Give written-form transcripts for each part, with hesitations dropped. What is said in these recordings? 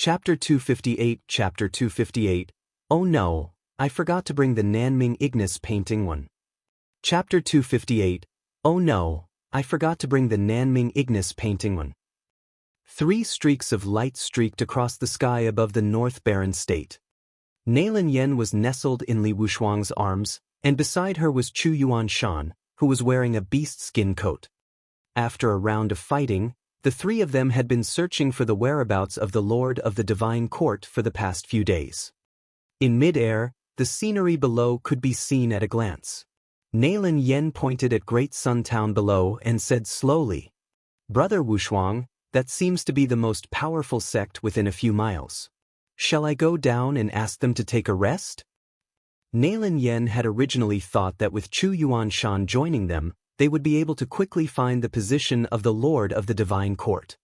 Chapter 258 Chapter 258 Oh no, I forgot to bring the Nanming Ignis painting one. Chapter 258 Oh no, I forgot to bring the Nanming Ignis painting one. 3 streaks of light streaked across the sky above the North Barren State. Nailin Yen was nestled in Li Wushuang's arms, and beside her was Chu Yuanshan, who was wearing a beast skin coat. After a round of fighting, the 3 of them had been searching for the whereabouts of the Lord of the Divine Court for the past few days. In mid-air, the scenery below could be seen at a glance. Nailin Yen pointed at Great Sun Town below and said slowly, "Brother Wushuang, that seems to be the most powerful sect within a few miles. Shall I go down and ask them to take a rest?" Nailin Yen had originally thought that with Chu Yuanshan joining them, they would be able to quickly find the position of the Lord of the Divine Court.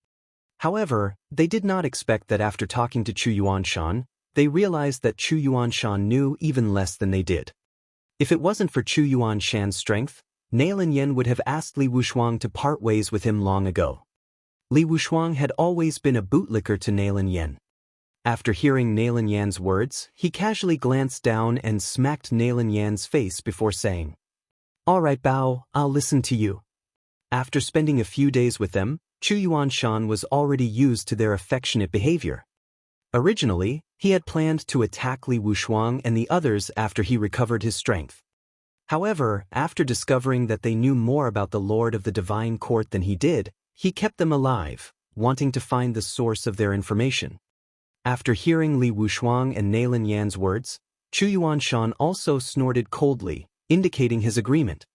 However, they did not expect that after talking to Chu Yuanshan, they realized that Chu Yuanshan knew even less than they did. If it wasn't for Chu Yuanshan's strength, Nailin Yen would have asked Li Wushuang to part ways with him long ago. Li Wushuang had always been a bootlicker to Nailin Yen. After hearing Nailin Yan's words, he casually glanced down and smacked Nailin Yan's face before saying, "All right, Bao, I'll listen to you." After spending a few days with them, Chu Yuanshan was already used to their affectionate behavior. Originally, he had planned to attack Li Wushuang and the others after he recovered his strength. However, after discovering that they knew more about the Lord of the Divine Court than he did, he kept them alive, wanting to find the source of their information. After hearing Li Wushuang and Nailin Yan's words, Chu Yuanshan also snorted coldly, indicating his agreement.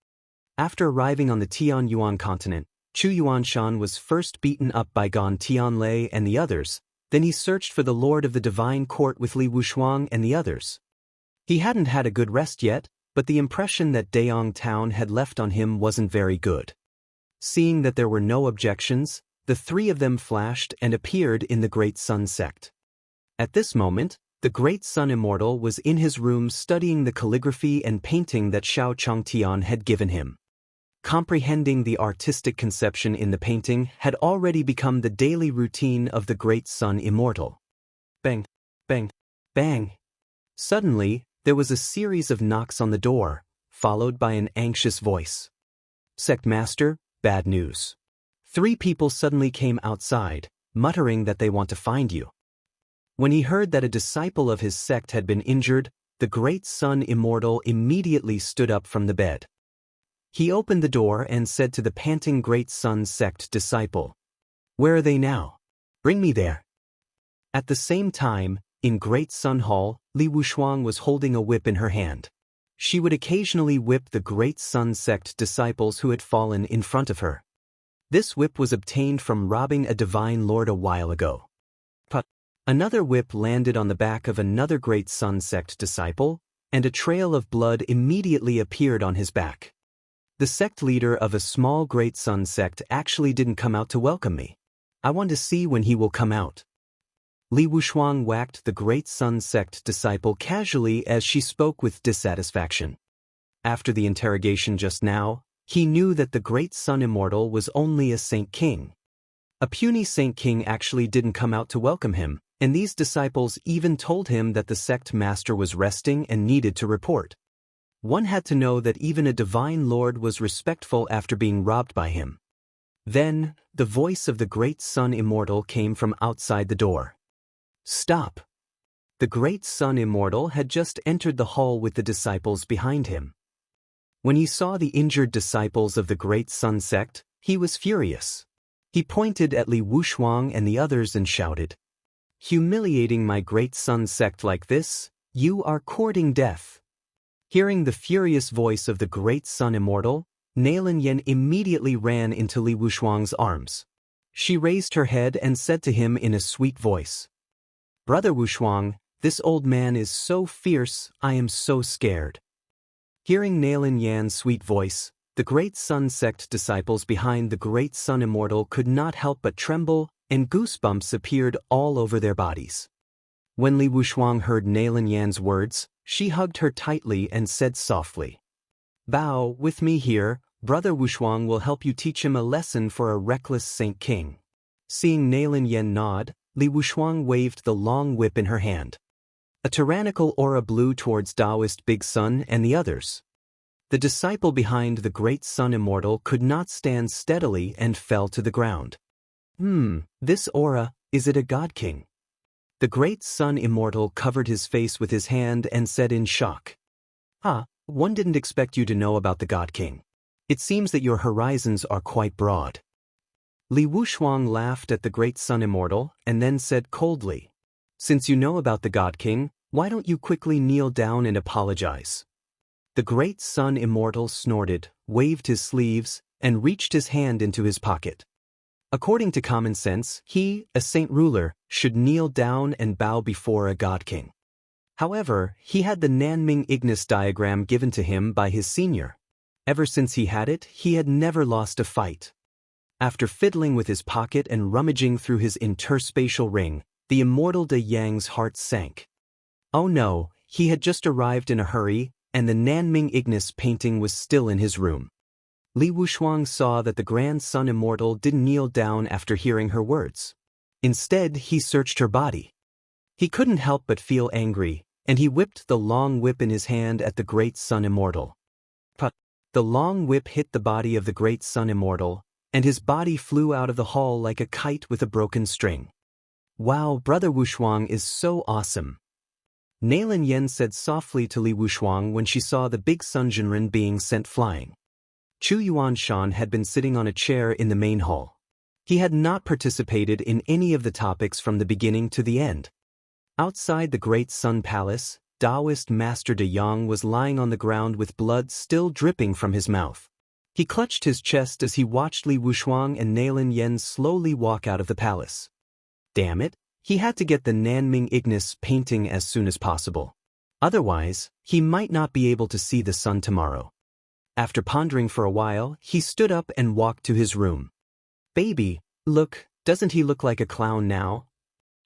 After arriving on the Tianyuan continent, Chu Yuanshan was first beaten up by Gan Tianlei and the others, then he searched for the Lord of the Divine Court with Li Wushuang and the others. He hadn't had a good rest yet, but the impression that Dayong Town had left on him wasn't very good. Seeing that there were no objections, the 3 of them flashed and appeared in the Great Sun sect. At this moment, the Great Sun Immortal was in his room studying the calligraphy and painting that Xiao Changtian had given him. Comprehending the artistic conception in the painting had already become the daily routine of the Great Sun Immortal. Bang, bang, bang. Suddenly, there was a series of knocks on the door, followed by an anxious voice. "Sect Master, bad news. 3 people suddenly came outside, muttering that they want to find you." When he heard that a disciple of his sect had been injured, the Great Sun Immortal immediately stood up from the bed. He opened the door and said to the panting Great Sun sect disciple, "Where are they now? Bring me there." At the same time, in Great Sun Hall, Li Wushuang was holding a whip in her hand. She would occasionally whip the Great Sun sect disciples who had fallen in front of her. This whip was obtained from robbing a divine lord a while ago. But another whip landed on the back of another Great Sun sect disciple, and a trail of blood immediately appeared on his back. The sect leader of a small Great Sun sect actually didn't come out to welcome me. I want to see when he will come out. Li Wushuang whacked the Great Sun sect disciple casually as she spoke with dissatisfaction. After the interrogation just now, he knew that the Great Sun Immortal was only a Saint King. A puny Saint King actually didn't come out to welcome him, and these disciples even told him that the sect master was resting and needed to report. One had to know that even a divine lord was respectful after being robbed by him. Then, the voice of the Great Sun Immortal came from outside the door. "Stop!" The Great Sun Immortal had just entered the hall with the disciples behind him. When he saw the injured disciples of the Great Sun sect, he was furious. He pointed at Li Wushuang and the others and shouted, "Humiliating my Great Sun sect like this, you are courting death." Hearing the furious voice of the Great Sun Immortal, Nailin Yen immediately ran into Li Wushuang's arms. She raised her head and said to him in a sweet voice, "Brother Wushuang, this old man is so fierce, I am so scared." Hearing Nailin Yan's sweet voice, the Great Sun sect disciples behind the Great Sun Immortal could not help but tremble, and goosebumps appeared all over their bodies. When Li Wushuang heard Nailin Yan's words, she hugged her tightly and said softly, "Bao, with me here, Brother Wushuang will help you teach him a lesson for a reckless Saint King." Seeing Nailin Yen nod, Li Wushuang waved the long whip in her hand. A tyrannical aura blew towards Taoist Big Sun and the others. The disciple behind the great sun immortal could not stand steadily and fell to the ground. This aura, is it a god king? The great sun immortal covered his face with his hand and said in shock. One didn't expect you to know about the god king. It seems that your horizons are quite broad. Li Wushuang laughed at the great sun immortal and then said coldly, since you know about the god king, why don't you quickly kneel down and apologize? The great sun immortal snorted, waved his sleeves, and reached his hand into his pocket. According to common sense, he, a saint ruler, should kneel down and bow before a god king. However, he had the Nanming Ignis diagram given to him by his senior. Ever since he had it, he had never lost a fight. After fiddling with his pocket and rummaging through his interspatial ring, the immortal De Yang's heart sank. Oh no, he had just arrived in a hurry, and the Nanming Ignis painting was still in his room. Li Wushuang saw that the Grand Sun Immortal didn't kneel down after hearing her words. Instead, he searched her body. He couldn't help but feel angry, and he whipped the long whip in his hand at the Great Sun Immortal. The long whip hit the body of the Great Sun Immortal, and his body flew out of the hall like a kite with a broken string. Wow, Brother Wushuang is so awesome. Nailin Yen said softly to Li Wushuang when she saw the big Sun Jinren being sent flying. Chu Yuanshan had been sitting on a chair in the main hall. He had not participated in any of the topics from the beginning to the end. Outside the Great Sun Palace, Taoist Master De Yang was lying on the ground with blood still dripping from his mouth. He clutched his chest as he watched Li Wushuang and Nailin Yen slowly walk out of the palace. Damn it, he had to get the Nanming Ignis painting as soon as possible. Otherwise, he might not be able to see the sun tomorrow. After pondering for a while, he stood up and walked to his room. Baby, look, doesn't he look like a clown now?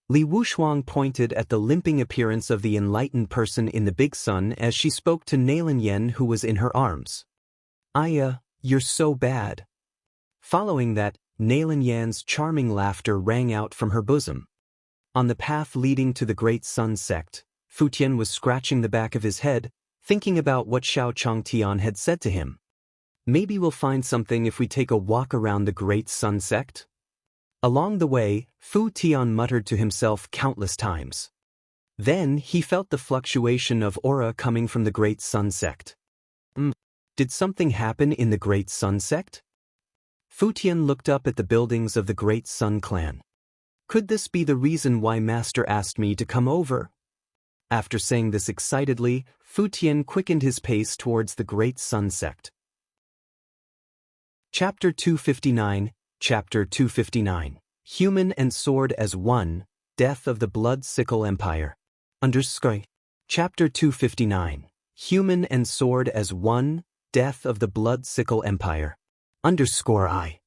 Li Wushuang pointed at the limping appearance of the enlightened person in the big sun as she spoke to Nailin Yen who was in her arms. Aya, you're so bad. Following that, Nailin Yan's charming laughter rang out from her bosom. On the path leading to the Great Sun sect, Fu Tian was scratching the back of his head, thinking about what Xiao Changtian had said to him. Maybe we'll find something if we take a walk around the Great Sun sect? Along the way, Fu Tian muttered to himself countless times. Then he felt the fluctuation of aura coming from the Great Sun sect. Did something happen in the Great Sun sect? Fu Tian looked up at the buildings of the Great Sun clan. Could this be the reason why Master asked me to come over? After saying this excitedly, Fu Tian quickened his pace towards the Great Sun sect. Chapter 259, Chapter 259, Human and Sword as One, Death of the Blood Sickle Empire. Chapter 259, Human and Sword as One, Death of the Blood Sickle Empire. I.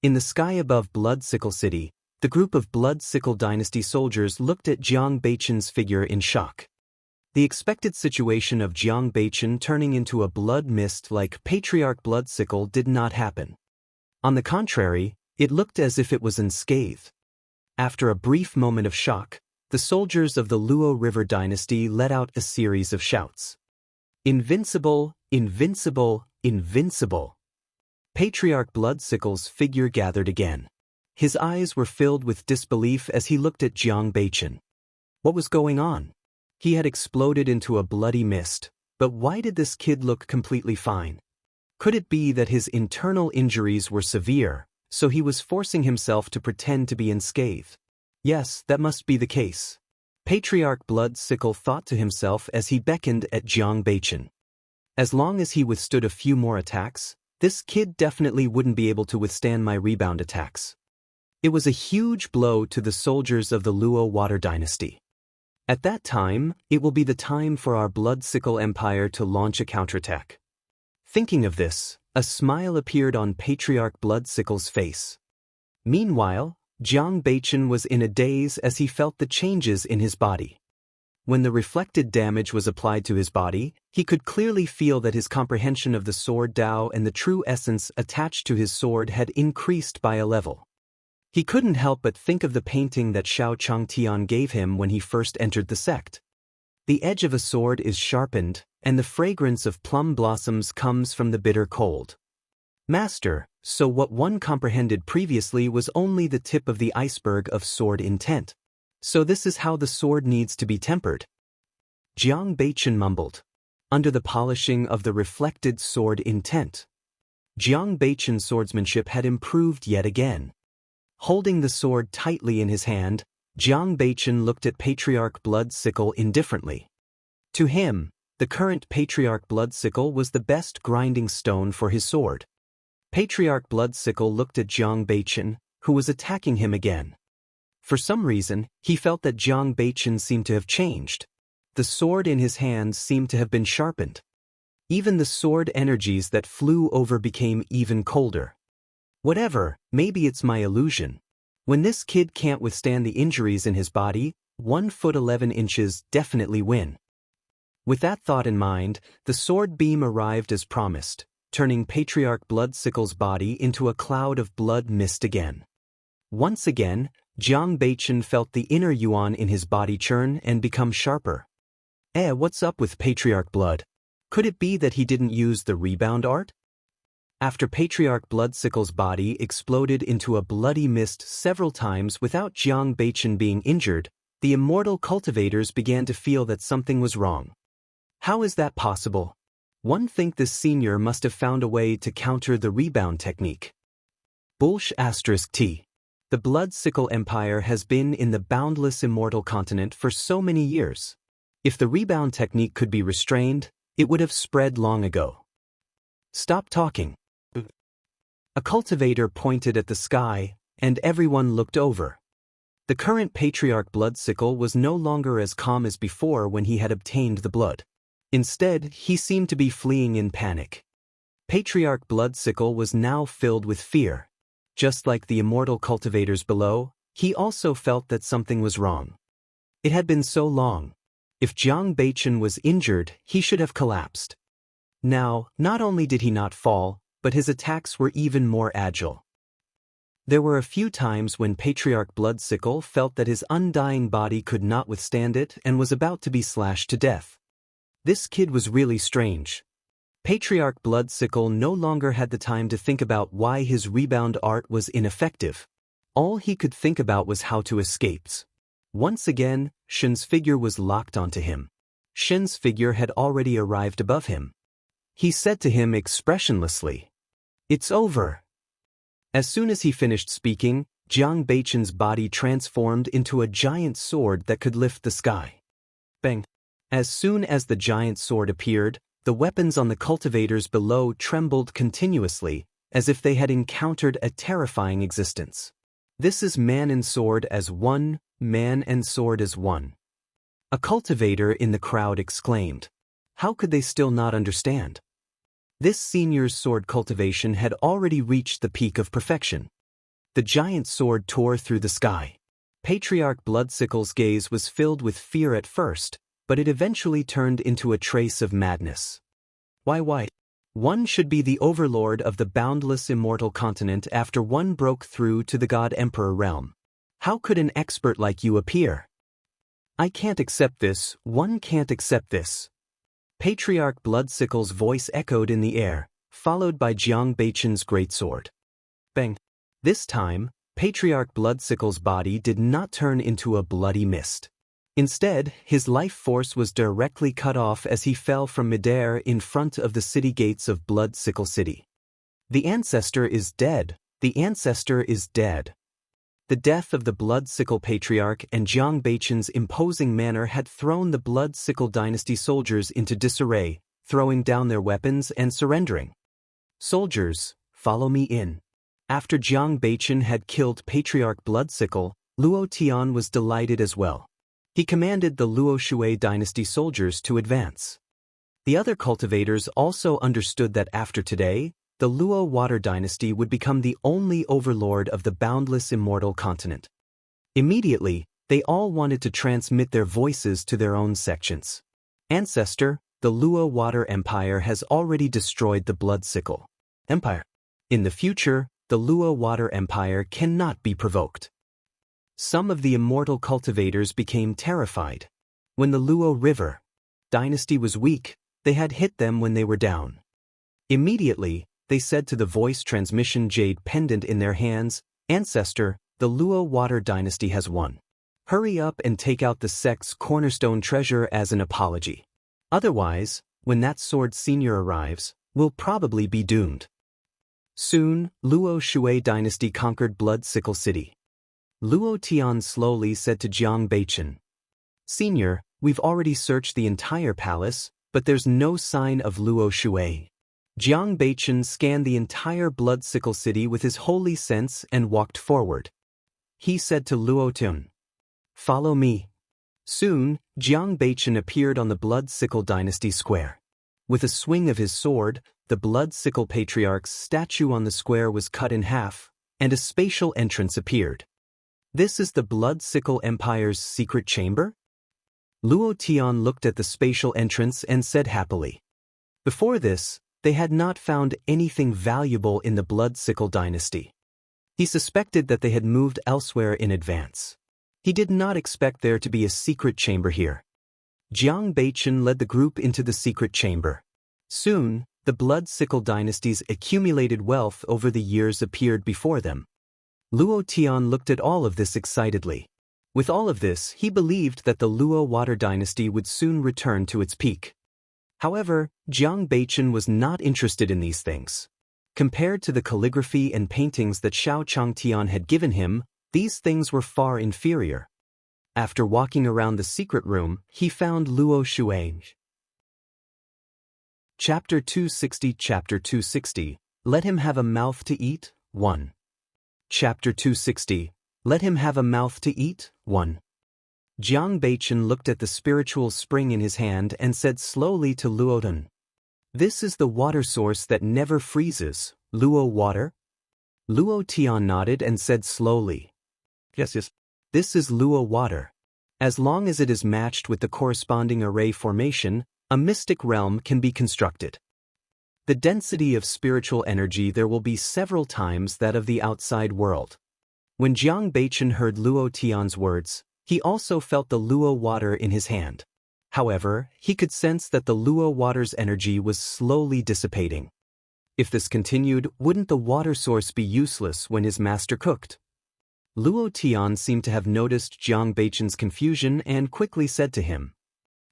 In the sky above Blood Sickle City, the group of Blood Sickle Dynasty soldiers looked at Jiang Beichun's figure in shock. The expected situation of Jiang Beichun turning into a blood mist like Patriarch Blood Sickle did not happen. On the contrary, it looked as if it was unscathed. After a brief moment of shock, the soldiers of the Luo River Dynasty let out a series of shouts. Invincible, invincible, invincible. Patriarch Blood Sickle's figure gathered again. His eyes were filled with disbelief as he looked at Jiang Beichun. What was going on? He had exploded into a bloody mist, but why did this kid look completely fine? Could it be that his internal injuries were severe, so he was forcing himself to pretend to be unscathed? Yes, that must be the case. Patriarch Blood Sickle thought to himself as he beckoned at Jiang Beichun. As long as he withstood a few more attacks, this kid definitely wouldn't be able to withstand my rebound attacks. It was a huge blow to the soldiers of the Luo Water Dynasty. At that time, it will be the time for our Blood Sickle Empire to launch a counterattack. Thinking of this, a smile appeared on Patriarch Blood Sickle's face. Meanwhile, Jiang Beichun was in a daze as he felt the changes in his body. When the reflected damage was applied to his body, he could clearly feel that his comprehension of the sword Dao and the true essence attached to his sword had increased by a level. He couldn't help but think of the painting that Xiao Changtian gave him when he first entered the sect. The edge of a sword is sharpened, and the fragrance of plum blossoms comes from the bitter cold. Master, so what one comprehended previously was only the tip of the iceberg of sword intent. So this is how the sword needs to be tempered. Jiang Beichen mumbled. Under the polishing of the reflected sword intent. Jiang Beichen's swordsmanship had improved yet again. Holding the sword tightly in his hand, Jiang Beichen looked at Patriarch Bloodsickle indifferently. To him, the current Patriarch Bloodsickle was the best grinding stone for his sword. Patriarch Bloodsickle looked at Jiang Beichen, who was attacking him again. For some reason, he felt that Jiang Beichen seemed to have changed. The sword in his hands seemed to have been sharpened. Even the sword energies that flew over became even colder. Whatever, maybe it's my illusion. When this kid can't withstand the injuries in his body, 1 foot 11 inches definitely win. With that thought in mind, the sword beam arrived as promised, turning Patriarch Bloodsickle's body into a cloud of blood mist again. Once again, Jiang Beichen felt the inner yuan in his body churn and become sharper. What's up with Patriarch Blood? Could it be that he didn't use the rebound art? After Patriarch Bloodsickle's body exploded into a bloody mist several times without Jiang Beichen being injured, the immortal cultivators began to feel that something was wrong. How is that possible? One think this senior must have found a way to counter the rebound technique. *T. The Bloodsickle Empire has been in the boundless immortal continent for so many years. If the rebound technique could be restrained, it would have spread long ago. Stop talking. A cultivator pointed at the sky, and everyone looked over. The current Patriarch Bloodsickle was no longer as calm as before when he had obtained the blood. Instead, he seemed to be fleeing in panic. Patriarch Bloodsickle was now filled with fear. Just like the immortal cultivators below, he also felt that something was wrong. It had been so long. If Jiang Beichen was injured, he should have collapsed. Now, not only did he not fall, but his attacks were even more agile. There were a few times when Patriarch Bloodsickle felt that his undying body could not withstand it and was about to be slashed to death. This kid was really strange. Patriarch Bloodsickle no longer had the time to think about why his rebound art was ineffective. All he could think about was how to escape. Once again, Shen's figure was locked onto him. Shen's figure had already arrived above him. He said to him expressionlessly, "It's over." As soon as he finished speaking, Jiang Beichen's body transformed into a giant sword that could lift the sky. Bang! As soon as the giant sword appeared, the weapons on the cultivators below trembled continuously, as if they had encountered a terrifying existence. This is man and sword as one, man and sword as one. A cultivator in the crowd exclaimed. How could they still not understand? This senior's sword cultivation had already reached the peak of perfection. The giant sword tore through the sky. Patriarch Bloodsickle's gaze was filled with fear at first, but it eventually turned into a trace of madness. Why? One should be the overlord of the boundless immortal continent after one broke through to the God-Emperor realm. How could an expert like you appear? I can't accept this, one can't accept this. Patriarch Bloodsickle's voice echoed in the air, followed by Jiang Beichen's greatsword. Bang! This time, Patriarch Bloodsickle's body did not turn into a bloody mist. Instead, his life force was directly cut off as he fell from midair in front of the city gates of Bloodsickle City. The ancestor is dead. The ancestor is dead. The death of the Bloodsickle Patriarch and Jiang Beichen's imposing manner had thrown the Bloodsickle dynasty soldiers into disarray, throwing down their weapons and surrendering. Soldiers, follow me in. After Jiang Beichen had killed Patriarch Bloodsickle, Luo Tian was delighted as well. He commanded the Luo Shui dynasty soldiers to advance. The other cultivators also understood that after today, the Luo Water dynasty would become the only overlord of the boundless immortal continent. Immediately, they all wanted to transmit their voices to their own sections. Ancestor, the Luo Water Empire has already destroyed the Bloodsickle Empire. In the future, the Luo water empire cannot be provoked. Some of the immortal cultivators became terrified. When the Luo River dynasty was weak, they had hit them when they were down. Immediately, they said to the voice transmission jade pendant in their hands, "Ancestor, the Luo water dynasty has won. Hurry up and take out the sect's cornerstone treasure as an apology. Otherwise, when that sword senior arrives, we'll probably be doomed." Soon, Luo Shui dynasty conquered Blood Sickle City. Luo Tian slowly said to Jiang Beichen, "Senior, we've already searched the entire palace, but there's no sign of Luo Shui." Jiang Beichen scanned the entire Blood Sickle City with his holy sense and walked forward. He said to Luo Tian, "Follow me." Soon, Jiang Beichen appeared on the Blood Sickle Dynasty square. With a swing of his sword, the Blood Sickle Patriarch's statue on the square was cut in half, and a spatial entrance appeared. "This is the Blood Sickle Empire's secret chamber?" Luo Tian looked at the spatial entrance and said happily. Before this, they had not found anything valuable in the Blood Sickle Dynasty. He suspected that they had moved elsewhere in advance. He did not expect there to be a secret chamber here. Jiang Beichen led the group into the secret chamber. Soon, the Blood Sickle Dynasty's accumulated wealth over the years appeared before them. Luo Tian looked at all of this excitedly. With all of this, he believed that the Luo Water Dynasty would soon return to its peak. However, Jiang Beichen was not interested in these things. Compared to the calligraphy and paintings that Xiao Changtian had given him, these things were far inferior. After walking around the secret room, he found Luo Shui. Chapter 260 Let him have a mouth to eat, 1. Chapter 260 Let him have a mouth to eat, 1. Jiang Beichen looked at the spiritual spring in his hand and said slowly to Luo Tian, "This is the water source that never freezes, Luo water?" Luo Tian nodded and said slowly, Yes. This is Luo water. As long as it is matched with the corresponding array formation, a mystic realm can be constructed. The density of spiritual energy there will be several times that of the outside world. When Jiang Beichen heard Luo Tian's words, he also felt the Luo water in his hand. However, he could sense that the Luo water's energy was slowly dissipating. If this continued, wouldn't the water source be useless when his master cooked? Luo Tian seemed to have noticed Jiang Beichen's confusion and quickly said to him,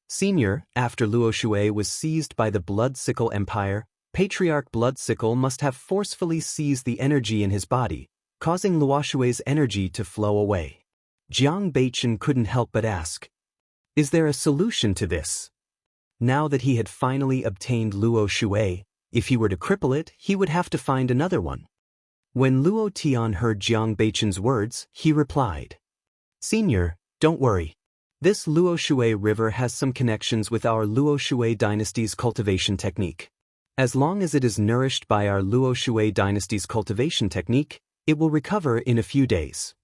"Senior, after Luo Shui was seized by the Blood Sickle Empire, Patriarch Blood Sickle must have forcefully seized the energy in his body, causing Luo Shui's energy to flow away." Jiang Beichen couldn't help but ask, "Is there a solution to this?" Now that he had finally obtained Luo Shui, if he were to cripple it, he would have to find another one. When Luo Tian heard Jiang Beichen's words, he replied, "Senior, don't worry. This Luo Shui river has some connections with our Luo Shui dynasty's cultivation technique. As long as it is nourished by our Luo Shui dynasty's cultivation technique, it will recover in a few days."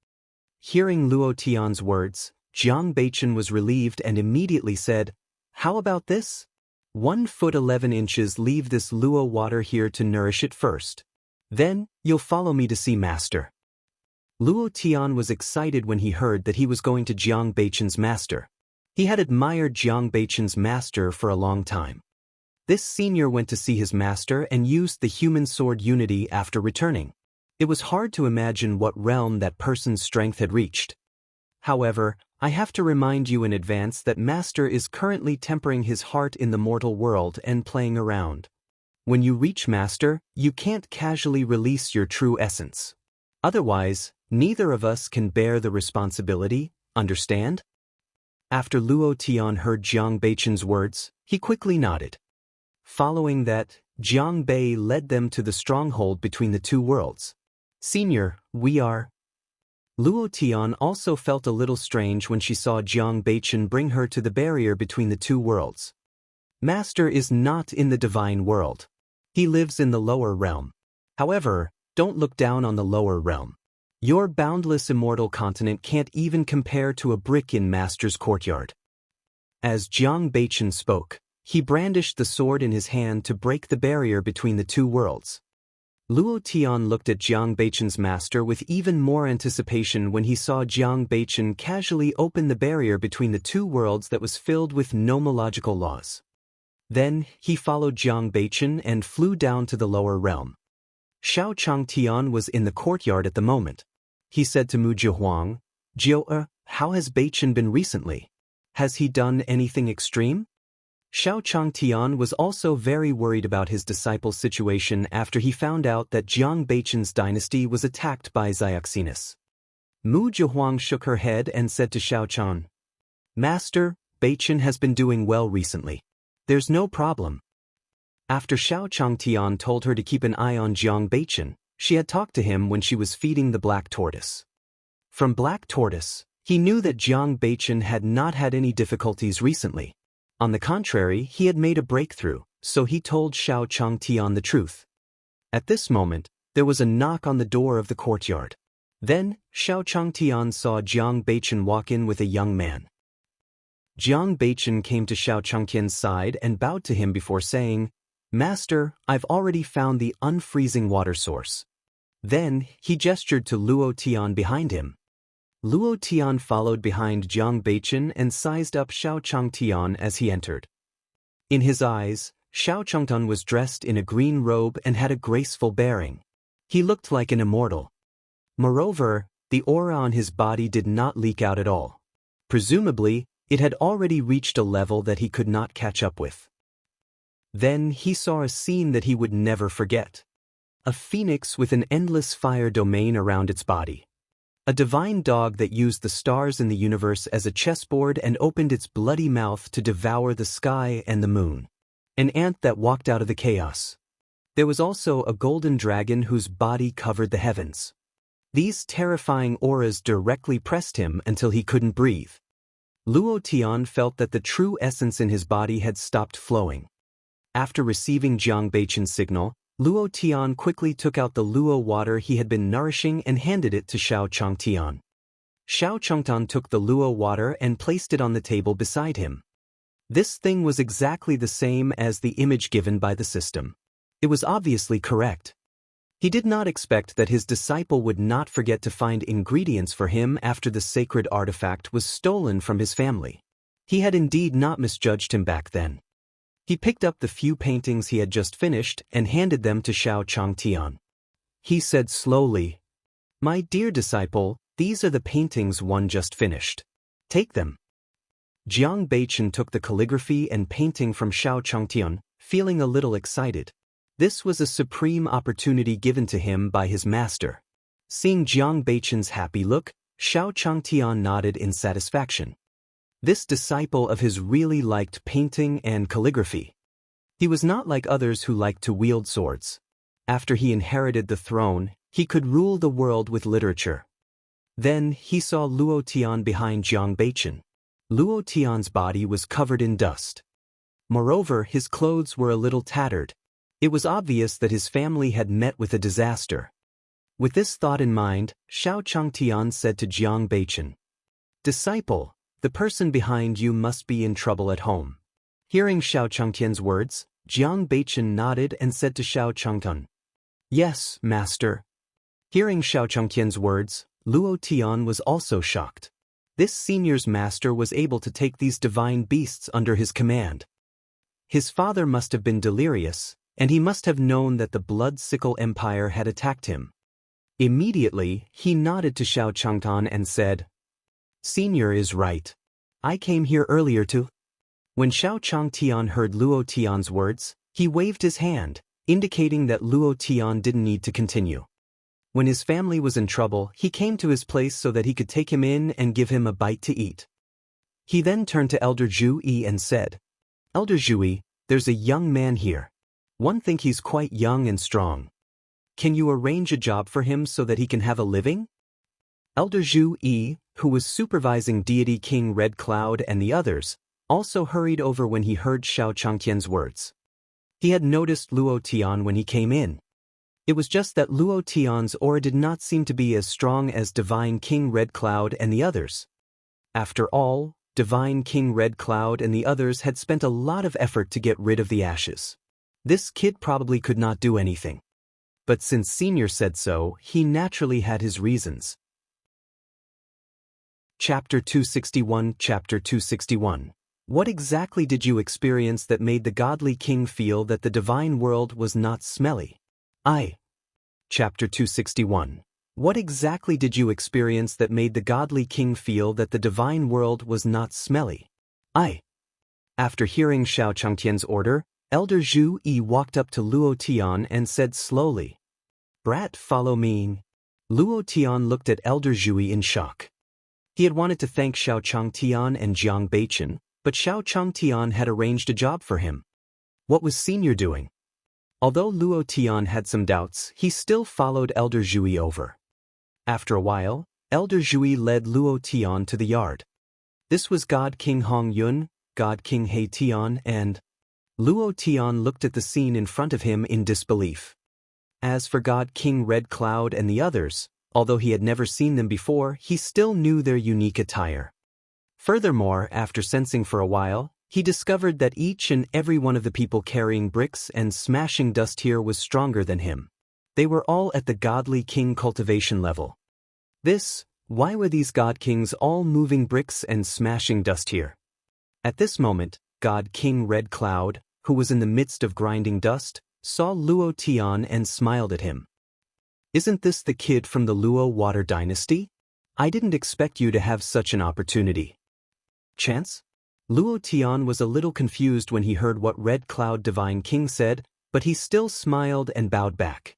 Hearing Luo Tian's words, Jiang Beichen was relieved and immediately said, "How about this? 1 foot 11 inches leave this Luo water here to nourish it first. Then, you'll follow me to see master." Luo Tian was excited when he heard that he was going to Jiang Beichen's master. He had admired Jiang Beichen's master for a long time. This senior went to see his master and used the human sword unity after returning. It was hard to imagine what realm that person's strength had reached. However, I have to remind you in advance that master is currently tempering his heart in the mortal world and playing around. When you reach master, you can't casually release your true essence. Otherwise, neither of us can bear the responsibility, understand? After Luo Tian heard Jiang Beichen's words, he quickly nodded. Following that, Jiang Bei led them to the stronghold between the two worlds. "Senior, we are..." Luo Tian also felt a little strange when she saw Jiang Beichen bring her to the barrier between the two worlds. Master is not in the divine world. He lives in the lower realm. However, don't look down on the lower realm. Your boundless immortal continent can't even compare to a brick in Master's courtyard. As Jiang Beichen spoke, he brandished the sword in his hand to break the barrier between the two worlds. Luo Tian looked at Jiang Beichen's master with even more anticipation when he saw Jiang Beichen casually open the barrier between the two worlds that was filled with nomological laws. Then, he followed Jiang Beichen and flew down to the lower realm. Xiao Changtian was in the courtyard at the moment. He said to Mu Jihuang, "Jiu, how has Beichen been recently? Has he done anything extreme?" Xiao Changtian was also very worried about his disciple's situation after he found out that Jiang Beichen's dynasty was attacked by Xiaoxinus. Mu Jihuang shook her head and said to Xiao Chang, "Master, Beichen has been doing well recently. There's no problem." After Xiao Changtian told her to keep an eye on Jiang Beichen, she had talked to him when she was feeding the black tortoise. From Black Tortoise, he knew that Jiang Beichen had not had any difficulties recently. On the contrary, he had made a breakthrough, so he told Xiao Changtian the truth. At this moment, there was a knock on the door of the courtyard. Then, Xiao Changtian saw Jiang Beichen walk in with a young man. Jiang Beichen came to Xiao Changtian's side and bowed to him before saying, "Master, I've already found the unfreezing water source." Then, he gestured to Luo Tian behind him. Luo Tian followed behind Jiang Beichen and sized up Xiao Changtian as he entered. In his eyes, Xiao Changtian was dressed in a green robe and had a graceful bearing. He looked like an immortal. Moreover, the aura on his body did not leak out at all. Presumably, it had already reached a level that he could not catch up with. Then he saw a scene that he would never forget. A phoenix with an endless fire domain around its body. A divine dog that used the stars in the universe as a chessboard and opened its bloody mouth to devour the sky and the moon. An ant that walked out of the chaos. There was also a golden dragon whose body covered the heavens. These terrifying auras directly pressed him until he couldn't breathe. Luo Tian felt that the true essence in his body had stopped flowing. After receiving Jiang Beichen's signal, Luo Tian quickly took out the luo water he had been nourishing and handed it to Xiao Changtian. Xiao Changtian took the luo water and placed it on the table beside him. This thing was exactly the same as the image given by the system. It was obviously correct. He did not expect that his disciple would not forget to find ingredients for him after the sacred artifact was stolen from his family. He had indeed not misjudged him back then. He picked up the few paintings he had just finished and handed them to Xiao Changtian. He said slowly, "My dear disciple, these are the paintings one just finished. Take them." Jiang Beichen took the calligraphy and painting from Xiao Changtian, feeling a little excited. This was a supreme opportunity given to him by his master. Seeing Jiang Beichen's happy look, Xiao Changtian nodded in satisfaction. This disciple of his really liked painting and calligraphy. He was not like others who liked to wield swords. After he inherited the throne, he could rule the world with literature. Then he saw Luo Tian behind Jiang Beichen. Luo Tian's body was covered in dust. Moreover, his clothes were a little tattered. It was obvious that his family had met with a disaster. With this thought in mind, Xiao Changtian said to Jiang Beichen, "Disciple, the person behind you must be in trouble at home." Hearing Xiao Changtian's words, Jiang Beichen nodded and said to Xiao Changtian, "Yes, master." Hearing Xiao Changtian's words, Luo Tian was also shocked. This senior's master was able to take these divine beasts under his command. His father must have been delirious, and he must have known that the Blood Sickle Empire had attacked him. Immediately, he nodded to Xiao Changtian and said, "Senior is right. I came here earlier to..." When Xiao Changtian heard Luo Tian's words, he waved his hand, indicating that Luo Tian didn't need to continue. When his family was in trouble, he came to his place so that he could take him in and give him a bite to eat. He then turned to Elder Zhu Yi and said, "Elder Zhu Yi, there's a young man here. One think he's quite young and strong. Can you arrange a job for him so that he can have a living?" Elder Zhu Yi, who was supervising deity King Red Cloud and the others, also hurried over when he heard Xiao Changtian's words. He had noticed Luo Tian when he came in. It was just that Luo Tian's aura did not seem to be as strong as Divine King Red Cloud and the others. After all, Divine King Red Cloud and the others had spent a lot of effort to get rid of the ashes. This kid probably could not do anything. but since Senior said so, he naturally had his reasons. Chapter 261 Chapter 261 What exactly did you experience that made the godly king feel that the divine world was not smelly? Chapter 261 What exactly did you experience that made the godly king feel that the divine world was not smelly? After hearing Xiao Changtian's order, Elder Zhu Yi walked up to Luo Tian and said slowly, "Brat, follow me." Luo Tian looked at Elder Zhu Yi in shock. He had wanted to thank Xiao Changtian and Jiang Beichen, but Xiao Changtian had arranged a job for him. What was Senior doing? Although Luo Tian had some doubts, he still followed Elder Zhu Yi over. After a while, Elder Zhu Yi led Luo Tian to the yard. This was God King Hong Yun, God King He Tian, and Luo Tian looked at the scene in front of him in disbelief. As for God King Red Cloud and the others, although he had never seen them before, he still knew their unique attire. Furthermore, after sensing for a while, he discovered that each and every one of the people carrying bricks and smashing dust here was stronger than him. They were all at the godly king cultivation level. Why were these god kings all moving bricks and smashing dust here? At this moment, God King Red Cloud, who was in the midst of grinding dust, saw Luo Tian and smiled at him. "Isn't this the kid from the Luo Water Dynasty? I didn't expect you to have such an opportunity." Chance? Luo Tian was a little confused when he heard what Red Cloud Divine King said, but he still smiled and bowed back.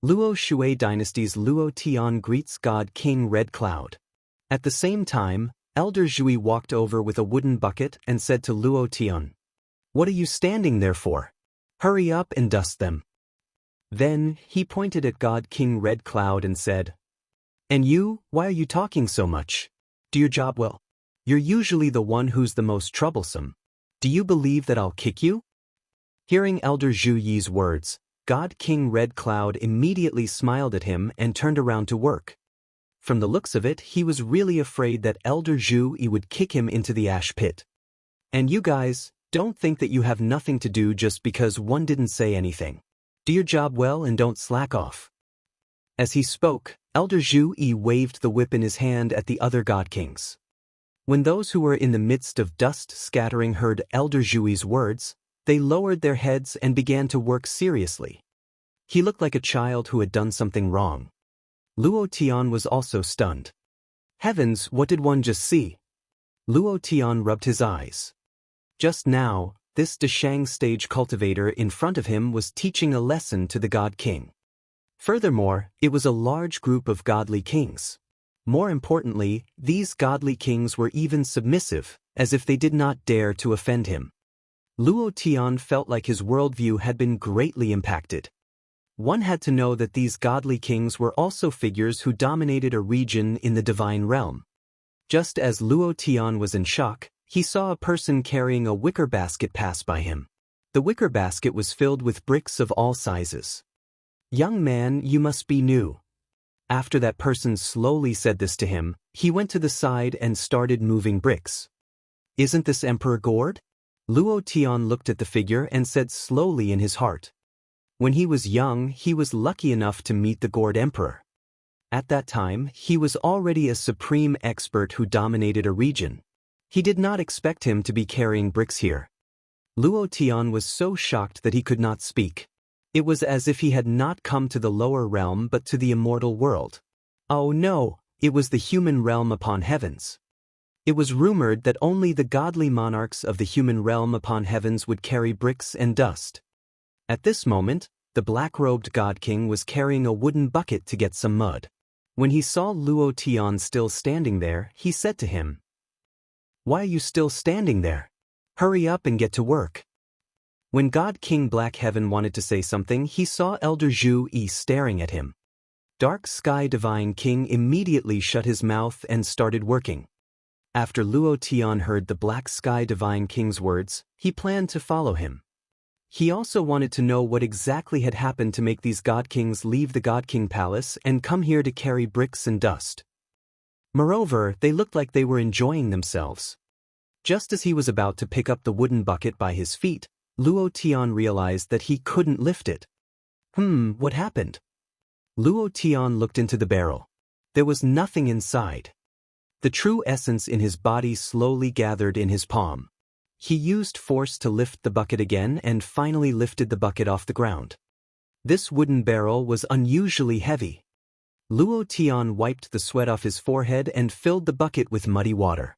Luo Shui Dynasty's Luo Tian greets God King Red Cloud. At the same time, Elder Zhu Yi walked over with a wooden bucket and said to Luo Tian, "What are you standing there for? Hurry up and dust them." Then, he pointed at God King Red Cloud and said, "And you, why are you talking so much? Do your job well. You're usually the one who's the most troublesome. Do you believe that I'll kick you?" Hearing Elder Zhu Yi's words, God King Red Cloud immediately smiled at him and turned around to work. From the looks of it, he was really afraid that Elder Zhu Yi would kick him into the ash pit. "And you guys, don't think that you have nothing to do just because one didn't say anything. Do your job well and don't slack off." As he spoke, Elder Zhu Yi waved the whip in his hand at the other god kings. When those who were in the midst of dust scattering heard Elder Zhu Yi's words, they lowered their heads and began to work seriously. He looked like a child who had done something wrong. Luo Tian was also stunned. Heavens, what did one just see? Luo Tian rubbed his eyes. Just now, this Deshang stage cultivator in front of him was teaching a lesson to the God King. Furthermore, it was a large group of godly kings. More importantly, these godly kings were even submissive, as if they did not dare to offend him. Luo Tian felt like his worldview had been greatly impacted. One had to know that these godly kings were also figures who dominated a region in the divine realm. Just as Luo Tian was in shock, he saw a person carrying a wicker basket pass by him. The wicker basket was filled with bricks of all sizes. "Young man, you must be new." After that person slowly said this to him, he went to the side and started moving bricks. "Isn't this Emperor Gord?" Luo Tian looked at the figure and said slowly in his heart. When he was young, he was lucky enough to meet the Gord Emperor. At that time, he was already a supreme expert who dominated a region. He did not expect him to be carrying bricks here. Luo Tian was so shocked that he could not speak. It was as if he had not come to the lower realm but to the immortal world. Oh no, it was the human realm upon heavens. It was rumored that only the godly monarchs of the human realm upon heavens would carry bricks and dust. At this moment, the black-robed God King was carrying a wooden bucket to get some mud. When he saw Luo Tian still standing there, he said to him, "Why are you still standing there? Hurry up and get to work." When God King Black Heaven wanted to say something, he saw Elder Zhu Yi staring at him. Dark Sky Divine King immediately shut his mouth and started working. After Luo Tian heard the Black Sky Divine King's words, he planned to follow him. He also wanted to know what exactly had happened to make these God Kings leave the God King Palace and come here to carry bricks and dust. Moreover, they looked like they were enjoying themselves. Just as he was about to pick up the wooden bucket by his feet, Luo Tian realized that he couldn't lift it. What happened? Luo Tian looked into the barrel. There was nothing inside. The true essence in his body slowly gathered in his palm. He used force to lift the bucket again and finally lifted the bucket off the ground. This wooden barrel was unusually heavy. Luo Tian wiped the sweat off his forehead and filled the bucket with muddy water.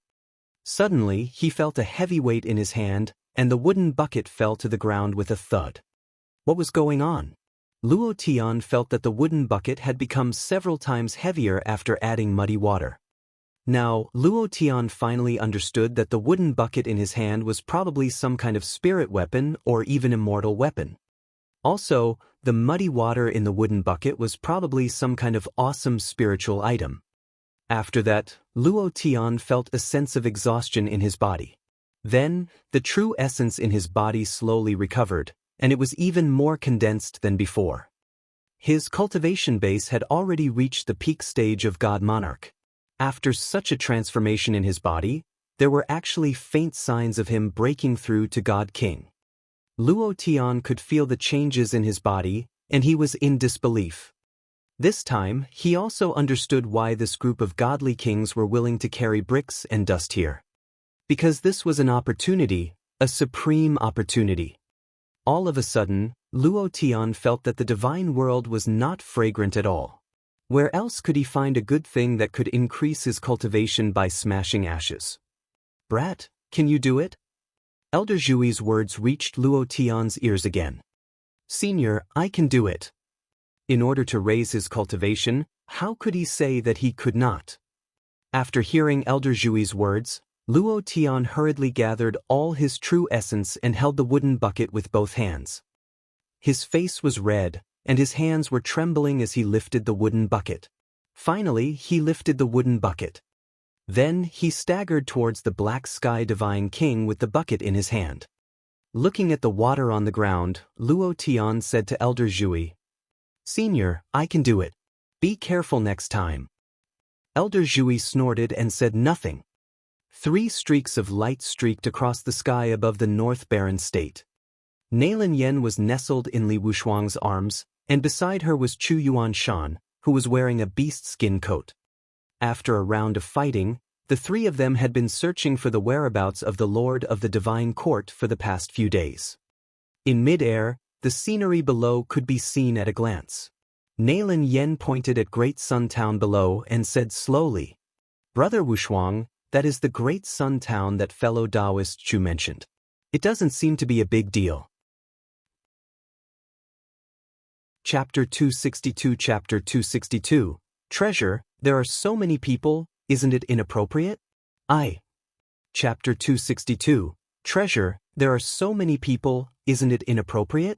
Suddenly, he felt a heavy weight in his hand, and the wooden bucket fell to the ground with a thud. What was going on? Luo Tian felt that the wooden bucket had become several times heavier after adding muddy water. Now, Luo Tian finally understood that the wooden bucket in his hand was probably some kind of spirit weapon or even immortal weapon. Also, the muddy water in the wooden bucket was probably some kind of awesome spiritual item. After that, Luo Tian felt a sense of exhaustion in his body. Then, the true essence in his body slowly recovered, and it was even more condensed than before. His cultivation base had already reached the peak stage of God Monarch. After such a transformation in his body, there were actually faint signs of him breaking through to God King. Luo Tian could feel the changes in his body, and he was in disbelief. This time, he also understood why this group of godly kings were willing to carry bricks and dust here. Because this was an opportunity, a supreme opportunity. All of a sudden, Luo Tian felt that the divine world was not fragrant at all. Where else could he find a good thing that could increase his cultivation by smashing ashes? Brat, can you do it? Elder Zhui's words reached Luo Tian's ears again. Senior, I can do it. In order to raise his cultivation, how could he say that he could not? After hearing Elder Zhui's words, Luo Tian hurriedly gathered all his true essence and held the wooden bucket with both hands. His face was red, and his hands were trembling as he lifted the wooden bucket. Finally, he lifted the wooden bucket. Then, he staggered towards the Black Sky Divine King with the bucket in his hand. Looking at the water on the ground, Luo Tian said to Elder Zhui, Senior, I can do it. Be careful next time. Elder Zhui snorted and said nothing. 3 streaks of light streaked across the sky above the North Barren State. Nailin Yen was nestled in Li Wushuang's arms, and beside her was Chu Yuanshan, who was wearing a beast skin coat. After a round of fighting, the 3 of them had been searching for the whereabouts of the Lord of the Divine Court for the past few days. In mid-air, the scenery below could be seen at a glance. Nailin Yen pointed at Great Sun Town below and said slowly, Brother Wushuang, that is the Great Sun Town that fellow Taoist Chu mentioned. It doesn't seem to be a big deal. Chapter 262 Chapter 262 Treasure, there are so many people, isn't it inappropriate? Chapter 262 Treasure, there are so many people, isn't it inappropriate?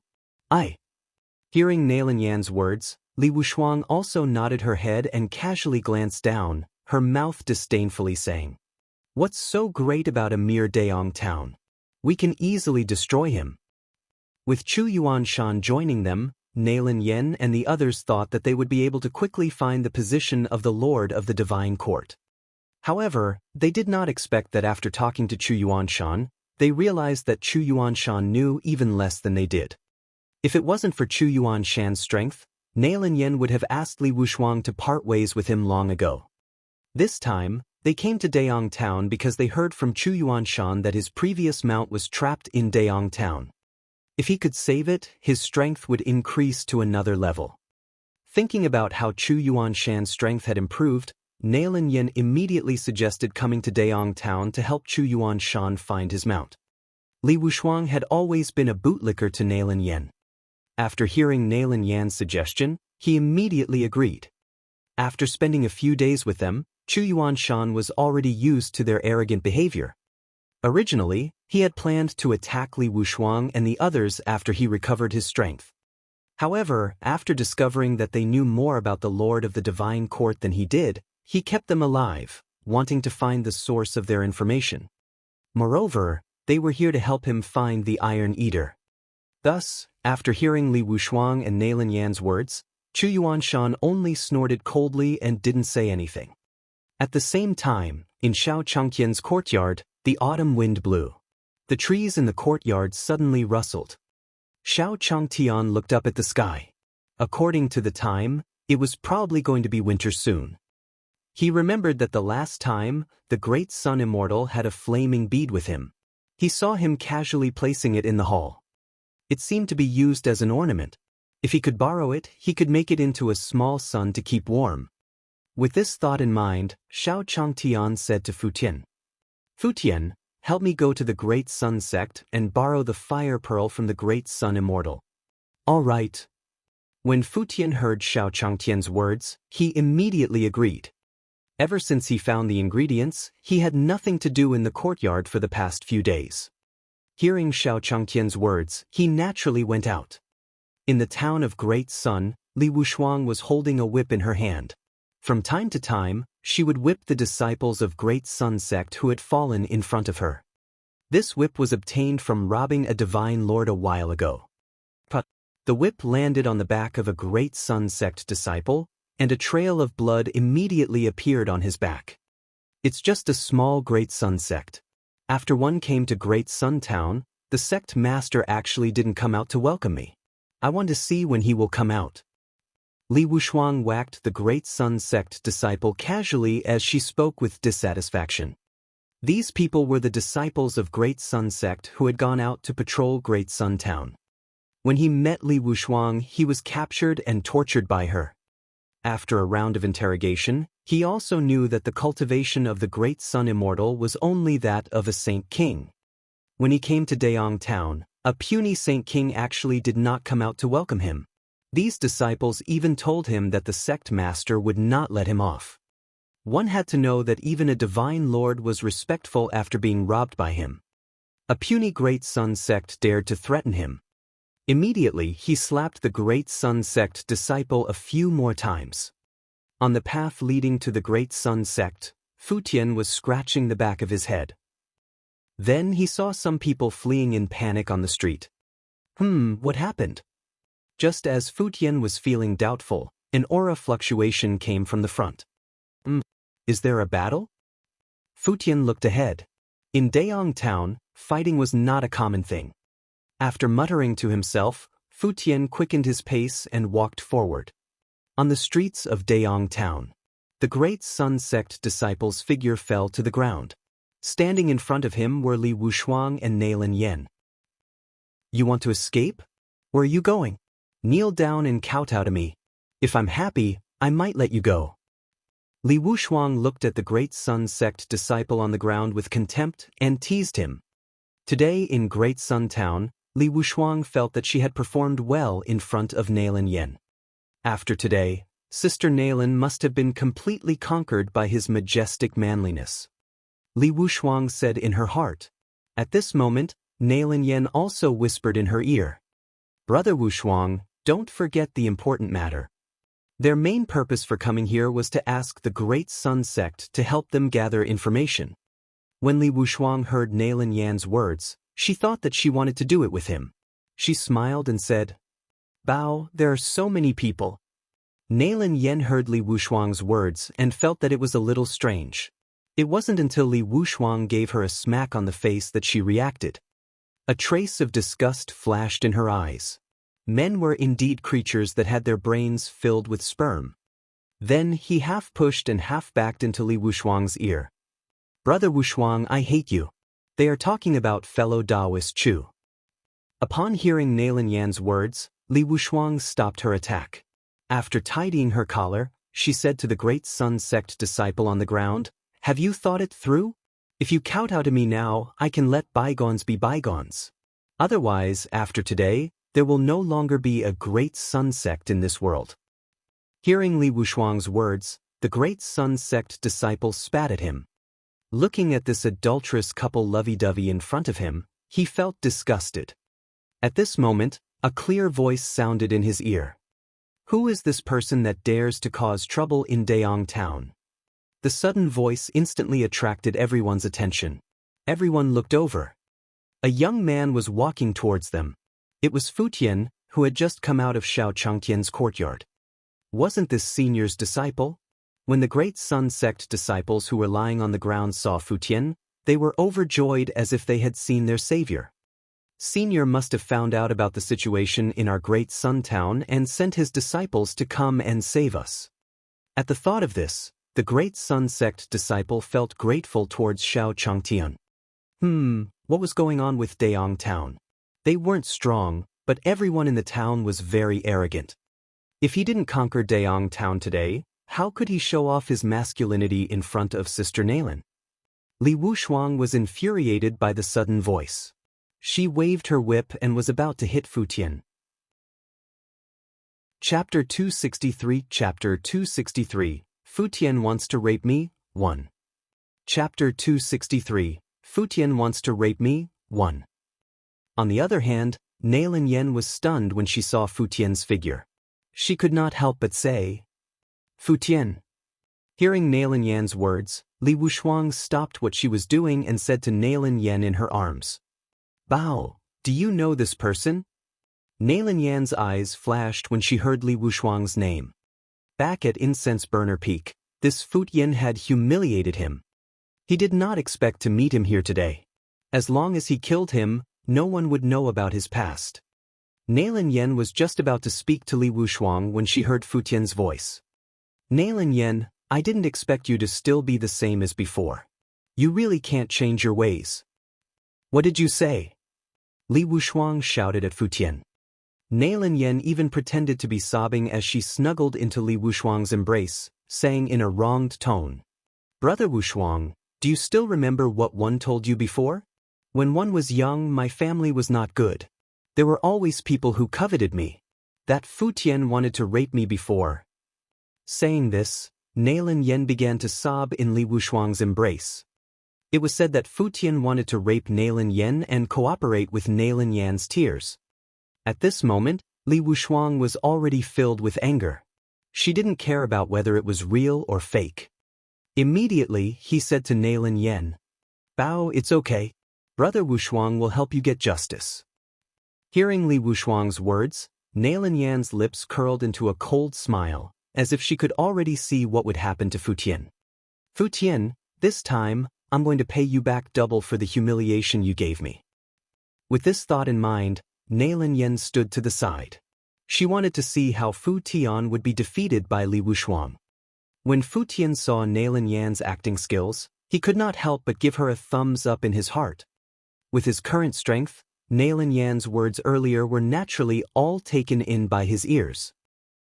Hearing Nailin Yan's words, Li Wushuang also nodded her head and casually glanced down, her mouth disdainfully saying, What's so great about a mere Daong town? We can easily destroy him. With Chu Yuanshan joining them, Nailin Yen and the others thought that they would be able to quickly find the position of the Lord of the Divine Court. However, they did not expect that after talking to Chu Yuanshan, they realized that Chu Yuanshan knew even less than they did. If it wasn't for Chu Yuanshan's strength, Nailin Yen would have asked Li Wushuang to part ways with him long ago. This time, they came to Daong Town because they heard from Chu Yuanshan that his previous mount was trapped in Daong Town. If he could save it, his strength would increase to another level. Thinking about how Chu Yuanshan's strength had improved, Nailin Yen immediately suggested coming to Daong Town to help Chu Yuanshan find his mount. Li Wushuang had always been a bootlicker to Nailin Yen. After hearing Nailin Yan's suggestion, he immediately agreed. After spending a few days with them, Chu Yuanshan was already used to their arrogant behavior. Originally, he had planned to attack Li Wushuang and the others after he recovered his strength. However, after discovering that they knew more about the Lord of the Divine Court than he did, he kept them alive, wanting to find the source of their information. Moreover, they were here to help him find the Iron Eater. Thus, after hearing Li Wushuang and Nailin Yan's words, Chu Yuanshan only snorted coldly and didn't say anything. At the same time, in Xiao Changqian's courtyard, the autumn wind blew. The trees in the courtyard suddenly rustled. Xiao Changtian looked up at the sky. According to the time, it was probably going to be winter soon. He remembered that the last time, the great sun immortal had a flaming bead with him. He saw him casually placing it in the hall. It seemed to be used as an ornament. If he could borrow it, he could make it into a small sun to keep warm. With this thought in mind, Xiao Changtian said to Fu Tian, "Fu Tian, help me go to the Great Sun sect and borrow the fire pearl from the Great Sun Immortal." "All right." When Fu Tian heard Xiao Changtian's words, he immediately agreed. Ever since he found the ingredients, he had nothing to do in the courtyard for the past few days. Hearing Xiao Changtian's words, he naturally went out. In the town of Great Sun, Li Wushuang was holding a whip in her hand. From time to time, she would whip the disciples of Great Sun sect who had fallen in front of her. This whip was obtained from robbing a divine lord a while ago. But the whip landed on the back of a Great Sun sect disciple, and a trail of blood immediately appeared on his back. It's just a small Great Sun sect. After one came to Great Sun Town, the sect master actually didn't come out to welcome me. I want to see when he will come out. Li Wushuang whacked the Great Sun sect disciple casually as she spoke with dissatisfaction. These people were the disciples of Great Sun sect who had gone out to patrol Great Sun Town. When he met Li Wushuang, he was captured and tortured by her. After a round of interrogation, he also knew that the cultivation of the Great Sun Immortal was only that of a Saint King. When he came to Daong Town, a puny Saint King actually did not come out to welcome him. These disciples even told him that the sect master would not let him off. One had to know that even a divine lord was respectful after being robbed by him. A puny Great Sun sect dared to threaten him. Immediately, he slapped the Great Sun sect disciple a few more times. On the path leading to the Great Sun sect, Fu Tian was scratching the back of his head. Then he saw some people fleeing in panic on the street. What happened? Just as Fu Tian was feeling doubtful, an aura fluctuation came from the front. Is there a battle? Fu Tian looked ahead. In Daong Town, fighting was not a common thing. After muttering to himself, Fu Tian quickened his pace and walked forward. On the streets of Daong Town, the Great Sun sect disciple's figure fell to the ground. Standing in front of him were Li Wushuang and Nalin Yen. "You want to escape? Where are you going? Kneel down and kowtow to me. If I'm happy, I might let you go." Li Wushuang looked at the Great Sun sect disciple on the ground with contempt and teased him. Today in Great Sun Town, Li Wushuang felt that she had performed well in front of Nalin Yen. After today, Sister Nalin must have been completely conquered by his majestic manliness. Li Wushuang said in her heart. At this moment, Nalin Yen also whispered in her ear, "Brother Wushuang, don't forget the important matter." Their main purpose for coming here was to ask the Great Sun sect to help them gather information. When Li Wushuang heard Nalin Yan's words, she thought that she wanted to do it with him. She smiled and said, "Bao, there are so many people." Nalin Yen heard Li Wushuang's words and felt that it was a little strange. It wasn't until Li Wushuang gave her a smack on the face that she reacted. A trace of disgust flashed in her eyes. Men were indeed creatures that had their brains filled with sperm. Then he half pushed and half backed into Li Wushuang's ear. "Brother Wushuang, I hate you. They are talking about fellow Taoist Chu." Upon hearing Nalin Yan's words, Li Wushuang stopped her attack. After tidying her collar, she said to the Great Sun sect disciple on the ground, "Have you thought it through? If you kowtow to me now, I can let bygones be bygones. Otherwise, after today, there will no longer be a Great Sun sect in this world." Hearing Li Wushuang's words, the Great Sun sect disciple spat at him. Looking at this adulterous couple lovey-dovey in front of him, he felt disgusted. At this moment, a clear voice sounded in his ear. "Who is this person that dares to cause trouble in Daong Town?" The sudden voice instantly attracted everyone's attention. Everyone looked over. A young man was walking towards them. It was Fu Tian, who had just come out of Xiao Changtian's courtyard. Wasn't this senior's disciple? When the Great Sun sect disciples who were lying on the ground saw Fu Tian, they were overjoyed as if they had seen their savior. Senior must have found out about the situation in our great sun town and sent his disciples to come and save us. At the thought of this, the great sun sect disciple felt grateful towards Xiao Changtian. What was going on with Daong town? They weren't strong, but everyone in the town was very arrogant. If he didn't conquer Daong town today, how could he show off his masculinity in front of Sister Nailin? Li Wushuang was infuriated by the sudden voice. She waved her whip and was about to hit Fu Tian. Chapter 263 Chapter 263 Fu Tian wants to rape me, 1. Chapter 263 Fu Tian wants to rape me, 1. On the other hand, Nailin Yen was stunned when she saw Fu Tian's figure. She could not help but say, Fu Tian. Hearing Nailin Yan's words, Li Wushuang stopped what she was doing and said to Nailin Yen in her arms, Bao, do you know this person? Nailin Yan's eyes flashed when she heard Li Wushuang's name. Back at Incense Burner Peak, this Fu Tian had humiliated him. He did not expect to meet him here today. As long as he killed him, no one would know about his past. Nailin Yen was just about to speak to Li Wushuang when she heard Fu Tian's voice. Nailin Yen, I didn't expect you to still be the same as before. You really can't change your ways. What did you say? Li Wushuang shouted at Fu Tian. Nailin Yen even pretended to be sobbing as she snuggled into Li Wushuang's embrace, saying in a wronged tone, Brother Wushuang, do you still remember what one told you before? When one was young, my family was not good. There were always people who coveted me. That Fu Tian wanted to rape me before. Saying this, Nailin Yen began to sob in Li Wushuang's embrace. It was said that Fu Tian wanted to rape Nailin Yen and cooperate with Nailin Yan's tears. At this moment, Li Wushuang was already filled with anger. She didn't care about whether it was real or fake. Immediately, he said to Nailin Yen, Bao, it's okay. Brother Wushuang will help you get justice. Hearing Li Wushuang's words, Nailin Yan's lips curled into a cold smile, as if she could already see what would happen to Fu Tian. Fu Tian, this time, I'm going to pay you back double for the humiliation you gave me. With this thought in mind, Nailin Yen stood to the side. She wanted to see how Fu Tian would be defeated by Li Wushuang. When Fu Tian saw Nailin Yan's acting skills, he could not help but give her a thumbs up in his heart. With his current strength, Nailin Yan's words earlier were naturally all taken in by his ears.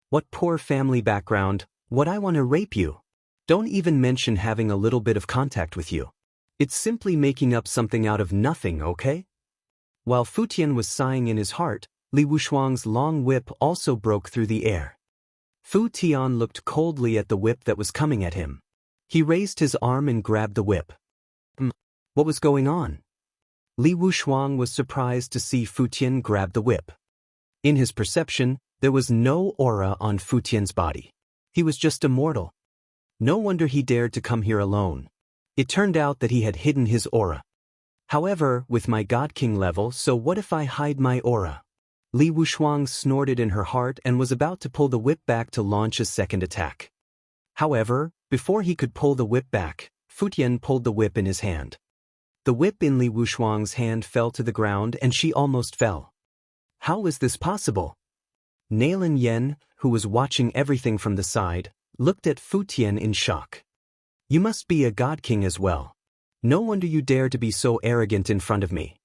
What poor family background, what I want to rape you. Don't even mention having a little bit of contact with you. It's simply making up something out of nothing, okay? While Fu Tian was sighing in his heart, Li Wushuang's long whip also broke through the air. Fu Tian looked coldly at the whip that was coming at him. He raised his arm and grabbed the whip. What was going on? Li Wushuang was surprised to see Fu Tian grab the whip. In his perception, there was no aura on Fu Tian's body. He was just a mortal. No wonder he dared to come here alone. It turned out that he had hidden his aura. However, with my God King level, so what if I hide my aura? Li Wushuang snorted in her heart and was about to pull the whip back to launch a second attack. However, before he could pull the whip back, Fu Tian pulled the whip in his hand. The whip in Li Wushuang's hand fell to the ground and she almost fell. How was this possible? Nailin Yen, who was watching everything from the side, looked at Fu Tian in shock. You must be a God King as well. No wonder you dare to be so arrogant in front of me.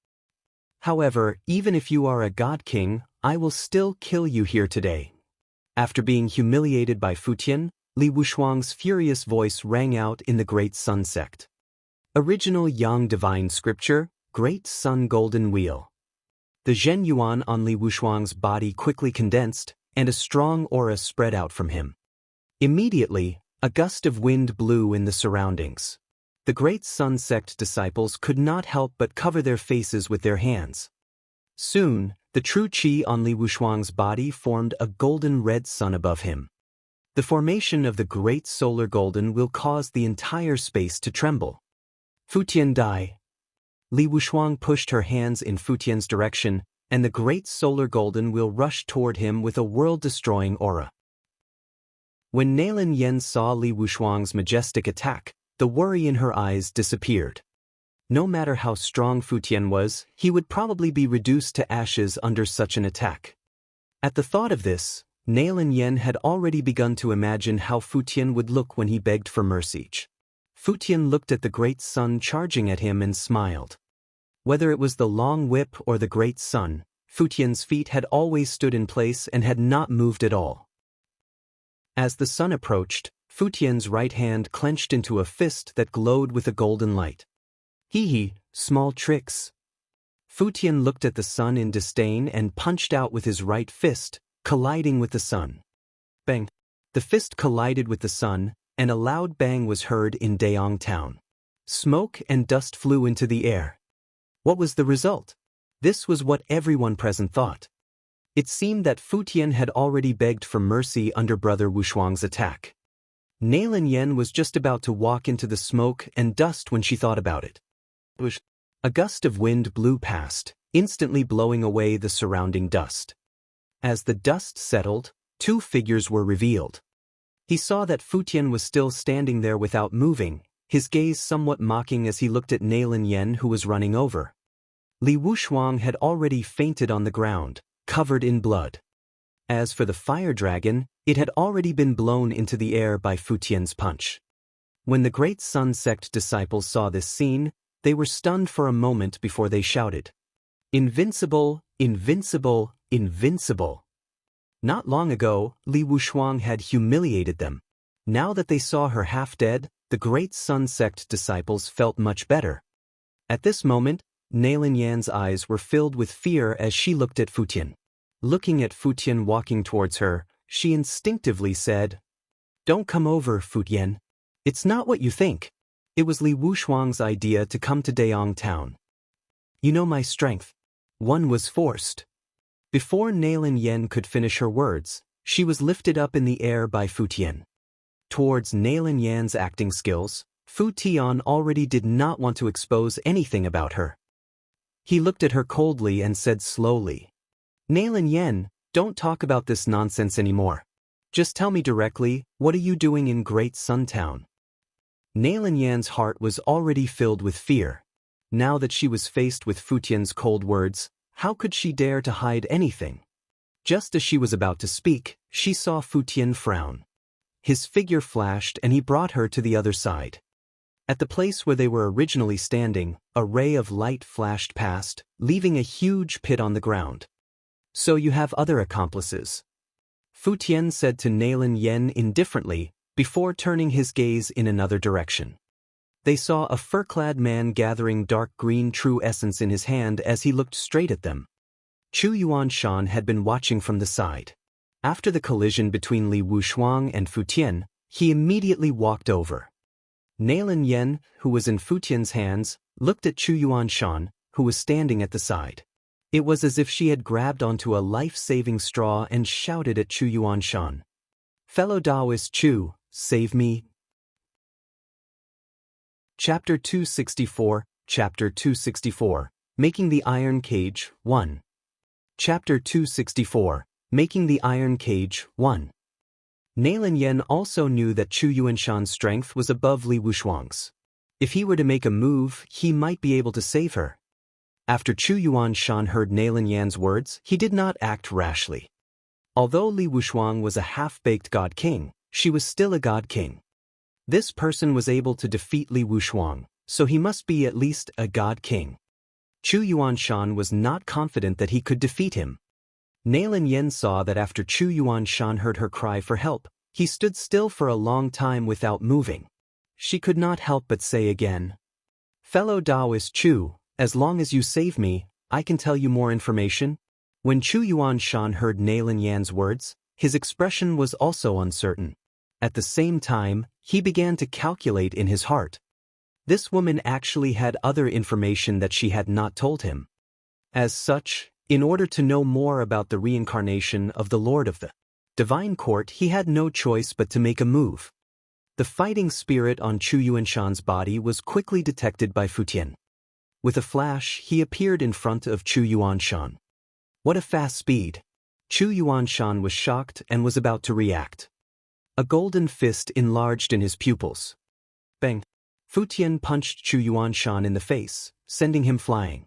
However, even if you are a God King, I will still kill you here today. After being humiliated by Fu Tian, Li Wushuang's furious voice rang out in the Great Sun Sect. Original Yang Divine Scripture, Great Sun Golden Wheel. The Zhen Yuan on Li Wushuang's body quickly condensed, and a strong aura spread out from him. Immediately, a gust of wind blew in the surroundings. The Great Sun Sect disciples could not help but cover their faces with their hands. Soon, the true qi on Li Wushuang's body formed a golden red sun above him. The formation of the Great Solar Golden will cause the entire space to tremble. Fu Tian die. Li Wushuang pushed her hands in Fu Tian's direction, and the Great Solar Golden will rush toward him with a world-destroying aura. When Nailin Yen saw Li Wushuang's majestic attack, the worry in her eyes disappeared. No matter how strong Fu Tian was, he would probably be reduced to ashes under such an attack. At the thought of this, Nailan Yen had already begun to imagine how Fu Tian would look when he begged for mercy. Fu Tian looked at the great sun charging at him and smiled. Whether it was the long whip or the great sun, Fu Tian's feet had always stood in place and had not moved at all. As the sun approached, Fu Tian's right hand clenched into a fist that glowed with a golden light. Hee, small tricks. Fu Tian looked at the sun in disdain and punched out with his right fist, colliding with the sun. Bang! The fist collided with the sun, and a loud bang was heard in Daong town. Smoke and dust flew into the air. What was the result? This was what everyone present thought. It seemed that Fu Tian had already begged for mercy under Brother Wu Shuang's attack. Nailan Yen was just about to walk into the smoke and dust when she thought about it. A gust of wind blew past, instantly blowing away the surrounding dust. As the dust settled, two figures were revealed. He saw that Fu Tian was still standing there without moving, his gaze somewhat mocking as he looked at Nailan Yen, who was running over. Li Wushuang had already fainted on the ground, covered in blood. As for the fire dragon, it had already been blown into the air by Fu Tian's punch. When the great Sun sect disciples saw this scene, they were stunned for a moment before they shouted, "Invincible, invincible, invincible!" Not long ago, Li Wushuang had humiliated them. Now that they saw her half dead, the great Sun sect disciples felt much better. At this moment, Nailan Yan's eyes were filled with fear as she looked at Fu Tian. Looking at Fu Tian walking towards her, she instinctively said, "Don't come over, Fu Tian. It's not what you think." It was Li Wushuang's idea to come to Daong town. "You know my strength." One was forced. Before Nailan Yen could finish her words, she was lifted up in the air by Fu Tian. Towards Nailan Yan's acting skills, Fu Tian already did not want to expose anything about her. He looked at her coldly and said slowly, "Nailan Yen, don't talk about this nonsense anymore. Just tell me directly, what are you doing in Great Sun Town?" Nailan Yan's heart was already filled with fear. Now that she was faced with Fu Tian's cold words, how could she dare to hide anything? Just as she was about to speak, she saw Fu Tian frown. His figure flashed and he brought her to the other side. At the place where they were originally standing, a ray of light flashed past, leaving a huge pit on the ground. "So you have other accomplices?" Fu Tian said to Nailan Yen indifferently, before turning his gaze in another direction. They saw a fur-clad man gathering dark green true essence in his hand as he looked straight at them. Chu Yuanshan had been watching from the side. After the collision between Li Wushuang and Fu Tian, he immediately walked over. Nailan Yen, who was in Fu Tian's hands, looked at Chu Yuanshan, who was standing at the side. It was as if she had grabbed onto a life-saving straw and shouted at Chu Yuanshan, "Fellow Taoist Chu, save me." Chapter 264, Chapter 264, Making the Iron Cage, 1. Chapter 264, Making the Iron Cage, 1. Nailan Yen also knew that Chu Yuanshan's strength was above Li Wushuang's. If he were to make a move, he might be able to save her. After Chu Yuanshan heard Nailan Yan's words, he did not act rashly. Although Li Wushuang was a half-baked god king, she was still a god king. This person was able to defeat Li Wushuang, so he must be at least a god king. Chu Yuanshan was not confident that he could defeat him. Nailan Yen saw that after Chu Yuanshan heard her cry for help, he stood still for a long time without moving. She could not help but say again, "Fellow Taoist Chu, as long as you save me, I can tell you more information." When Chu Yuanshan heard Nailan Yan's words, his expression was also uncertain. At the same time, he began to calculate in his heart. This woman actually had other information that she had not told him. As such, in order to know more about the reincarnation of the Lord of the Divine Court, he had no choice but to make a move. The fighting spirit on Chu Yuanshan's body was quickly detected by Fu Tian. With a flash, he appeared in front of Chu Yuanshan. What a fast speed! Chu Yuanshan was shocked and was about to react. A golden fist enlarged in his pupils. Bang! Fu Tian punched Chu Yuanshan in the face, sending him flying.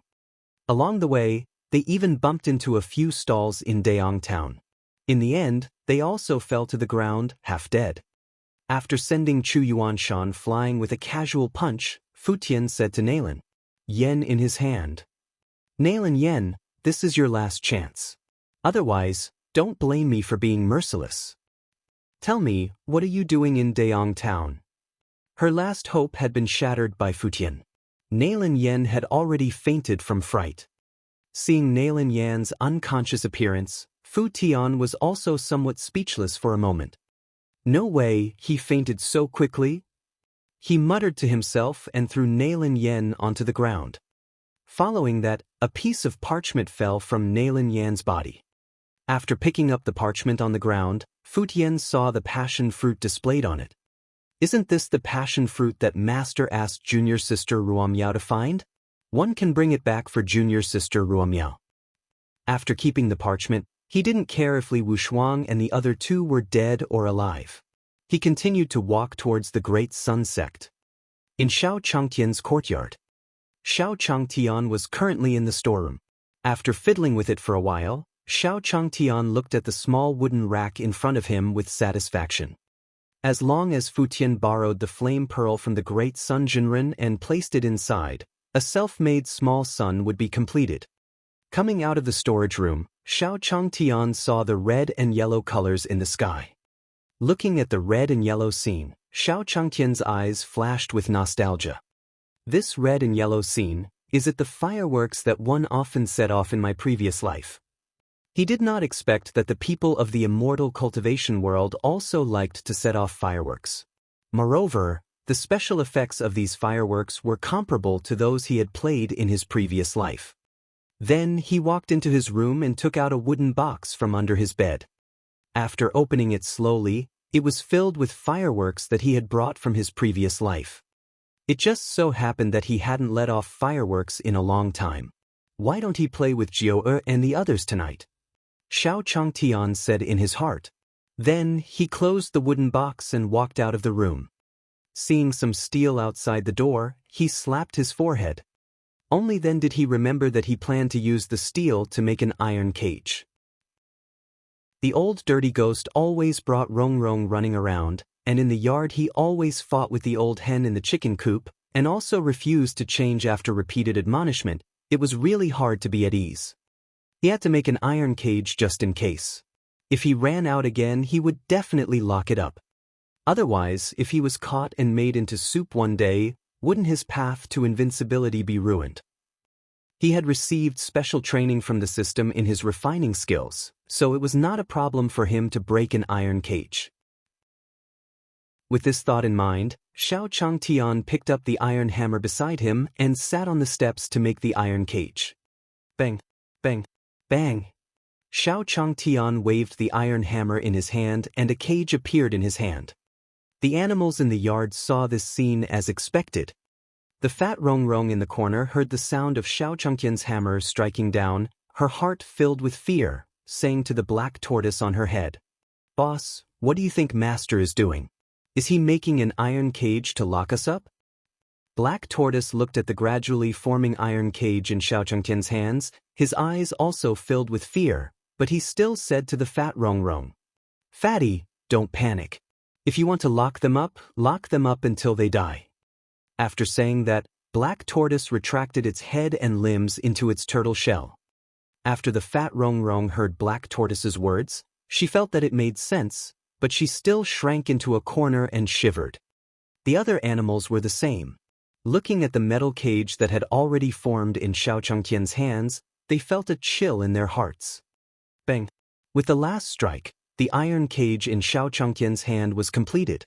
Along the way, they even bumped into a few stalls in Daong town. In the end, they also fell to the ground, half dead. After sending Chu Yuanshan flying with a casual punch, Fu Tian said to Nalan, "Yen in his hand. Nalan Yen, this is your last chance. Otherwise, don't blame me for being merciless. Tell me, what are you doing in Daong town?" Her last hope had been shattered by Fu Tian. Nalan Yen had already fainted from fright. Seeing Nalan Yan's unconscious appearance, Fu Tian was also somewhat speechless for a moment. No way, he fainted so quickly? He muttered to himself and threw Nalan Yen onto the ground. Following that, a piece of parchment fell from Nalan Yan's body. After picking up the parchment on the ground, Fu Tian saw the passion fruit displayed on it. Isn't this the passion fruit that Master asked junior sister Ruomiao to find? One can bring it back for junior sister Ruomiao. After keeping the parchment, he didn't care if Li Wushuang and the other two were dead or alive. He continued to walk towards the Great Sun Sect. In Xiao Changtian's courtyard. Xiao Changtian was currently in the storeroom. After fiddling with it for a while, Xiao Changtian looked at the small wooden rack in front of him with satisfaction. As long as Fu Tian borrowed the flame pearl from the Great Sun Jinren and placed it inside, a self-made small sun would be completed. Coming out of the storage room, Xiao Changtian saw the red and yellow colors in the sky. Looking at the red and yellow scene, Xiao Changtian's eyes flashed with nostalgia. This red and yellow scene, is it the fireworks that one often set off in my previous life? He did not expect that the people of the immortal cultivation world also liked to set off fireworks. Moreover, the special effects of these fireworks were comparable to those he had played in his previous life. Then he walked into his room and took out a wooden box from under his bed. After opening it slowly, it was filled with fireworks that he had brought from his previous life. It just so happened that he hadn't let off fireworks in a long time. Why don't he play with Jiao and the others tonight? Xiao Changtian said in his heart. Then he closed the wooden box and walked out of the room. Seeing some steel outside the door, he slapped his forehead. Only then did he remember that he planned to use the steel to make an iron cage. The old dirty ghost always brought Rong Rong running around, and in the yard he always fought with the old hen in the chicken coop, and also refused to change after repeated admonishment. It was really hard to be at ease. He had to make an iron cage just in case. If he ran out again, he would definitely lock it up. Otherwise, if he was caught and made into soup one day, wouldn't his path to invincibility be ruined? He had received special training from the system in his refining skills, so it was not a problem for him to break an iron cage. With this thought in mind, Xiao Changtian picked up the iron hammer beside him and sat on the steps to make the iron cage. Bang, bang, bang. Xiao Changtian waved the iron hammer in his hand and a cage appeared in his hand. The animals in the yard saw this scene as expected. The fat Rong Rong in the corner heard the sound of Xiao Changtian's hammer striking down, her heart filled with fear, saying to the black tortoise on her head, "Boss, what do you think Master is doing? Is he making an iron cage to lock us up?" Black Tortoise looked at the gradually forming iron cage in Xiao Changtian's hands, his eyes also filled with fear, but he still said to the fat Rong Rong, "Fatty, don't panic. If you want to lock them up until they die." After saying that, Black Tortoise retracted its head and limbs into its turtle shell. After the fat Rong Rong heard Black Tortoise's words, she felt that it made sense, but she still shrank into a corner and shivered. The other animals were the same. Looking at the metal cage that had already formed in Xiao Changtian's hands, they felt a chill in their hearts. Bang! With the last strike, the iron cage in Xiao Changtian's hand was completed.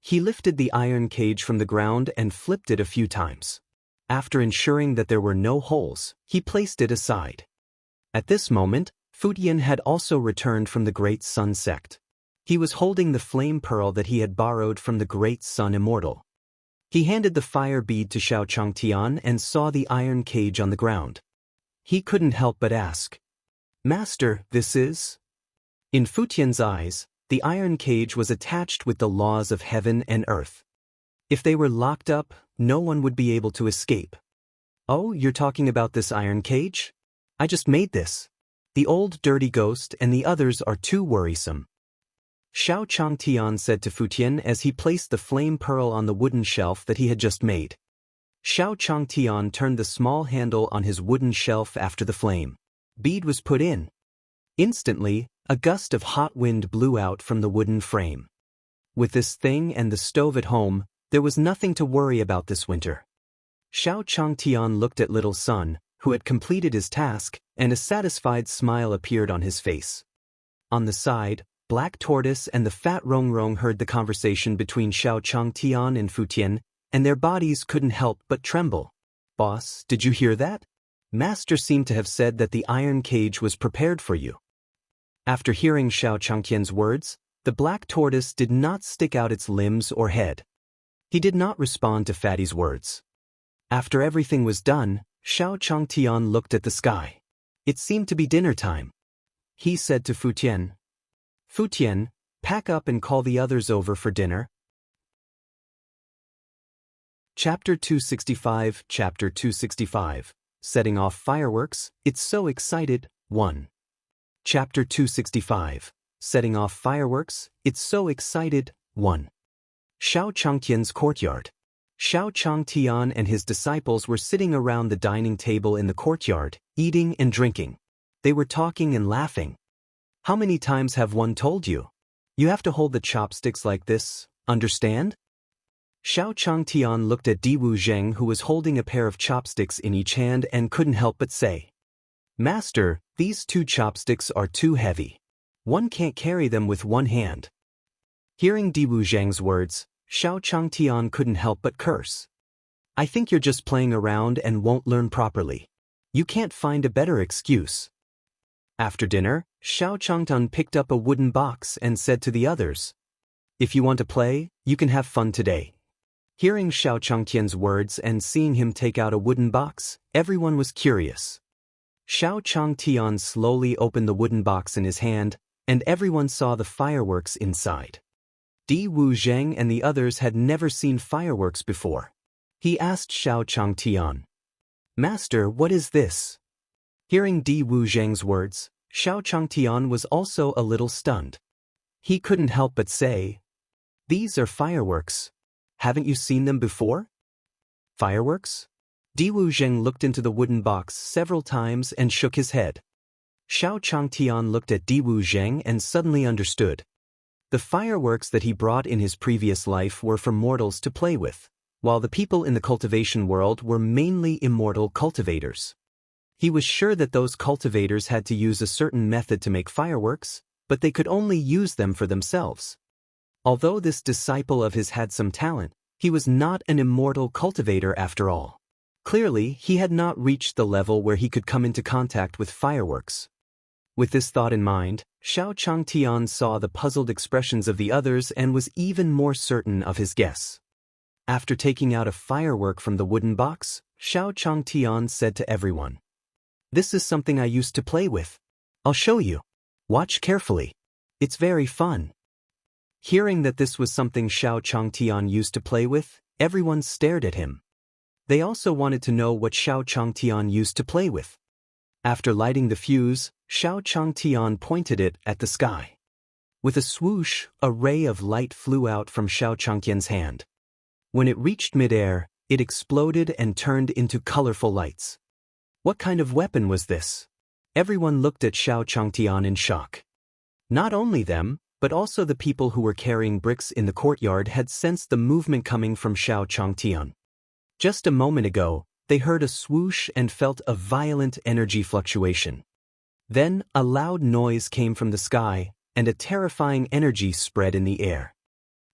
He lifted the iron cage from the ground and flipped it a few times. After ensuring that there were no holes, he placed it aside. At this moment, Fu Tian had also returned from the Great Sun Sect. He was holding the flame pearl that he had borrowed from the Great Sun Immortal. He handed the fire bead to Xiao Changtian and saw the iron cage on the ground. He couldn't help but ask, "Master, this is?" In Fu Tian's eyes, the iron cage was attached with the laws of heaven and earth. If they were locked up, no one would be able to escape. Oh, you're talking about this iron cage? I just made this. The old dirty ghost and the others are too worrisome. Xiao Changtian said to Fu Tian as he placed the flame pearl on the wooden shelf that he had just made. Xiao Changtian turned the small handle on his wooden shelf after the flame bead was put in. Instantly, a gust of hot wind blew out from the wooden frame. With this thing and the stove at home, there was nothing to worry about this winter. Xiao Changtian looked at little son, who had completed his task, and a satisfied smile appeared on his face. On the side, Black Tortoise and the fat Rongrong heard the conversation between Xiao Changtian and Fu Tian, and their bodies couldn't help but tremble. Boss, did you hear that? Master seemed to have said that the iron cage was prepared for you. After hearing Xiao Changtian's words, the black tortoise did not stick out its limbs or head. He did not respond to Fatty's words. After everything was done, Xiao Changtian looked at the sky. It seemed to be dinner time. He said to Fu Tian, "Fu Tian, pack up and call the others over for dinner." Chapter 265 Chapter 265 Setting off fireworks, it's so excited, 1. Chapter 265 Setting off fireworks, it's so excited, 1. Xiao Changtian's courtyard. Xiao Changtian and his disciples were sitting around the dining table in the courtyard, eating and drinking. They were talking and laughing. How many times have one told you? You have to hold the chopsticks like this, understand? Xiao Changtian looked at Di Wuzheng, who was holding a pair of chopsticks in each hand, and couldn't help but say, "Master, these 2 chopsticks are too heavy. One can't carry them with one hand." Hearing Di Wuzheng's words, Xiao Changtian couldn't help but curse. "I think you're just playing around and won't learn properly. You can't find a better excuse." After dinner, Xiao Changtian picked up a wooden box and said to the others, "If you want to play, you can have fun today." Hearing Xiao Changtian's words and seeing him take out a wooden box, everyone was curious. Xiao Changtian slowly opened the wooden box in his hand, and everyone saw the fireworks inside. Di Wuzheng and the others had never seen fireworks before. He asked Xiao Changtian, "Master, what is this?" Hearing Di Wuzheng's words, Xiao Changtian was also a little stunned. He couldn't help but say, "These are fireworks. Haven't you seen them before?" "Fireworks?" Di Wuzheng looked into the wooden box several times and shook his head. Xiao Changtian looked at Di Wuzheng and suddenly understood. The fireworks that he brought in his previous life were for mortals to play with, while the people in the cultivation world were mainly immortal cultivators. He was sure that those cultivators had to use a certain method to make fireworks, but they could only use them for themselves. Although this disciple of his had some talent, he was not an immortal cultivator after all. Clearly, he had not reached the level where he could come into contact with fireworks. With this thought in mind, Xiao Changtian saw the puzzled expressions of the others and was even more certain of his guess. After taking out a firework from the wooden box, Xiao Changtian said to everyone, "This is something I used to play with. I'll show you. Watch carefully. It's very fun." Hearing that this was something Xiao Changtian used to play with, everyone stared at him. They also wanted to know what Xiao Changtian used to play with. After lighting the fuse, Xiao Changtian pointed it at the sky. With a swoosh, a ray of light flew out from Xiao Changtian's hand. When it reached midair, it exploded and turned into colorful lights. What kind of weapon was this? Everyone looked at Xiao Changtian in shock. Not only them, but also the people who were carrying bricks in the courtyard had sensed the movement coming from Xiao Changtian. Just a moment ago, they heard a swoosh and felt a violent energy fluctuation. Then, a loud noise came from the sky, and a terrifying energy spread in the air.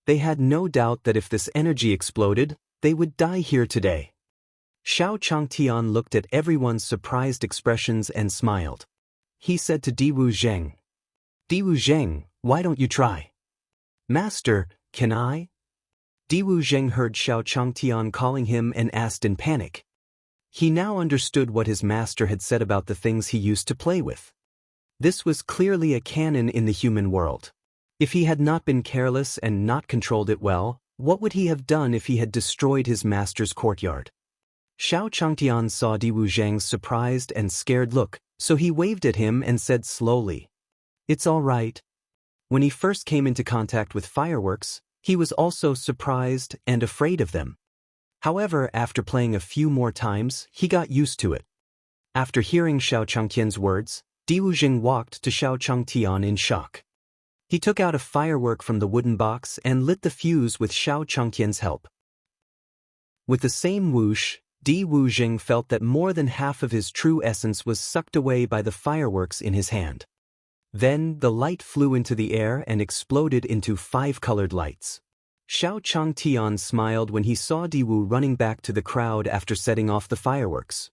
They had no doubt that if this energy exploded, they would die here today. Xiao Changtian looked at everyone's surprised expressions and smiled. He said to Di Wuzheng, "Di Wuzheng, why don't you try?" "Master, can I?" Di Wuzheng heard Xiao Changtian calling him and asked in panic. He now understood what his master had said about the things he used to play with. This was clearly a canon in the human world. If he had not been careless and not controlled it well, What would he have done if he had destroyed his master's courtyard? Xiao Changtian saw Di Wuzheng's surprised and scared look, so he waved at him and said slowly, "It's all right." When he first came into contact with fireworks, he was also surprised and afraid of them. However, after playing a few more times, he got used to it. After hearing Xiao Changtian's words, Di Wuzheng walked to Xiao Changtian in shock. He took out a firework from the wooden box and lit the fuse with Xiao Changtian's help. With the same whoosh, Di Wuzheng felt that more than half of his true essence was sucked away by the fireworks in his hand. Then, the light flew into the air and exploded into 5 colored lights. Xiao Changtian smiled when he saw Di Wu running back to the crowd after setting off the fireworks.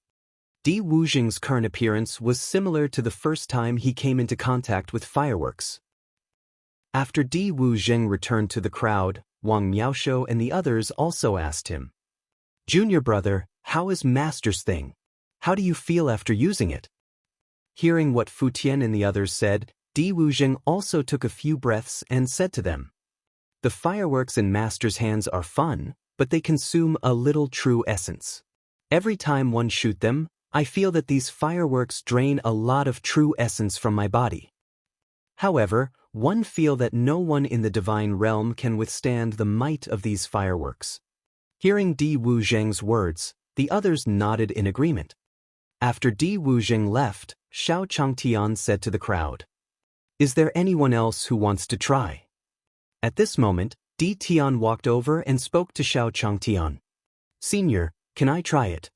Di Wuzheng's current appearance was similar to the first time he came into contact with fireworks. After Di Wuzheng returned to the crowd, Wang Miaoshou and the others also asked him, "Junior brother, how is Master's thing? How do you feel after using it?" Hearing what Fu Tian and the others said, Di Wuzheng also took a few breaths and said to them, "The fireworks in Master's hands are fun, but they consume a little true essence. Every time one shoot them, I feel that these fireworks drain a lot of true essence from my body. However, one feel that no one in the divine realm can withstand the might of these fireworks." Hearing Di Wuzheng's words, the others nodded in agreement. After Di Wuzheng left, Xiao Changtian said to the crowd, "Is there anyone else who wants to try?" At this moment, Di Tian walked over and spoke to Xiao Changtian. "Senior, can I try it?"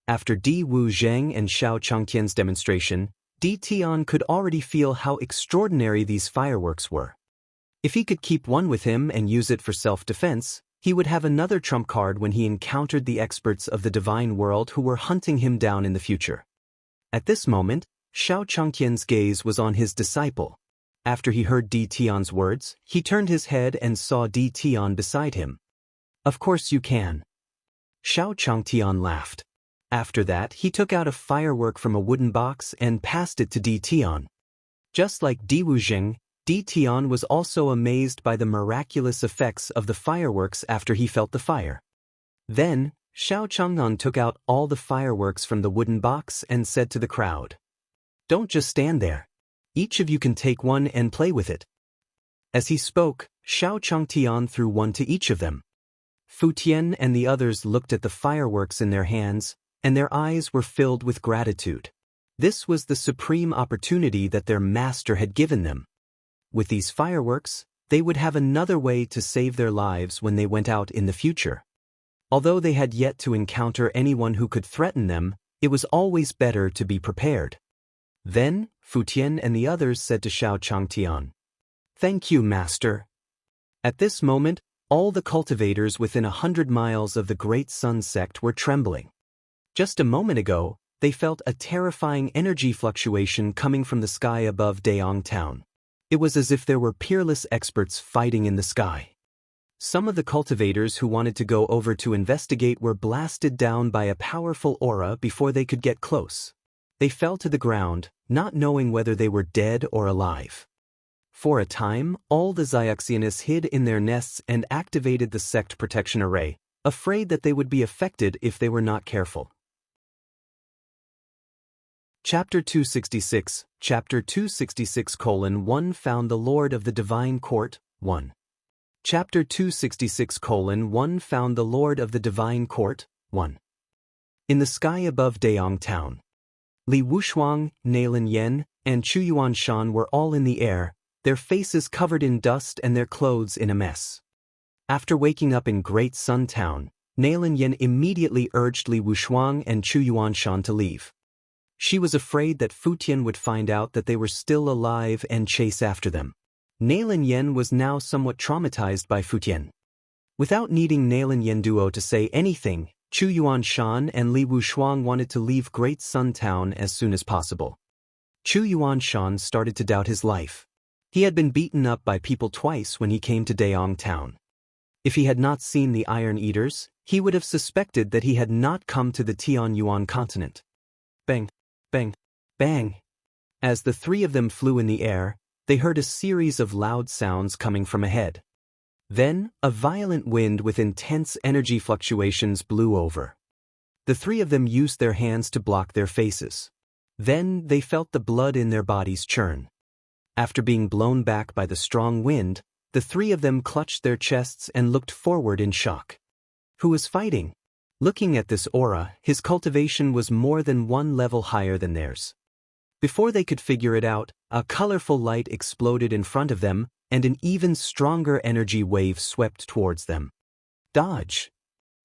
After Di Wuzheng and Xiao Changtian's demonstration, Di Tian could already feel how extraordinary these fireworks were. If he could keep one with him and use it for self-defense, he would have another trump card when he encountered the experts of the divine world who were hunting him down in the future. At this moment, Xiao Changtian's gaze was on his disciple. After he heard Di Tian's words, he turned his head and saw Di Tian beside him. "Of course you can." Xiao Changtian laughed. After that, he took out a firework from a wooden box and passed it to Di Tian. Just like Di Wuzheng, Di Tian was also amazed by the miraculous effects of the fireworks after he felt the fire. Then, Xiao Changnan took out all the fireworks from the wooden box and said to the crowd, "Don't just stand there. Each of you can take one and play with it." As he spoke, Xiao Changtian threw one to each of them. Fu Tian and the others looked at the fireworks in their hands, and their eyes were filled with gratitude. This was the supreme opportunity that their master had given them. With these fireworks, they would have another way to save their lives when they went out in the future. Although they had yet to encounter anyone who could threaten them, it was always better to be prepared. Then, Fu Tian and the others said to Xiao Changtian, "Thank you, Master." At this moment, all the cultivators within 100 miles of the Great Sun sect were trembling. Just a moment ago, they felt a terrifying energy fluctuation coming from the sky above Daong town. It was as if there were peerless experts fighting in the sky. Some of the cultivators who wanted to go over to investigate were blasted down by a powerful aura before they could get close. They fell to the ground, not knowing whether they were dead or alive. For a time, all the Xiaxianists hid in their nests and activated the sect protection array, afraid that they would be affected if they were not careful. Chapter 266, Chapter 266:1 Found the Lord of the Divine Court, 1. Chapter 266:1 Found the Lord of the Divine Court, 1. In the sky above Daong town, Li Wushuang, Nailin Yen, and Chu Yuanshan were all in the air, their faces covered in dust and their clothes in a mess. After waking up in Great Sun Town, Nailin Yen immediately urged Li Wushuang and Chu Yuanshan to leave. She was afraid that Fu Tian would find out that they were still alive and chase after them. Nailin Yen was now somewhat traumatized by Fu Tian. Without needing Nailin Yen Duo to say anything, Chu Yuanshan and Li Wushuang wanted to leave Great Sun Town as soon as possible. Chu Yuanshan started to doubt his life. He had been beaten up by people twice when he came to Daong town. If he had not seen the Iron Eaters, he would have suspected that he had not come to the Tianyuan continent. Bang, bang, bang. As the three of them flew in the air, they heard a series of loud sounds coming from ahead. Then, a violent wind with intense energy fluctuations blew over. The three of them used their hands to block their faces. Then, they felt the blood in their bodies churn. After being blown back by the strong wind, the three of them clutched their chests and looked forward in shock. Who was fighting? Looking at this aura, his cultivation was more than one level higher than theirs. Before they could figure it out, a colorful light exploded in front of them, and an even stronger energy wave swept towards them. Dodge!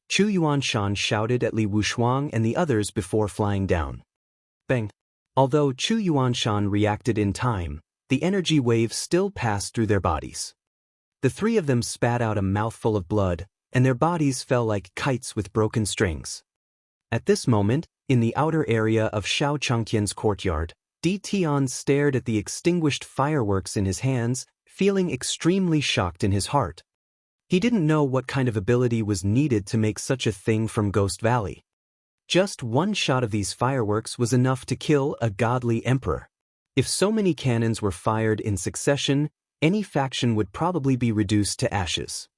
Chu Yuanshan shouted at Li Wushuang and the others before flying down. Bang! Although Chu Yuanshan reacted in time, the energy wave still passed through their bodies. The three of them spat out a mouthful of blood, and their bodies fell like kites with broken strings. At this moment, in the outer area of Shao Changqian's courtyard, Di Tian stared at the extinguished fireworks in his hands, feeling extremely shocked in his heart. He didn't know what kind of ability was needed to make such a thing from Ghost Valley. Just one shot of these fireworks was enough to kill a godly emperor. If so many cannons were fired in succession, any faction would probably be reduced to ashes.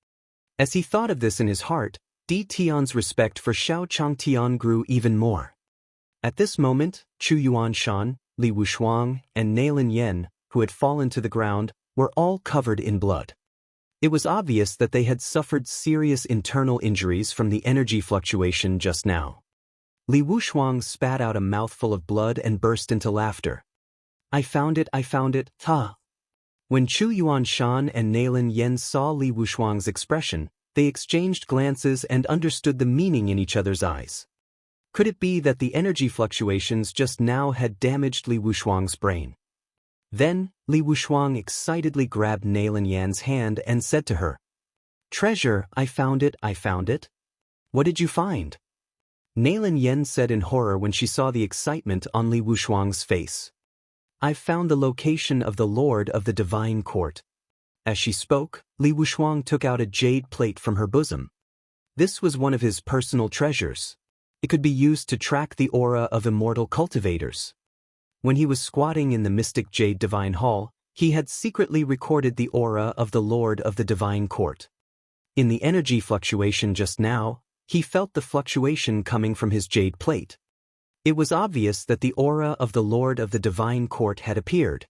As he thought of this in his heart, Di Tian's respect for Shao Changtian grew even more. At this moment, Chu Yuanshan, Li Wushuang, and Nalin Yen, who had fallen to the ground, were all covered in blood. It was obvious that they had suffered serious internal injuries from the energy fluctuation just now. Li Wushuang spat out a mouthful of blood and burst into laughter. I found it, ha! When Chu Yuanshan and Nalin Yen saw Li Wushuang's expression, they exchanged glances and understood the meaning in each other's eyes. Could it be that the energy fluctuations just now had damaged Li Wushuang's brain? Then, Li Wushuang excitedly grabbed Nalin Yan's hand and said to her, "Treasure, I found it. What did you find?" Nalin Yen said in horror when she saw the excitement on Li Wushuang's face. "I've found the location of the Lord of the Divine Court." As she spoke, Li Wushuang took out a jade plate from her bosom. This was one of his personal treasures. It could be used to track the aura of immortal cultivators. When he was squatting in the mystic Jade Divine Hall, he had secretly recorded the aura of the Lord of the Divine Court. In the energy fluctuation just now, he felt the fluctuation coming from his jade plate. It was obvious that the aura of the Lord of the Divine Court had appeared.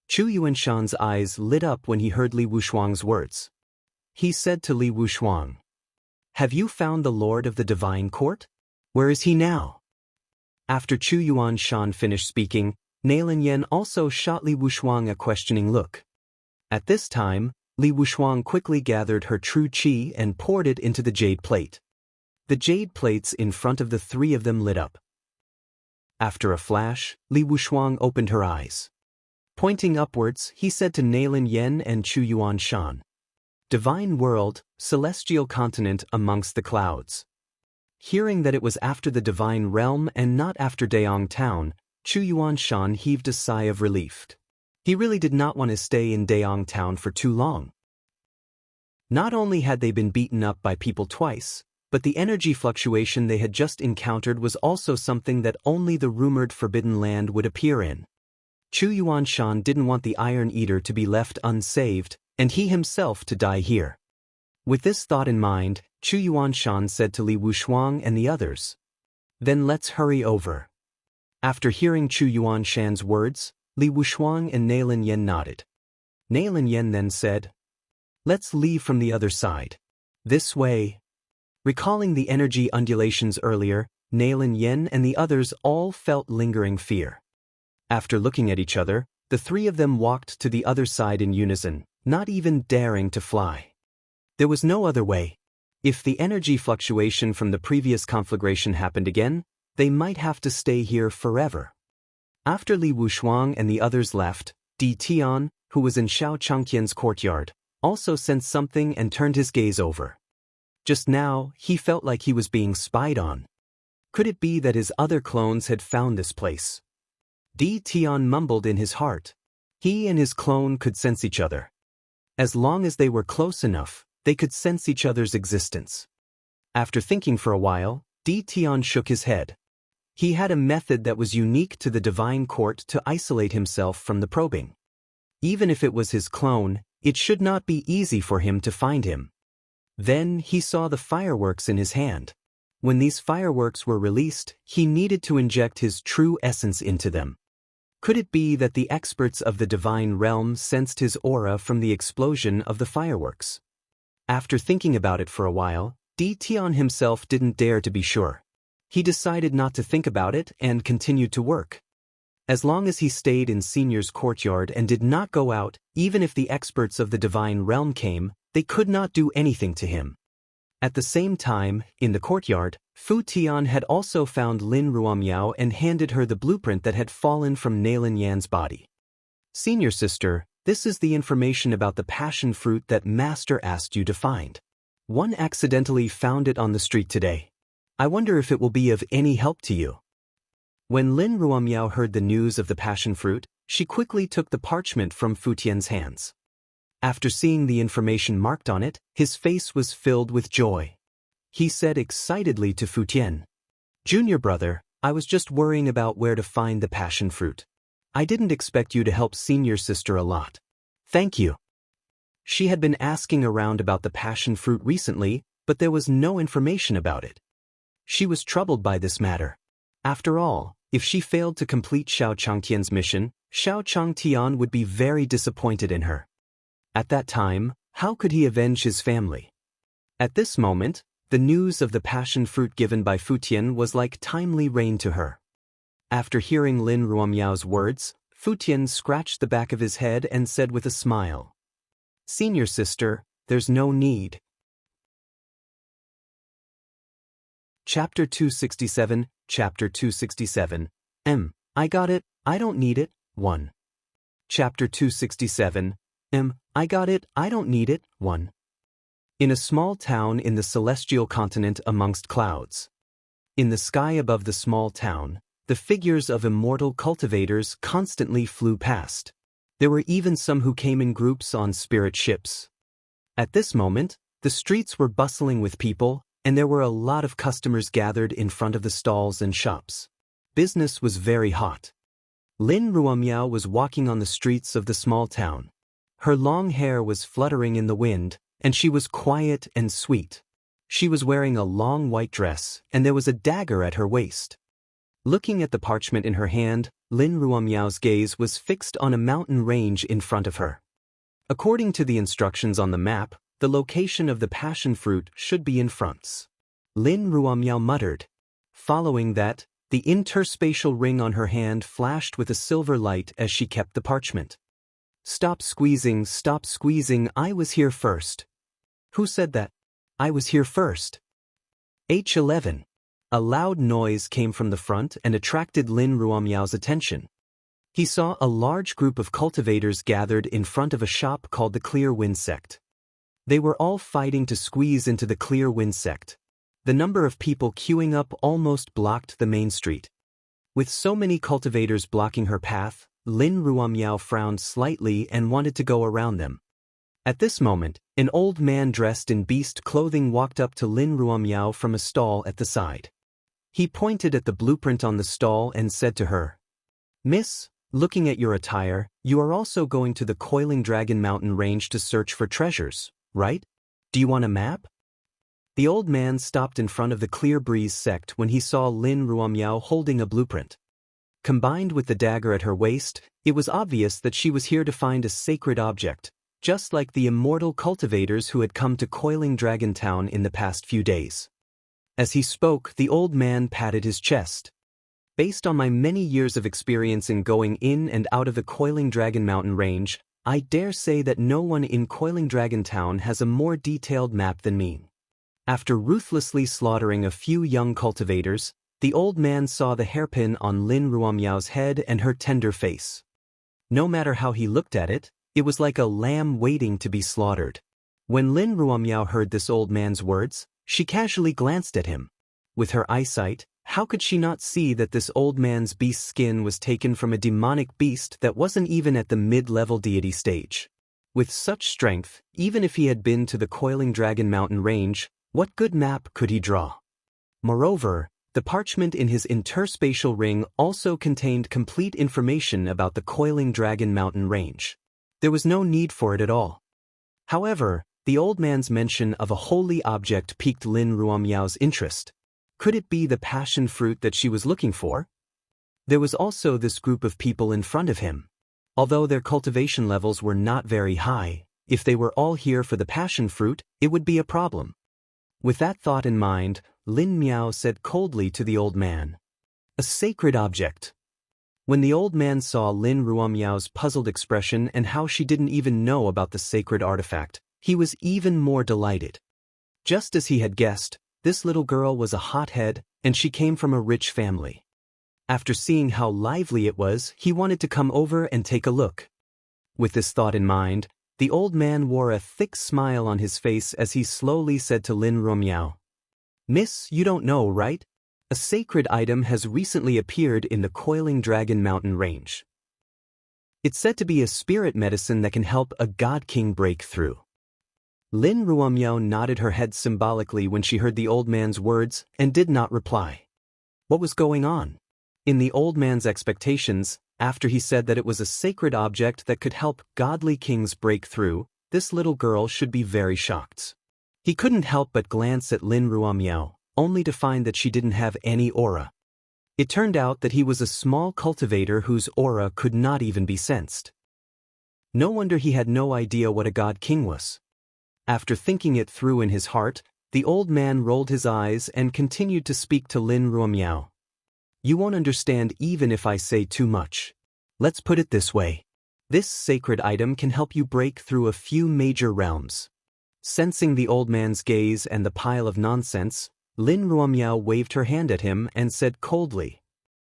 Chu Yuanshan's eyes lit up when he heard Li Wushuang's words. He said to Li Wushuang, "Have you found the Lord of the Divine Court? Where is he now?" After Chu Yuanshan finished speaking, Nalin Yen also shot Li Wushuang a questioning look. At this time, Li Wushuang quickly gathered her true qi and poured it into the jade plate. The jade plates in front of the three of them lit up. After a flash, Li Wushuang opened her eyes. Pointing upwards, he said to Nalin Yen and Chu Yuanshan, "Divine world, celestial continent amongst the clouds." Hearing that it was after the divine realm and not after Daong town, Chu Yuanshan heaved a sigh of relief. He really did not want to stay in Daong town for too long. Not only had they been beaten up by people twice, but the energy fluctuation they had just encountered was also something that only the rumored Forbidden Land would appear in. Chu Yuanshan didn't want the Iron Eater to be left unsaved, and he himself to die here. With this thought in mind, Chu Yuanshan said to Li Wushuang and the others, "Then let's hurry over." After hearing Chu Yuanshan's words, Li Wushuang and Nalin Yen nodded. Nalin Yen then said, "Let's leave from the other side. This way." Recalling the energy undulations earlier, Nalin Yen and the others all felt lingering fear. After looking at each other, the three of them walked to the other side in unison, not even daring to fly. There was no other way. If the energy fluctuation from the previous conflagration happened again, they might have to stay here forever. After Li Wushuang and the others left, Di Tian, who was in Shao Changqian's courtyard, also sensed something and turned his gaze over. Just now, he felt like he was being spied on. Could it be that his other clones had found this place? Di Tian mumbled in his heart. He and his clone could sense each other. As long as they were close enough, they could sense each other's existence. After thinking for a while, Di Tian shook his head. He had a method that was unique to the Divine Court to isolate himself from the probing. Even if it was his clone, It should not be easy for him to find him. Then he saw the fireworks in his hand. When these fireworks were released, he needed to inject his true essence into them. Could it be that the experts of the divine realm sensed his aura from the explosion of the fireworks? After thinking about it for a while, Tian himself didn't dare to be sure. He decided not to think about it and continued to work. As long as he stayed in Senior's courtyard and did not go out, even if the experts of the divine realm came, they could not do anything to him. At the same time, in the courtyard, Fu Tian had also found Lin Ruomiao and handed her the blueprint that had fallen from Nailin Yan's body. Senior sister, this is the information about the passion fruit that Master asked you to find. One accidentally found it on the street today. I wonder if it will be of any help to you. When Lin Ruomiao heard the news of the passion fruit, she quickly took the parchment from Fu Tian's hands. After seeing the information marked on it, his face was filled with joy. He said excitedly to Fu Tian, "Junior brother, I was just worrying about where to find the passion fruit. I didn't expect you to help senior sister a lot. Thank you." She had been asking around about the passion fruit recently, but there was no information about it. She was troubled by this matter. After all, if she failed to complete Xiao Changtian's mission, Xiao Changtian would be very disappointed in her. At that time, how could he avenge his family? At this moment, the news of the passion fruit given by Fu Tian was like timely rain to her. After hearing Lin Ruomiao's words, Fu Tian scratched the back of his head and said with a smile, "Senior sister, there's no need." Chapter 267, Chapter 267, I got it, I don't need it, 1. Chapter 267, I got it, I don't need it, 1. In a small town in the celestial continent amongst clouds. In the sky above the small town, the figures of immortal cultivators constantly flew past. There were even some who came in groups on spirit ships. At this moment, the streets were bustling with people, and there were a lot of customers gathered in front of the stalls and shops. Business was very hot. Lin Ruomiao was walking on the streets of the small town. Her long hair was fluttering in the wind, and she was quiet and sweet. She was wearing a long white dress, and there was a dagger at her waist. Looking at the parchment in her hand, Lin Ruomiao's gaze was fixed on a mountain range in front of her. According to the instructions on the map, the location of the passion fruit should be in front. Lin Ruomiao muttered. Following that, the interspatial ring on her hand flashed with a silver light as she kept the parchment. Stop squeezing, I was here first." "Who said that?" "I was here first." H11. A loud noise came from the front and attracted Lin Ruomiao's attention. He saw a large group of cultivators gathered in front of a shop called the Clear Wind Sect. They were all fighting to squeeze into the Clear Wind Sect. The number of people queuing up almost blocked the main street. With so many cultivators blocking her path, Lin Ruomiao frowned slightly and wanted to go around them. At this moment, an old man dressed in beast clothing walked up to Lin Ruomiao from a stall at the side. He pointed at the blueprint on the stall and said to her, "Miss, looking at your attire, you are also going to the Coiling Dragon Mountain Range to search for treasures, right? Do you want a map?" The old man stopped in front of the Clear Breeze sect when he saw Lin Ruomiao holding a blueprint. Combined with the dagger at her waist, it was obvious that she was here to find a sacred object, just like the immortal cultivators who had come to Coiling Dragon Town in the past few days. As he spoke, the old man patted his chest. "Based on my many years of experience in going in and out of the Coiling Dragon Mountain Range, I dare say that no one in Coiling Dragon Town has a more detailed map than me." After ruthlessly slaughtering a few young cultivators, the old man saw the hairpin on Lin Ruomiao's head and her tender face. No matter how he looked at it, it was like a lamb waiting to be slaughtered. When Lin Ruomiao heard this old man's words, she casually glanced at him. With her eyesight, how could she not see that this old man's beast skin was taken from a demonic beast that wasn't even at the mid-level deity stage? With such strength, even if he had been to the Coiling Dragon Mountain Range, what good map could he draw? Moreover, the parchment in his interspatial ring also contained complete information about the Coiling Dragon Mountain Range. There was no need for it at all. However, the old man's mention of a holy object piqued Lin Ruomiao's interest. Could it be the passion fruit that she was looking for? There was also this group of people in front of him. Although their cultivation levels were not very high, if they were all here for the passion fruit, it would be a problem. With that thought in mind, Lin Miao said coldly to the old man, "A sacred object." When the old man saw Lin Ruomiao's puzzled expression and how she didn't even know about the sacred artifact, he was even more delighted. Just as he had guessed, this little girl was a hothead, and she came from a rich family. After seeing how lively it was, he wanted to come over and take a look. With this thought in mind, the old man wore a thick smile on his face as he slowly said to Lin Ruomiao, "Miss, you don't know, right? A sacred item has recently appeared in the Coiling Dragon Mountain range. It's said to be a spirit medicine that can help a god king break through." Lin Ruomiao nodded her head symbolically when she heard the old man's words and did not reply. What was going on? In the old man's expectations, after he said that it was a sacred object that could help godly kings break through, this little girl should be very shocked. He couldn't help but glance at Lin Ruomiao, only to find that she didn't have any aura. It turned out that he was a small cultivator whose aura could not even be sensed. No wonder he had no idea what a god king was. After thinking it through in his heart, the old man rolled his eyes and continued to speak to Lin Ruomiao. "You won't understand even if I say too much. Let's put it this way. This sacred item can help you break through a few major realms." Sensing the old man's gaze and the pile of nonsense, Lin Ruomiao waved her hand at him and said coldly,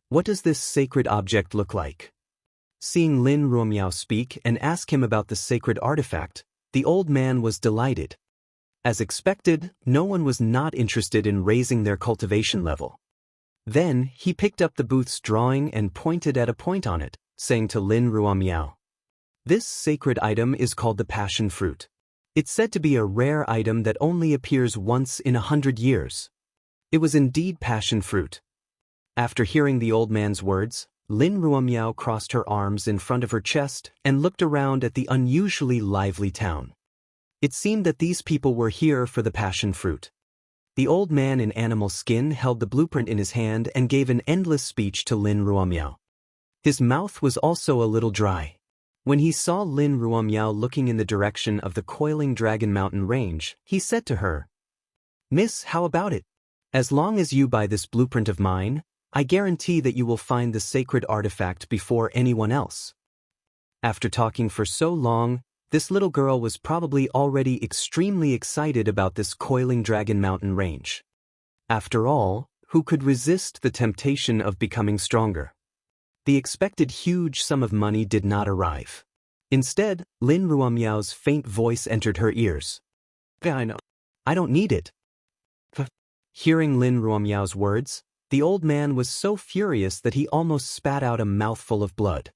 "What does this sacred object look like?" Seeing Lin Ruomiao speak and ask him about the sacred artifact, the old man was delighted. As expected, no one was not interested in raising their cultivation level. Then, he picked up the booth's drawing and pointed at a point on it, saying to Lin Ruomiao, "This sacred item is called the passion fruit. It's said to be a rare item that only appears once in 100 years. It was indeed passion fruit." After hearing the old man's words, Lin Ruomiao crossed her arms in front of her chest and looked around at the unusually lively town. It seemed that these people were here for the passion fruit. The old man in animal skin held the blueprint in his hand and gave an endless speech to Lin Ruomiao. His mouth was also a little dry. When he saw Lin Ruomiao looking in the direction of the Coiling Dragon Mountain range, he said to her, "Miss, how about it? As long as you buy this blueprint of mine, I guarantee that you will find the sacred artifact before anyone else." After talking for so long, this little girl was probably already extremely excited about this Coiling Dragon Mountain range. After all, who could resist the temptation of becoming stronger? The expected huge sum of money did not arrive. Instead, Lin Ruomiao's faint voice entered her ears. "I know. I don't need it." Hearing Lin Ruomiao's words, the old man was so furious that he almost spat out a mouthful of blood.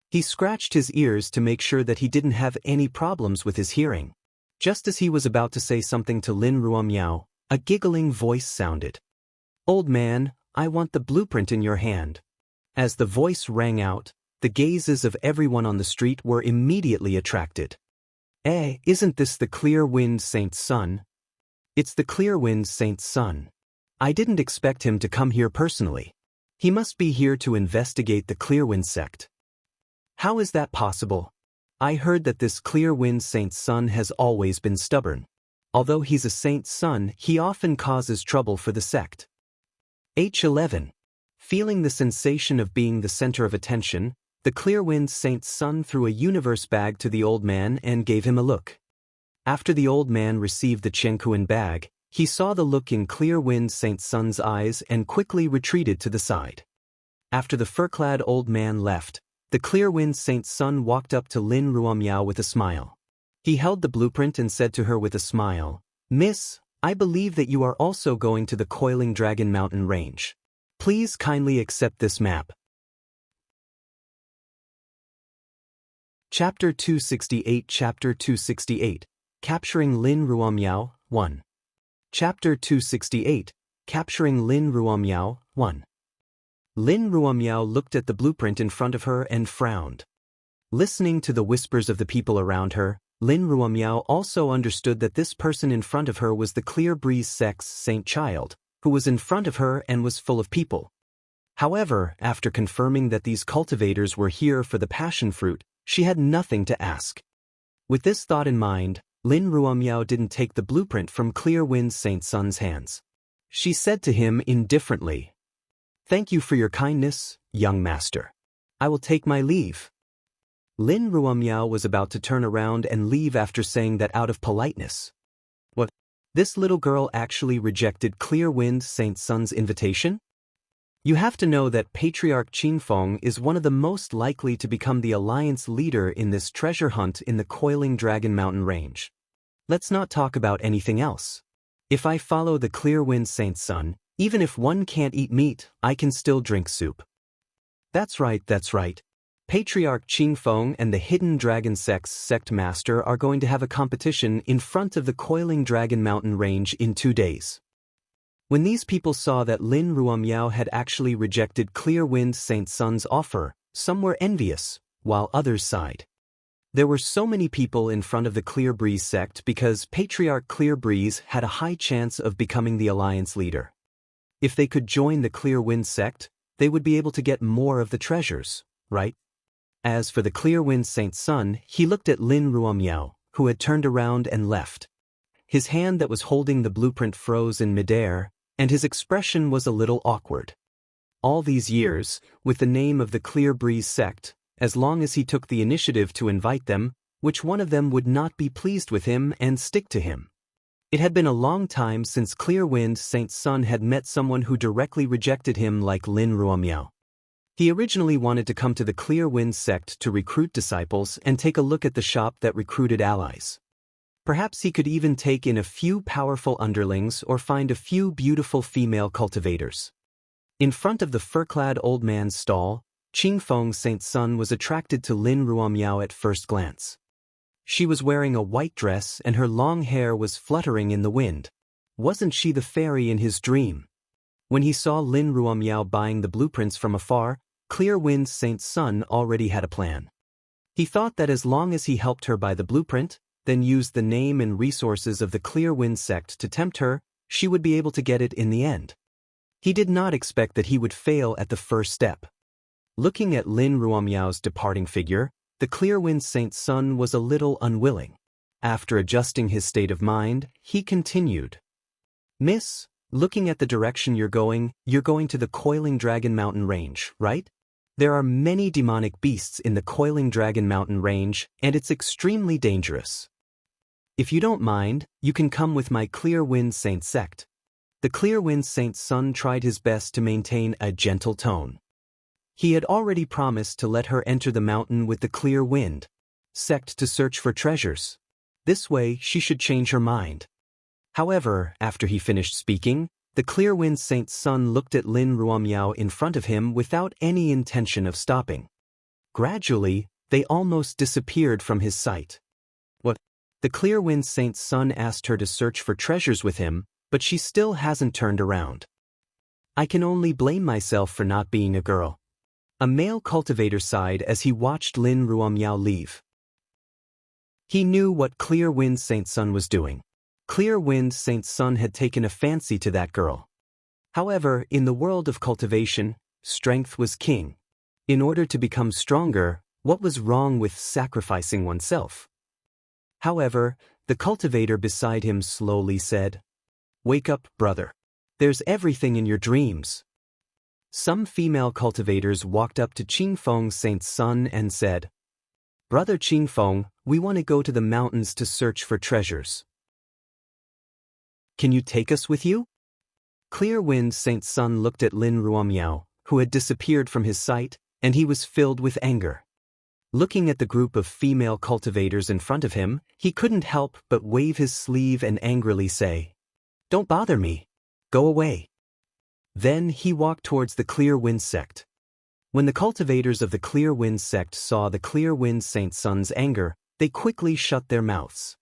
He scratched his ears to make sure that he didn't have any problems with his hearing. Just as he was about to say something to Lin Ruomiao, a giggling voice sounded. "Old man, I want the blueprint in your hand." As the voice rang out, the gazes of everyone on the street were immediately attracted. Isn't this the Clear-Wind Saint's son?" "It's the Clear-Wind Saint's son. I didn't expect him to come here personally. He must be here to investigate the Clear-Wind sect." "How is that possible? I heard that this Clear-Wind Saint's son has always been stubborn. Although he's a saint's son, he often causes trouble for the sect." H11. Feeling the sensation of being the center of attention, the Clear-Wind Saint's son threw a universe bag to the old man and gave him a look. After the old man received the Chengkuan bag, he saw the look in Clear-Wind Saint's son's eyes and quickly retreated to the side. After the fur-clad old man left, the Clear-Wind Saint's son walked up to Lin Ruomiao with a smile. He held the blueprint and said to her with a smile, "Miss, I believe that you are also going to the Coiling Dragon Mountain range. Please kindly accept this map." Chapter 268 Chapter 268 Capturing Lin Ruomiao, 1. Chapter 268 Capturing Lin Ruomiao, 1. Lin Ruomiao looked at the blueprint in front of her and frowned. Listening to the whispers of the people around her, Lin Ruomiao also understood that this person in front of her was the Clear Breeze sect's Saint Child, who was in front of her and was full of people. However, after confirming that these cultivators were here for the passion fruit, she had nothing to ask. With this thought in mind, Lin Ruomiao didn't take the blueprint from Clear Wind Saint Sun's hands. She said to him indifferently, "Thank you for your kindness, young master. I will take my leave." Lin Ruomiao was about to turn around and leave after saying that out of politeness. What? This little girl actually rejected Clear Wind Saint Sun's invitation? You have to know that Patriarch Qingfeng is one of the most likely to become the alliance leader in this treasure hunt in the Coiling Dragon Mountain range. Let's not talk about anything else. If I follow the Clear Wind Saint Sun, even if one can't eat meat, I can still drink soup. That's right, that's right. Patriarch Qingfeng and the Hidden Dragon Sect's sect master are going to have a competition in front of the Coiling Dragon Mountain range in 2 days. When these people saw that Lin Ruomiao had actually rejected Clear Wind Saint Sun's offer, some were envious, while others sighed. There were so many people in front of the Clear Breeze sect because Patriarch Clear Breeze had a high chance of becoming the alliance leader. If they could join the Clear Wind sect, they would be able to get more of the treasures, right? As for the Clear Wind Saint Sun, he looked at Lin Ruomiao, who had turned around and left. His hand that was holding the blueprint froze in midair, and his expression was a little awkward. All these years, with the name of the Clear Breeze sect, as long as he took the initiative to invite them, which one of them would not be pleased with him and stick to him? It had been a long time since Clear Wind Saint Sun had met someone who directly rejected him like Lin Ruomiao. He originally wanted to come to the Clear Wind sect to recruit disciples and take a look at the shop that recruited allies. Perhaps he could even take in a few powerful underlings or find a few beautiful female cultivators. In front of the fur-clad old man's stall, Qingfeng Saint Sun was attracted to Lin Ruomiao at first glance. She was wearing a white dress and her long hair was fluttering in the wind. Wasn't she the fairy in his dream? When he saw Lin Ruomiao buying the blueprints from afar, Clear Wind Saint Sun already had a plan. He thought that as long as he helped her buy the blueprint, then used the name and resources of the Clear Wind sect to tempt her, she would be able to get it in the end. He did not expect that he would fail at the first step. Looking at Lin Ruomiao's departing figure, the Clear Wind Saint Sun was a little unwilling. After adjusting his state of mind, he continued. "Miss, looking at the direction you're going to the Coiling Dragon Mountain range, right? There are many demonic beasts in the Coiling Dragon Mountain range, and it's extremely dangerous. If you don't mind, you can come with my Clear Wind Saint sect." The Clear Wind Saint Sun tried his best to maintain a gentle tone. He had already promised to let her enter the mountain with the Clear Wind sect to search for treasures. This way she should change her mind. However, after he finished speaking, the Clear Wind Saint Sun looked at Lin Ruomiao in front of him without any intention of stopping. Gradually, they almost disappeared from his sight. What? The Clear Wind Saint Sun asked her to search for treasures with him, but she still hasn't turned around. I can only blame myself for not being a girl. A male cultivator sighed as he watched Lin Ruomiao leave. He knew what Clear Wind Saint Sun was doing. Clear Wind Saint Sun had taken a fancy to that girl. However, in the world of cultivation, strength was king. In order to become stronger, what was wrong with sacrificing oneself? However, the cultivator beside him slowly said, "Wake up, brother. There's everything in your dreams." Some female cultivators walked up to Qingfeng Saint Sun and said, "Brother Qingfeng, we want to go to the mountains to search for treasures. Can you take us with you?" Clear Wind Saint Sun looked at Lin Ruomiao, who had disappeared from his sight, and he was filled with anger. Looking at the group of female cultivators in front of him, he couldn't help but wave his sleeve and angrily say, "Don't bother me. Go away." Then he walked towards the Clear Wind sect. When the cultivators of the Clear Wind sect saw the Clear Wind Saint Sun's anger, they quickly shut their mouths.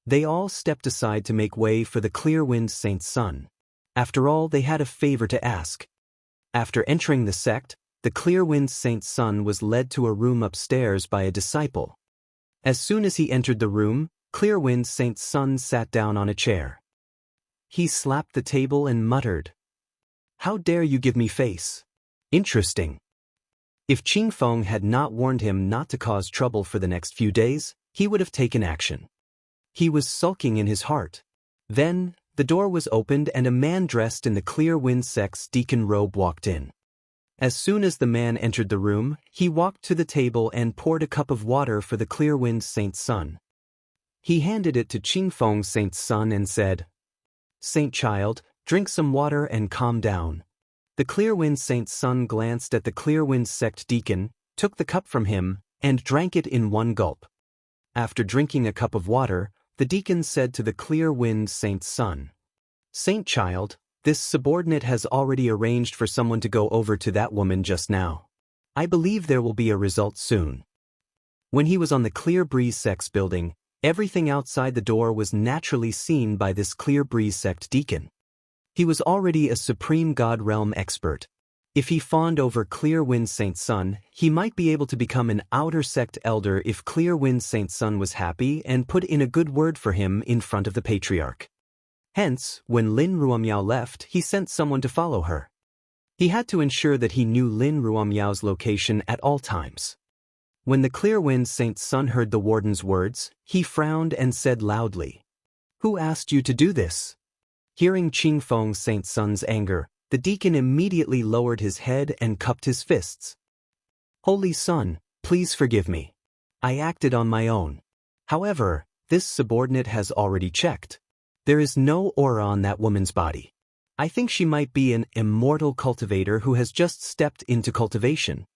They all stepped aside to make way for the Clear Wind Saint Sun. After all, they had a favor to ask. After entering the sect, the Clear Wind Saint Sun was led to a room upstairs by a disciple. As soon as he entered the room, Clear Wind Saint's son sat down on a chair. He slapped the table and muttered, "How dare you give me face? Interesting." If Qing Feng had not warned him not to cause trouble for the next few days, he would have taken action. He was sulking in his heart. Then, the door was opened and a man dressed in the Clear Wind Sect's deacon robe walked in. As soon as the man entered the room, he walked to the table and poured a cup of water for the Clear Wind Saint's son. He handed it to Qing Feng Saint's son and said, "Saint child, drink some water and calm down." The Clear Wind Saint's son glanced at the Clear Wind Sect deacon, took the cup from him, and drank it in one gulp. After drinking a cup of water, the deacon said to the Clear Wind Saint's son, "Saint child, this subordinate has already arranged for someone to go over to that woman just now. I believe there will be a result soon." When he was on the Clear Breeze Sect's building, everything outside the door was naturally seen by this Clear Breeze Sect deacon. He was already a Supreme God Realm expert. If he fawned over Clear Wind Saint's son, he might be able to become an outer sect elder if Clear Wind Saint's son was happy and put in a good word for him in front of the patriarch. Hence, when Lin Ruomiao left, he sent someone to follow her. He had to ensure that he knew Lin Ruomiao's location at all times. When the Clear Wind Saint's son heard the warden's words, he frowned and said loudly, "Who asked you to do this?" Hearing Qing Feng Saint's son's anger, the deacon immediately lowered his head and cupped his fists. "Holy Son, please forgive me. I acted on my own. However, this subordinate has already checked. There is no aura on that woman's body. I think she might be an immortal cultivator who has just stepped into cultivation."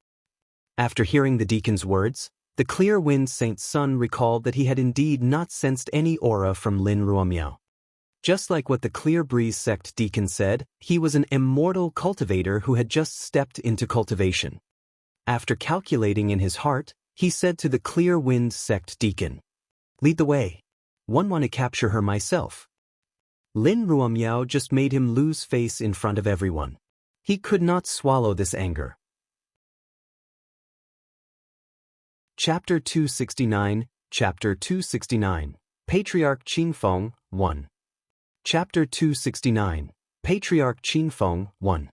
After hearing the deacon's words, the Clear Wind Saint's son recalled that he had indeed not sensed any aura from Lin Ruomiao. Just like what the Clear Breeze Sect deacon said, he was an immortal cultivator who had just stepped into cultivation. After calculating in his heart, he said to the Clear Wind Sect deacon, "Lead the way. I want to capture her myself." Lin Ruomiao just made him lose face in front of everyone. He could not swallow this anger. Chapter 269, Chapter 269, Patriarch Qing Feng, 1. Chapter 269, Patriarch Qing Feng, 1.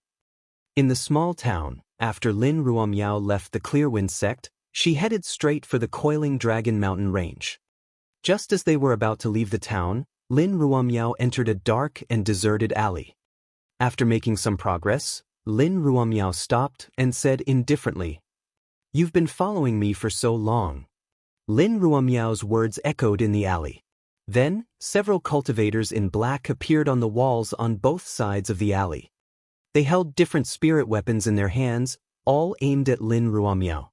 In the small town, after Lin Ruomiao left the Clearwind Sect, she headed straight for the Coiling Dragon Mountain Range. Just as they were about to leave the town, Lin Ruomiao entered a dark and deserted alley. After making some progress, Lin Ruomiao stopped and said indifferently, "You've been following me for so long." Lin Ruomiao's words echoed in the alley. Then, several cultivators in black appeared on the walls on both sides of the alley. They held different spirit weapons in their hands, all aimed at Lin Ruomiao.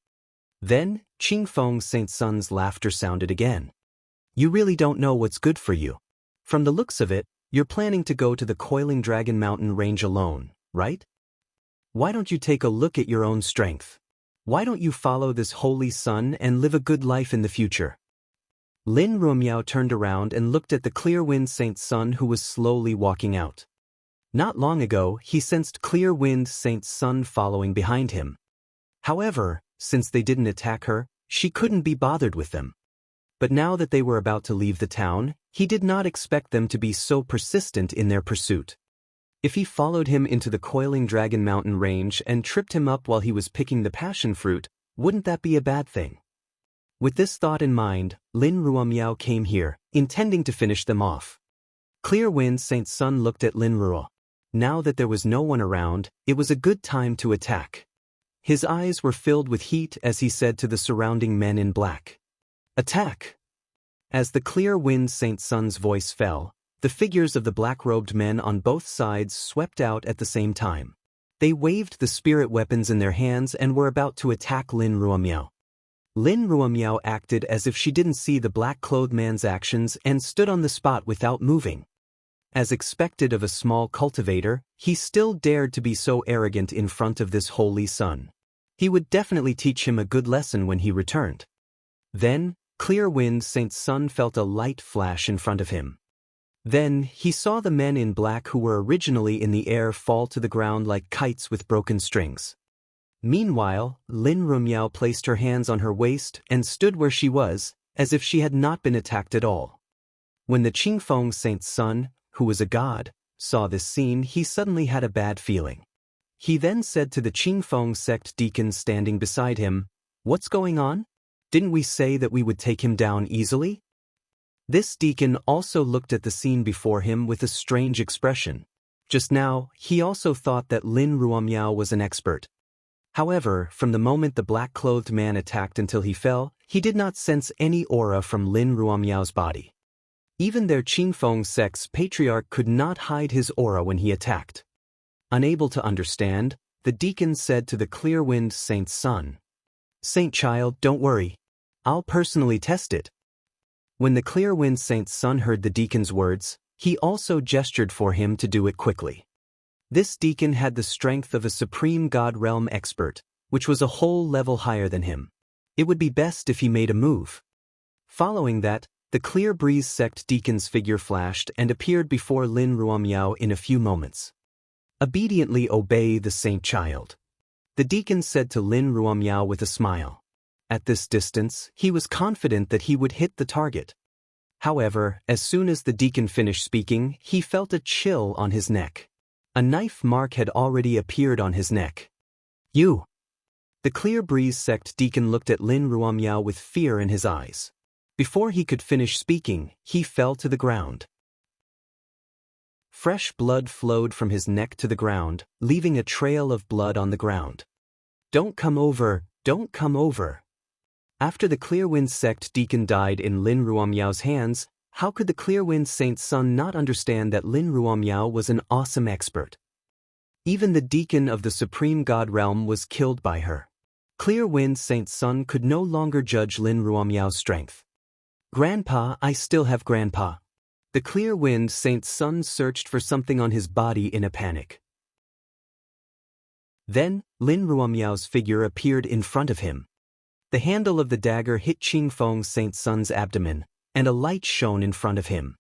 Then, Qing Feng Saint Sun's laughter sounded again. "You really don't know what's good for you. From the looks of it, you're planning to go to the Coiling Dragon Mountain Range alone, right? Why don't you take a look at your own strength? Why don't you follow this holy sun and live a good life in the future?" Lin Ruomiao turned around and looked at the Clear Wind Saint's son who was slowly walking out. Not long ago, he sensed Clear Wind Saint's son following behind him. However, since they didn't attack her, she couldn't be bothered with them. But now that they were about to leave the town, he did not expect them to be so persistent in their pursuit. If he followed him into the Coiling Dragon Mountain Range and tripped him up while he was picking the passion fruit, wouldn't that be a bad thing? With this thought in mind, Lin Ruomiao came here, intending to finish them off. Clear Wind Saint's son looked at Lin Ruo. Now that there was no one around, it was a good time to attack. His eyes were filled with heat as he said to the surrounding men in black, "Attack!" As the Clear Wind Saint's son's voice fell, the figures of the black-robed men on both sides swept out at the same time. They waved the spirit weapons in their hands and were about to attack Lin Ruomiao. Lin Ruomiao acted as if she didn't see the black-clothed man's actions and stood on the spot without moving. As expected of a small cultivator, he still dared to be so arrogant in front of this holy sun. He would definitely teach him a good lesson when he returned. Then, Clear Wind Saint's son felt a light flash in front of him. Then, he saw the men in black who were originally in the air fall to the ground like kites with broken strings. Meanwhile, Lin Ruomiao placed her hands on her waist and stood where she was, as if she had not been attacked at all. When the Qingfeng saint's son, who was a god, saw this scene, he suddenly had a bad feeling. He then said to the Qingfeng sect deacon standing beside him, "What's going on? Didn't we say that we would take him down easily?" This deacon also looked at the scene before him with a strange expression. Just now, he also thought that Lin Ruomiao was an expert. However, from the moment the black-clothed man attacked until he fell, he did not sense any aura from Lin Ruomiao's body. Even their Qingfeng sect's patriarch could not hide his aura when he attacked. Unable to understand, the deacon said to the clear-wind saint's son, "Saint child, don't worry. I'll personally test it." When the clear-wind saint's son heard the deacon's words, he also gestured for him to do it quickly. This deacon had the strength of a supreme god realm expert, which was a whole level higher than him. It would be best if he made a move. Following that, the Clear Breeze sect deacon's figure flashed and appeared before Lin Ruomiao in a few moments. "Obediently obey the saint child," the deacon said to Lin Ruomiao with a smile. At this distance, he was confident that he would hit the target. However, as soon as the deacon finished speaking, he felt a chill on his neck. A knife mark had already appeared on his neck. "You!" The Clear Breeze sect deacon looked at Lin Ruomiao with fear in his eyes. Before he could finish speaking, he fell to the ground. Fresh blood flowed from his neck to the ground, leaving a trail of blood on the ground. "Don't come over, don't come over." After the Clearwind sect deacon died in Lin Ruomiao's hands, how could the Clearwind saint's son not understand that Lin Ruomiao was an awesome expert? Even the deacon of the supreme god realm was killed by her. Clearwind saint's son could no longer judge Lin Ruomiao's strength. "Grandpa, I still have grandpa." The Clearwind saint's son searched for something on his body in a panic. Then, Lin Ruomiao's figure appeared in front of him. The handle of the dagger hit Qingfeng saint's son's abdomen, and a light shone in front of him.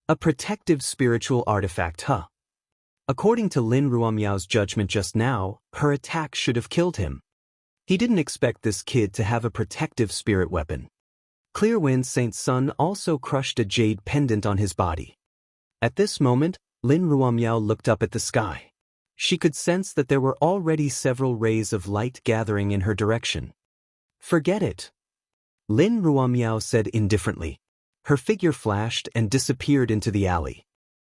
A protective spiritual artifact, huh? According to Lin Ruomiao's judgment just now, her attack should have killed him. He didn't expect this kid to have a protective spirit weapon. Clearwind saint's son also crushed a jade pendant on his body. At this moment, Lin Ruomiao looked up at the sky. She could sense that there were already several rays of light gathering in her direction. "Forget it," Lin Ruomiao said indifferently. Her figure flashed and disappeared into the alley.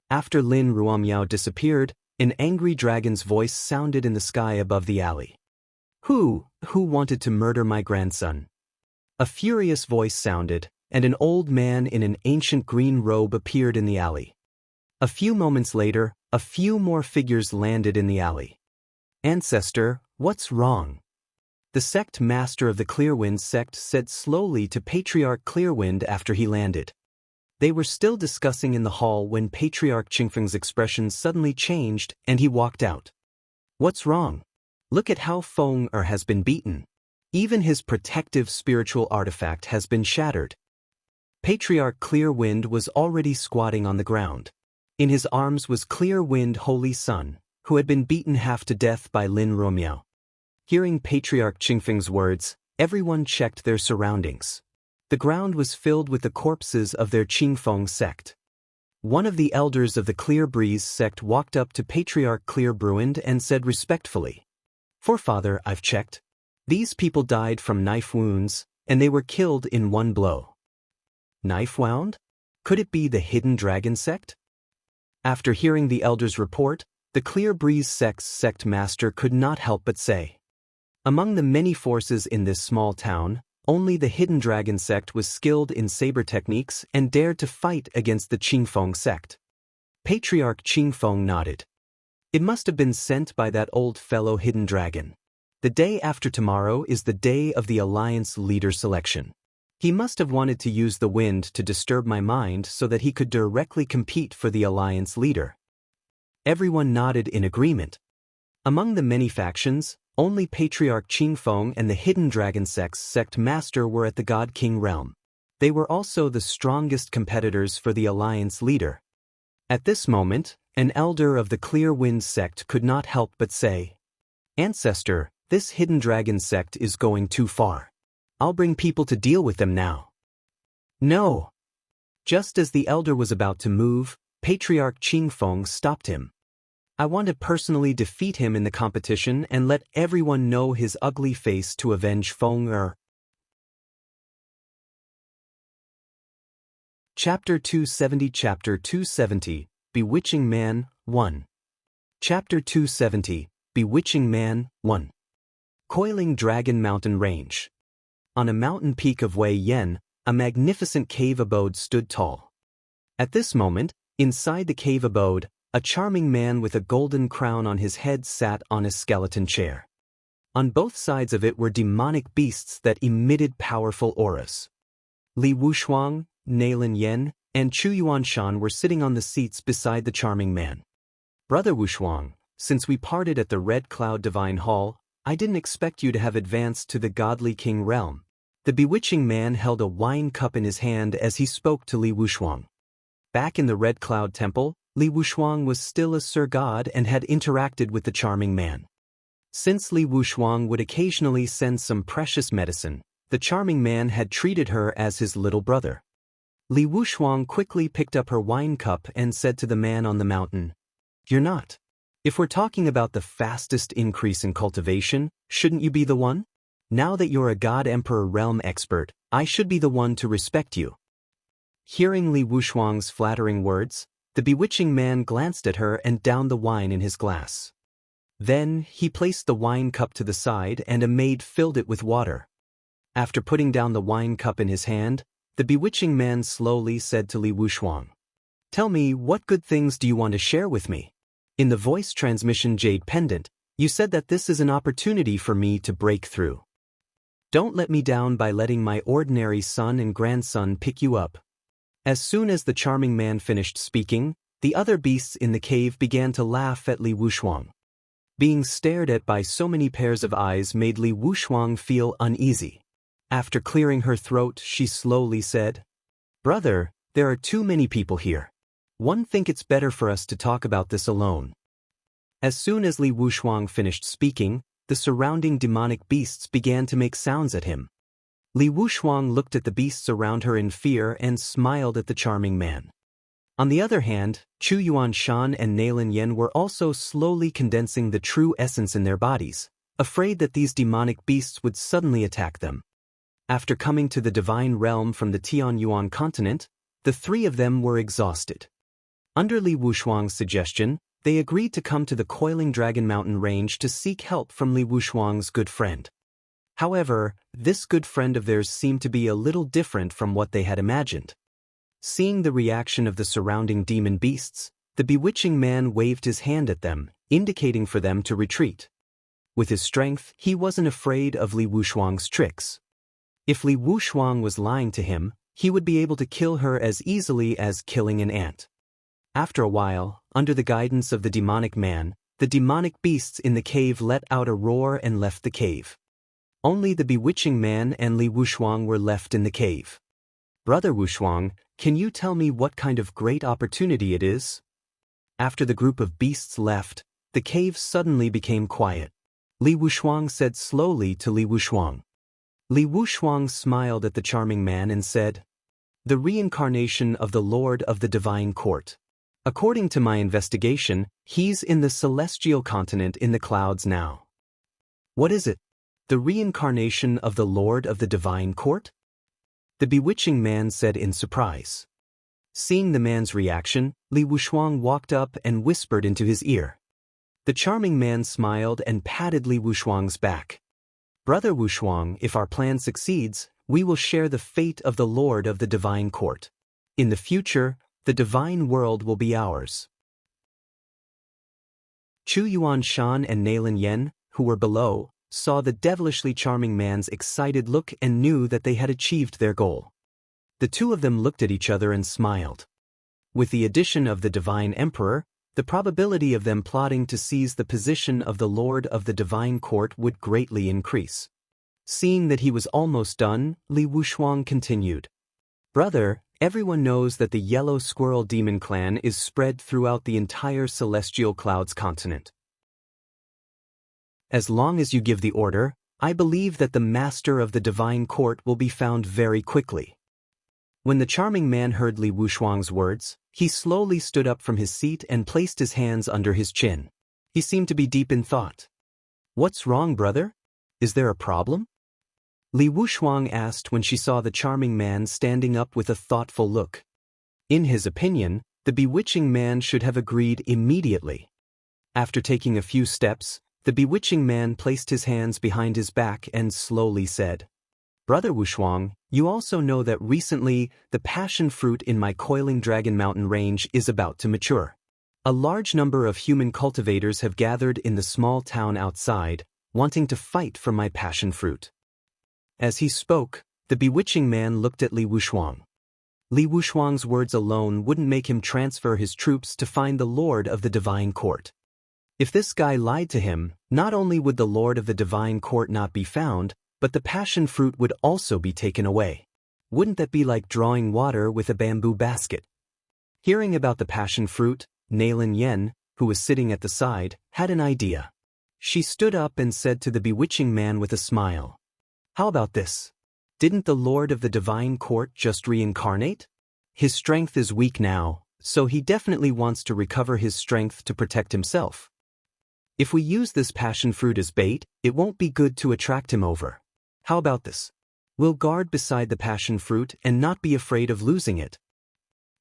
After Lin Ruomiao disappeared, an angry dragon's voice sounded in the sky above the alley. Who wanted to murder my grandson?" A furious voice sounded, and an old man in an ancient green robe appeared in the alley. A few moments later, a few more figures landed in the alley. "Ancestor, what's wrong?" The sect master of the Clearwind sect said slowly to Patriarch Clearwind after he landed. They were still discussing in the hall when Patriarch Qingfeng's expression suddenly changed and he walked out. "What's wrong? Look at how Feng Er has been beaten. Even his protective spiritual artifact has been shattered." Patriarch Clearwind was already squatting on the ground. In his arms was Clearwind Holy Sun, who had been beaten half to death by Lin Ruomiao. Hearing Patriarch Qingfeng's words, everyone checked their surroundings. The ground was filled with the corpses of their Qingfeng sect. One of the elders of the Clear Breeze sect walked up to Patriarch Clearbruind and said respectfully, "Forefather, I've checked. These people died from knife wounds, and they were killed in one blow." Knife wound? Could it be the Hidden Dragon sect? After hearing the elder's report, the Clear Breeze sect's sect master could not help but say, "Among the many forces in this small town, only the Hidden Dragon sect was skilled in saber techniques and dared to fight against the Qingfeng sect." Patriarch Qingfeng nodded. "It must have been sent by that old fellow Hidden Dragon. The day after tomorrow is the day of the Alliance leader selection. He must have wanted to use the wind to disturb my mind so that he could directly compete for the Alliance leader." Everyone nodded in agreement. Among the many factions, only Patriarch Qingfeng and the Hidden Dragon sect's sect master were at the God King realm. They were also the strongest competitors for the Alliance leader. At this moment, an elder of the Clear Wind sect could not help but say, "Ancestor, this Hidden Dragon sect is going too far. I'll bring people to deal with them now." No! Just as the elder was about to move, Patriarch Qingfeng stopped him. I want to personally defeat him in the competition and let everyone know his ugly face to avenge Feng Er. Chapter 270 Bewitching Man 1. Chapter 270 Bewitching Man 1. Coiling Dragon Mountain Range. On a mountain peak of Wei Yan, a magnificent cave abode stood tall. At this moment, inside the cave abode, a charming man with a golden crown on his head sat on a skeleton chair. On both sides of it were demonic beasts that emitted powerful auras. Li Wushuang, Nalin Yen, and Chu Yuanshan were sitting on the seats beside the charming man. Brother Wushuang, since we parted at the Red Cloud Divine Hall, I didn't expect you to have advanced to the Godly King realm. The bewitching man held a wine cup in his hand as he spoke to Li Wushuang. Back in the Red Cloud Temple, Li Wushuang was still a Sir God and had interacted with the charming man. Since Li Wushuang would occasionally send some precious medicine, the charming man had treated her as his little brother. Li Wushuang quickly picked up her wine cup and said to the man on the mountain, "You're not. If we're talking about the fastest increase in cultivation, shouldn't you be the one? Now that you're a God Emperor realm expert, I should be the one to respect you." Hearing Li Wushuang's flattering words, the bewitching man glanced at her and downed the wine in his glass. Then, he placed the wine cup to the side and a maid filled it with water. After putting down the wine cup in his hand, the bewitching man slowly said to Li Wushuang, "Tell me, what good things do you want to share with me? In the voice transmission Jade Pendant, you said that this is an opportunity for me to break through. Don't let me down by letting my ordinary son and grandson pick you up." As soon as the charming man finished speaking, the other beasts in the cave began to laugh at Li Wushuang. Being stared at by so many pairs of eyes made Li Wushuang feel uneasy. After clearing her throat, she slowly said, "Brother, there are too many people here. One think it's better for us to talk about this alone." As soon as Li Wushuang finished speaking, the surrounding demonic beasts began to make sounds at him. Li Wushuang looked at the beasts around her in fear and smiled at the charming man. On the other hand, Chu Yuanshan and Nalin Yen were also slowly condensing the true essence in their bodies, afraid that these demonic beasts would suddenly attack them. After coming to the divine realm from the Tianyuan continent, the three of them were exhausted. Under Li Wushuang's suggestion, they agreed to come to the Coiling Dragon Mountain range to seek help from Li Wushuang's good friend. However, this good friend of theirs seemed to be a little different from what they had imagined. Seeing the reaction of the surrounding demon beasts, the bewitching man waved his hand at them, indicating for them to retreat. With his strength, he wasn't afraid of Li Wushuang's tricks. If Li Wushuang was lying to him, he would be able to kill her as easily as killing an ant. After a while, under the guidance of the demonic man, the demonic beasts in the cave let out a roar and left the cave. Only the bewitching man and Li Wushuang were left in the cave. "Brother Wushuang, can you tell me what kind of great opportunity it is?" After the group of beasts left, the cave suddenly became quiet. Li Wushuang said slowly to Li Wushuang. Li Wushuang smiled at the charming man and said, "The reincarnation of the Lord of the Divine Court. According to my investigation, he's in the celestial continent in the clouds now." "What is it? The reincarnation of the Lord of the Divine Court?" the bewitching man said in surprise. Seeing the man's reaction, Li Wushuang walked up and whispered into his ear. The charming man smiled and patted Li Wushuang's back. "Brother Wushuang, if our plan succeeds, we will share the fate of the Lord of the Divine Court. In the future, the divine world will be ours." Chu Yuanshan and Nalin Yen, who were below, saw the devilishly charming man's excited look and knew that they had achieved their goal. The two of them looked at each other and smiled. With the addition of the Divine Emperor, the probability of them plotting to seize the position of the Lord of the Divine Court would greatly increase. Seeing that he was almost done, Li Wushuang continued, "Brother, everyone knows that the Yellow Squirrel Demon Clan is spread throughout the entire Celestial Clouds continent. As long as you give the order, I believe that the Master of the Divine Court will be found very quickly." When the charming man heard Li Wushuang's words, he slowly stood up from his seat and placed his hands under his chin. He seemed to be deep in thought. "What's wrong, brother? Is there a problem?" Li Wushuang asked when she saw the charming man standing up with a thoughtful look. In his opinion, the bewitching man should have agreed immediately. After taking a few steps, the bewitching man placed his hands behind his back and slowly said, "Brother Wushuang, you also know that recently the passion fruit in my Coiling Dragon Mountain range is about to mature. A large number of human cultivators have gathered in the small town outside, wanting to fight for my passion fruit." As he spoke, the bewitching man looked at Li Wushuang. Li Wushuang's words alone wouldn't make him transfer his troops to find the Lord of the Divine Court. If this guy lied to him, not only would the Lord of the Divine Court not be found, but the passion fruit would also be taken away. Wouldn't that be like drawing water with a bamboo basket? Hearing about the passion fruit, Nailin Yen, who was sitting at the side, had an idea. She stood up and said to the bewitching man with a smile, "How about this? Didn't the Lord of the Divine Court just reincarnate? His strength is weak now, so he definitely wants to recover his strength to protect himself. If we use this passion fruit as bait, it won't be good to attract him over. How about this? We'll guard beside the passion fruit and not be afraid of losing it."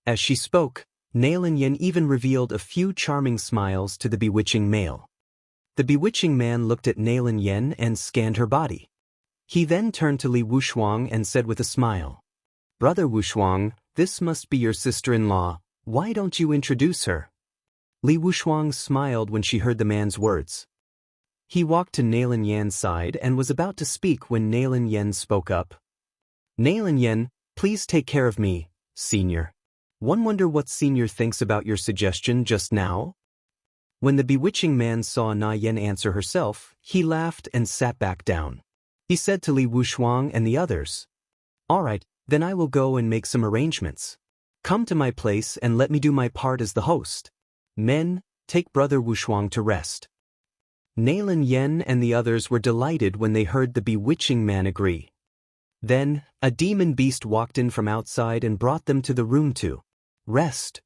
As she spoke, Nailin Yen even revealed a few charming smiles to the bewitching male. The bewitching man looked at Nailin Yen and scanned her body. He then turned to Li Wushuang and said with a smile, "Brother Wushuang, this must be your sister-in-law. Why don't you introduce her?" Li Wushuang smiled when she heard the man's words. He walked to Nailin Yan's side and was about to speak when Nailin Yen spoke up. "Nailin Yen, please take care of me, senior. One wonder what senior thinks about your suggestion just now?" When the bewitching man saw Na Yen answer herself, he laughed and sat back down. He said to Li Wushuang and the others, "All right, then I will go and make some arrangements. Come to my place and let me do my part as the host. Men, take Brother Wushuang to rest." Nailin Yen and the others were delighted when they heard the bewitching man agree. Then, a demon beast walked in from outside and brought them to the room to rest.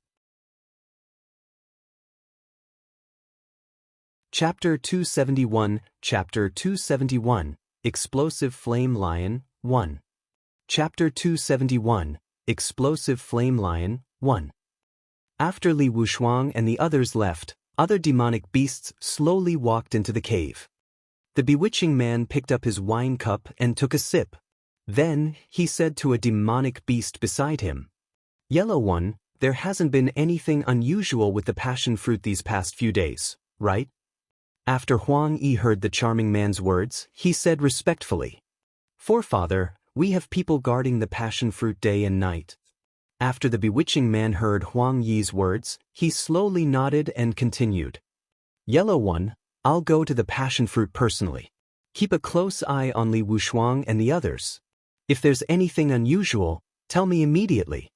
Chapter 271, Chapter 271, Explosive Flame Lion, 1. Chapter 271, Explosive Flame Lion, 1. After Li Wushuang and the others left, other demonic beasts slowly walked into the cave. The bewitching man picked up his wine cup and took a sip. Then, he said to a demonic beast beside him, "Yellow One, there hasn't been anything unusual with the passion fruit these past few days, right?" After Huang Yi heard the charming man's words, he said respectfully, "Forefather, we have people guarding the passion fruit day and night." After the bewitching man heard Huang Yi's words, he slowly nodded and continued, "Yellow One, I'll go to the passion fruit personally. Keep a close eye on Li Wushuang and the others. If there's anything unusual, tell me immediately.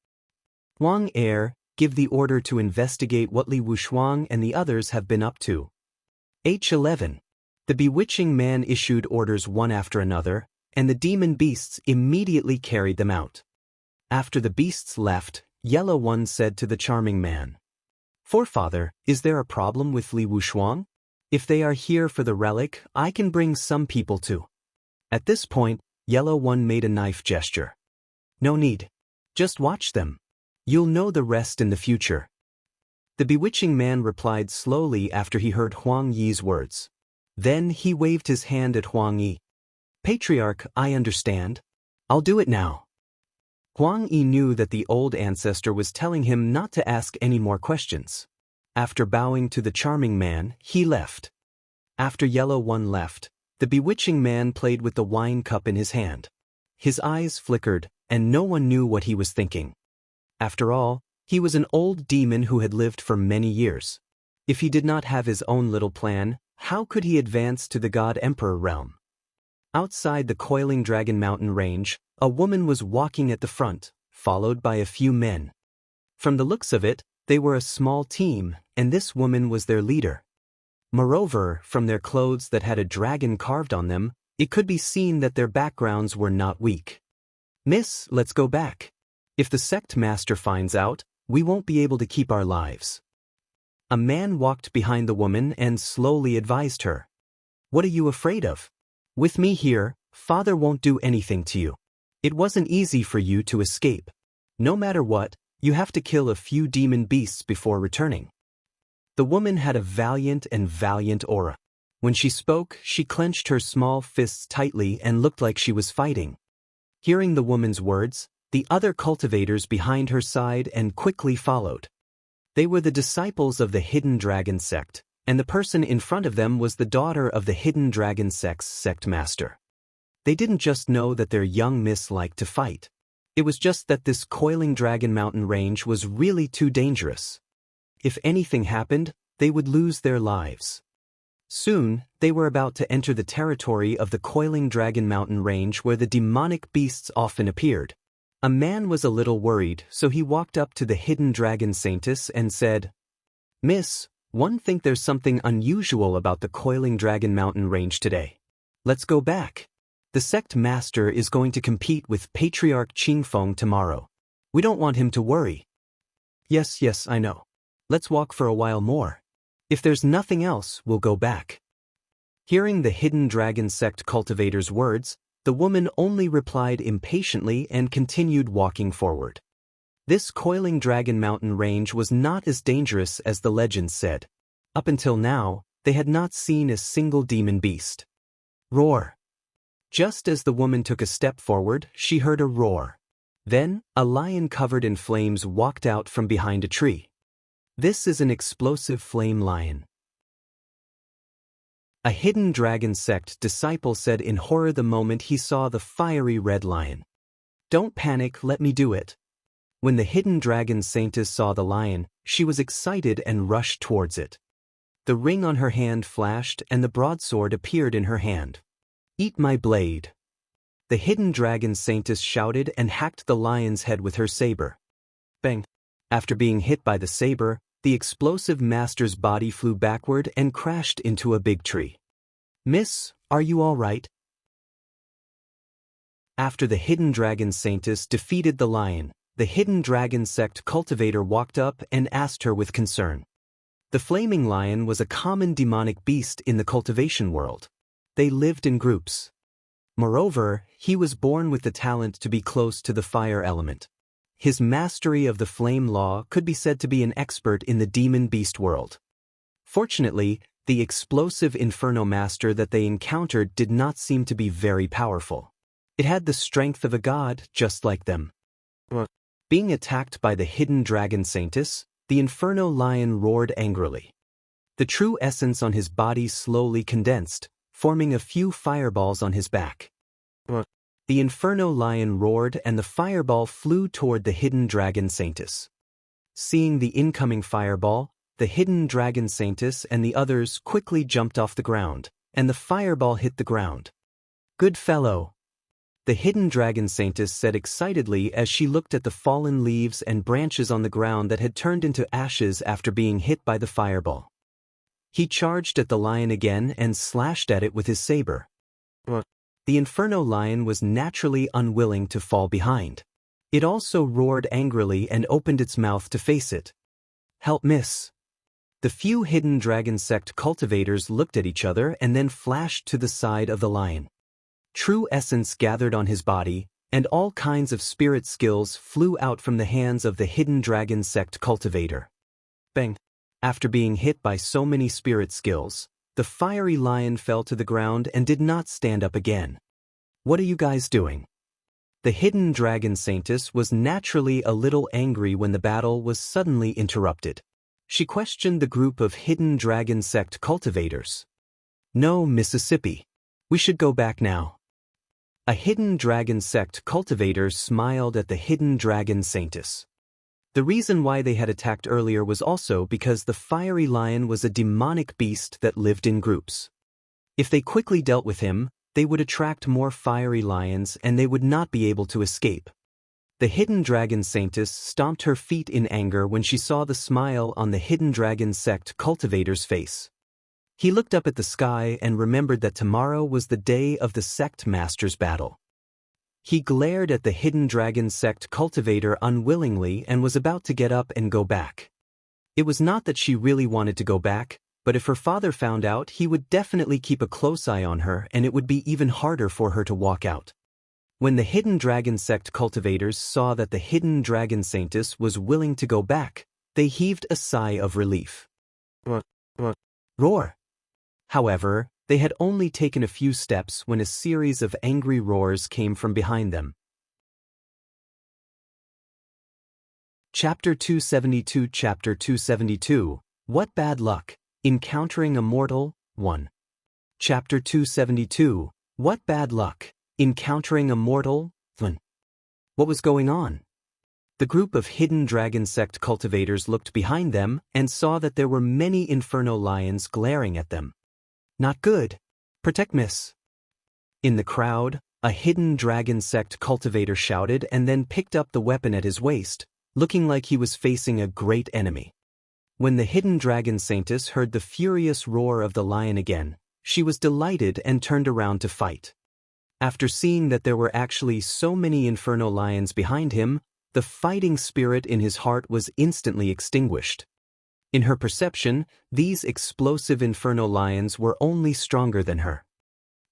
Huang Er, give the order to investigate what Li Wushuang and the others have been up to." H11. The bewitching man issued orders one after another, and the demon beasts immediately carried them out. After the beasts left, Yellow One said to the charming man, "Forefather, is there a problem with Li Wushuang? If they are here for the relic, I can bring some people too." At this point, Yellow One made a knife gesture. "No need. Just watch them. You'll know the rest in the future." The bewitching man replied slowly after he heard Huang Yi's words. Then he waved his hand at Huang Yi. "Patriarch, I understand. I'll do it now." Huang Yi knew that the old ancestor was telling him not to ask any more questions. After bowing to the charming man, he left. After Yellow One left, the bewitching man played with the wine cup in his hand. His eyes flickered, and no one knew what he was thinking. After all, he was an old demon who had lived for many years. If he did not have his own little plan, how could he advance to the God Emperor realm? Outside the Coiling Dragon Mountain range, a woman was walking at the front, followed by a few men. From the looks of it, they were a small team, and this woman was their leader. Moreover, from their clothes that had a dragon carved on them, it could be seen that their backgrounds were not weak. "Miss, let's go back. If the sect master finds out, we won't be able to keep our lives. A man walked behind the woman and slowly advised her. What are you afraid of? With me here, Father won't do anything to you. It wasn't easy for you to escape. No matter what, you have to kill a few demon beasts before returning. The woman had a valiant aura. When she spoke, she clenched her small fists tightly and looked like she was fighting. Hearing the woman's words, the other cultivators behind her sighed and quickly followed. They were the disciples of the Hidden Dragon sect, and the person in front of them was the daughter of the Hidden Dragon sect's sect master. They didn't just know that their young miss liked to fight. It was just that this coiling dragon mountain range was really too dangerous. If anything happened, they would lose their lives. Soon, they were about to enter the territory of the coiling dragon mountain range where the demonic beasts often appeared. A man was a little worried, so he walked up to the hidden dragon saintess and said, Miss, one think there's something unusual about the coiling dragon mountain range today. Let's go back. The sect master is going to compete with Patriarch Qingfeng tomorrow. We don't want him to worry. Yes, I know. Let's walk for a while more. If there's nothing else, we'll go back. Hearing the hidden dragon sect cultivator's words, the woman only replied impatiently and continued walking forward. This coiling dragon mountain range was not as dangerous as the legends said. Up until now, they had not seen a single demon beast. Roar. Just as the woman took a step forward, she heard a roar. Then, a lion covered in flames walked out from behind a tree. This is an explosive flame lion. A hidden dragon sect disciple said in horror the moment he saw the fiery red lion. Don't panic, let me do it. When the hidden dragon saintess saw the lion, she was excited and rushed towards it. The ring on her hand flashed and the broadsword appeared in her hand. Eat my blade. The hidden dragon saintess shouted and hacked the lion's head with her saber. Bang! After being hit by the saber, the explosive master's body flew backward and crashed into a big tree. Miss, are you all right? After the hidden dragon saintess defeated the lion, the hidden dragon sect cultivator walked up and asked her with concern. The flaming lion was a common demonic beast in the cultivation world. They lived in groups. Moreover, he was born with the talent to be close to the fire element. His mastery of the flame law could be said to be an expert in the demon beast world. Fortunately, the explosive inferno master that they encountered did not seem to be very powerful. It had the strength of a god, just like them. Being attacked by the hidden dragon saintess, the inferno lion roared angrily. The true essence on his body slowly condensed, forming a few fireballs on his back. The inferno lion roared and the fireball flew toward the hidden dragon saintess. Seeing the incoming fireball, the hidden dragon saintess and the others quickly jumped off the ground, and the fireball hit the ground. Good fellow. The hidden dragon saintess said excitedly as she looked at the fallen leaves and branches on the ground that had turned into ashes after being hit by the fireball. He charged at the lion again and slashed at it with his saber. The inferno lion was naturally unwilling to fall behind. It also roared angrily and opened its mouth to face it. Help, miss. The few hidden dragon sect cultivators looked at each other and then flashed to the side of the lion. True essence gathered on his body, and all kinds of spirit skills flew out from the hands of the hidden dragon sect cultivator. Bang! After being hit by so many spirit skills, the fiery lion fell to the ground and did not stand up again. What are you guys doing? The hidden dragon saintess was naturally a little angry when the battle was suddenly interrupted. She questioned the group of hidden dragon sect cultivators. No, Mississippi. We should go back now. A hidden dragon sect cultivator smiled at the hidden dragon saintess. The reason why they had attacked earlier was also because the fiery lion was a demonic beast that lived in groups. If they quickly dealt with him, they would attract more fiery lions and they would not be able to escape. The hidden dragon saintess stomped her feet in anger when she saw the smile on the hidden dragon sect cultivator's face. He looked up at the sky and remembered that tomorrow was the day of the sect master's battle. He glared at the hidden dragon sect cultivator unwillingly and was about to get up and go back. It was not that she really wanted to go back, but if her father found out, he would definitely keep a close eye on her and it would be even harder for her to walk out. When the hidden dragon sect cultivators saw that the hidden dragon saintess was willing to go back, they heaved a sigh of relief. Roar! However, they had only taken a few steps when a series of angry roars came from behind them. Chapter 272 Chapter 272, What Bad Luck! Encountering a Mortal, 1. Chapter 272, What Bad Luck! Encountering a Mortal, 1. What was going on? The group of hidden dragon sect cultivators looked behind them and saw that there were many inferno lions glaring at them. Not good. Protect Miss. In the crowd, a hidden dragon sect cultivator shouted and then picked up the weapon at his waist, looking like he was facing a great enemy. When the hidden dragon saintess heard the furious roar of the lion again, she was delighted and turned around to fight. After seeing that there were actually so many inferno lions behind him, the fighting spirit in his heart was instantly extinguished. In her perception, these explosive inferno lions were only stronger than her.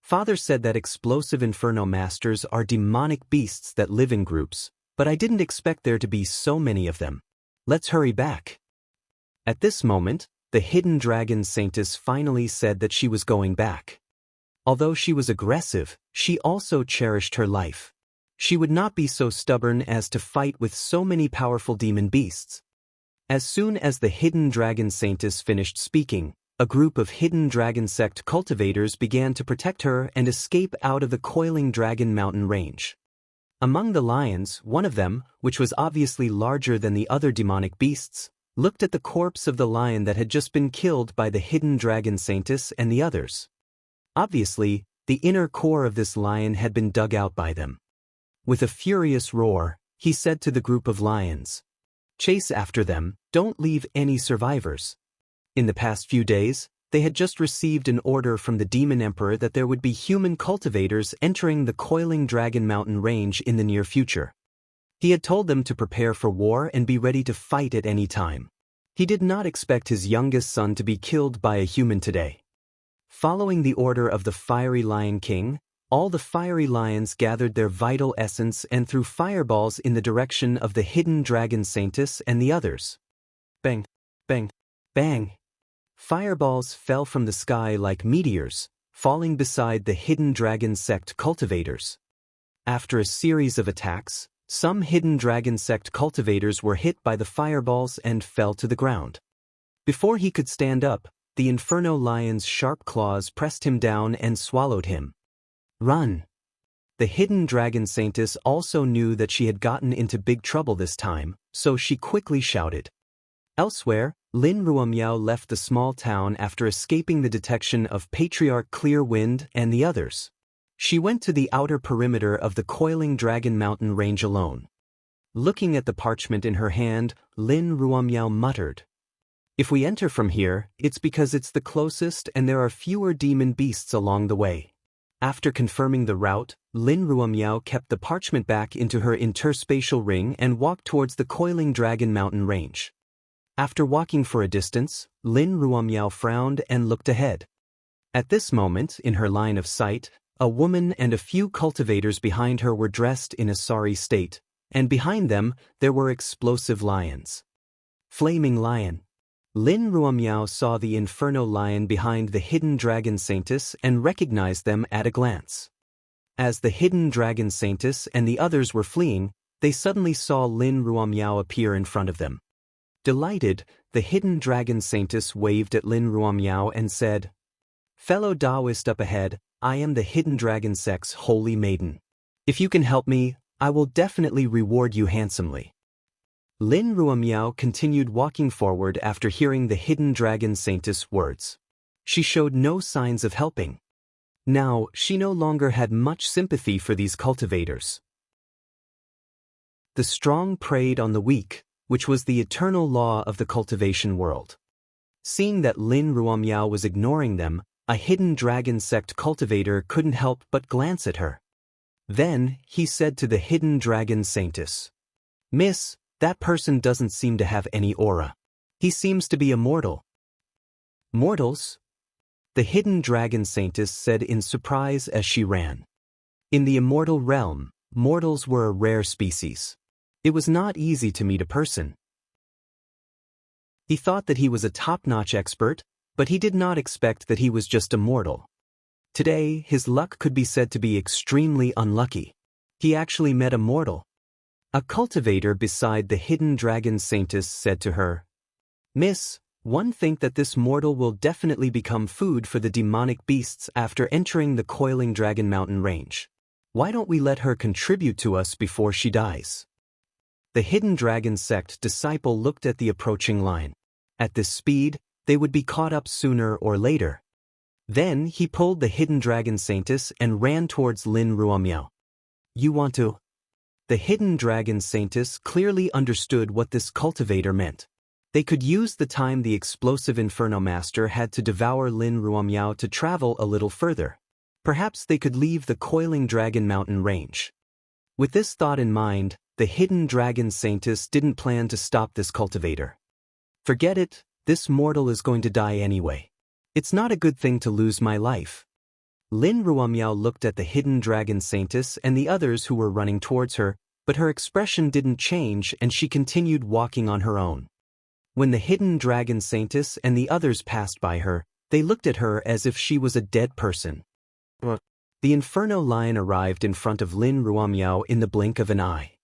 Father said that explosive inferno masters are demonic beasts that live in groups, but I didn't expect there to be so many of them. Let's hurry back. At this moment, the hidden dragon saintess finally said that she was going back. Although she was aggressive, she also cherished her life. She would not be so stubborn as to fight with so many powerful demon beasts. As soon as the hidden dragon saintess finished speaking, a group of hidden dragon sect cultivators began to protect her and escape out of the coiling dragon mountain range. Among the lions, one of them, which was obviously larger than the other demonic beasts, looked at the corpse of the lion that had just been killed by the hidden dragon saintess and the others. Obviously, the inner core of this lion had been dug out by them. With a furious roar, he said to the group of lions, "Chase after them, don't leave any survivors." In the past few days, they had just received an order from the Demon Emperor that there would be human cultivators entering the coiling dragon mountain range in the near future. He had told them to prepare for war and be ready to fight at any time. He did not expect his youngest son to be killed by a human today. Following the order of the fiery Lion King, all the fiery lions gathered their vital essence and threw fireballs in the direction of the hidden dragon saintess and the others. Bang, bang, bang. Fireballs fell from the sky like meteors, falling beside the hidden dragon sect cultivators. After a series of attacks, some hidden dragon sect cultivators were hit by the fireballs and fell to the ground. Before he could stand up, the inferno lion's sharp claws pressed him down and swallowed him. Run! The hidden dragon saintess also knew that she had gotten into big trouble this time, so she quickly shouted. Elsewhere, Lin Ruomiao left the small town after escaping the detection of Patriarch Clearwind and the others. She went to the outer perimeter of the coiling dragon mountain range alone. Looking at the parchment in her hand, Lin Ruomiao muttered, "If we enter from here, it's because it's the closest and there are fewer demon beasts along the way." After confirming the route, Lin Ruomiao kept the parchment back into her interspatial ring and walked towards the coiling dragon mountain range. After walking for a distance, Lin Ruomiao frowned and looked ahead. At this moment, in her line of sight, a woman and a few cultivators behind her were dressed in a sorry state, and behind them there were explosive lions. Flaming Lion. Lin Ruomiao saw the inferno lion behind the hidden dragon saintess and recognized them at a glance. As the hidden dragon saintess and the others were fleeing, they suddenly saw Lin Ruomiao appear in front of them. Delighted, the hidden dragon saintess waved at Lin Ruomiao and said, "Fellow Taoist up ahead, I am the hidden dragon sect's holy maiden. If you can help me, I will definitely reward you handsomely." Lin Ruomiao continued walking forward after hearing the hidden dragon saintess' words. She showed no signs of helping. Now, she no longer had much sympathy for these cultivators. The strong preyed on the weak, which was the eternal law of the cultivation world. Seeing that Lin Ruomiao was ignoring them, a hidden dragon sect cultivator couldn't help but glance at her. Then, he said to the hidden dragon saintess, "Miss, that person doesn't seem to have any aura. He seems to be immortal." "Mortals?" the hidden dragon saintess said in surprise as she ran. In the immortal realm, mortals were a rare species. It was not easy to meet a person. He thought that he was a top-notch expert, but he did not expect that he was just a mortal. Today, his luck could be said to be extremely unlucky. He actually met a mortal. A cultivator beside the hidden dragon saintess said to her, "Miss, one think that this mortal will definitely become food for the demonic beasts after entering the coiling dragon mountain range. Why don't we let her contribute to us before she dies?" The hidden dragon sect disciple looked at the approaching lion. At this speed, they would be caught up sooner or later. Then he pulled the hidden dragon saintess and ran towards Lin Ruomiao. "You want to?" The hidden dragon saintess clearly understood what this cultivator meant. They could use the time the explosive Inferno Master had to devour Lin Ruomiao to travel a little further. Perhaps they could leave the coiling dragon mountain range. With this thought in mind, the hidden dragon saintess didn't plan to stop this cultivator. "Forget it, this mortal is going to die anyway. It's not a good thing to lose my life." Lin Ruomiao looked at the hidden dragon saintess and the others who were running towards her, but her expression didn't change and she continued walking on her own. When the hidden dragon saintess and the others passed by her, they looked at her as if she was a dead person. The Inferno Lion arrived in front of Lin Ruomiao in the blink of an eye.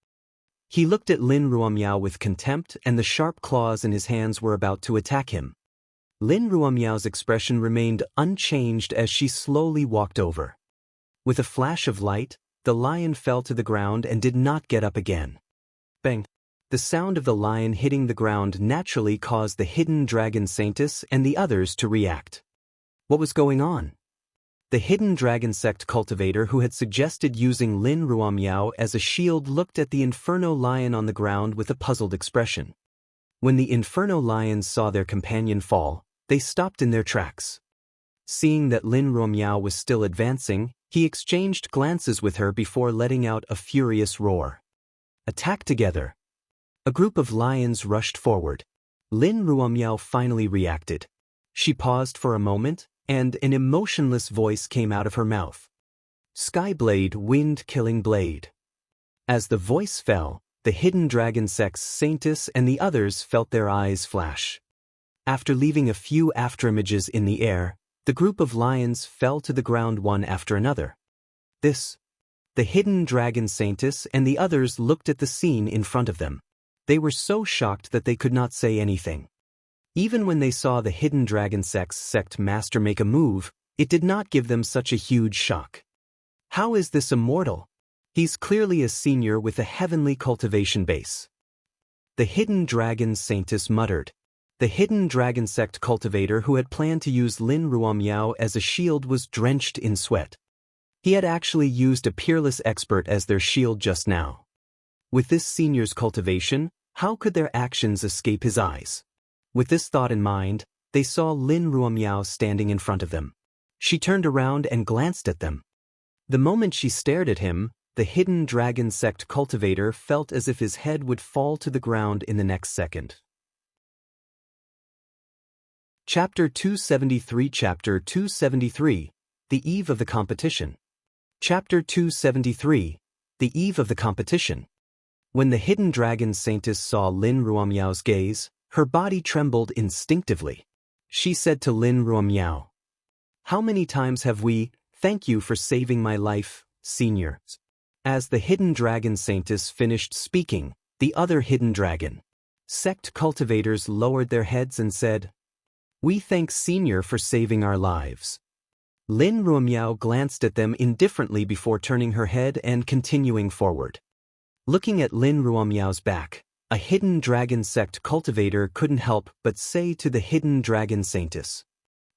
He looked at Lin Ruomiao with contempt and the sharp claws in his hands were about to attack him. Lin Ruomiao's expression remained unchanged as she slowly walked over. With a flash of light, the lion fell to the ground and did not get up again. Bang! The sound of the lion hitting the ground naturally caused the hidden dragon saintess and the others to react. What was going on? The hidden dragon sect cultivator who had suggested using Lin Ruomiao as a shield looked at the Inferno Lion on the ground with a puzzled expression. When the Inferno Lions saw their companion fall, they stopped in their tracks. Seeing that Lin Ruomiao was still advancing, he exchanged glances with her before letting out a furious roar. "Attack together!" A group of lions rushed forward. Lin Ruomiao finally reacted. She paused for a moment, and an emotionless voice came out of her mouth. "Skyblade, wind-killing blade." As the voice fell, the hidden dragon sect's saintess and the others felt their eyes flash. After leaving a few afterimages in the air, the group of lions fell to the ground one after another. The hidden dragon saintess and the others looked at the scene in front of them. They were so shocked that they could not say anything. Even when they saw the hidden dragon sect's sect master make a move, it did not give them such a huge shock. How is this immortal? He's clearly a senior with a heavenly cultivation base. The hidden dragon saintess muttered. The hidden dragon sect cultivator who had planned to use Lin Ruomiao as a shield was drenched in sweat. He had actually used a peerless expert as their shield just now. With this senior's cultivation, how could their actions escape his eyes? With this thought in mind, they saw Lin Ruomiao standing in front of them. She turned around and glanced at them. The moment she stared at him, the hidden dragon sect cultivator felt as if his head would fall to the ground in the next second. Chapter 273 Chapter 273, The Eve of the Competition. Chapter 273, The Eve of the Competition. When the hidden dragon saintess saw Lin Ruomiao's gaze, her body trembled instinctively. She said to Lin Ruomiao, "How many times have we, thank you for saving my life, senior?" As the hidden dragon saintess finished speaking, the other hidden dragon sect cultivators lowered their heads and said, "We thank senior for saving our lives." Lin Ruomiao glanced at them indifferently before turning her head and continuing forward. Looking at Lin Ruomiao's back, a hidden dragon sect cultivator couldn't help but say to the hidden dragon saintess,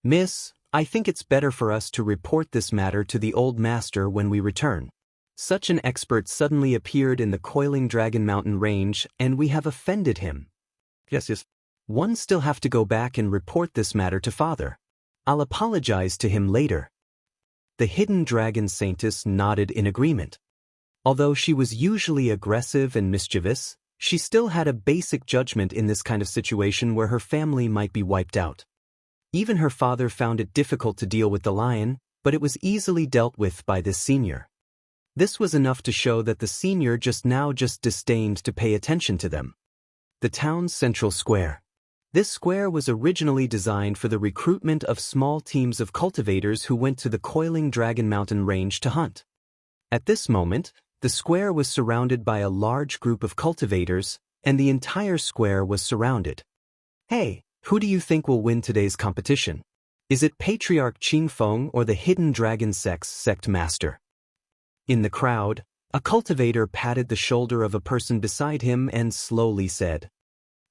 "Miss, I think it's better for us to report this matter to the old master when we return. Such an expert suddenly appeared in the coiling dragon mountain range and we have offended him." Yes. "One still have to go back and report this matter to father. I'll apologize to him later." The hidden dragon saintess nodded in agreement. Although she was usually aggressive and mischievous, she still had a basic judgment in this kind of situation where her family might be wiped out. Even her father found it difficult to deal with the lion, but it was easily dealt with by this senior. This was enough to show that the senior just disdained to pay attention to them. The town's central square. This square was originally designed for the recruitment of small teams of cultivators who went to the Coiling Dragon Mountain Range to hunt. At this moment, the square was surrounded by a large group of cultivators, and the entire square was surrounded. Hey, who do you think will win today's competition? Is it Patriarch Qingfeng or the Hidden Dragon sect master? In the crowd, a cultivator patted the shoulder of a person beside him and slowly said,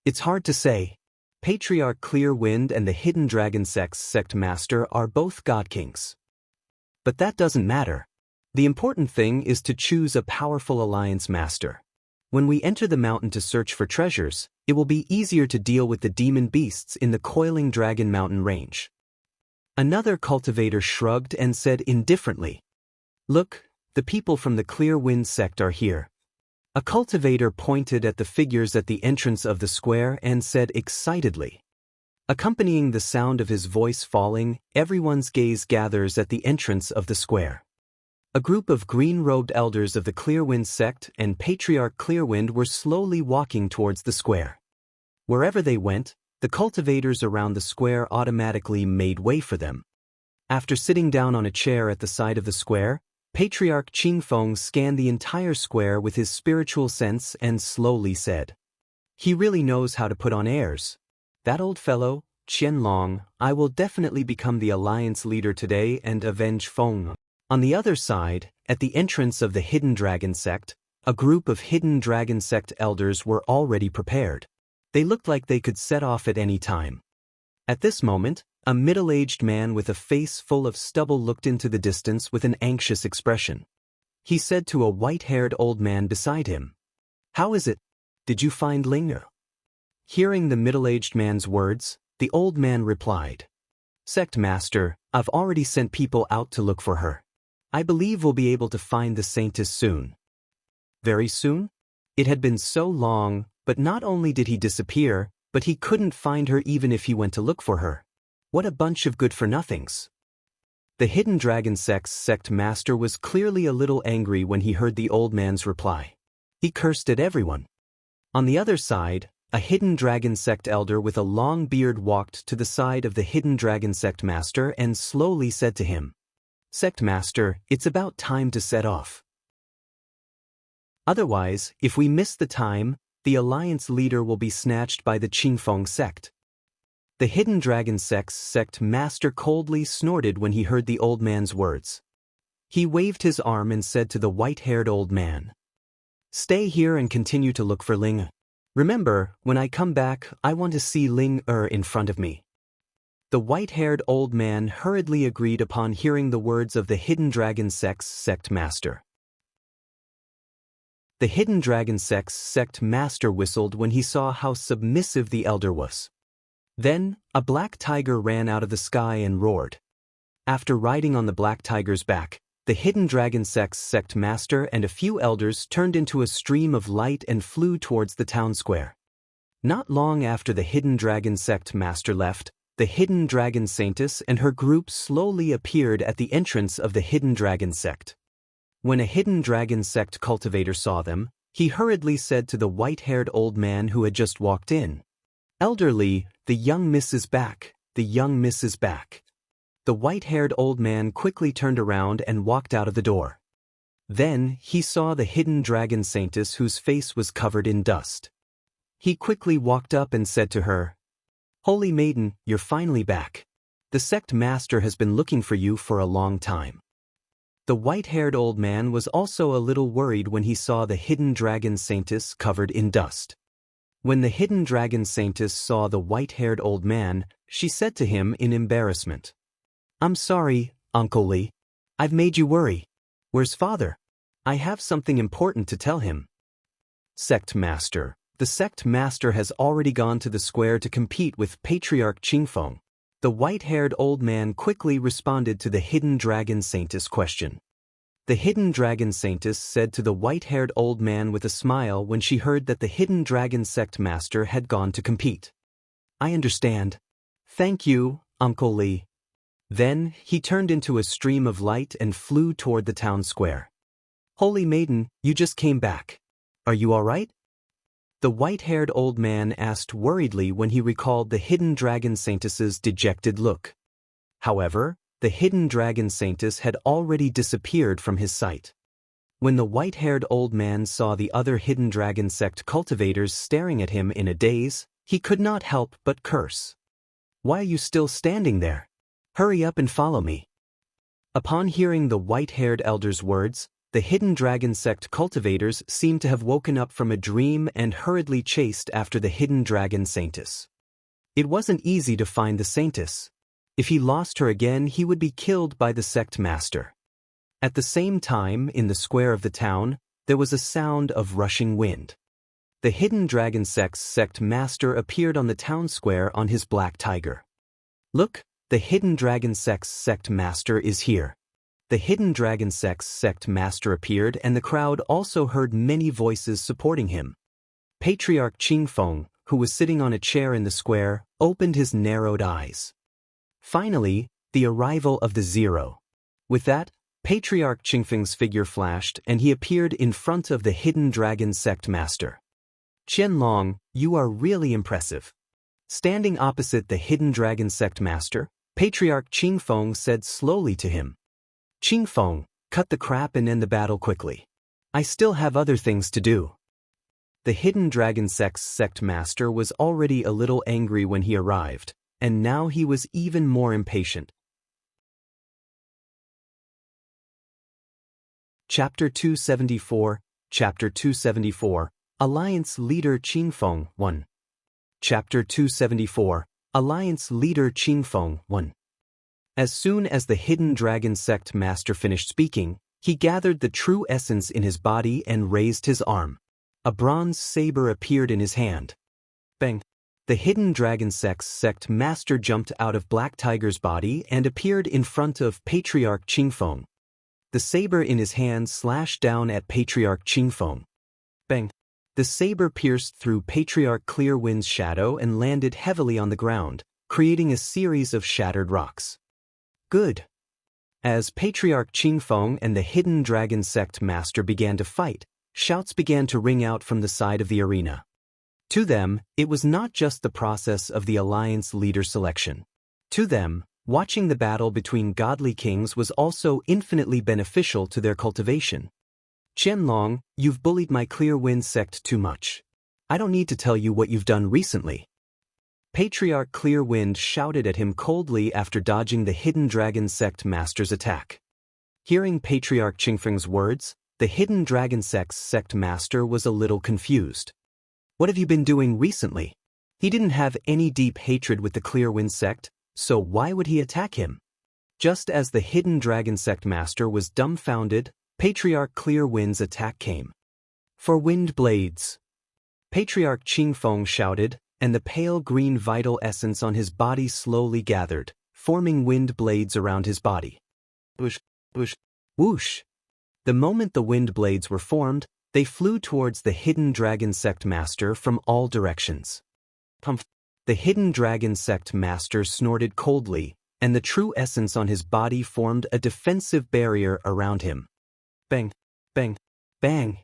"It's hard to say. Patriarch Clearwind and the Hidden Dragon sect master are both god kings. But that doesn't matter. The important thing is to choose a powerful alliance master. When we enter the mountain to search for treasures, it will be easier to deal with the demon beasts in the Coiling Dragon Mountain Range." Another cultivator shrugged and said indifferently, "Look, the people from the Clearwind sect are here." A cultivator pointed at the figures at the entrance of the square and said excitedly. Accompanying the sound of his voice falling, everyone's gaze gathers at the entrance of the square. A group of green-robed elders of the Clearwind sect and Patriarch Clearwind were slowly walking towards the square. Wherever they went, the cultivators around the square automatically made way for them. After sitting down on a chair at the side of the square, Patriarch Qingfeng scanned the entire square with his spiritual sense and slowly said, "He really knows how to put on airs. That old fellow, Qianlong, I will definitely become the alliance leader today and avenge Feng." On the other side, at the entrance of the Hidden Dragon sect, a group of Hidden Dragon sect elders were already prepared. They looked like they could set off at any time. At this moment, a middle-aged man with a face full of stubble looked into the distance with an anxious expression. He said to a white-haired old man beside him, "How is it? Did you find Ling?" Hearing the middle-aged man's words, the old man replied, "Sect Master, I've already sent people out to look for her. I believe we'll be able to find the saintess soon." Very soon? It had been so long, but not only did he disappear, but he couldn't find her even if he went to look for her. What a bunch of good-for-nothings. The Hidden Dragon sect master was clearly a little angry when he heard the old man's reply. He cursed at everyone. On the other side, a Hidden Dragon sect elder with a long beard walked to the side of the Hidden Dragon sect master and slowly said to him, "Sect Master, it's about time to set off. Otherwise, if we miss the time, the alliance leader will be snatched by the Qingfeng sect." The Hidden Dragon sect master coldly snorted when he heard the old man's words. He waved his arm and said to the white-haired old man, "Stay here and continue to look for Ling. Remember, when I come back, I want to see Ling in front of me." The white-haired old man hurriedly agreed upon hearing the words of the Hidden Dragon sect master. The Hidden Dragon sect master whistled when he saw how submissive the elder was. Then, a black tiger ran out of the sky and roared. After riding on the black tiger's back, the Hidden Dragon sect master and a few elders turned into a stream of light and flew towards the town square. Not long after the Hidden Dragon sect master left, the Hidden Dragon saintess and her group slowly appeared at the entrance of the Hidden Dragon sect. When a Hidden Dragon sect cultivator saw them, he hurriedly said to the white-haired old man who had just walked in, "Elderly, the young miss is back, the young miss is back." The white-haired old man quickly turned around and walked out of the door. Then, he saw the Hidden Dragon saintess whose face was covered in dust. He quickly walked up and said to her, "Holy Maiden, you're finally back. The sect master has been looking for you for a long time." The white-haired old man was also a little worried when he saw the Hidden Dragon saintess covered in dust. When the Hidden Dragon saintess saw the white-haired old man, she said to him in embarrassment, "I'm sorry, Uncle Lee. I've made you worry. Where's Father? I have something important to tell him." Sect Master. The sect master has already gone to the square to compete with Patriarch Qingfeng. The white-haired old man quickly responded to the Hidden Dragon saintess question. The hidden dragon saintess said to the white-haired old man with a smile when she heard that the hidden dragon sect master had gone to compete. I understand. Thank you, Uncle Lee. Then, he turned into a stream of light and flew toward the town square. Holy maiden, you just came back. Are you all right? The white-haired old man asked worriedly when he recalled the hidden dragon saintess's dejected look. However, the hidden dragon saintess had already disappeared from his sight. When the white-haired old man saw the other hidden dragon sect cultivators staring at him in a daze, he could not help but curse. Why are you still standing there? Hurry up and follow me. Upon hearing the white-haired elder's words, the hidden dragon sect cultivators seemed to have woken up from a dream and hurriedly chased after the hidden dragon saintess. It wasn't easy to find the saintess. If he lost her again, he would be killed by the sect master. At the same time, in the square of the town, there was a sound of rushing wind. The hidden dragon sect's sect master appeared on the town square on his black tiger. Look, the hidden dragon sect's sect master is here. The hidden dragon sect's sect master appeared, and the crowd also heard many voices supporting him. Patriarch Qingfeng, who was sitting on a chair in the square, opened his narrowed eyes. Finally, the arrival of the Zero. With that, Patriarch Qingfeng's figure flashed and he appeared in front of the hidden dragon sect master. Qianlong, you are really impressive. Standing opposite the hidden dragon sect master, Patriarch Qingfeng said slowly to him. Qingfeng, cut the crap and end the battle quickly. I still have other things to do. The hidden dragon sect's sect master was already a little angry when he arrived, and now he was even more impatient. Chapter 274, Chapter 274, Alliance Leader Qingfeng 1. Chapter 274, Alliance Leader Qingfeng 1. As soon as the hidden dragon sect master finished speaking, he gathered the true essence in his body and raised his arm. A bronze saber appeared in his hand. Bang! The hidden dragon sect's sect master jumped out of Black Tiger's body and appeared in front of Patriarch Qingfeng. The saber in his hand slashed down at Patriarch Qingfeng. Bang! The saber pierced through Patriarch Clearwind's shadow and landed heavily on the ground, creating a series of shattered rocks. Good. As Patriarch Qingfeng and the hidden dragon sect master began to fight, shouts began to ring out from the side of the arena. To them, it was not just the process of the alliance leader selection. To them, watching the battle between godly kings was also infinitely beneficial to their cultivation. Qianlong, you've bullied my Clearwind sect too much. I don't need to tell you what you've done recently. Patriarch Clearwind shouted at him coldly after dodging the hidden dragon sect master's attack. Hearing Patriarch Qingfeng's words, the hidden dragon sect's sect master was a little confused. What have you been doing recently? He didn't have any deep hatred with the Clearwind sect, so why would he attack him? Just as the hidden dragon sect master was dumbfounded, Patriarch Clearwind's attack came. For wind blades! Patriarch Qingfeng shouted, and the pale green vital essence on his body slowly gathered, forming wind blades around his body. Whoosh, whoosh, whoosh! The moment the wind blades were formed, they flew towards the hidden dragon sect master from all directions. Pumph! The hidden dragon sect master snorted coldly, and the true essence on his body formed a defensive barrier around him. Bang! Bang! Bang!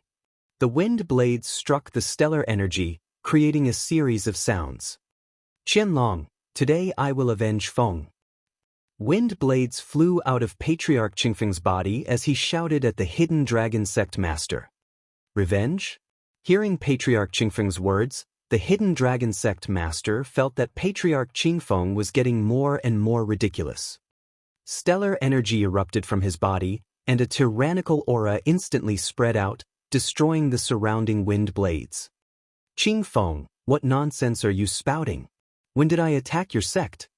The wind blades struck the stellar energy, creating a series of sounds. Qianlong, today I will avenge Feng. Wind blades flew out of Patriarch Qingfeng's body as he shouted at the hidden dragon sect master. Revenge? Hearing Patriarch Qingfeng's words, the hidden dragon sect master felt that Patriarch Qingfeng was getting more and more ridiculous. Stellar energy erupted from his body, and a tyrannical aura instantly spread out, destroying the surrounding wind blades. Qingfeng, what nonsense are you spouting? When did I attack your sect?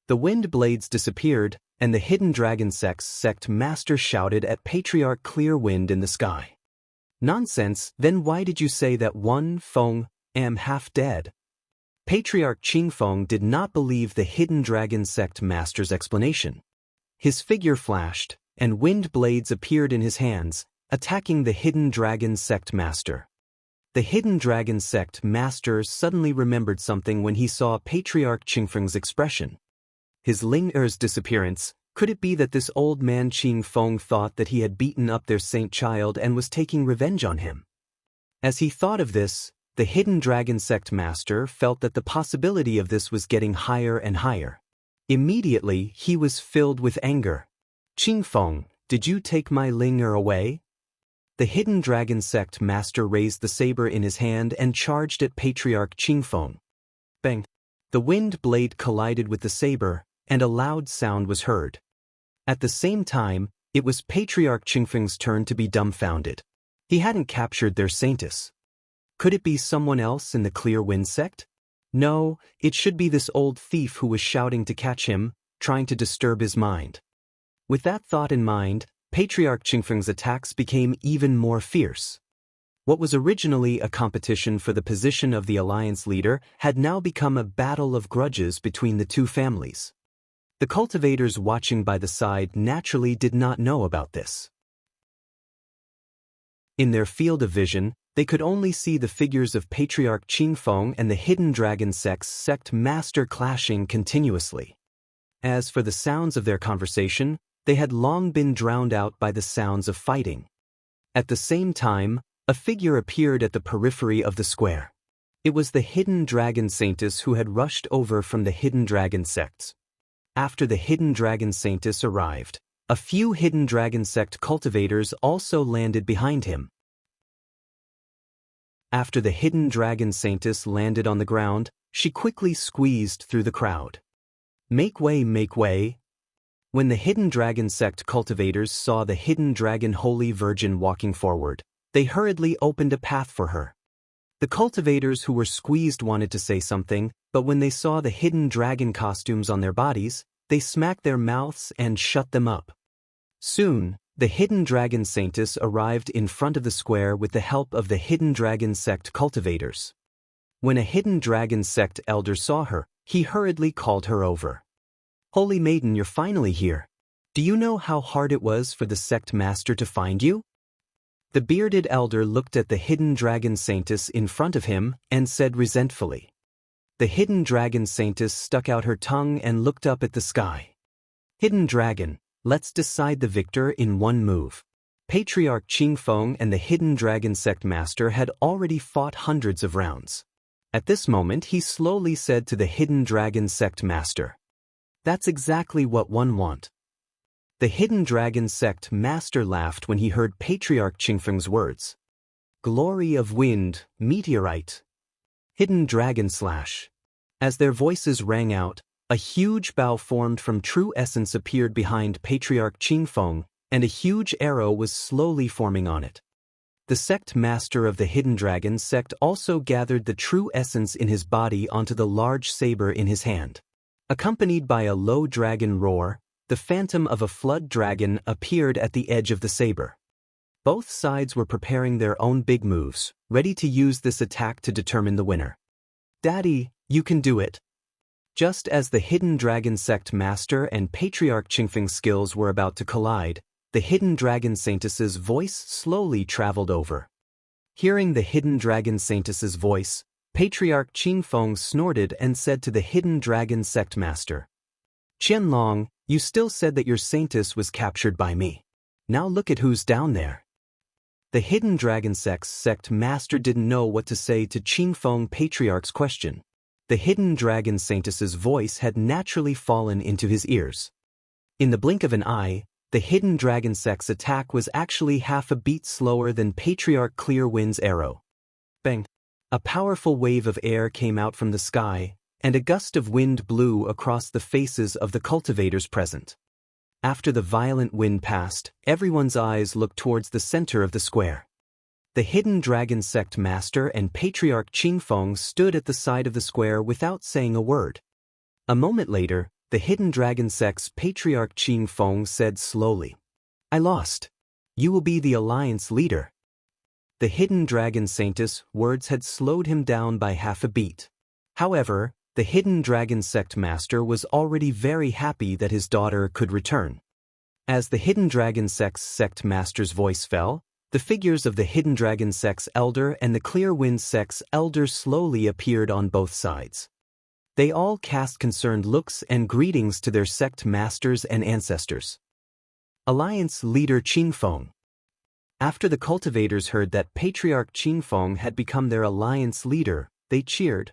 The wind blades disappeared, and the hidden dragon sect's sect master shouted at Patriarch Clearwind in the sky. Nonsense, then why did you say that Feng am half dead? Patriarch Qingfeng did not believe the hidden dragon sect master's explanation. His figure flashed, and wind blades appeared in his hands, attacking the Hidden Dragon Sect Master. The Hidden Dragon Sect Master suddenly remembered something when he saw Patriarch Qingfeng's expression. His Ling Er's disappearance. Could it be that this old man Qingfeng thought that he had beaten up their saint child and was taking revenge on him? As he thought of this, the Hidden Dragon Sect Master felt that the possibility of this was getting higher and higher. Immediately, he was filled with anger. Qingfeng, did you take my Ling Er away? The Hidden Dragon Sect Master raised the saber in his hand and charged at Patriarch Qingfeng. Bang! The wind blade collided with the saber, and a loud sound was heard. At the same time, it was Patriarch Qingfeng's turn to be dumbfounded. He hadn't captured their saintess. Could it be someone else in the Clear Wind sect? No, it should be this old thief who was shouting to catch him, trying to disturb his mind. With that thought in mind, Patriarch Qingfeng's attacks became even more fierce. What was originally a competition for the position of the alliance leader had now become a battle of grudges between the two families. The cultivators watching by the side naturally did not know about this. In their field of vision, they could only see the figures of Patriarch Qingfeng and the Hidden Dragon Sect Master clashing continuously. As for the sounds of their conversation, they had long been drowned out by the sounds of fighting. At the same time, a figure appeared at the periphery of the square. It was the Hidden Dragon Saintess who had rushed over from the Hidden Dragon sects. After the Hidden Dragon Saintess arrived, a few Hidden Dragon Sect cultivators also landed behind him. After the Hidden Dragon Saintess landed on the ground, she quickly squeezed through the crowd. Make way, make way. When the Hidden Dragon Sect cultivators saw the Hidden Dragon Holy Virgin walking forward, they hurriedly opened a path for her. The cultivators who were squeezed wanted to say something, but when they saw the hidden dragon costumes on their bodies, they smacked their mouths and shut them up. Soon, the Hidden Dragon Saintess arrived in front of the square with the help of the Hidden Dragon Sect cultivators. When a Hidden Dragon Sect elder saw her, he hurriedly called her over. Holy Maiden, you're finally here. Do you know how hard it was for the sect master to find you? The bearded elder looked at the Hidden Dragon Saintess in front of him and said resentfully. The Hidden Dragon Saintess stuck out her tongue and looked up at the sky. Hidden Dragon, let's decide the victor in one move. Patriarch Qingfeng and the Hidden Dragon Sect Master had already fought hundreds of rounds. At this moment he slowly said to the Hidden Dragon Sect Master. That's exactly what one want. The Hidden Dragon Sect Master laughed when he heard Patriarch Qingfeng's words. Glory of Wind, Meteorite. Hidden Dragon Slash. As their voices rang out, a huge bow formed from true essence appeared behind Patriarch Qingfeng, and a huge arrow was slowly forming on it. The sect master of the Hidden Dragon Sect also gathered the true essence in his body onto the large saber in his hand. Accompanied by a low dragon roar, the phantom of a flood dragon appeared at the edge of the saber. Both sides were preparing their own big moves, ready to use this attack to determine the winner. Daddy, you can do it. Just as the Hidden Dragon Sect Master and Patriarch Qingfeng's skills were about to collide, the Hidden Dragon Saintess's voice slowly traveled over. Hearing the Hidden Dragon Saintess's voice, Patriarch Qingfeng snorted and said to the Hidden Dragon Sect Master, Qianlong, you still said that your saintess was captured by me. Now look at who's down there. The Hidden Dragon Sect Master didn't know what to say to Qingfeng Patriarch's question. The Hidden Dragon Saintess's voice had naturally fallen into his ears. In the blink of an eye, the Hidden Dragon Sect's attack was actually half a beat slower than Patriarch Clearwind's arrow. Bang! A powerful wave of air came out from the sky, and a gust of wind blew across the faces of the cultivators present. After the violent wind passed, everyone's eyes looked towards the center of the square. The Hidden Dragon Sect Master and Patriarch Qingfeng stood at the side of the square without saying a word. A moment later, the Hidden Dragon Sect's Patriarch Qingfeng said slowly, I lost. You will be the alliance leader. The Hidden Dragon Saintess' words had slowed him down by half a beat. However, the Hidden Dragon Sect Master was already very happy that his daughter could return. As the Hidden Dragon Sect's sect master's voice fell, the figures of the Hidden Dragon Sect's elder and the Clear Wind Sect's elder slowly appeared on both sides. They all cast concerned looks and greetings to their sect masters and ancestors. Alliance leader Qingfeng. After the cultivators heard that Patriarch Qingfeng had become their alliance leader, they cheered.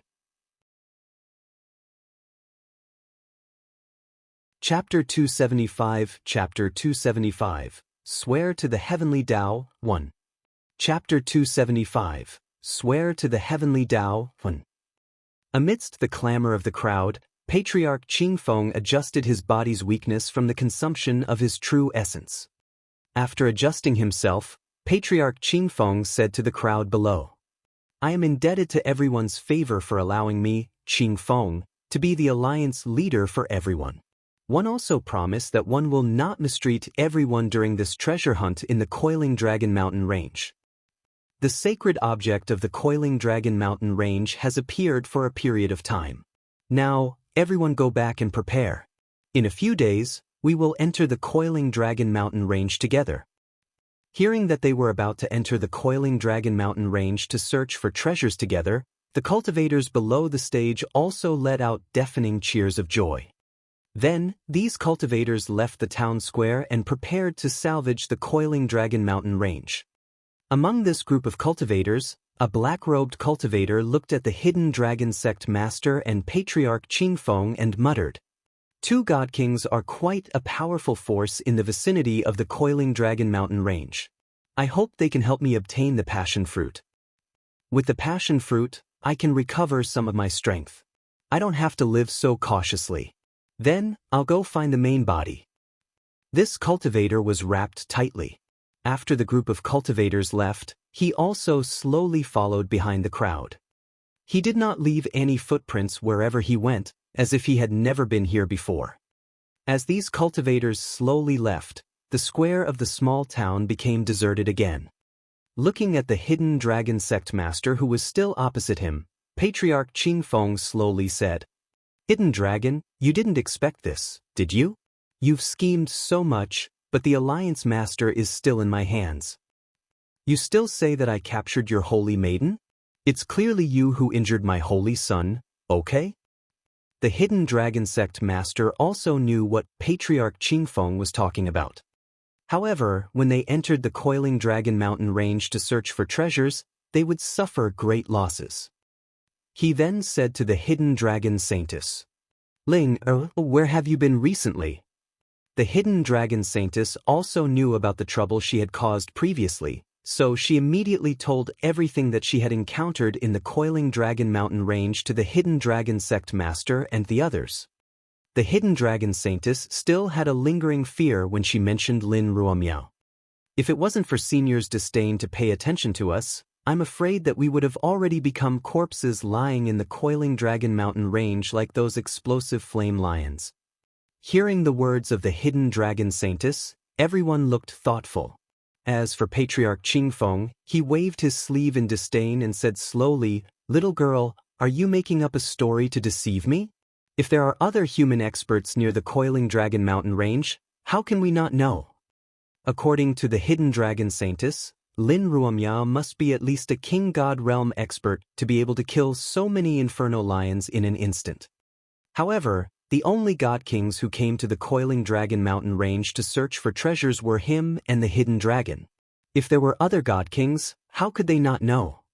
Chapter 275 Chapter 275 Swear to the Heavenly Tao 1. Chapter 275 Swear to the Heavenly Tao 1. Amidst the clamor of the crowd, Patriarch Qingfeng adjusted his body's weakness from the consumption of his true essence. After adjusting himself, Patriarch Qingfeng said to the crowd below, "I am indebted to everyone's favor for allowing me, Qingfeng, to be the alliance leader for everyone. One also promised that one will not mistreat everyone during this treasure hunt in the Coiling Dragon Mountain Range. The sacred object of the Coiling Dragon Mountain Range has appeared for a period of time. Now, everyone go back and prepare. In a few days, we will enter the Coiling Dragon Mountain Range together." Hearing that they were about to enter the Coiling Dragon Mountain Range to search for treasures together, the cultivators below the stage also let out deafening cheers of joy. Then, these cultivators left the town square and prepared to salvage the Coiling Dragon Mountain Range. Among this group of cultivators, a black-robed cultivator looked at the Hidden Dragon Sect Master and Patriarch Qingfeng and muttered, "Two God Kings are quite a powerful force in the vicinity of the Coiling Dragon Mountain Range. I hope they can help me obtain the passion fruit. With the passion fruit, I can recover some of my strength. I don't have to live so cautiously. Then, I'll go find the main body." This cultivator was wrapped tightly. After the group of cultivators left, he also slowly followed behind the crowd. He did not leave any footprints wherever he went, as if he had never been here before. As these cultivators slowly left, the square of the small town became deserted again. Looking at the Hidden Dragon Sect Master who was still opposite him, Patriarch Qingfeng slowly said, "Hidden Dragon, you didn't expect this, did you? You've schemed so much, but the Alliance Master is still in my hands. You still say that I captured your holy maiden? It's clearly you who injured my holy son, okay?" The Hidden Dragon Sect Master also knew what Patriarch Qingfeng was talking about. However, when they entered the Coiling Dragon Mountain Range to search for treasures, they would suffer great losses. He then said to the Hidden Dragon Saintess, "Ling, where have you been recently?" The Hidden Dragon Saintess also knew about the trouble she had caused previously, so she immediately told everything that she had encountered in the Coiling Dragon Mountain Range to the Hidden Dragon Sect Master and the others. The Hidden Dragon Saintess still had a lingering fear when she mentioned Lin Ruomiao. "If it wasn't for Senior's disdain to pay attention to us, I'm afraid that we would have already become corpses lying in the Coiling Dragon Mountain Range like those explosive flame lions." Hearing the words of the Hidden Dragon Saintess, everyone looked thoughtful. As for Patriarch Qingfeng, he waved his sleeve in disdain and said slowly, "Little girl, are you making up a story to deceive me? If there are other human experts near the Coiling Dragon Mountain Range, how can we not know?" According to the Hidden Dragon Saintess, Lin Ruomiao must be at least a King God Realm expert to be able to kill so many inferno lions in an instant. However, the only God Kings who came to the Coiling Dragon Mountain Range to search for treasures were him and the Hidden Dragon. If there were other God Kings, how could they not know?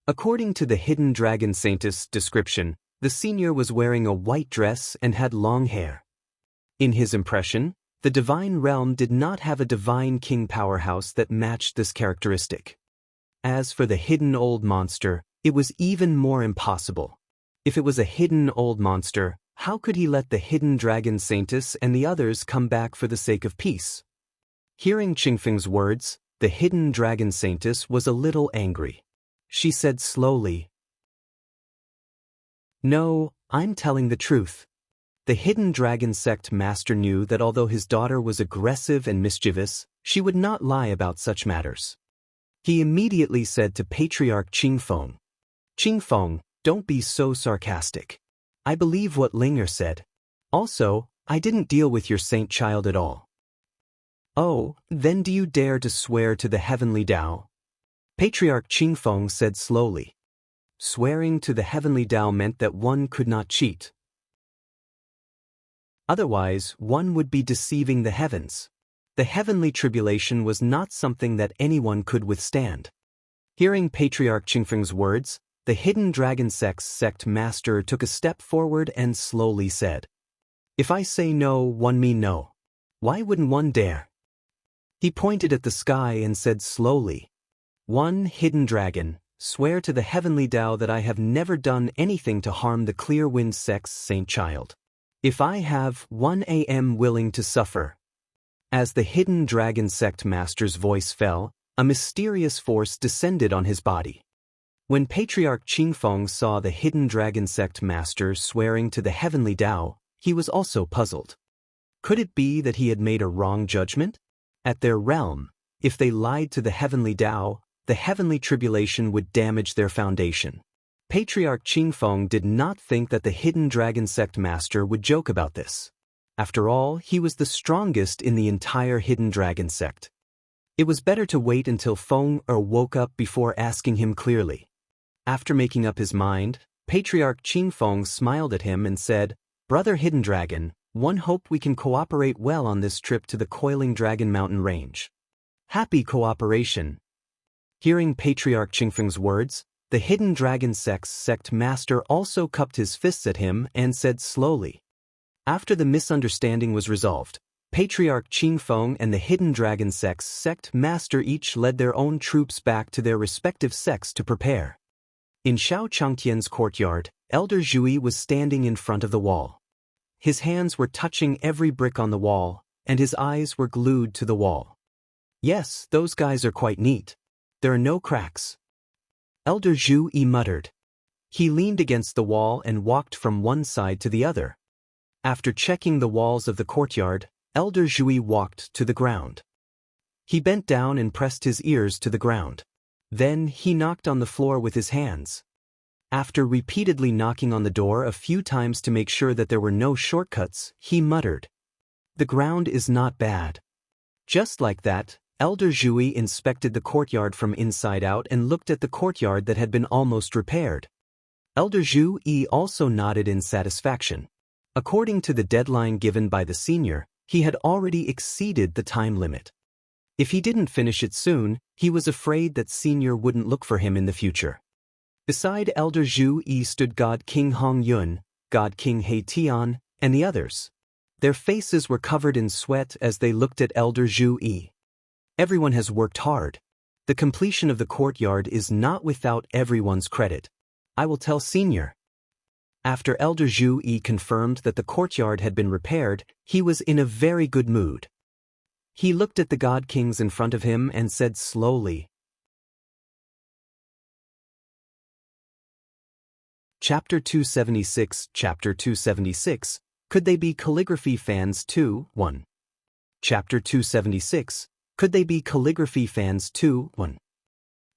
According to the Hidden Dragon Saintess description, the senior was wearing a white dress and had long hair. In his impression, the Divine Realm did not have a Divine King powerhouse that matched this characteristic. As for the hidden old monster, it was even more impossible. If it was a hidden old monster, how could he let the Hidden Dragon Saintess and the others come back for the sake of peace? Hearing Qingfeng's words, the Hidden Dragon Saintess was a little angry. She said slowly, "No, I'm telling the truth." The Hidden Dragon Sect Master knew that although his daughter was aggressive and mischievous, she would not lie about such matters. He immediately said to Patriarch Qingfeng, "Qingfeng, don't be so sarcastic. I believe what Linger said. Also, I didn't deal with your saint child at all." Oh, then do you dare to swear to the heavenly Tao? Patriarch Qingfeng said slowly. Swearing to the heavenly Tao meant that one could not cheat. Otherwise, one would be deceiving the heavens. The heavenly tribulation was not something that anyone could withstand. Hearing Patriarch Qingfeng's words, the hidden dragon sect master took a step forward and slowly said, "If I say no, one mean no. Why wouldn't one dare?" He pointed at the sky and said slowly, "One hidden dragon, swear to the heavenly Tao that I have never done anything to harm the Clear Wind sect's saint child. If I have, 1 am willing to suffer." As the hidden dragon sect master's voice fell, a mysterious force descended on his body. When Patriarch Qingfeng saw the hidden dragon sect master swearing to the heavenly Tao, he was also puzzled. Could it be that he had made a wrong judgment? At their realm, if they lied to the heavenly Tao, the heavenly tribulation would damage their foundation. Patriarch Qingfeng did not think that the hidden dragon sect master would joke about this. After all, he was the strongest in the entire hidden dragon sect. It was better to wait until Feng woke up before asking him clearly. After making up his mind, Patriarch Qingfeng smiled at him and said, "Brother Hidden Dragon, one hope we can cooperate well on this trip to the Coiling Dragon Mountain Range." Happy cooperation. Hearing Patriarch Qingfeng's words, the hidden dragon sect master also cupped his fists at him and said slowly. After the misunderstanding was resolved, Patriarch Qingfeng and the hidden dragon sect master each led their own troops back to their respective sects to prepare. In Xiao Changtian's courtyard, Elder Zhui was standing in front of the wall. His hands were touching every brick on the wall, and his eyes were glued to the wall. "Yes, those guys are quite neat. There are no cracks." Elder Zhui muttered. He leaned against the wall and walked from one side to the other. After checking the walls of the courtyard, Elder Zhui walked to the ground. He bent down and pressed his ears to the ground. Then he knocked on the floor with his hands. After repeatedly knocking on the door a few times to make sure that there were no shortcuts, he muttered, "The ground is not bad." Just like that, Elder Zhui inspected the courtyard from inside out and looked at the courtyard that had been almost repaired. Elder Zhui also nodded in satisfaction. According to the deadline given by the senior, he had already exceeded the time limit. If he didn't finish it soon, he was afraid that senior wouldn't look for him in the future. Beside Elder Zhui stood God King Hong Yun, God King He Tian, and the others. Their faces were covered in sweat as they looked at Elder Zhui. Everyone has worked hard. The completion of the courtyard is not without everyone's credit. I will tell senior. After Elder Zhui confirmed that the courtyard had been repaired, he was in a very good mood. He looked at the God Kings in front of him and said slowly. Chapter 276, Chapter 276, Could they be calligraphy fans too? 1. Chapter 276, Could they be calligraphy fans too? 1.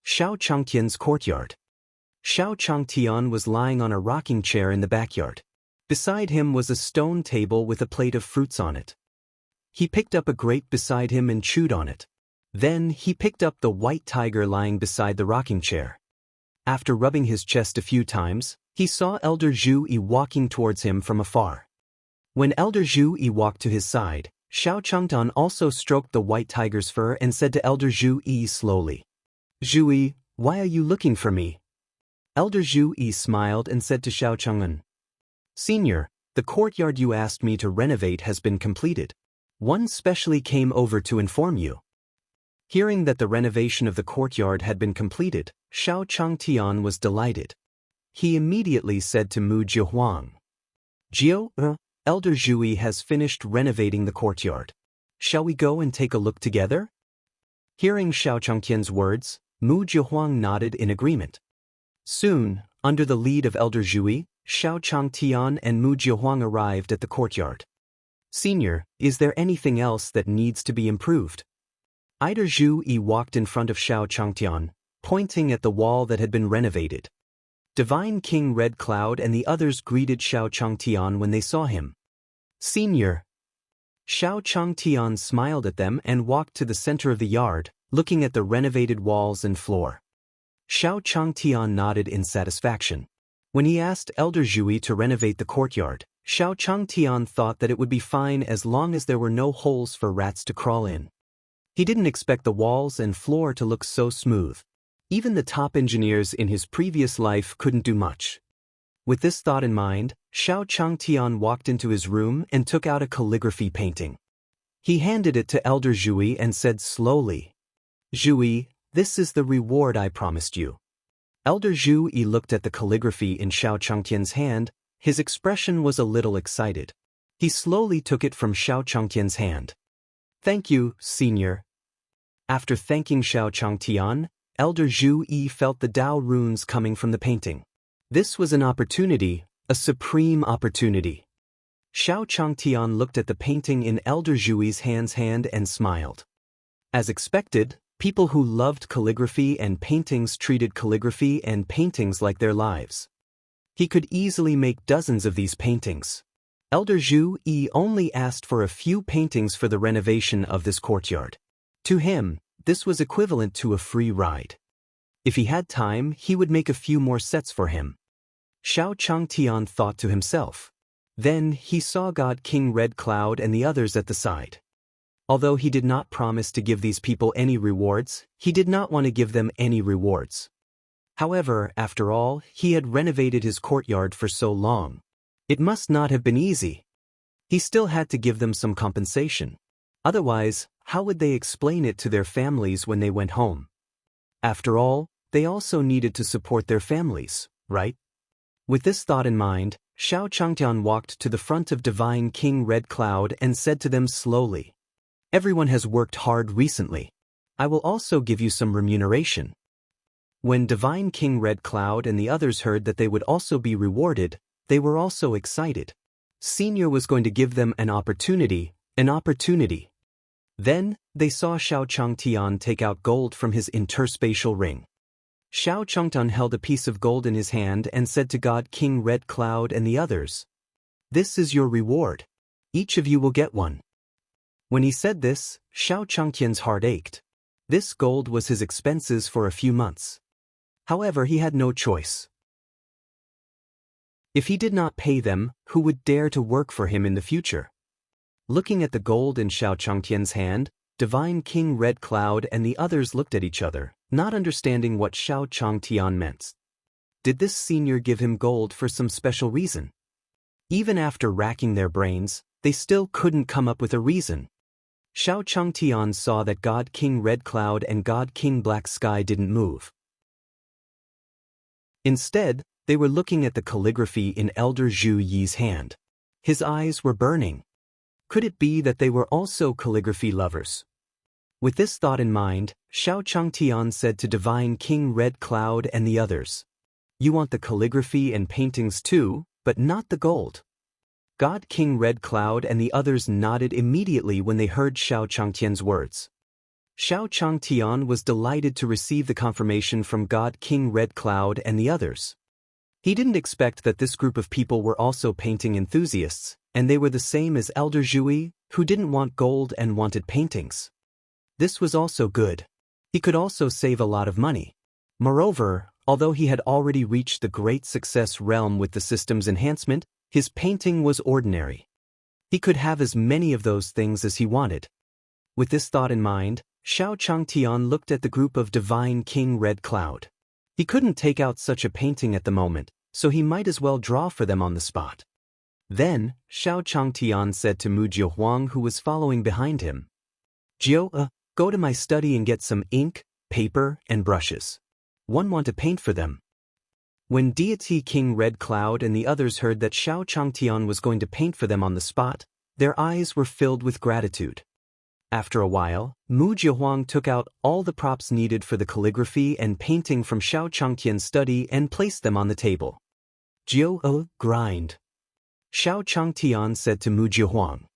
Xiao Changtian's courtyard. Xiao Changtian was lying on a rocking chair in the backyard. Beside him was a stone table with a plate of fruits on it. He picked up a grape beside him and chewed on it. Then he picked up the white tiger lying beside the rocking chair. After rubbing his chest a few times, he saw Elder Zhui walking towards him from afar. When Elder Zhui walked to his side, Xiao Changtian also stroked the white tiger's fur and said to Elder Zhui slowly, "Zhui, why are you looking for me?" Elder Zhui smiled and said to Xiao Changtian, "Senior, the courtyard you asked me to renovate has been completed. One specially came over to inform you." Hearing that the renovation of the courtyard had been completed, Xiao Changtian was delighted. He immediately said to Mu Jiahuang, "Jiu, Elder Zhui has finished renovating the courtyard. Shall we go and take a look together?" Hearing Xiao Changtian's words, Mu Jiahuang nodded in agreement. Soon, under the lead of Elder Zhui, Xiao Changtian and Mu Jiahuang arrived at the courtyard. "Senior, is there anything else that needs to be improved?" Elder Zhui walked in front of Xiao Changtian, pointing at the wall that had been renovated. Divine King Red Cloud and the others greeted Xiao Changtian when they saw him. "Senior." Xiao Changtian smiled at them and walked to the center of the yard, looking at the renovated walls and floor. Xiao Changtian nodded in satisfaction. When he asked Elder Zhui to renovate the courtyard, Xiao Changtian thought that it would be fine as long as there were no holes for rats to crawl in. He didn't expect the walls and floor to look so smooth. Even the top engineers in his previous life couldn't do much. With this thought in mind, Xiao Changtian walked into his room and took out a calligraphy painting. He handed it to Elder Zhui and said slowly, "Zhui, this is the reward I promised you." Elder Zhui looked at the calligraphy in Xiao Changtian's hand. His expression was a little excited. He slowly took it from Xiao Changtian's hand. "Thank you, senior." After thanking Xiao Changtian, Elder Zhui felt the Dao runes coming from the painting. This was an opportunity, a supreme opportunity. Xiao Changtian looked at the painting in Elder Zhui's hand and smiled. As expected, people who loved calligraphy and paintings treated calligraphy and paintings like their lives. He could easily make dozens of these paintings. Elder Zhui only asked for a few paintings for the renovation of this courtyard. To him, this was equivalent to a free ride. If he had time, he would make a few more sets for him. Xiao Changtian thought to himself. Then he saw God King Red Cloud and the others at the side. Although he did not promise to give these people any rewards, he did not want to give them any rewards. However, after all, he had renovated his courtyard for so long. It must not have been easy. He still had to give them some compensation. Otherwise, how would they explain it to their families when they went home? After all, they also needed to support their families, right? With this thought in mind, Xiao Changtian walked to the front of Divine King Red Cloud and said to them slowly, "Everyone has worked hard recently. I will also give you some remuneration." When Divine King Red Cloud and the others heard that they would also be rewarded, they were also excited. Senior was going to give them an opportunity. Then, they saw Xiao Changtian take out gold from his interspatial ring. Xiao Changtian held a piece of gold in his hand and said to God King Red Cloud and the others, "This is your reward. Each of you will get one." When he said this, Xiao Changtian's heart ached. This gold was his expenses for a few months. However, he had no choice. If he did not pay them, who would dare to work for him in the future? Looking at the gold in Xiao Changtian's hand, Divine King Red Cloud and the others looked at each other, not understanding what Xiao Changtian meant. Did this senior give him gold for some special reason? Even after racking their brains, they still couldn't come up with a reason. Xiao Changtian saw that God King Red Cloud and God King Black Sky didn't move. Instead, they were looking at the calligraphy in Elder Zhui's hand. His eyes were burning. Could it be that they were also calligraphy lovers? With this thought in mind, Xiao Changtian said to Divine King Red Cloud and the others, "You want the calligraphy and paintings too, but not the gold." God King Red Cloud and the others nodded immediately when they heard Xiao Changtian's words. Xiao Changtian was delighted to receive the confirmation from God King Red Cloud and the others. He didn't expect that this group of people were also painting enthusiasts, and they were the same as Elder Zhui, who didn't want gold and wanted paintings. This was also good. He could also save a lot of money. Moreover, although he had already reached the great success realm with the system's enhancement, his painting was ordinary. He could have as many of those things as he wanted. With this thought in mind, Xiao Changtian looked at the group of Divine King Red Cloud. He couldn't take out such a painting at the moment, so he might as well draw for them on the spot. Then, Xiao Changtian said to Mu Jiuhuang, who was following behind him, "Jiu, go to my study and get some ink, paper, and brushes. One want to paint for them." When Deity King Red Cloud and the others heard that Xiao Changtian was going to paint for them on the spot, their eyes were filled with gratitude. After a while, Mu Jiuhuang took out all the props needed for the calligraphy and painting from Xiao Changtian's study and placed them on the table. "Jiu, grind," Xiao Changtian said to Mu Jiuhuang.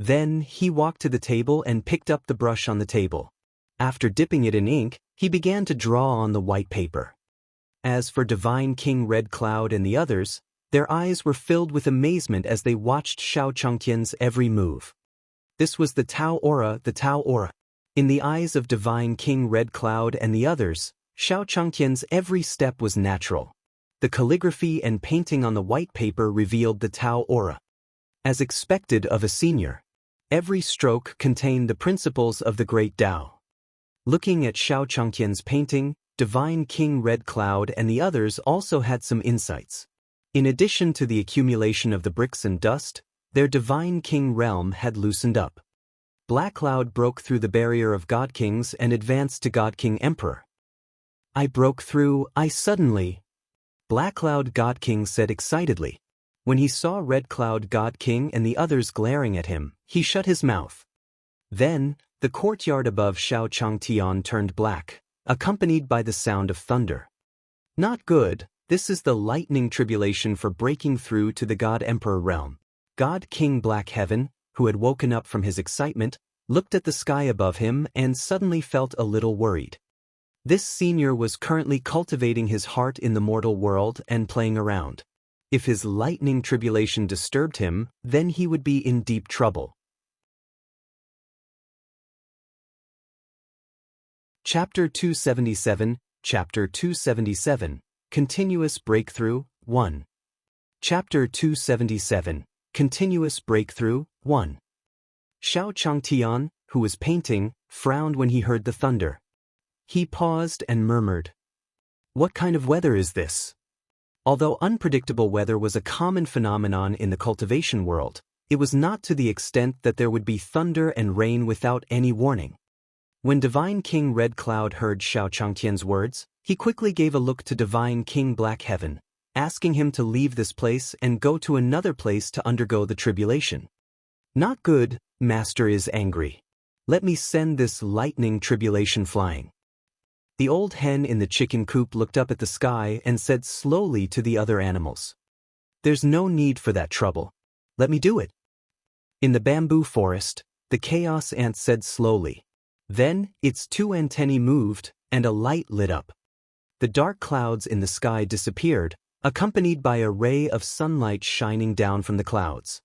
Then, he walked to the table and picked up the brush on the table. After dipping it in ink, he began to draw on the white paper. As for Divine King Red Cloud and the others, their eyes were filled with amazement as they watched Xiao Changtian's every move. This was the Tao Aura, the Tao Aura. In the eyes of Divine King Red Cloud and the others, Xiao Changtian's every step was natural. The calligraphy and painting on the white paper revealed the Tao Aura. As expected of a senior, every stroke contained the principles of the great Tao. Looking at Xiao Changtian's painting, Divine King Red Cloud and the others also had some insights. In addition to the accumulation of the bricks and dust, their Divine King realm had loosened up. Black Cloud broke through the barrier of God Kings and advanced to God King Emperor. I broke through, I suddenly. Black Cloud God King said excitedly. When he saw Red Cloud God King and the others glaring at him, he shut his mouth. Then, the courtyard above Xiao Changtian turned black, accompanied by the sound of thunder. Not good, this is the lightning tribulation for breaking through to the God Emperor realm. God King Black Heaven, who had woken up from his excitement, looked at the sky above him and suddenly felt a little worried. This senior was currently cultivating his heart in the mortal world and playing around. If his lightning tribulation disturbed him, then he would be in deep trouble. Chapter 277, Chapter 277, Continuous Breakthrough, 1. Chapter 277, Continuous Breakthrough, 1. Xiao Changtian, who was painting, frowned when he heard the thunder. He paused and murmured, "What kind of weather is this?" Although unpredictable weather was a common phenomenon in the cultivation world, it was not to the extent that there would be thunder and rain without any warning. When Divine King Red Cloud heard Xiao Changtian's words, he quickly gave a look to Divine King Black Heaven, asking him to leave this place and go to another place to undergo the tribulation. Not good, Master is angry. Let me send this lightning tribulation flying. The old hen in the chicken coop looked up at the sky and said slowly to the other animals, "There's no need for that trouble. Let me do it." In the bamboo forest, the chaos ant said slowly. Then, its two antennae moved, and a light lit up. The dark clouds in the sky disappeared, accompanied by a ray of sunlight shining down from the clouds.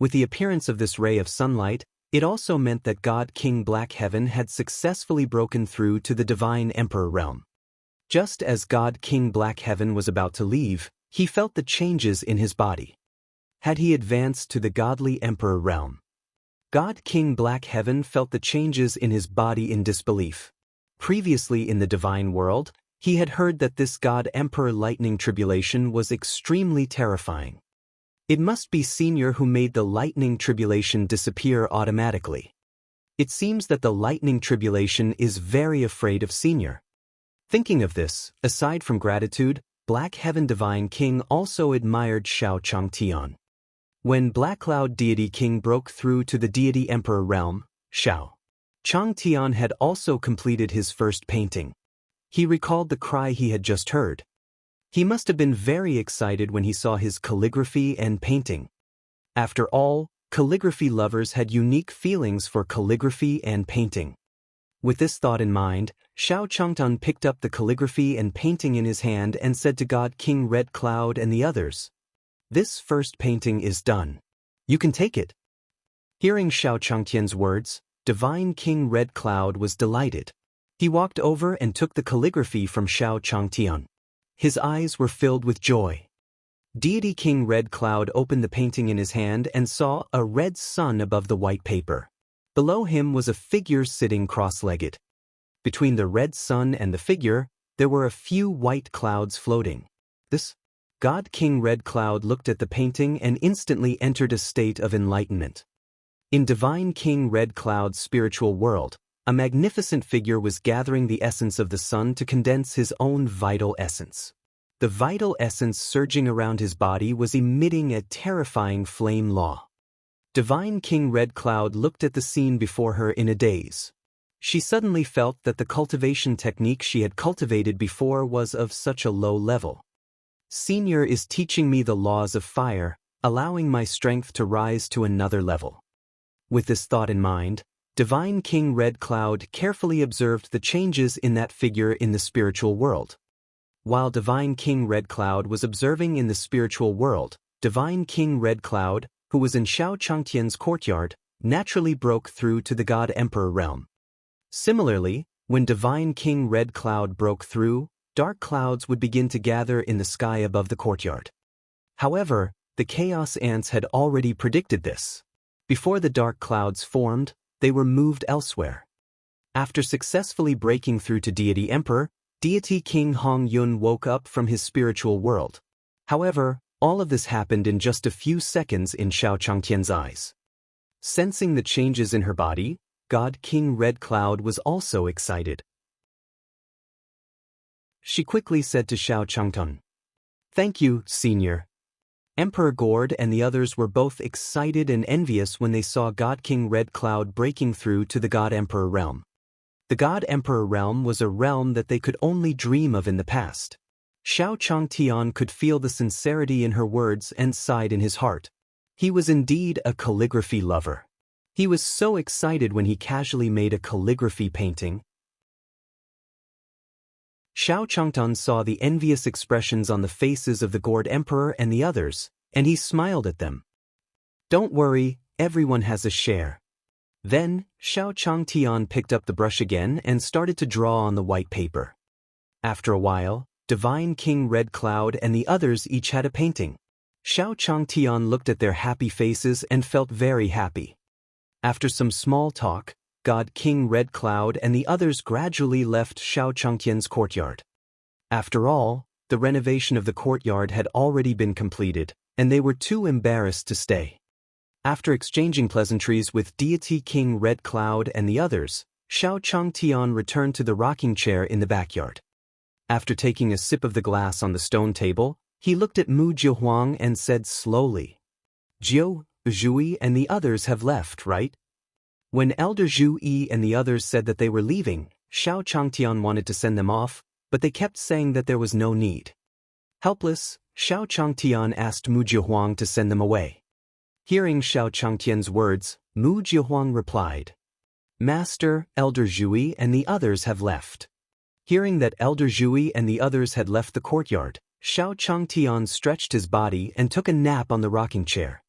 With the appearance of this ray of sunlight, it also meant that God King Black Heaven had successfully broken through to the Divine Emperor realm. Just as God King Black Heaven was about to leave, he felt the changes in his body. Had he advanced to the Godly Emperor realm? God King Black Heaven felt the changes in his body in disbelief. Previously in the divine world, he had heard that this God Emperor lightning tribulation was extremely terrifying. It must be Senior who made the lightning tribulation disappear automatically. It seems that the lightning tribulation is very afraid of Senior. Thinking of this, aside from gratitude, Black Heaven Divine King also admired Xiao Changtian. When Black Cloud Deity King broke through to the Deity Emperor realm, Xiao Changtian had also completed his first painting. He recalled the cry he had just heard. He must have been very excited when he saw his calligraphy and painting. After all, calligraphy lovers had unique feelings for calligraphy and painting. With this thought in mind, Xiao Changtian picked up the calligraphy and painting in his hand and said to God King Red Cloud and the others, "This first painting is done. You can take it." Hearing Xiao Changtian's words, Divine King Red Cloud was delighted. He walked over and took the calligraphy from Xiao Changtian. His eyes were filled with joy. Deity King Red Cloud opened the painting in his hand and saw a red sun above the white paper. Below him was a figure sitting cross-legged. Between the red sun and the figure, there were a few white clouds floating. This God King Red Cloud looked at the painting and instantly entered a state of enlightenment. In Divine King Red Cloud's spiritual world, a magnificent figure was gathering the essence of the sun to condense his own vital essence. The vital essence surging around his body was emitting a terrifying flame law. Divine King Red Cloud looked at the scene before her in a daze. She suddenly felt that the cultivation technique she had cultivated before was of such a low level. Senior is teaching me the laws of fire, allowing my strength to rise to another level. With this thought in mind, Divine King Red Cloud carefully observed the changes in that figure in the spiritual world. While Divine King Red Cloud was observing in the spiritual world, Divine King Red Cloud, who was in Xiao Changtian's courtyard, naturally broke through to the God Emperor realm. Similarly, when Divine King Red Cloud broke through, dark clouds would begin to gather in the sky above the courtyard. However, the Chaos Ants had already predicted this. Before the dark clouds formed, they were moved elsewhere. After successfully breaking through to Deity Emperor, Deity King Hong Yun woke up from his spiritual world. However, all of this happened in just a few seconds in Xiao Changtian's eyes. Sensing the changes in her body, God King Red Cloud was also excited. She quickly said to Xiao Changtun, "Thank you, Senior." Emperor Gord and the others were both excited and envious when they saw God King Red Cloud breaking through to the God Emperor realm. The God Emperor realm was a realm that they could only dream of in the past. Xiao Changtian could feel the sincerity in her words and sighed in his heart. He was indeed a calligraphy lover. He was so excited when he casually made a calligraphy painting. Xiao Changtun saw the envious expressions on the faces of the Gord Emperor and the others, and he smiled at them. "Don't worry, everyone has a share." Then, Xiao Changtian picked up the brush again and started to draw on the white paper. After a while, Divine King Red Cloud and the others each had a painting. Xiao Changtian looked at their happy faces and felt very happy. After some small talk, God King Red Cloud and the others gradually left Xiao Changtian's courtyard. After all, the renovation of the courtyard had already been completed, and they were too embarrassed to stay. After exchanging pleasantries with Deity King Red Cloud and the others, Xiao Changtian returned to the rocking chair in the backyard. After taking a sip of the glass on the stone table, he looked at Mu Jiahuang and said slowly, "Jiu, Zhui and the others have left, right?" When Elder Zhu Yi and the others said that they were leaving, Xiao Changtian wanted to send them off, but they kept saying that there was no need. Helpless, Xiao Changtian asked Mu Jiahuang to send them away. Hearing Xiao Changtian's words, Mu Jiahuang replied, "Master, Elder Zhui and the others have left." Hearing that Elder Zhui and the others had left the courtyard, Xiao Changtian stretched his body and took a nap on the rocking chair.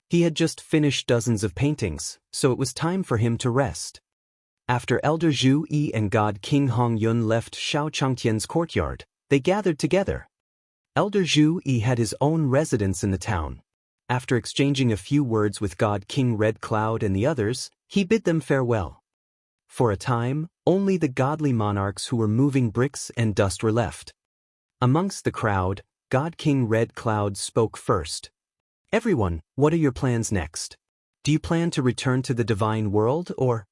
He had just finished dozens of paintings, so it was time for him to rest. After Elder Zhu Yi and God King Hong Yun left Xiao Changtian's courtyard, they gathered together. Elder Zhu Yi had his own residence in the town. After exchanging a few words with God King Red Cloud and the others, he bid them farewell. For a time, only the godly monarchs who were moving bricks and dust were left. Amongst the crowd, God King Red Cloud spoke first. "Everyone, what are your plans next? Do you plan to return to the divine world or?"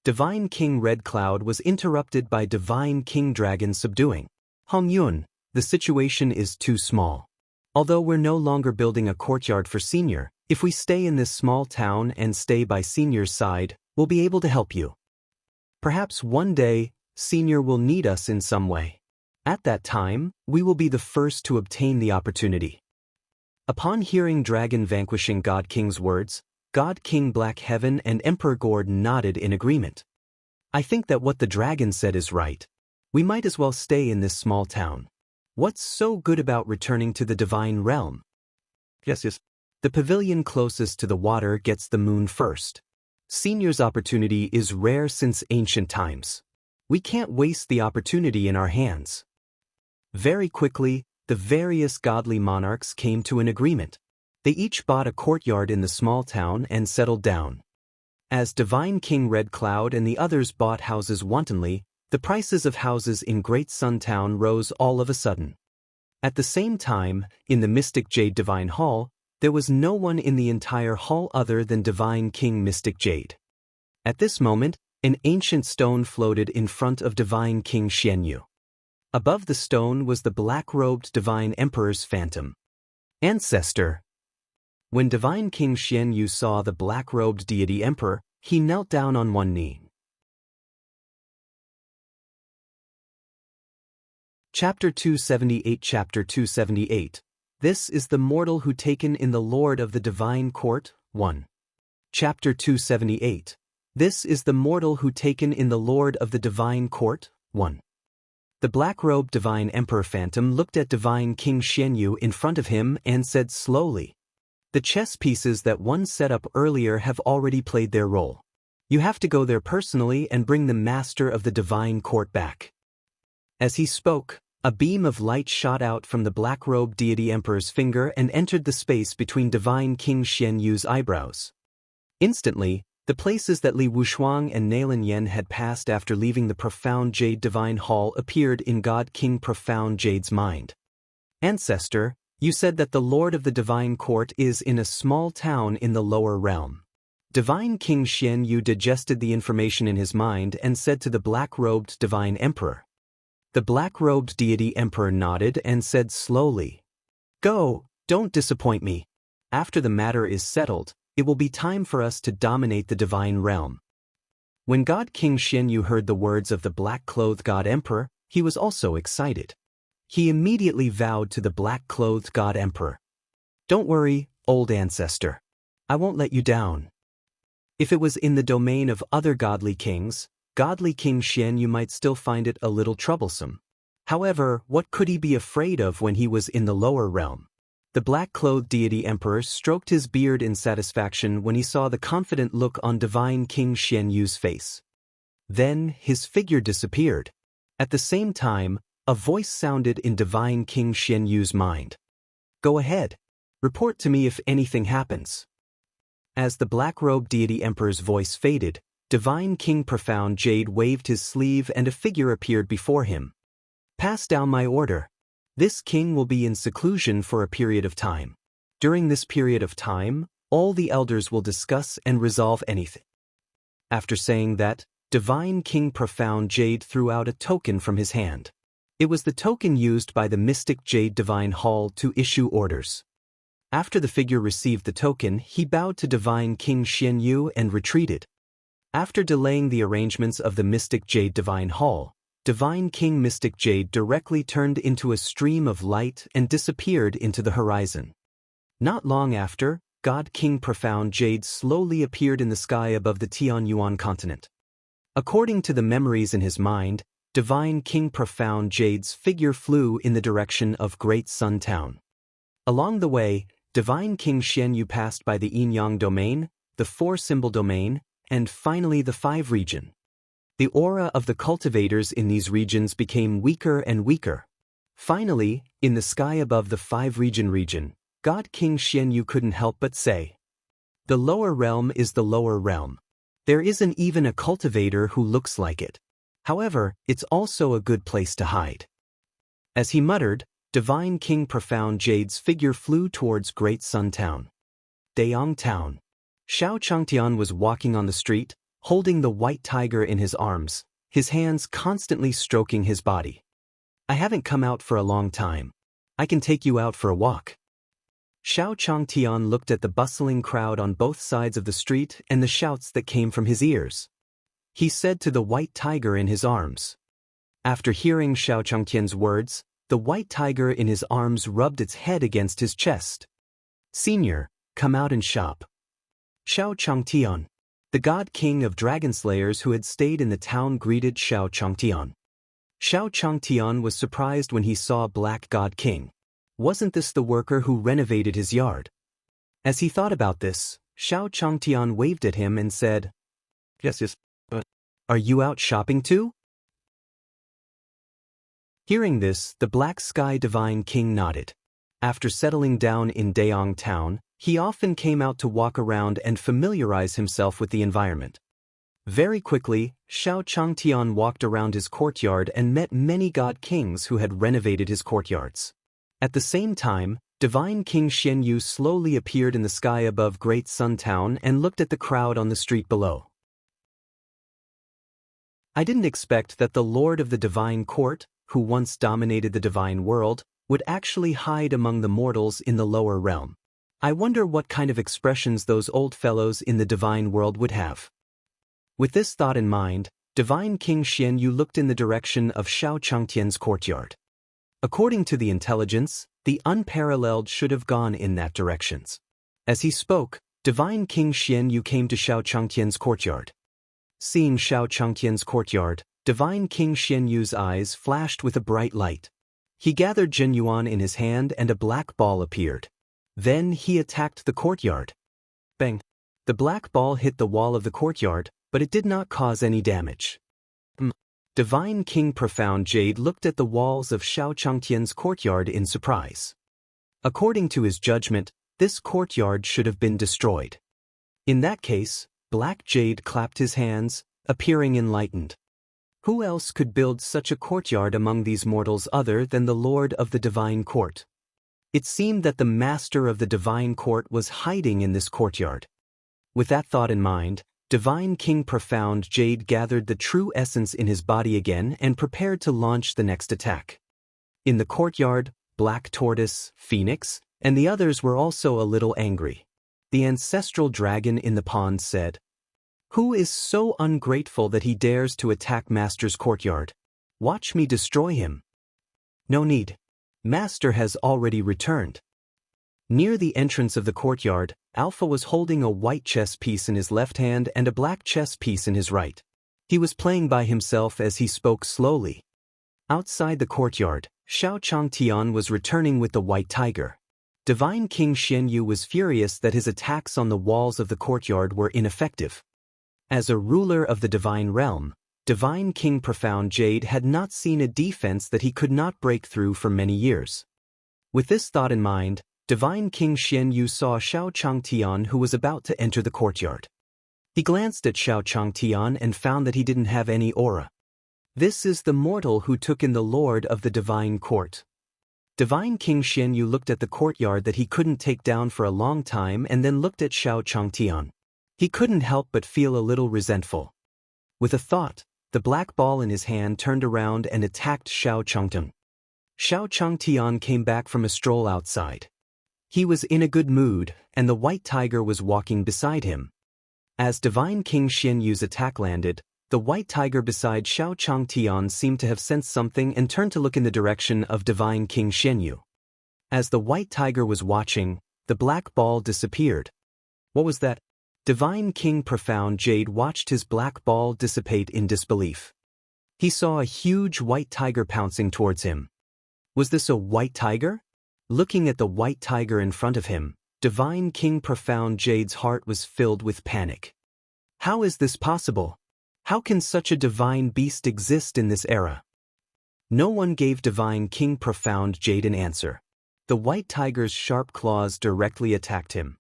Divine King Red Cloud was interrupted by Divine King Dragon subduing. "Hong Yun, the situation is too small. Although we're no longer building a courtyard for Senior, if we stay in this small town and stay by Senior's side, we'll be able to help you. Perhaps one day, Senior will need us in some way. At that time, we will be the first to obtain the opportunity." Upon hearing Dragon vanquishing God King's words, God King Black Heaven and Emperor Gord nodded in agreement. "I think that what the dragon said is right. We might as well stay in this small town. What's so good about returning to the divine realm?" Yes. The pavilion closest to the water gets the moon first. Senior's opportunity is rare since ancient times. We can't waste the opportunity in our hands. Very quickly, the various godly monarchs came to an agreement. They each bought a courtyard in the small town and settled down. As Divine King Red Cloud and the others bought houses wantonly, the prices of houses in Great Sun Town rose all of a sudden. At the same time, in the Mystic Jade Divine Hall, there was no one in the entire hall other than Divine King Mystic Jade. At this moment, an ancient stone floated in front of Divine King Xianyu. Above the stone was the black-robed Divine Emperor's phantom. Ancestor. When Divine King Xianyu saw the black-robed deity emperor, he knelt down on one knee. Chapter 278 Chapter 278 This is the mortal who taken in the Lord of the Divine Court, 1. Chapter 278 This is the mortal who taken in the Lord of the Divine Court, 1. The black-robed Divine Emperor Phantom looked at Divine King Xianyu in front of him and said slowly, The chess pieces that one set up earlier have already played their role. You have to go there personally and bring the master of the divine court back." As he spoke, a beam of light shot out from the black-robed deity emperor's finger and entered the space between divine King Xian Yu's eyebrows. Instantly, the places that Li Wushuang and Nalin Yen had passed after leaving the profound Jade Divine Hall appeared in God King Profound Jade's mind. "Ancestor, you said that the Lord of the Divine Court is in a small town in the lower realm." Divine King Xian Yu digested the information in his mind and said to the black-robed Divine Emperor. The black-robed deity emperor nodded and said slowly, "Go, don't disappoint me. After the matter is settled, it will be time for us to dominate the divine realm." When God King Xian Yu heard the words of the black-clothed God Emperor, he was also excited. He immediately vowed to the black-clothed God Emperor, "Don't worry, old ancestor. I won't let you down." If it was in the domain of other godly kings, godly King Xian Yu might still find it a little troublesome. However, what could he be afraid of when he was in the lower realm? The black-clothed deity emperor stroked his beard in satisfaction when he saw the confident look on divine King Xian Yu's face. Then, his figure disappeared. At the same time, a voice sounded in divine King Xian Yu's mind. "Go ahead. Report to me if anything happens." As the black-robed deity emperor's voice faded, divine King Profound Jade waved his sleeve and a figure appeared before him. "Pass down my order. This king will be in seclusion for a period of time. During this period of time, all the elders will discuss and resolve anything." After saying that, divine King Profound Jade threw out a token from his hand. It was the token used by the mystic Jade Divine Hall to issue orders. After the figure received the token, he bowed to divine King Xian Yu and retreated. After delaying the arrangements of the mystic Jade Divine Hall, divine King Mystic Jade directly turned into a stream of light and disappeared into the horizon. Not long after, God King Profound Jade slowly appeared in the sky above the Tianyuan continent. According to the memories in his mind, divine King Profound Jade's figure flew in the direction of Great Sun Town. Along the way, divine King Xian Yu passed by the Yin-Yang domain, the 4-symbol domain, and finally the 5 region. The aura of the cultivators in these regions became weaker and weaker. Finally, in the sky above the 5-region, God King Xian Yu couldn't help but say, "The lower realm is the lower realm. There isn't even a cultivator who looks like it. However, it's also a good place to hide." As he muttered, divine King Profound Jade's figure flew towards Great Sun Town. Dayong Town. Xiao Changtian was walking on the street, holding the white tiger in his arms, his hands constantly stroking his body. "I haven't come out for a long time. I can take you out for a walk." Xiao Changtian looked at the bustling crowd on both sides of the street and the shouts that came from his ears. He said to the white tiger in his arms. After hearing Xiao Changtian's words, the white tiger in his arms rubbed its head against his chest. "Senior, come out and shop." Xiao Changtian, the god king of dragon slayers who had stayed in the town, greeted Xiao Changtian. Xiao Changtian was surprised when he saw Black God King. Wasn't this the worker who renovated his yard? As he thought about this, Xiao Changtian waved at him and said, Yes, but are you out shopping too?" Hearing this, the Black Sky Divine King nodded. After settling down in Dayong Town, he often came out to walk around and familiarize himself with the environment. Very quickly, Xiao Changtian walked around his courtyard and met many god kings who had renovated his courtyards. At the same time, divine King Xian Yu slowly appeared in the sky above Great Sun Town and looked at the crowd on the street below. "I didn't expect that the Lord of the Divine Court, who once dominated the divine world, would actually hide among the mortals in the lower realm. I wonder what kind of expressions those old fellows in the divine world would have." With this thought in mind, divine King Xian Yu looked in the direction of Xiao Changtian's courtyard. According to the intelligence, the unparalleled should have gone in that direction. As he spoke, divine King Xian Yu came to Xiao Changtian's courtyard. Seeing Xiao Changtian's courtyard, divine King Xian Yu's eyes flashed with a bright light. He gathered Jinyuan in his hand and a black ball appeared. Then he attacked the courtyard. Bang! The black ball hit the wall of the courtyard, but it did not cause any damage. Divine King Profound Jade looked at the walls of Xiao Changtian's courtyard in surprise. According to his judgment, this courtyard should have been destroyed. In that case, Black Jade clapped his hands, appearing enlightened. Who else could build such a courtyard among these mortals other than the Lord of the Divine Court? It seemed that the Master of the Divine Court was hiding in this courtyard. With that thought in mind, Divine King Profound Jade gathered the true essence in his body again and prepared to launch the next attack. In the courtyard, Black Tortoise, Phoenix, and the others were also a little angry. The ancestral dragon in the pond said, "Who is so ungrateful that he dares to attack Master's courtyard? Watch me destroy him." "No need. Master has already returned." Near the entrance of the courtyard, Alpha was holding a white chess piece in his left hand and a black chess piece in his right. He was playing by himself as he spoke slowly. Outside the courtyard, Xiao Changtian was returning with the white tiger. Divine King Xianyu was furious that his attacks on the walls of the courtyard were ineffective. As a ruler of the divine realm, Divine King Profound Jade had not seen a defense that he could not break through for many years. With this thought in mind, Divine King Xianyu saw Xiao Changtian who was about to enter the courtyard. He glanced at Xiao Changtian and found that he didn't have any aura. This is the mortal who took in the Lord of the Divine Court. Divine King Xianyu looked at the courtyard that he couldn't take down for a long time and then looked at Xiao Changtian. He couldn't help but feel a little resentful. With a thought, the black ball in his hand turned around and attacked Xiao Changtian. Xiao Changtian came back from a stroll outside. He was in a good mood, and the white tiger was walking beside him. As Divine King Xianyu's attack landed, the white tiger beside Xiao Changtian seemed to have sensed something and turned to look in the direction of Divine King Xianyu. As the white tiger was watching, the black ball disappeared. What was that? Divine King Profound Jade watched his black ball dissipate in disbelief. He saw a huge white tiger pouncing towards him. Was this a white tiger? Looking at the white tiger in front of him, Divine King Profound Jade's heart was filled with panic. How is this possible? How can such a divine beast exist in this era? No one gave Divine King Profound Jade an answer. The white tiger's sharp claws directly attacked him.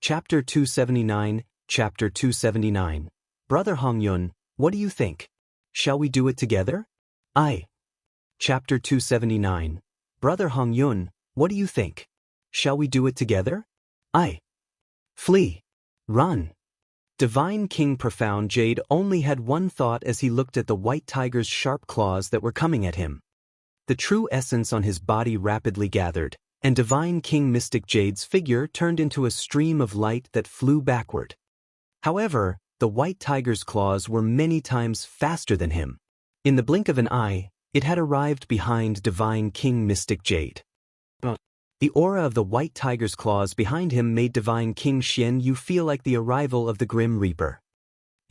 Chapter 279, Chapter 279. Brother Hongyun, what do you think? Shall we do it together? Chapter 279. Brother Hongyun, what do you think? Shall we do it together? Flee. Run. Divine King Profound Jade only had one thought as he looked at the white tiger's sharp claws that were coming at him. The true essence on his body rapidly gathered, and Divine King Mystic Jade's figure turned into a stream of light that flew backward. However, the white tiger's claws were many times faster than him. In the blink of an eye, it had arrived behind Divine King Mystic Jade. The aura of the white tiger's claws behind him made Divine King Xianyu feel like the arrival of the Grim Reaper.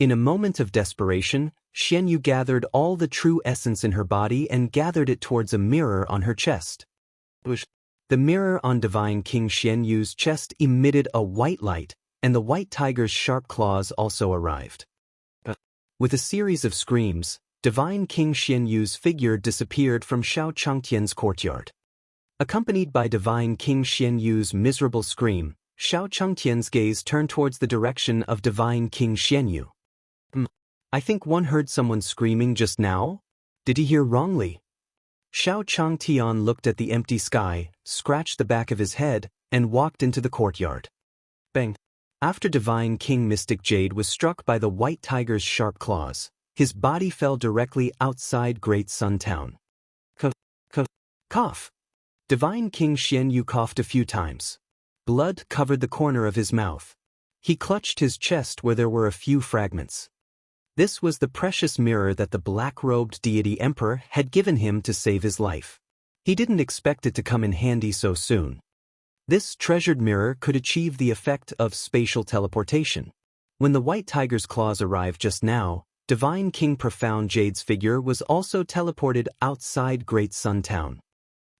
In a moment of desperation, Xianyu gathered all the true essence in her body and gathered it towards a mirror on her chest. The mirror on Divine King Xianyu's chest emitted a white light, and the white tiger's sharp claws also arrived. With a series of screams, Divine King Xianyu's figure disappeared from Xiao Changtian's courtyard. Accompanied by Divine King Xianyu's miserable scream, Xiao Changtian's gaze turned towards the direction of Divine King Xianyu. I think one heard someone screaming just now? Did he hear wrongly? Xiao Changtian looked at the empty sky, scratched the back of his head, and walked into the courtyard. Bang! After Divine King Mystic Jade was struck by the white tiger's sharp claws, his body fell directly outside Great Sun Town. Cough! Divine King Xianyu coughed a few times. Blood covered the corner of his mouth. He clutched his chest where there were a few fragments. This was the precious mirror that the black-robed deity emperor had given him to save his life. He didn't expect it to come in handy so soon. This treasured mirror could achieve the effect of spatial teleportation. When the white tiger's claws arrived just now, Divine King Profound Jade's figure was also teleported outside Great Sun Town.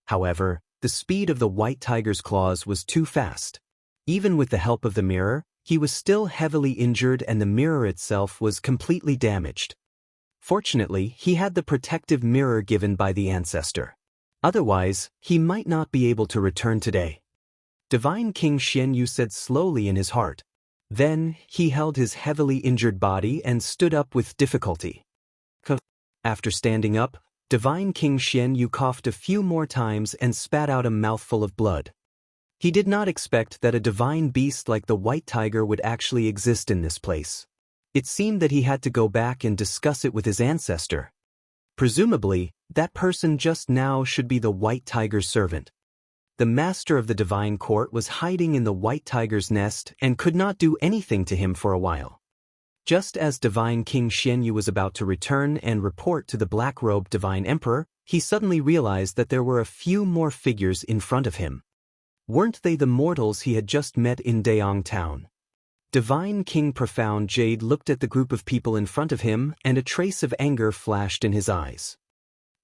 However, the speed of the white tiger's claws was too fast. Even with the help of the mirror, he was still heavily injured and the mirror itself was completely damaged. Fortunately, he had the protective mirror given by the ancestor. Otherwise, he might not be able to return today. Divine King Xianyu said slowly in his heart. Then, he held his heavily injured body and stood up with difficulty. After standing up, Divine King Xianyu coughed a few more times and spat out a mouthful of blood. He did not expect that a divine beast like the white tiger would actually exist in this place. It seemed that he had to go back and discuss it with his ancestor. Presumably, that person just now should be the white tiger's servant. The master of the divine court was hiding in the white tiger's nest and could not do anything to him for a while. Just as Divine King Xianyu was about to return and report to the black-robed divine emperor, he suddenly realized that there were a few more figures in front of him. Weren't they the mortals he had just met in Daong Town? Divine King Profound Jade looked at the group of people in front of him and a trace of anger flashed in his eyes.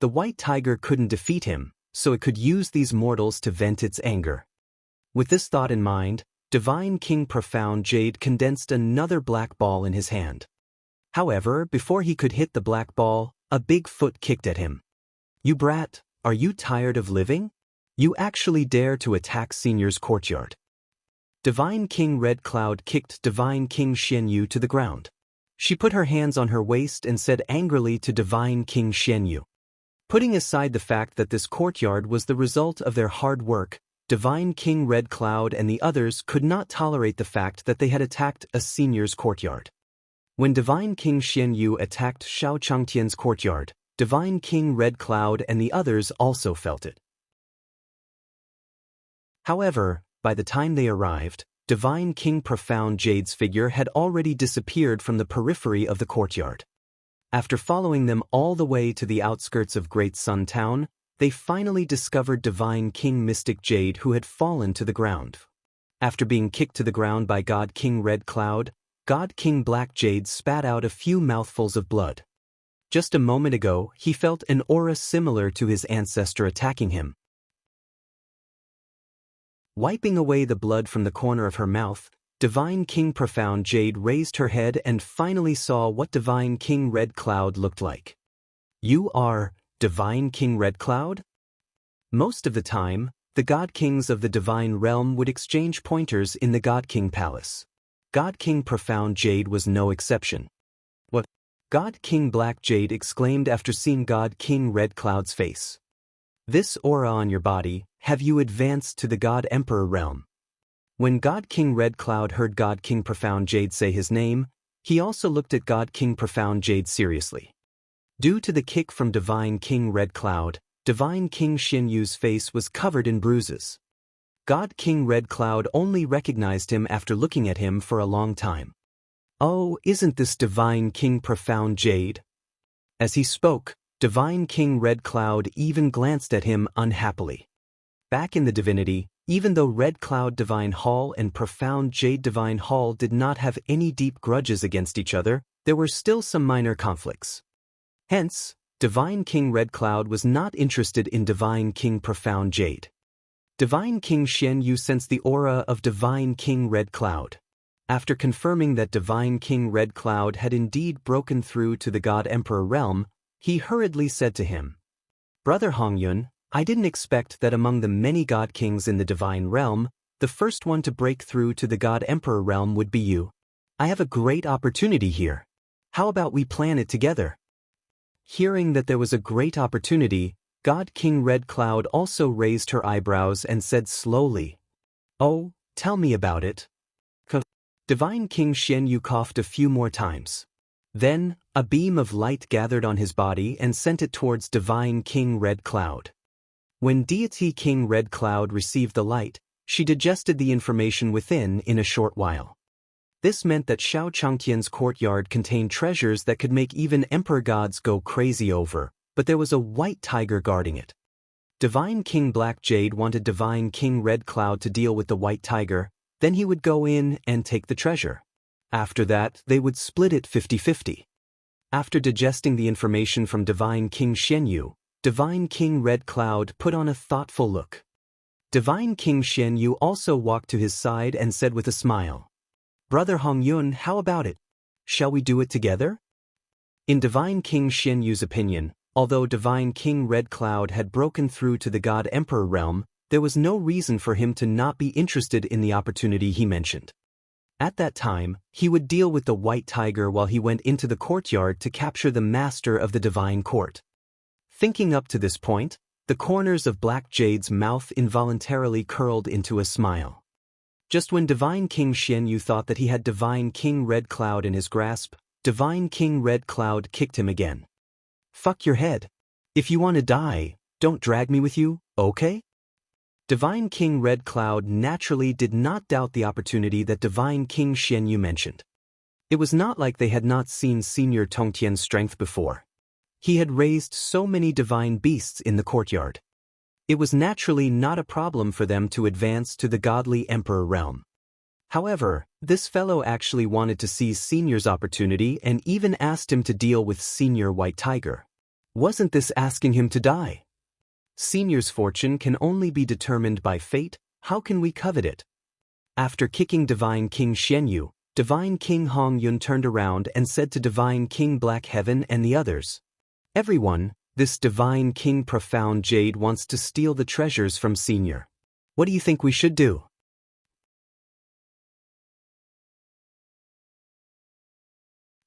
The white tiger couldn't defeat him, so it could use these mortals to vent its anger. With this thought in mind, Divine King Profound Jade condensed another black ball in his hand. However, before he could hit the black ball, a big foot kicked at him. "You brat, are you tired of living? You actually dare to attack Senior's courtyard." Divine King Red Cloud kicked Divine King Xianyu to the ground. She put her hands on her waist and said angrily to Divine King Xianyu. Putting aside the fact that this courtyard was the result of their hard work, Divine King Red Cloud and the others could not tolerate the fact that they had attacked a senior's courtyard. When Divine King Xianyu attacked Shao Changtian's courtyard, Divine King Red Cloud and the others also felt it. However, by the time they arrived, Divine King Profound Jade's figure had already disappeared from the periphery of the courtyard. After following them all the way to the outskirts of Great Sun Town, they finally discovered Divine King Mystic Jade who had fallen to the ground. After being kicked to the ground by God King Red Cloud, God King Black Jade spat out a few mouthfuls of blood. Just a moment ago, he felt an aura similar to his ancestor attacking him. Wiping away the blood from the corner of her mouth, Divine King Profound Jade raised her head and finally saw what Divine King Red Cloud looked like. "You are Divine King Red Cloud?" Most of the time, the God Kings of the Divine Realm would exchange pointers in the God King Palace. God King Profound Jade was no exception. "What?" God King Black Jade exclaimed after seeing God King Red Cloud's face. "This aura on your body, have you advanced to the God Emperor realm?" When God King Red Cloud heard God King Profound Jade say his name, he also looked at God King Profound Jade seriously. Due to the kick from Divine King Red Cloud, Divine King Xianyu's face was covered in bruises. God King Red Cloud only recognized him after looking at him for a long time. "Oh, isn't this Divine King Profound Jade?" As he spoke, Divine King Red Cloud even glanced at him unhappily. Back in the divinity, even though Red Cloud Divine Hall and Profound Jade Divine Hall did not have any deep grudges against each other, there were still some minor conflicts. Hence, Divine King Red Cloud was not interested in Divine King Profound Jade. Divine King Xianyu sensed the aura of Divine King Red Cloud. After confirming that Divine King Red Cloud had indeed broken through to the God Emperor realm, he hurriedly said to him, "Brother Hongyun, I didn't expect that among the many God Kings in the Divine Realm, the first one to break through to the God Emperor realm would be you. I have a great opportunity here. How about we plan it together?" Hearing that there was a great opportunity, God King Red Cloud also raised her eyebrows and said slowly, "Oh, tell me about it." Divine King Xianyu coughed a few more times. Then, a beam of light gathered on his body and sent it towards Divine King Red Cloud. When Deity King Red Cloud received the light, she digested the information within in a short while. This meant that Shao Changtian's courtyard contained treasures that could make even emperor gods go crazy over, but there was a white tiger guarding it. Divine King Black Jade wanted Divine King Red Cloud to deal with the white tiger, then he would go in and take the treasure. After that, they would split it 50-50. After digesting the information from Divine King Xianyu, Divine King Red Cloud put on a thoughtful look. Divine King Xianyu also walked to his side and said with a smile, "Brother Hongyun, how about it? Shall we do it together?" In Divine King Xianyu's opinion, although Divine King Red Cloud had broken through to the God Emperor realm, there was no reason for him to not be interested in the opportunity he mentioned. At that time, he would deal with the White Tiger while he went into the courtyard to capture the master of the Divine Court. Thinking up to this point, the corners of Black Jade's mouth involuntarily curled into a smile. Just when Divine King Xianyu thought that he had Divine King Red Cloud in his grasp, Divine King Red Cloud kicked him again. "Fuck your head. If you want to die, don't drag me with you, okay?" Divine King Red Cloud naturally did not doubt the opportunity that Divine King Xianyu mentioned. It was not like they had not seen Senior Tongtian's strength before. He had raised so many divine beasts in the courtyard. It was naturally not a problem for them to advance to the godly emperor realm. However, this fellow actually wanted to seize Senior's opportunity and even asked him to deal with Senior White Tiger. Wasn't this asking him to die? Senior's fortune can only be determined by fate. How can we covet it? After kicking Divine King Xianyu, Divine King Hongyun turned around and said to Divine King Black Heaven and the others, "Everyone, this Divine King Profound Jade wants to steal the treasures from Senior. What do you think we should do?"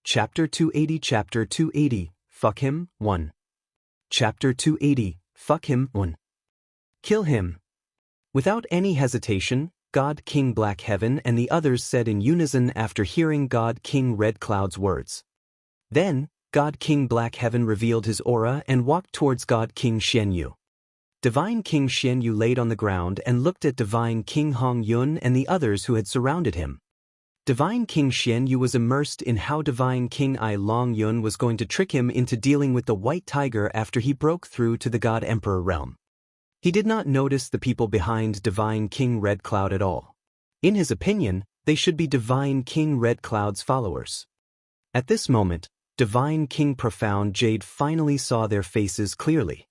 Chapter 280, Fuck Him, 1. Chapter 280, Fuck Him, 1. Kill him. Without any hesitation, God King Black Heaven and the others said in unison after hearing God King Red Cloud's words. Then, God King Black Heaven revealed his aura and walked towards God King Xianyu. Divine King Xianyu laid on the ground and looked at Divine King Hongyun and the others who had surrounded him. Divine King Xianyu was immersed in how Divine King I Longyun was going to trick him into dealing with the White Tiger after he broke through to the God Emperor realm. He did not notice the people behind Divine King Red Cloud at all. In his opinion, they should be Divine King Red Cloud's followers. At this moment, Divine King Profound Jade finally saw their faces clearly.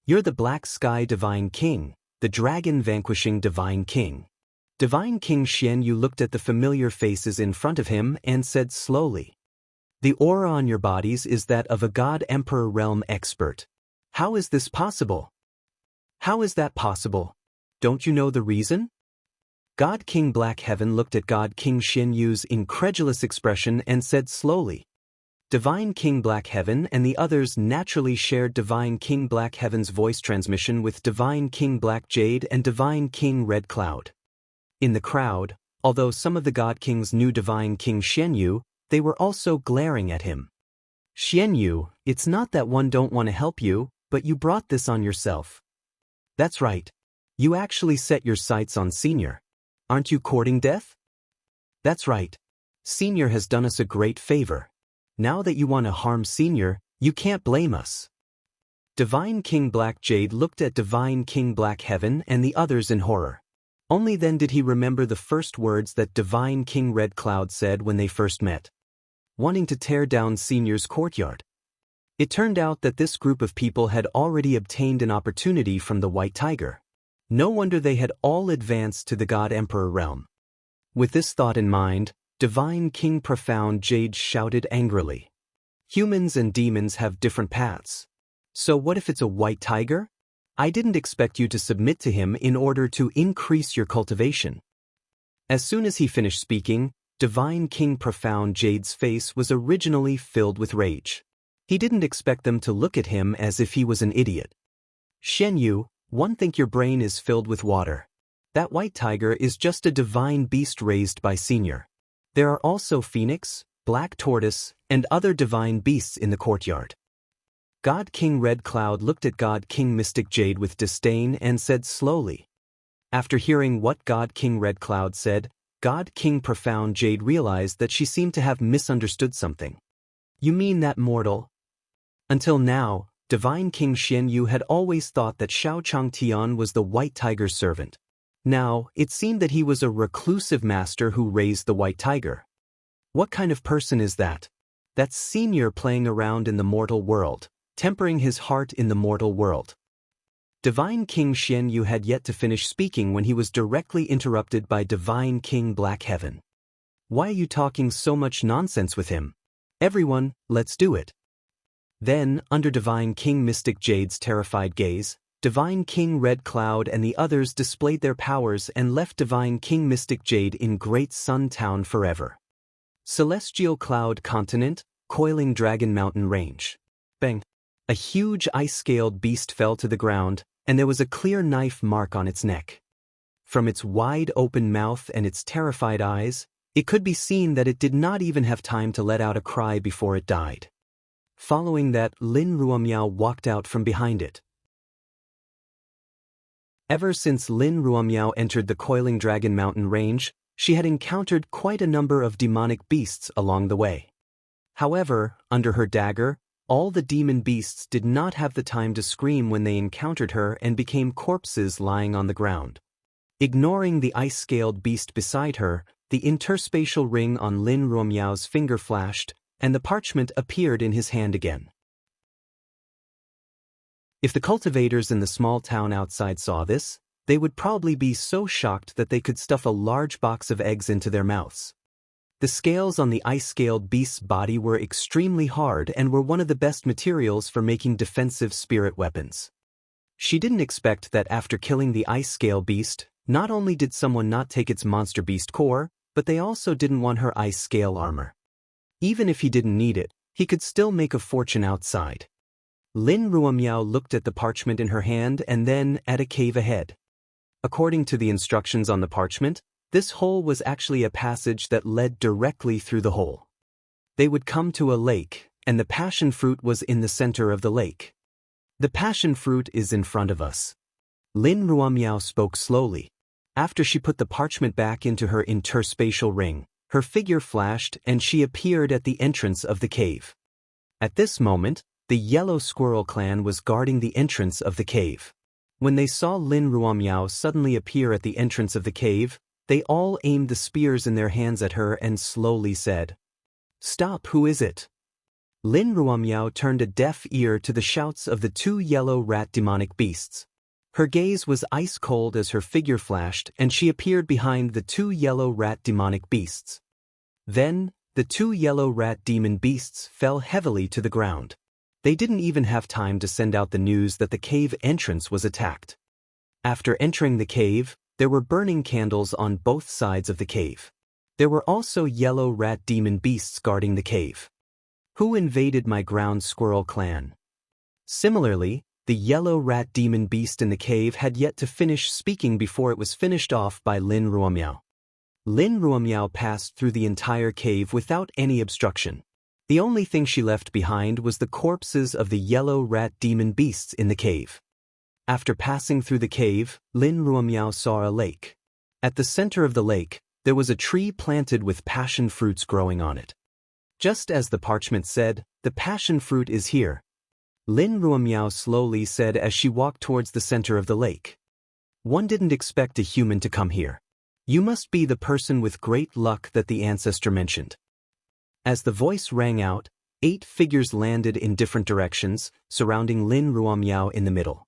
"You're the Black Sky Divine King, the Dragon Vanquishing Divine King." Divine King Xianyu looked at the familiar faces in front of him and said slowly, "The aura on your bodies is that of a God Emperor Realm expert. How is this possible?" "How is that possible? Don't you know the reason?" God King Black Heaven looked at God King Xianyu's incredulous expression and said slowly. Divine King Black Heaven and the others naturally shared Divine King Black Heaven's voice transmission with Divine King Black Jade and Divine King Red Cloud. In the crowd, although some of the God Kings knew Divine King Xianyu, they were also glaring at him. "Xianyu, it's not that one don't want to help you, but you brought this on yourself." "That's right. You actually set your sights on Senior. Aren't you courting death?" "That's right. Senior has done us a great favor. Now that you want to harm Senior, you can't blame us." Divine King Black Jade looked at Divine King Black Heaven and the others in horror. Only then did he remember the first words that Divine King Red Cloud said when they first met. Wanting to tear down Senior's courtyard. It turned out that this group of people had already obtained an opportunity from the White Tiger. No wonder they had all advanced to the God Emperor realm. With this thought in mind, Divine King Profound Jade shouted angrily. "Humans and demons have different paths. So what if it's a White Tiger? I didn't expect you to submit to him in order to increase your cultivation." As soon as he finished speaking, Divine King Profound Jade's face was originally filled with rage. He didn't expect them to look at him as if he was an idiot. "Xianyu, one think your brain is filled with water. That White Tiger is just a divine beast raised by Senior. There are also Phoenix, Black Tortoise, and other divine beasts in the courtyard." God King Red Cloud looked at God King Mystic Jade with disdain and said slowly. After hearing what God King Red Cloud said, God King Profound Jade realized that she seemed to have misunderstood something. "You mean that mortal?" Until now, Divine King Xianyu had always thought that Xiao Changtian was the White Tiger's servant. Now, it seemed that he was a reclusive master who raised the White Tiger. What kind of person is that? That's Senior playing around in the mortal world, tempering his heart in the mortal world. Divine King Xian Yu had yet to finish speaking when he was directly interrupted by Divine King Black Heaven. Why are you talking so much nonsense with him? Everyone, let's do it. Then, under Divine King Mystic Jade's terrified gaze, Divine King Red Cloud and the others displayed their powers and left Divine King Mystic Jade in Great Sun Town forever. Celestial Cloud Continent, Coiling Dragon Mountain Range. Bang! A huge ice-scaled beast fell to the ground, and there was a clear knife mark on its neck. From its wide-open mouth and its terrified eyes, it could be seen that it did not even have time to let out a cry before it died. Following that, Lin Ruomiao walked out from behind it. Ever since Lin Ruomiao entered the Coiling Dragon Mountain Range, she had encountered quite a number of demonic beasts along the way. However, under her dagger, all the demon beasts did not have the time to scream when they encountered her and became corpses lying on the ground. Ignoring the ice-scaled beast beside her, the interspatial ring on Lin Ruomiao's finger flashed, and the parchment appeared in his hand again. If the cultivators in the small town outside saw this, they would probably be so shocked that they could stuff a large box of eggs into their mouths. The scales on the ice-scaled beast's body were extremely hard and were one of the best materials for making defensive spirit weapons. She didn't expect that after killing the ice-scale beast, not only did someone not take its monster beast core, but they also didn't want her ice-scale armor. Even if he didn't need it, he could still make a fortune outside. Lin Ruomiao looked at the parchment in her hand and then at a cave ahead. According to the instructions on the parchment, this hole was actually a passage that led directly through the hole. They would come to a lake, and the passion fruit was in the center of the lake. The passion fruit is in front of us. Lin Ruomiao spoke slowly. After she put the parchment back into her interspatial ring, her figure flashed and she appeared at the entrance of the cave. At this moment, the Yellow Squirrel clan was guarding the entrance of the cave. When they saw Lin Ruomiao suddenly appear at the entrance of the cave, they all aimed the spears in their hands at her and slowly said, "Stop, who is it?" Lin Ruomiao turned a deaf ear to the shouts of the two yellow rat demonic beasts. Her gaze was ice cold as her figure flashed and she appeared behind the two yellow rat demonic beasts. Then, the two yellow rat demon beasts fell heavily to the ground. They didn't even have time to send out the news that the cave entrance was attacked. After entering the cave, there were burning candles on both sides of the cave. There were also yellow rat demon beasts guarding the cave. Who invaded my ground squirrel clan? Similarly, the yellow rat demon beast in the cave had yet to finish speaking before it was finished off by Lin Ruomiao. Lin Ruomiao passed through the entire cave without any obstruction. The only thing she left behind was the corpses of the yellow rat demon beasts in the cave. After passing through the cave, Lin Ruomiao saw a lake. At the center of the lake, there was a tree planted with passion fruits growing on it. Just as the parchment said, the passion fruit is here. Lin Ruomiao slowly said as she walked towards the center of the lake. One didn't expect a human to come here. You must be the person with great luck that the ancestor mentioned. As the voice rang out, 8 figures landed in different directions, surrounding Lin Ruomiao in the middle.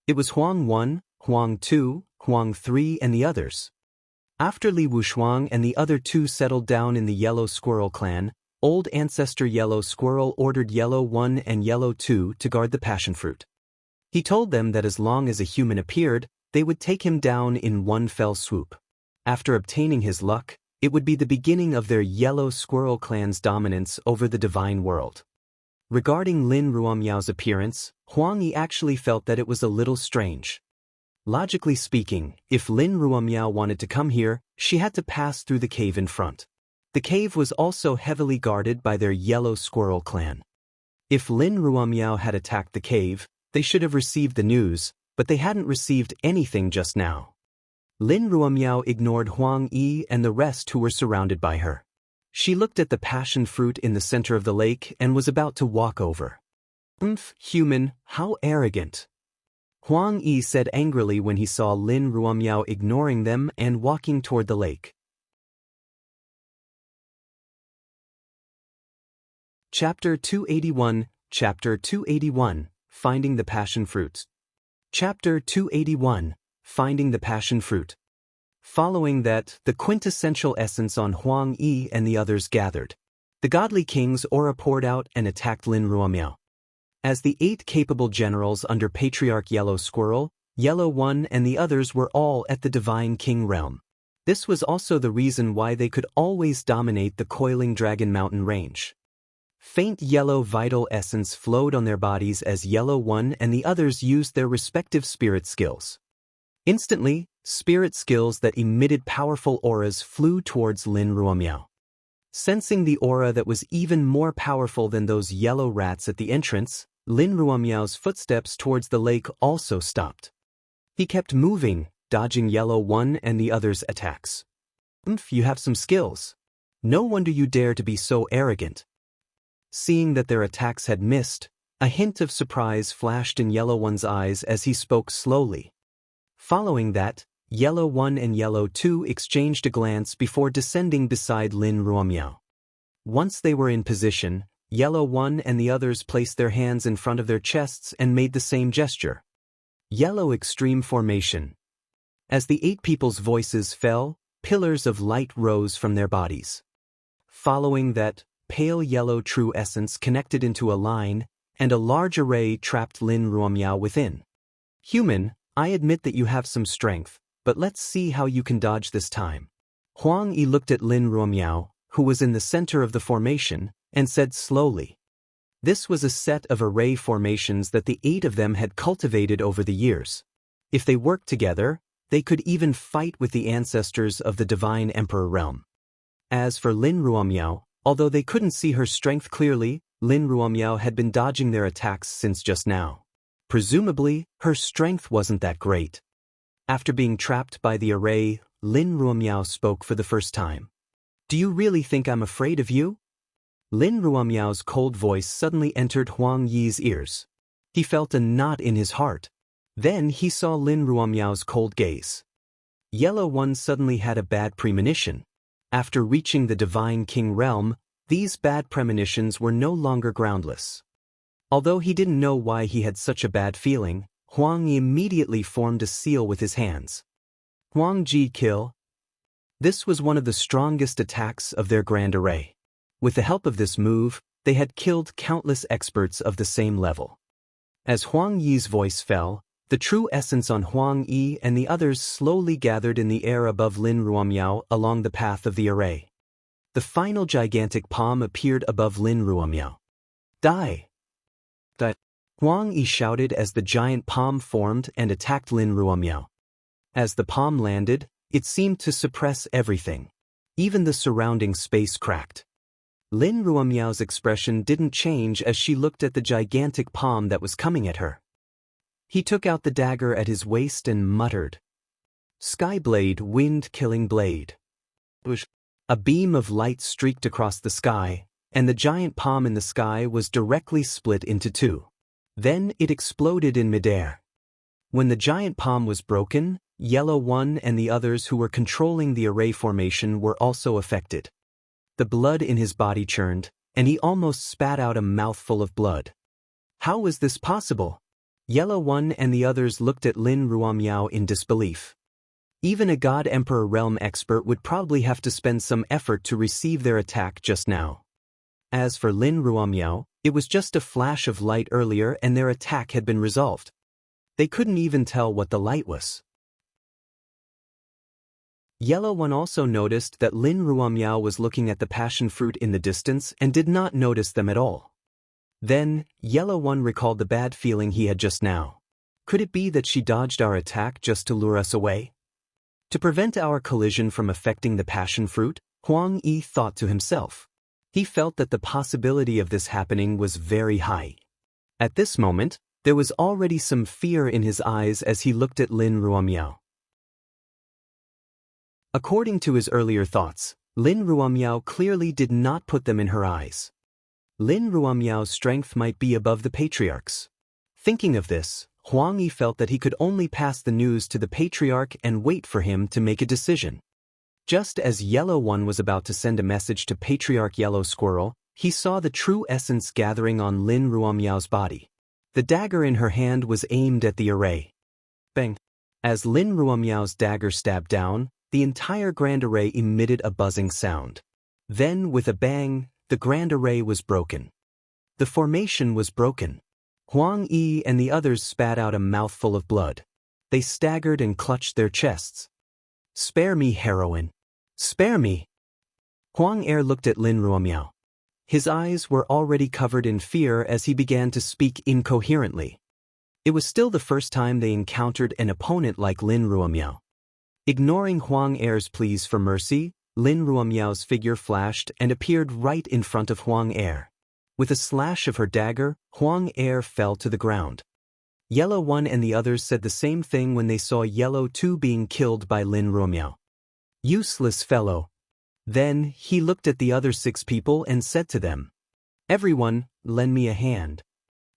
It was Huang 1, Huang 2, Huang 3 and the others. After Li Wushuang and the other 2 settled down in the Yellow Squirrel clan, Old Ancestor Yellow Squirrel ordered Yellow 1 and Yellow 2 to guard the passion fruit. He told them that as long as a human appeared, they would take him down in one fell swoop. After obtaining his luck, it would be the beginning of their Yellow Squirrel clan's dominance over the divine world. Regarding Lin Ruomiao's appearance, Huang Yi actually felt that it was a little strange. Logically speaking, if Lin Ruomiao wanted to come here, she had to pass through the cave in front. The cave was also heavily guarded by their Yellow Squirrel clan. If Lin Ruomiao had attacked the cave, they should have received the news, but they hadn't received anything just now. Lin Ruomiao ignored Huang Yi and the rest who were surrounded by her. She looked at the passion fruit in the center of the lake and was about to walk over. Human, how arrogant. Huang Yi said angrily when he saw Lin Ruomiao ignoring them and walking toward the lake. Chapter 281, Chapter 281, Finding the Passion Fruit. Chapter 281, Finding the Passion Fruit. Following that, the quintessential essence on Huang Yi and the others gathered. The godly king's aura poured out and attacked Lin Ruomiao. As the 8 capable generals under Patriarch Yellow Squirrel, Yellow One and the others were all at the Divine King realm. This was also the reason why they could always dominate the coiling Dragon Mountain range. Faint yellow vital essence flowed on their bodies as Yellow One and the others used their respective spirit skills. Instantly, spirit skills that emitted powerful auras flew towards Lin Ruomiao. Sensing the aura that was even more powerful than those yellow rats at the entrance, Lin Ruomiao's footsteps towards the lake also stopped. He kept moving, dodging Yellow One and the others' attacks. You have some skills. No wonder you dare to be so arrogant. Seeing that their attacks had missed, a hint of surprise flashed in Yellow One's eyes as he spoke slowly. Following that, Yellow One and Yellow Two exchanged a glance before descending beside Lin Ruomiao. Once they were in position, Yellow One and the others placed their hands in front of their chests and made the same gesture. Yellow Extreme Formation. As the 8 people's voices fell, pillars of light rose from their bodies. Following that, pale yellow true essence connected into a line, and a large array trapped Lin Ruomiao within. Human, I admit that you have some strength, but let's see how you can dodge this time. Huang Yi looked at Lin Ruomiao, who was in the center of the formation, and said slowly. This was a set of array formations that the 8 of them had cultivated over the years. If they worked together, they could even fight with the ancestors of the Divine Emperor realm. As for Lin Ruomiao, although they couldn't see her strength clearly, Lin Ruomiao had been dodging their attacks since just now. Presumably, her strength wasn't that great. After being trapped by the array, Lin Ruomiao spoke for the first time. Do you really think I'm afraid of you? Lin Ruomiao's cold voice suddenly entered Huang Yi's ears. He felt a knot in his heart. Then he saw Lin Ruomiao's cold gaze. Yellow One suddenly had a bad premonition. After reaching the Divine King realm, these bad premonitions were no longer groundless. Although he didn't know why he had such a bad feeling, Huang Yi immediately formed a seal with his hands. Huang Ji kill. This was one of the strongest attacks of their grand array. With the help of this move, they had killed countless experts of the same level. As Huang Yi's voice fell, the true essence on Huang Yi and the others slowly gathered in the air above Lin Ruomiao along the path of the array. The final gigantic palm appeared above Lin Ruomiao. Die! That Huang Yi shouted as the giant palm formed and attacked Lin Ruomiao. As the palm landed, it seemed to suppress everything. Even the surrounding space cracked. Lin Ruomiao's expression didn't change as she looked at the gigantic palm that was coming at her. He took out the dagger at his waist and muttered, Skyblade, wind-killing blade. A beam of light streaked across the sky, and the giant palm in the sky was directly split into 2. Then it exploded in midair. When the giant palm was broken, Yellow One and the others who were controlling the array formation were also affected. The blood in his body churned, and he almost spat out a mouthful of blood. How was this possible? Yellow One and the others looked at Lin Ruomiao in disbelief. Even a God Emperor realm expert would probably have to spend some effort to receive their attack just now. As for Lin Ruomiao, it was just a flash of light earlier and their attack had been resolved. They couldn't even tell what the light was. Yellow One also noticed that Lin Ruomiao was looking at the passion fruit in the distance and did not notice them at all. Then, Yellow One recalled the bad feeling he had just now. Could it be that she dodged our attack just to lure us away? To prevent our collision from affecting the passion fruit, Huang Yi thought to himself. He felt that the possibility of this happening was very high. At this moment, there was already some fear in his eyes as he looked at Lin Ruomiao. According to his earlier thoughts, Lin Ruomiao clearly did not put them in her eyes. Lin Ruomiao's strength might be above the patriarch's. Thinking of this, Huang Yi felt that he could only pass the news to the patriarch and wait for him to make a decision. Just as Yellow One was about to send a message to Patriarch Yellow Squirrel, he saw the true essence gathering on Lin Ruomiao's body. The dagger in her hand was aimed at the array. Bang! As Lin Ruomiao's dagger stabbed down, the entire grand array emitted a buzzing sound. Then, with a bang, the grand array was broken. The formation was broken. Huang Yi and the others spat out a mouthful of blood. They staggered and clutched their chests. "Spare me, heroine! Spare me!" Huang Er looked at Lin Ruomiao. His eyes were already covered in fear as he began to speak incoherently. It was still the first time they encountered an opponent like Lin Ruomiao. Ignoring Huang Er's pleas for mercy, Lin Ruomiao's figure flashed and appeared right in front of Huang Er. With a slash of her dagger, Huang Er fell to the ground. Yellow One and the others said the same thing when they saw Yellow Two being killed by Lin Ruomiao. "Useless fellow." Then he looked at the other 6 people and said to them, "Everyone, lend me a hand."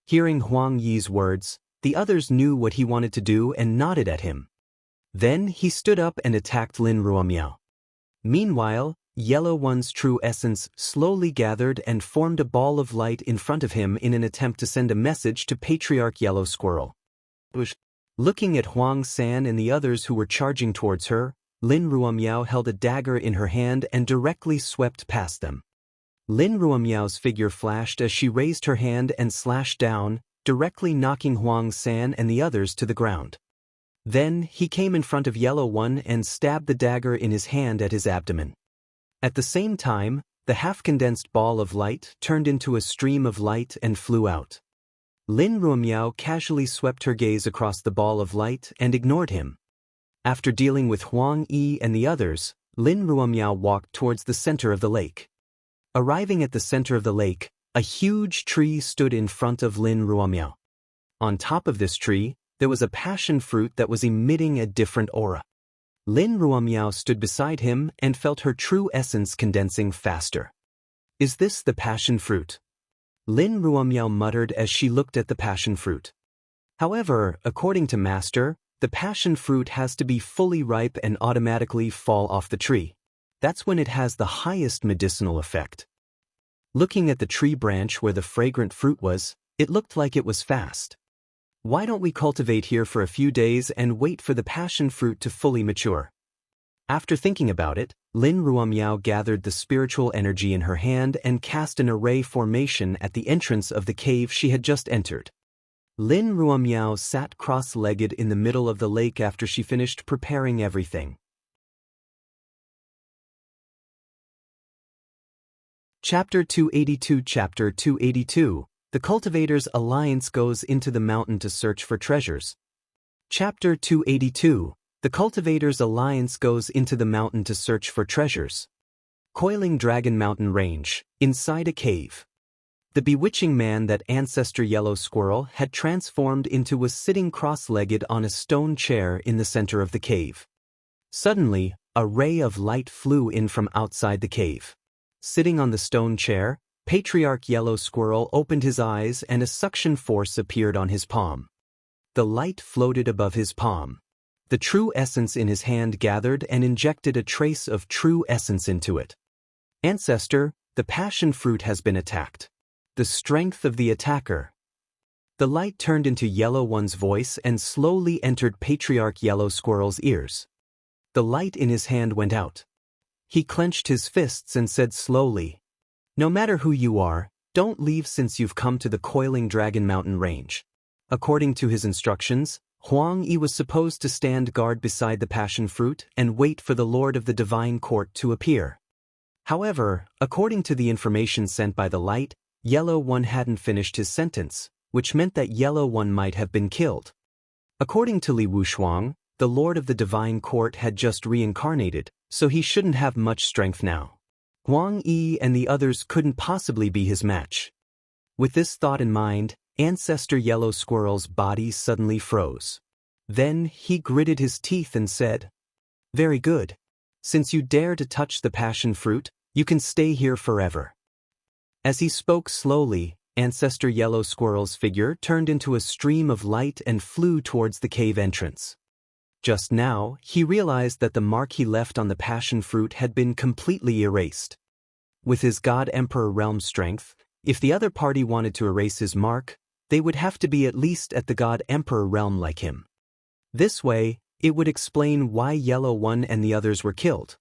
Hearing Huang Yi's words, the others knew what he wanted to do and nodded at him. Then he stood up and attacked Lin Ruomiao. Meanwhile, Yellow One's true essence slowly gathered and formed a ball of light in front of him in an attempt to send a message to Patriarch Yellow Squirrel. Looking at Huang San and the others who were charging towards her, Lin Ruomiao held a dagger in her hand and directly swept past them. Lin Ruomiao's figure flashed as she raised her hand and slashed down, directly knocking Huang San and the others to the ground. Then he came in front of Yellow One and stabbed the dagger in his hand at his abdomen. At the same time, the half-condensed ball of light turned into a stream of light and flew out. Lin Ruomiao casually swept her gaze across the ball of light and ignored him. After dealing with Huang Yi and the others, Lin Ruomiao walked towards the center of the lake. Arriving at the center of the lake, a huge tree stood in front of Lin Ruomiao. On top of this tree, there was a passion fruit that was emitting a different aura. Lin Ruomiao stood beside him and felt her true essence condensing faster. "Is this the passion fruit?" Lin Ruomiao muttered as she looked at the passion fruit. However, according to Master, the passion fruit has to be fully ripe and automatically fall off the tree. That's when it has the highest medicinal effect. Looking at the tree branch where the fragrant fruit was, it looked like it was fast. "Why don't we cultivate here for a few days and wait for the passion fruit to fully mature?" After thinking about it, Lin Ruomiao gathered the spiritual energy in her hand and cast an array formation at the entrance of the cave she had just entered. Lin Ruomiao sat cross-legged in the middle of the lake after she finished preparing everything. Chapter 282 Chapter 282 The Cultivators' Alliance Goes into the Mountain to Search for Treasures. Chapter 282 The Cultivators' Alliance Goes into the Mountain to Search for Treasures. Coiling Dragon Mountain Range, inside a cave. The bewitching man that Ancestor Yellow Squirrel had transformed into was sitting cross-legged on a stone chair in the center of the cave. Suddenly, a ray of light flew in from outside the cave. Sitting on the stone chair, Patriarch Yellow Squirrel opened his eyes and a suction force appeared on his palm. The light floated above his palm. The true essence in his hand gathered and injected a trace of true essence into it. "Ancestor, the passion fruit has been attacked. The strength of the attacker." The light turned into Yellow One's voice and slowly entered Patriarch Yellow Squirrel's ears. The light in his hand went out. He clenched his fists and said slowly, "No matter who you are, don't leave since you've come to the Coiling Dragon Mountain Range." According to his instructions, Huang Yi was supposed to stand guard beside the passion fruit and wait for the Lord of the Divine Court to appear. However, according to the information sent by the light, Yellow One hadn't finished his sentence, which meant that Yellow One might have been killed. According to Li Wushuang, the Lord of the Divine Court had just reincarnated, so he shouldn't have much strength now. Huang Yi and the others couldn't possibly be his match. With this thought in mind, Ancestor Yellow Squirrel's body suddenly froze. Then he gritted his teeth and said, "Very good. Since you dare to touch the passion fruit, you can stay here forever." As he spoke slowly, Ancestor Yellow Squirrel's figure turned into a stream of light and flew towards the cave entrance. Just now, he realized that the mark he left on the passion fruit had been completely erased. With his God Emperor realm strength, if the other party wanted to erase his mark, they would have to be at least at the God Emperor realm like him. This way, it would explain why Yellow One and the others were killed.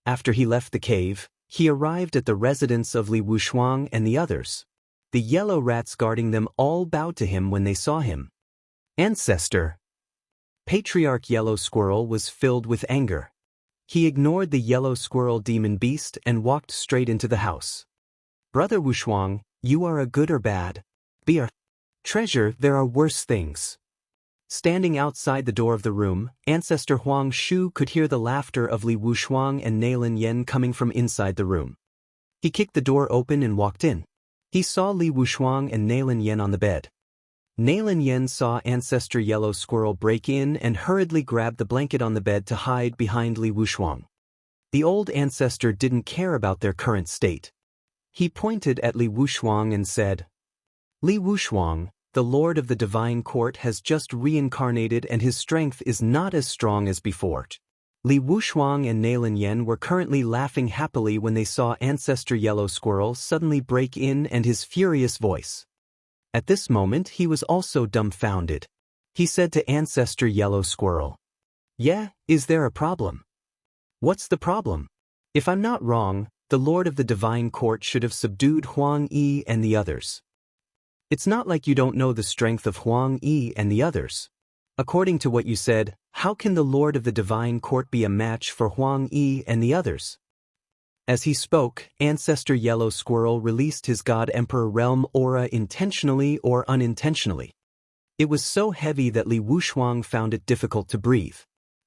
After he left the cave, he arrived at the residence of Li Wushuang and the others. The yellow rats guarding them all bowed to him when they saw him. Ancestor. Patriarch Yellow Squirrel was filled with anger. He ignored the yellow squirrel demon beast and walked straight into the house. Brother Wushuang, you are a good or bad? Be a treasure, there are worse things. Standing outside the door of the room, Ancestor Huang Shu could hear the laughter of Li Wushuang and Neilin Yen coming from inside the room. He kicked the door open and walked in. He saw Li Wushuang and Neilin Yen on the bed. Neilin Yen saw Ancestor Yellow Squirrel break in and hurriedly grabbed the blanket on the bed to hide behind Li Wushuang. The old ancestor didn't care about their current state. He pointed at Li Wushuang and said, Li Wushuang, the Lord of the Divine Court has just reincarnated and his strength is not as strong as before. Li Wushuang and Neilin Yen were currently laughing happily when they saw Ancestor Yellow Squirrel suddenly break in and his furious voice. At this moment he was also dumbfounded. He said to Ancestor Yellow Squirrel, Yeah, is there a problem? What's the problem? If I'm not wrong, the Lord of the Divine Court should have subdued Huang Yi and the others. It's not like you don't know the strength of Huang Yi and the others. According to what you said, how can the Lord of the Divine Court be a match for Huang Yi and the others? As he spoke, Ancestor Yellow Squirrel released his God Emperor realm aura intentionally or unintentionally. It was so heavy that Li Wushuang found it difficult to breathe.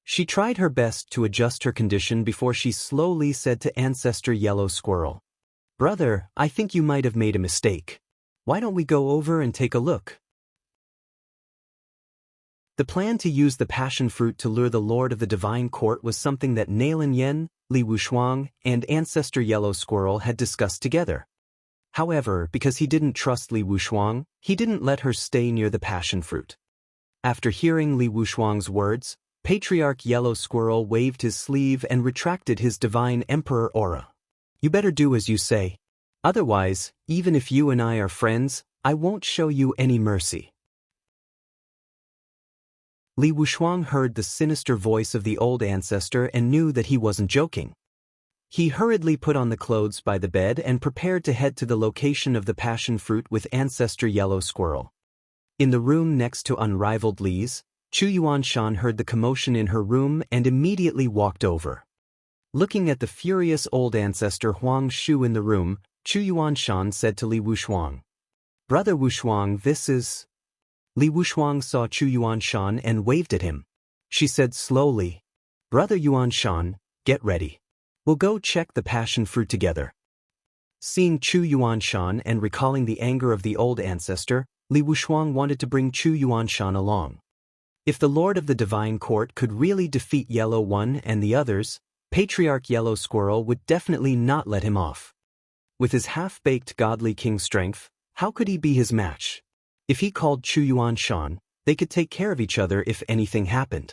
She tried her best to adjust her condition before she slowly said to Ancestor Yellow Squirrel, Brother, I think you might have made a mistake. Why don't we go over and take a look? The plan to use the passion fruit to lure the Lord of the Divine Court was something that Neilin Yen, Li Wushuang, and Ancestor Yellow Squirrel had discussed together. However, because he didn't trust Li Wushuang, he didn't let her stay near the passion fruit. After hearing Li Wushuang's words, Patriarch Yellow Squirrel waved his sleeve and retracted his Divine Emperor aura. You better do as you say. Otherwise, even if you and I are friends, I won't show you any mercy. Li Wushuang heard the sinister voice of the old ancestor and knew that he wasn't joking. He hurriedly put on the clothes by the bed and prepared to head to the location of the passion fruit with Ancestor Yellow Squirrel. In the room next to Unrivaled Li's, Chu Yuanshan heard the commotion in her room and immediately walked over. Looking at the furious old ancestor Huang Shu in the room, Chu Yuanshan said to Li Wushuang, Brother Wushuang, this is... Li Wushuang saw Chu Yuanshan and waved at him. She said slowly, Brother Yuanshan, get ready. We'll go check the passion fruit together. Seeing Chu Yuanshan and recalling the anger of the old ancestor, Li Wushuang wanted to bring Chu Yuanshan along. If the Lord of the Divine Court could really defeat Yellow One and the others, Patriarch Yellow Squirrel would definitely not let him off. With his half-baked godly king strength, how could he be his match? If he called Chu Yuanshan, they could take care of each other if anything happened.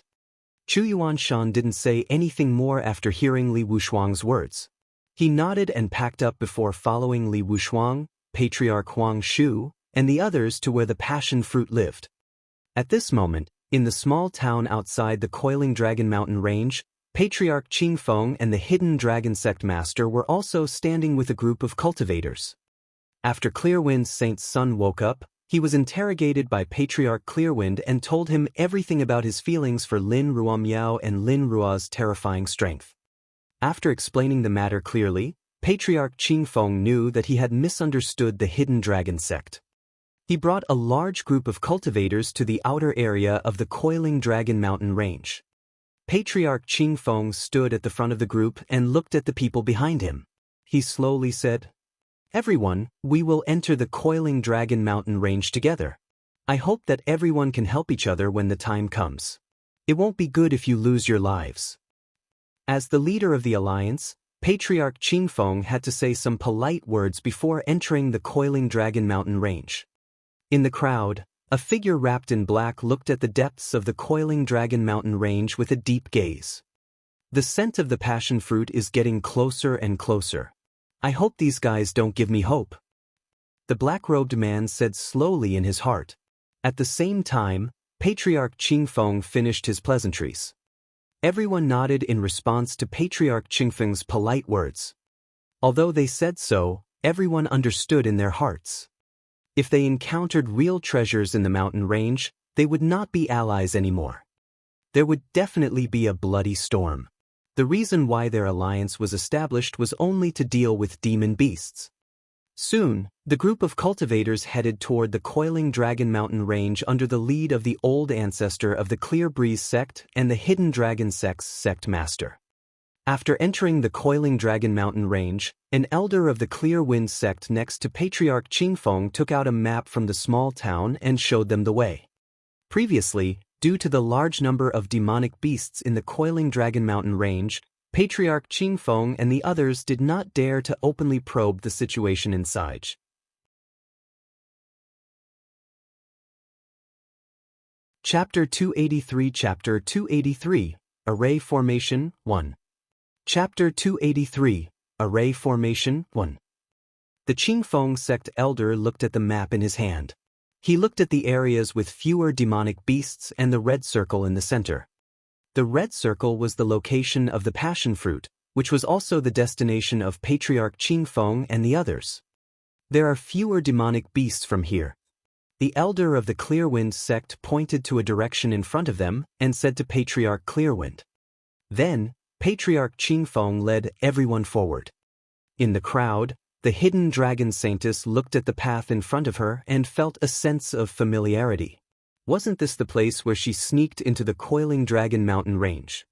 Chu Yuanshan didn't say anything more after hearing Li Wushuang's words. He nodded and packed up before following Li Wushuang, Patriarch Huang Shu, and the others to where the passion fruit lived. At this moment, in the small town outside the Coiling Dragon Mountain Range, Patriarch Qingfeng and the hidden dragon sect master were also standing with a group of cultivators. After Clearwind's Saint's son woke up, he was interrogated by Patriarch Clearwind and told him everything about his feelings for Lin Ruomiao and Lin Rua's terrifying strength. After explaining the matter clearly, Patriarch Qingfeng knew that he had misunderstood the hidden dragon sect. He brought a large group of cultivators to the outer area of the Coiling Dragon Mountain Range. Patriarch Qingfeng stood at the front of the group and looked at the people behind him. He slowly said, Everyone, we will enter the Coiling Dragon Mountain Range together. I hope that everyone can help each other when the time comes. It won't be good if you lose your lives. As the leader of the alliance, Patriarch Qingfeng had to say some polite words before entering the Coiling Dragon Mountain Range. In the crowd, a figure wrapped in black looked at the depths of the Coiling Dragon Mountain Range with a deep gaze. The scent of the passion fruit is getting closer and closer. I hope these guys don't give me hope. The black-robed man said slowly in his heart. At the same time, Patriarch Qingfeng finished his pleasantries. Everyone nodded in response to Patriarch Qingfeng's polite words. Although they said so, everyone understood in their hearts. If they encountered real treasures in the mountain range, they would not be allies anymore. There would definitely be a bloody storm. The reason why their alliance was established was only to deal with demon beasts. Soon, the group of cultivators headed toward the Coiling Dragon Mountain range under the lead of the old ancestor of the Clear Breeze sect and the Hidden Dragon sect's sect master. After entering the Coiling Dragon Mountain range, an elder of the Clear Wind sect next to Patriarch Qingfeng took out a map from the small town and showed them the way. Previously, due to the large number of demonic beasts in the Coiling Dragon Mountain range, Patriarch Qingfeng and the others did not dare to openly probe the situation inside. Chapter 283 Chapter 283, Array Formation 1. Chapter 283, Array Formation 1. The Qingfeng sect elder looked at the map in his hand. He looked at the areas with fewer demonic beasts and the red circle in the center. The red circle was the location of the passion fruit, which was also the destination of Patriarch Qingfeng and the others. There are fewer demonic beasts from here. The elder of the Clearwind sect pointed to a direction in front of them and said to Patriarch Clearwind. Then, Patriarch Qingfeng led everyone forward. In the crowd, the hidden dragon saintess looked at the path in front of her and felt a sense of familiarity. Wasn't this the place where she sneaked into the Coiling Dragon Mountain range?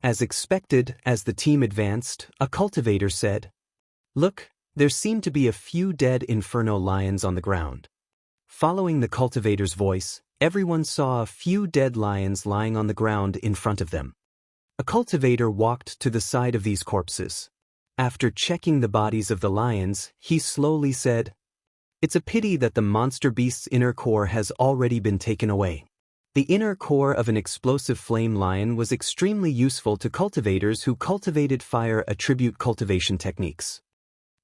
As expected, as the team advanced, a cultivator said, "Look, there seem to be a few dead inferno lions on the ground." Following the cultivator's voice, everyone saw a few dead lions lying on the ground in front of them. A cultivator walked to the side of these corpses. After checking the bodies of the lions, he slowly said, "It's a pity that the monster beast's inner core has already been taken away." The inner core of an explosive flame lion was extremely useful to cultivators who cultivated fire attribute cultivation techniques.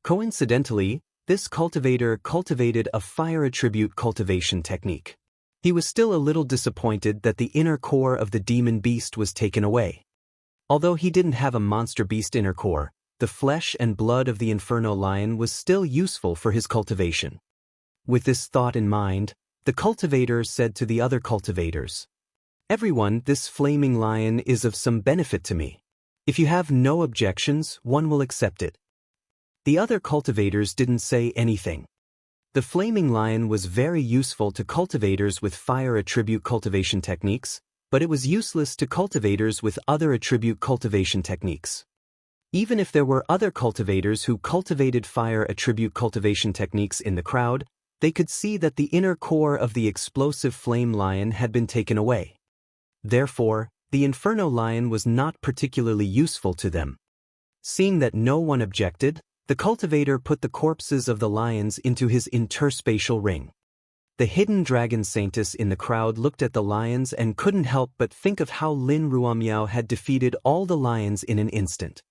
Coincidentally, this cultivator cultivated a fire attribute cultivation technique. He was still a little disappointed that the inner core of the demon beast was taken away. Although he didn't have a monster beast inner core, the flesh and blood of the inferno lion was still useful for his cultivation. With this thought in mind, the cultivator said to the other cultivators, "Everyone, this flaming lion is of some benefit to me. If you have no objections, one will accept it." The other cultivators didn't say anything. The flaming lion was very useful to cultivators with fire attribute cultivation techniques, but it was useless to cultivators with other attribute cultivation techniques. Even if there were other cultivators who cultivated fire attribute cultivation techniques in the crowd, they could see that the inner core of the explosive flame lion had been taken away. Therefore, the inferno lion was not particularly useful to them. Seeing that no one objected, the cultivator put the corpses of the lions into his interspatial ring. The hidden dragon saintess in the crowd looked at the lions and couldn't help but think of how Lin Ruomiao had defeated all the lions in an instant.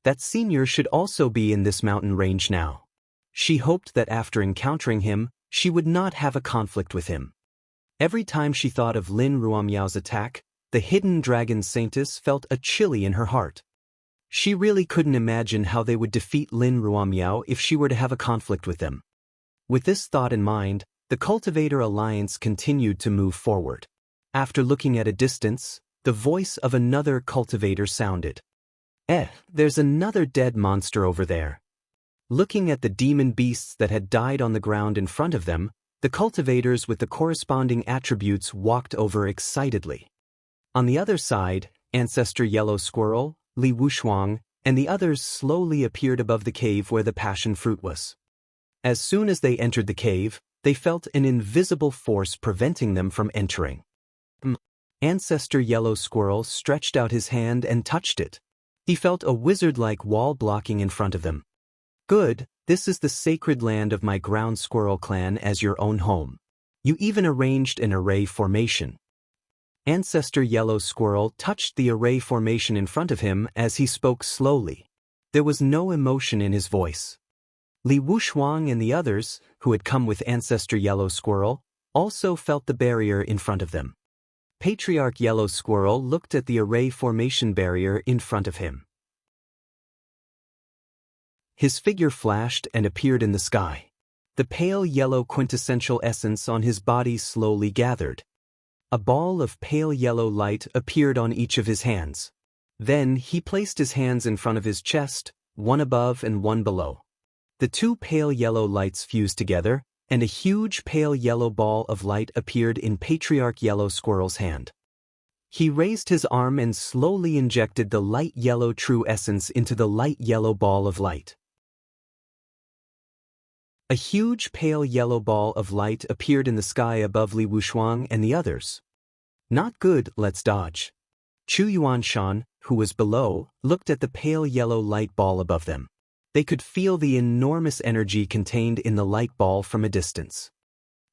That senior should also be in this mountain range now. She hoped that after encountering him, she would not have a conflict with him. Every time she thought of Lin Ruomiao's attack, the hidden dragon saintess felt a chilly in her heart. She really couldn't imagine how they would defeat Lin Ruomiao if she were to have a conflict with them. With this thought in mind, the cultivator alliance continued to move forward. After looking at a distance, the voice of another cultivator sounded. There's another dead monster over there." Looking at the demon beasts that had died on the ground in front of them, the cultivators with the corresponding attributes walked over excitedly. On the other side, Ancestor Yellow Squirrel, Li Wushuang, and the others slowly appeared above the cave where the passion fruit was. As soon as they entered the cave, they felt an invisible force preventing them from entering. Ancestor Yellow Squirrel stretched out his hand and touched it. He felt a wizard-like wall blocking in front of them. "Good, this is the sacred land of my ground squirrel clan as your own home. You even arranged an array formation." Ancestor Yellow Squirrel touched the array formation in front of him as he spoke slowly. There was no emotion in his voice. Li Wushuang and the others, who had come with Ancestor Yellow Squirrel, also felt the barrier in front of them. Patriarch Yellow Squirrel looked at the array formation barrier in front of him. His figure flashed and appeared in the sky. The pale yellow quintessential essence on his body slowly gathered. A ball of pale yellow light appeared on each of his hands. Then he placed his hands in front of his chest, one above and one below. The two pale yellow lights fused together, and a huge pale yellow ball of light appeared in Patriarch Yellow Squirrel's hand. He raised his arm and slowly injected the light yellow true essence into the light yellow ball of light. A huge pale yellow ball of light appeared in the sky above Li Wushuang and the others. Not good, let's dodge. Chu Yuanshan, who was below, looked at the pale yellow light ball above them. They could feel the enormous energy contained in the light ball from a distance.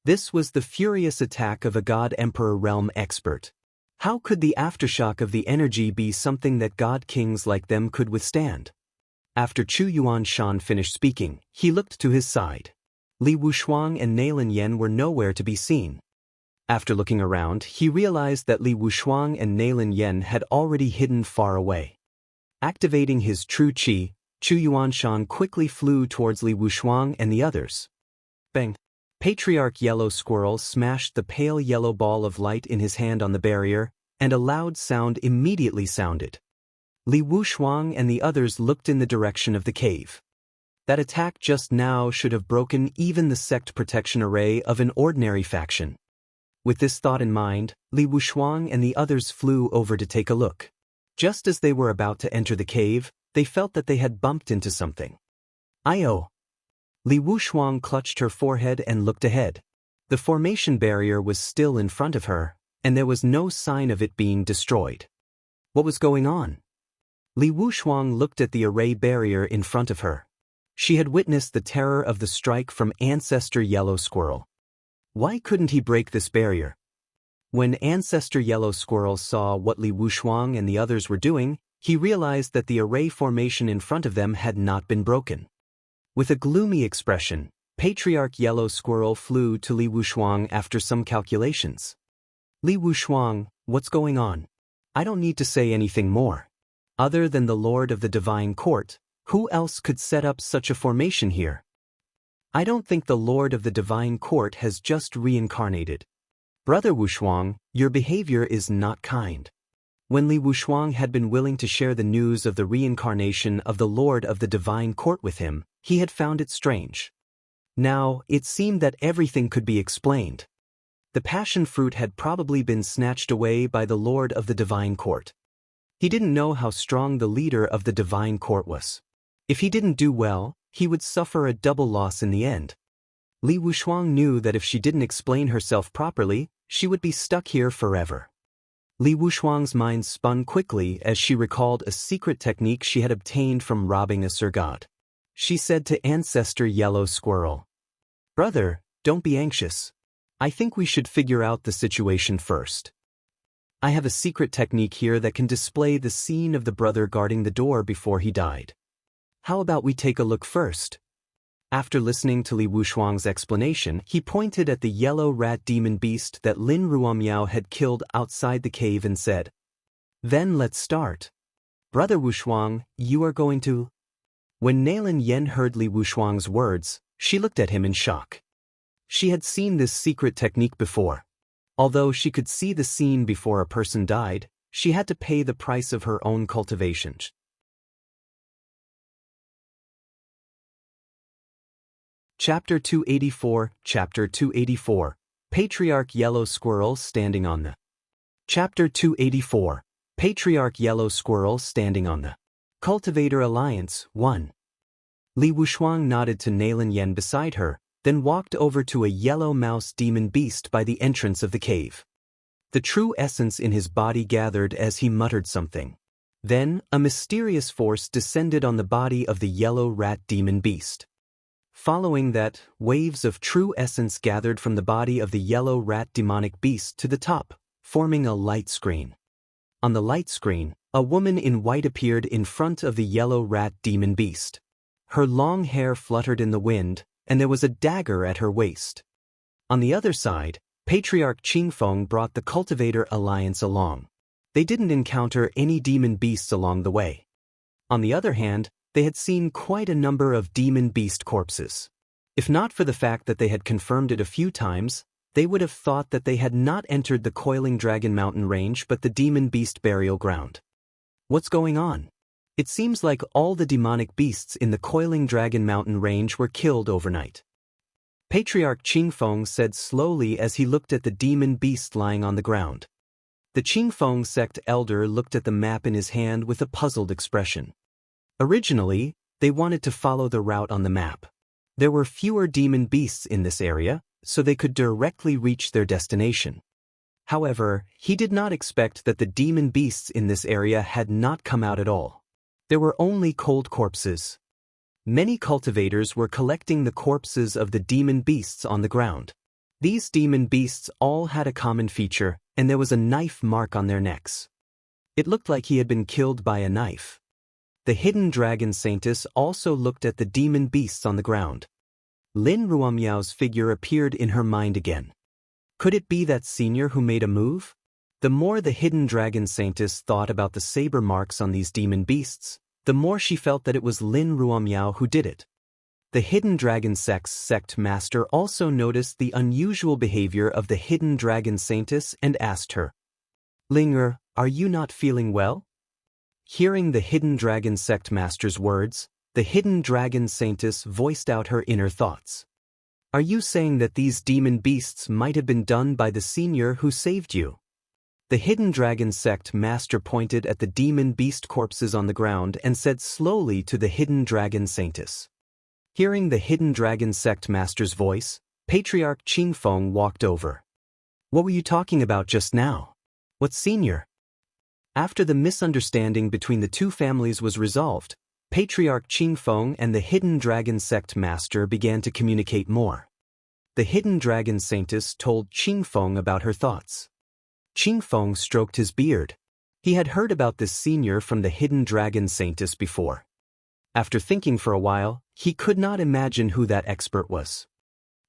This was the furious attack of a God Emperor realm expert. How could the aftershock of the energy be something that God kings like them could withstand? After Chu Yuanshan finished speaking, he looked to his side. Li Wushuang and Nailin Yen were nowhere to be seen. After looking around, he realized that Li Wushuang and Nailin Yen had already hidden far away. Activating his true qi, Chu Yuanshan quickly flew towards Li Wushuang and the others. Bang! Patriarch Yellow Squirrel smashed the pale yellow ball of light in his hand on the barrier, and a loud sound immediately sounded. Li Wushuang and the others looked in the direction of the cave. That attack just now should have broken even the sect protection array of an ordinary faction. With this thought in mind, Li Wushuang and the others flew over to take a look. Just as they were about to enter the cave, they felt that they had bumped into something. "Ayo!" Li Wushuang clutched her forehead and looked ahead. The formation barrier was still in front of her, and there was no sign of it being destroyed. What was going on? Li Wushuang looked at the array barrier in front of her. She had witnessed the terror of the strike from Ancestor Yellow Squirrel. Why couldn't he break this barrier? When Ancestor Yellow Squirrel saw what Li Wushuang and the others were doing, he realized that the array formation in front of them had not been broken. With a gloomy expression, Patriarch Yellow Squirrel flew to Li Wushuang after some calculations. "Li Wushuang, what's going on? I don't need to say anything more. Other than the Lord of the Divine Court, who else could set up such a formation here? I don't think the Lord of the Divine Court has just reincarnated. Brother Wushuang, your behavior is not kind." When Li Wushuang had been willing to share the news of the reincarnation of the Lord of the Divine Court with him, he had found it strange. Now, it seemed that everything could be explained. The passion fruit had probably been snatched away by the Lord of the Divine Court. He didn't know how strong the leader of the Divine Court was. If he didn't do well, he would suffer a double loss in the end. Li Wushuang knew that if she didn't explain herself properly, she would be stuck here forever. Li Wushuang's mind spun quickly as she recalled a secret technique she had obtained from robbing a Surgod. She said to Ancestor Yellow Squirrel, "Brother, don't be anxious. I think we should figure out the situation first. I have a secret technique here that can display the scene of the brother guarding the door before he died. How about we take a look first?" After listening to Li Wushuang's explanation, he pointed at the yellow rat demon beast that Lin Ruomiao had killed outside the cave and said, "Then let's start. Brother Wushuang, you are going to..." When Nailin Yen heard Li Wushuang's words, she looked at him in shock. She had seen this secret technique before. Although she could see the scene before a person died, she had to pay the price of her own cultivation. Chapter 284, Chapter 284, Patriarch Yellow Squirrel Standing on the... Chapter 284, Patriarch Yellow Squirrel Standing on the... Cultivator Alliance, 1. Li Wushuang nodded to Nailin Yen beside her, then walked over to a yellow mouse demon beast by the entrance of the cave. The true essence in his body gathered as he muttered something. Then, a mysterious force descended on the body of the yellow rat demon beast. Following that, waves of true essence gathered from the body of the yellow rat demonic beast to the top, forming a light screen. On the light screen, a woman in white appeared in front of the yellow rat demon beast. Her long hair fluttered in the wind, and there was a dagger at her waist. On the other side, Patriarch Qingfeng brought the Cultivator Alliance along. They didn't encounter any demon beasts along the way. On the other hand, they had seen quite a number of demon beast corpses. If not for the fact that they had confirmed it a few times, they would have thought that they had not entered the Coiling Dragon Mountain range but the demon beast burial ground. What's going on? It seems like all the demonic beasts in the Coiling Dragon Mountain range were killed overnight. Patriarch Qingfeng said slowly as he looked at the demon beast lying on the ground. The Qingfeng sect elder looked at the map in his hand with a puzzled expression. Originally, they wanted to follow the route on the map. There were fewer demon beasts in this area, so they could directly reach their destination. However, he did not expect that the demon beasts in this area had not come out at all. There were only cold corpses. Many cultivators were collecting the corpses of the demon beasts on the ground. These demon beasts all had a common feature, and there was a knife mark on their necks. It looked like he had been killed by a knife. The hidden dragon saintess also looked at the demon beasts on the ground. Lin Ruomiao's figure appeared in her mind again. Could it be that senior who made a move? The more the hidden dragon saintess thought about the saber marks on these demon beasts, the more she felt that it was Lin Ruomiao who did it. The hidden dragon sect master also noticed the unusual behavior of the hidden dragon saintess and asked her, "Linger, are you not feeling well?" Hearing the hidden dragon sect master's words, the hidden dragon saintess voiced out her inner thoughts. "Are you saying that these demon beasts might have been done by the senior who saved you?" The hidden dragon sect master pointed at the demon beast corpses on the ground and said slowly to the hidden dragon saintess. Hearing the hidden dragon sect master's voice, Patriarch Qingfeng walked over. "What were you talking about just now? What senior?" After the misunderstanding between the two families was resolved, Patriarch Qingfeng and the hidden dragon sect master began to communicate more. The hidden dragon saintess told Qingfeng about her thoughts. Qingfeng stroked his beard. He had heard about this senior from the hidden dragon saintess before. After thinking for a while, he could not imagine who that expert was.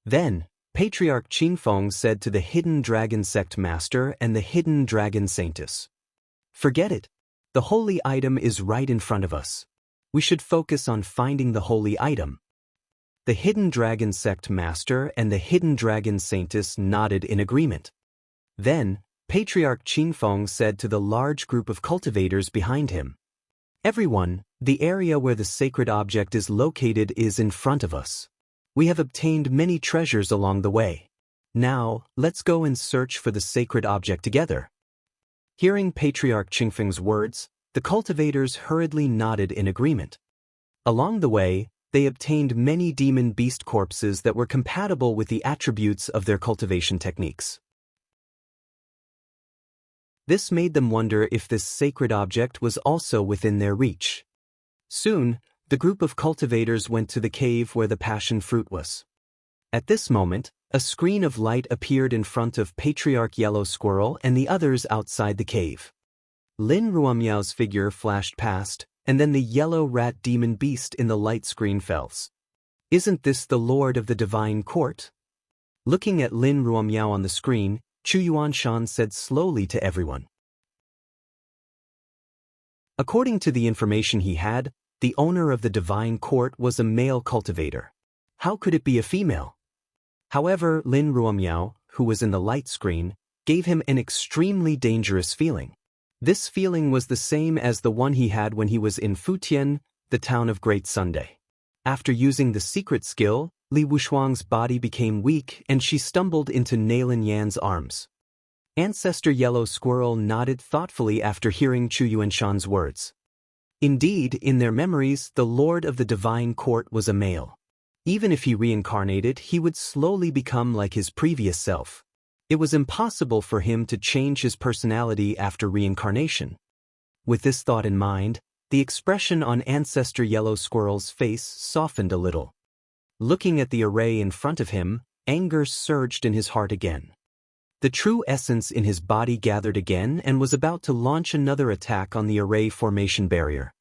Then, Patriarch Qingfeng said to the hidden dragon sect master and the hidden dragon saintess, "Forget it. The holy item is right in front of us. We should focus on finding the holy item." The hidden dragon sect master and the hidden dragon saintess nodded in agreement. Then, Patriarch Qingfeng said to the large group of cultivators behind him, "Everyone, the area where the sacred object is located is in front of us. We have obtained many treasures along the way. Now, let's go and search for the sacred object together." Hearing Patriarch Qingfeng's words, the cultivators hurriedly nodded in agreement. Along the way, they obtained many demon beast corpses that were compatible with the attributes of their cultivation techniques. This made them wonder if this sacred object was also within their reach. Soon, the group of cultivators went to the cave where the passion fruit was. At this moment, a screen of light appeared in front of Patriarch Yellow Squirrel and the others outside the cave. Lin Ruomiao's figure flashed past, and then the yellow rat demon beast in the light screen fell. "Isn't this the Lord of the Divine Court?" Looking at Lin Ruomiao on the screen, Chu Yuanshan said slowly to everyone. According to the information he had, the owner of the Divine Court was a male cultivator. How could it be a female? However, Lin Ruomiao, who was in the light screen, gave him an extremely dangerous feeling. This feeling was the same as the one he had when he was in Futian, the town of Great Sunday. After using the secret skill, Li Wushuang's body became weak and she stumbled into Nailin Yan's arms. Ancestor Yellow Squirrel nodded thoughtfully after hearing Chu Yuanshan's words. Indeed, in their memories, the Lord of the Divine Court was a male. Even if he reincarnated, he would slowly become like his previous self. It was impossible for him to change his personality after reincarnation. With this thought in mind, the expression on Ancestor Yellow Squirrel's face softened a little. Looking at the array in front of him, anger surged in his heart again. The true essence in his body gathered again and was about to launch another attack on the array formation barrier.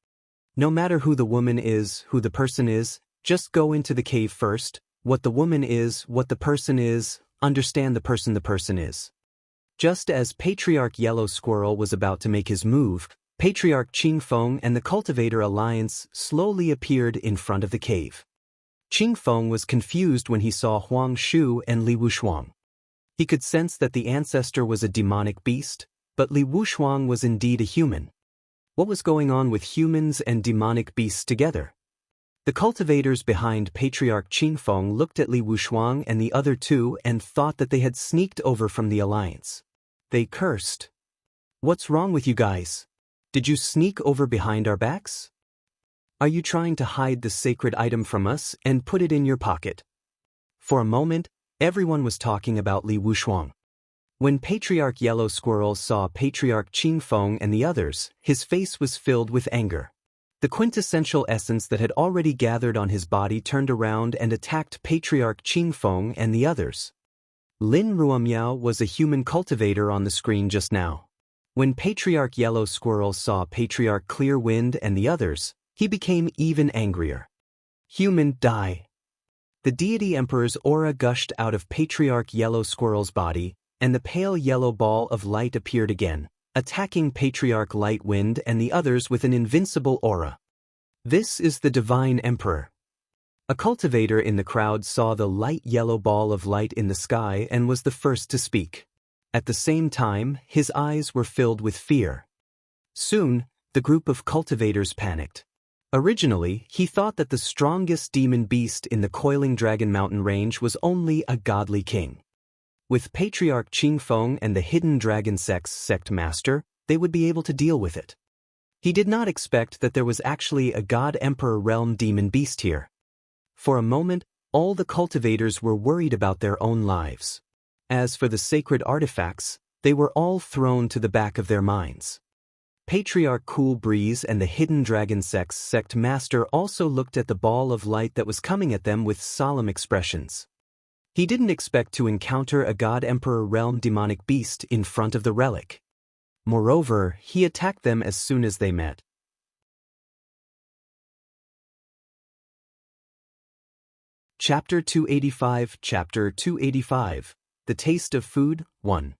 No matter who the woman is, who the person is, just go into the cave first, what the woman is, what the person is, understand the person is. Just as Patriarch Yellow Squirrel was about to make his move, Patriarch Qingfeng and the Cultivator Alliance slowly appeared in front of the cave. Qingfeng was confused when he saw Huang Shu and Li Wushuang. He could sense that the ancestor was a demonic beast, but Li Wushuang was indeed a human. What was going on with humans and demonic beasts together? The cultivators behind Patriarch Qingfeng looked at Li Wushuang and the other two and thought that they had sneaked over from the alliance. They cursed. "What's wrong with you guys? Did you sneak over behind our backs? Are you trying to hide the sacred item from us and put it in your pocket?" For a moment, everyone was talking about Li Wushuang. When Patriarch Yellow Squirrel saw Patriarch Qingfeng and the others, his face was filled with anger. The quintessential essence that had already gathered on his body turned around and attacked Patriarch Qingfeng and the others. Lin Ruomiao was a human cultivator on the screen just now. When Patriarch Yellow Squirrel saw Patriarch Clear Wind and the others, he became even angrier. "Human, die." The deity emperor's aura gushed out of Patriarch Yellow Squirrel's body, and the pale yellow ball of light appeared again, attacking Patriarch Light Wind and the others with an invincible aura. "This is the Divine Emperor." A cultivator in the crowd saw the light yellow ball of light in the sky and was the first to speak. At the same time, his eyes were filled with fear. Soon, the group of cultivators panicked. Originally, he thought that the strongest demon beast in the Coiling Dragon Mountain range was only a godly king. With Patriarch Qingfeng and the Hidden Dragon sect master, they would be able to deal with it. He did not expect that there was actually a God Emperor realm demon beast here. For a moment, all the cultivators were worried about their own lives. As for the sacred artifacts, they were all thrown to the back of their minds. Patriarch Cool Breeze and the Hidden Dragon sect master also looked at the ball of light that was coming at them with solemn expressions. He didn't expect to encounter a God Emperor realm demonic beast in front of the relic. Moreover, he attacked them as soon as they met. Chapter 285 Chapter 285 The Taste of Food 1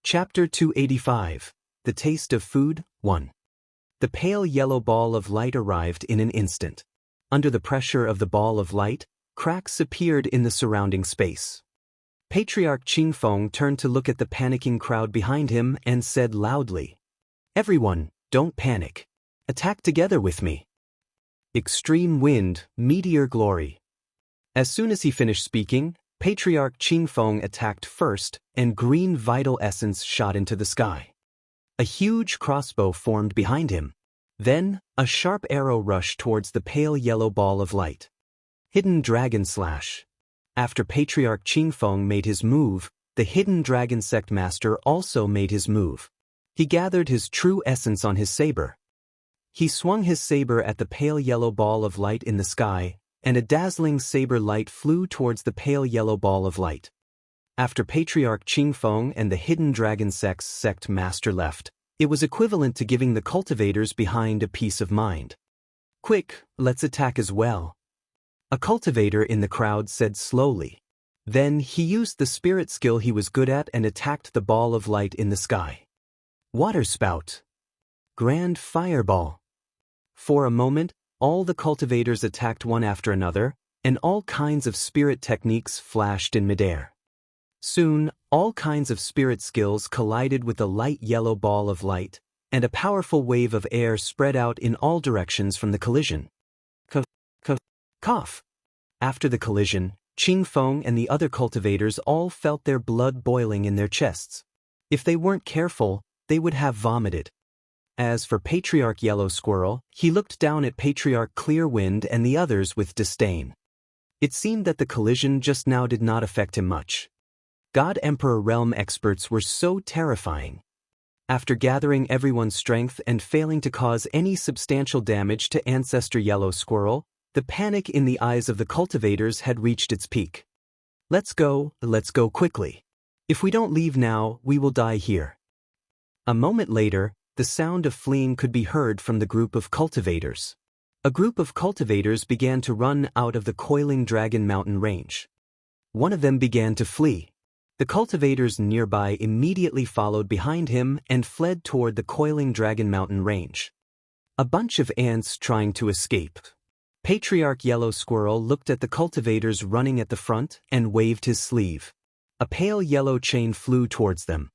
Chapter 285 The Taste of Food 1 The pale yellow ball of light arrived in an instant. Under the pressure of the ball of light, cracks appeared in the surrounding space. Patriarch Qingfeng turned to look at the panicking crowd behind him and said loudly, "Everyone, don't panic. Attack together with me." Extreme Wind, Meteor Glory. As soon as he finished speaking, Patriarch Qingfeng attacked first, and green vital essence shot into the sky. A huge crossbow formed behind him. Then, a sharp arrow rushed towards the pale yellow ball of light. Hidden Dragon Slash. After Patriarch Qingfeng made his move, the Hidden Dragon Sect Master also made his move. He gathered his true essence on his saber. He swung his saber at the pale yellow ball of light in the sky, and a dazzling saber light flew towards the pale yellow ball of light. After Patriarch Qingfeng and the Hidden Dragon sect master left, it was equivalent to giving the cultivators behind a peace of mind. "Quick, let's attack as well," a cultivator in the crowd said slowly. Then he used the spirit skill he was good at and attacked the ball of light in the sky. Water Spout. Grand Fireball. For a moment, all the cultivators attacked one after another, and all kinds of spirit techniques flashed in midair. Soon, all kinds of spirit skills collided with the light yellow ball of light, and a powerful wave of air spread out in all directions from the collision. Cough. After the collision, Qingfeng and the other cultivators all felt their blood boiling in their chests. If they weren't careful, they would have vomited. As for Patriarch Yellow Squirrel, he looked down at Patriarch Clear Wind and the others with disdain. It seemed that the collision just now did not affect him much. God Emperor Realm experts were so terrifying. After gathering everyone's strength and failing to cause any substantial damage to Ancestor Yellow Squirrel, the panic in the eyes of the cultivators had reached its peak. Let's go quickly. If we don't leave now, we will die here. A moment later, the sound of fleeing could be heard from the group of cultivators. A group of cultivators began to run out of the Coiling Dragon mountain range. One of them began to flee. The cultivators nearby immediately followed behind him and fled toward the Coiling Dragon mountain range. A bunch of ants trying to escape. Patriarch Yellow Squirrel looked at the cultivators running at the front and waved his sleeve. A pale yellow chain flew towards them.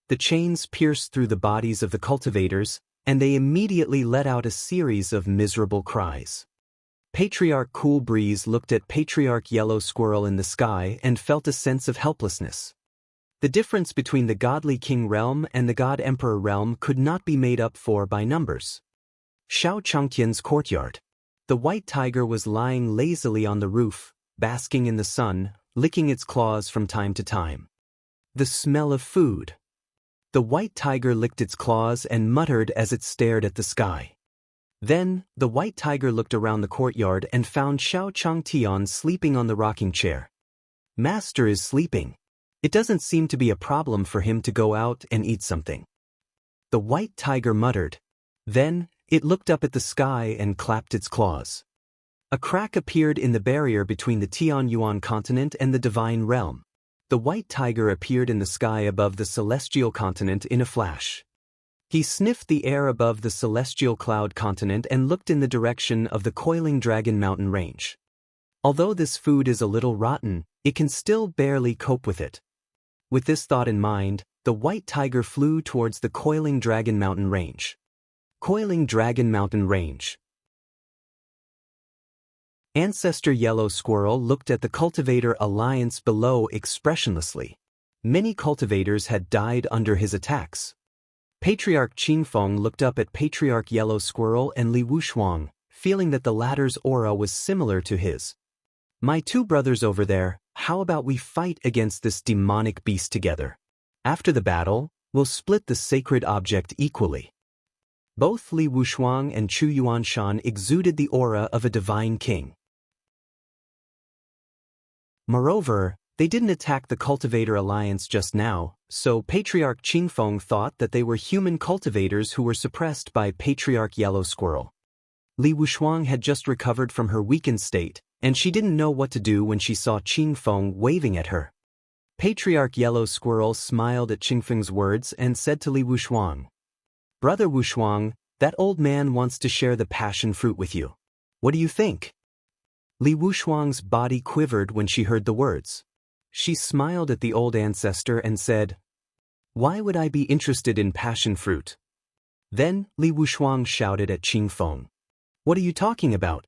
The chains pierced through the bodies of the cultivators, and they immediately let out a series of miserable cries. Patriarch Cool Breeze looked at Patriarch Yellow Squirrel in the sky and felt a sense of helplessness. The difference between the godly king realm and the god emperor realm could not be made up for by numbers. Xiao Changtian's courtyard. The white tiger was lying lazily on the roof, basking in the sun, licking its claws from time to time. The smell of food. The white tiger licked its claws and muttered as it stared at the sky. Then, the white tiger looked around the courtyard and found Xiao Changtian sleeping on the rocking chair. Master is sleeping. It doesn't seem to be a problem for him to go out and eat something. The white tiger muttered. Then, it looked up at the sky and clapped its claws. A crack appeared in the barrier between the Tianyuan continent and the divine realm. The white tiger appeared in the sky above the celestial continent in a flash. He sniffed the air above the celestial cloud continent and looked in the direction of the Coiling Dragon mountain range. Although this food is a little rotten, it can still barely cope with it. With this thought in mind, the white tiger flew towards the Coiling Dragon mountain range. Coiling Dragon mountain range. Ancestor Yellow Squirrel looked at the cultivator alliance below expressionlessly. Many cultivators had died under his attacks. Patriarch Qingfeng looked up at Patriarch Yellow Squirrel and Li Wushuang, feeling that the latter's aura was similar to his. My two brothers over there, how about we fight against this demonic beast together? After the battle, we'll split the sacred object equally. Both Li Wushuang and Chu Yuanshan exuded the aura of a divine king. Moreover, they didn't attack the cultivator alliance just now, so Patriarch Qingfeng thought that they were human cultivators who were suppressed by Patriarch Yellow Squirrel. Li Wushuang had just recovered from her weakened state, and she didn't know what to do when she saw Qingfeng waving at her. Patriarch Yellow Squirrel smiled at Qingfeng's words and said to Li Wushuang, "Brother Wushuang, that old man wants to share the passion fruit with you. What do you think?" Li Wushuang's body quivered when she heard the words. She smiled at the old ancestor and said, "Why would I be interested in passion fruit?" Then Li Wushuang shouted at Qingfeng, "What are you talking about?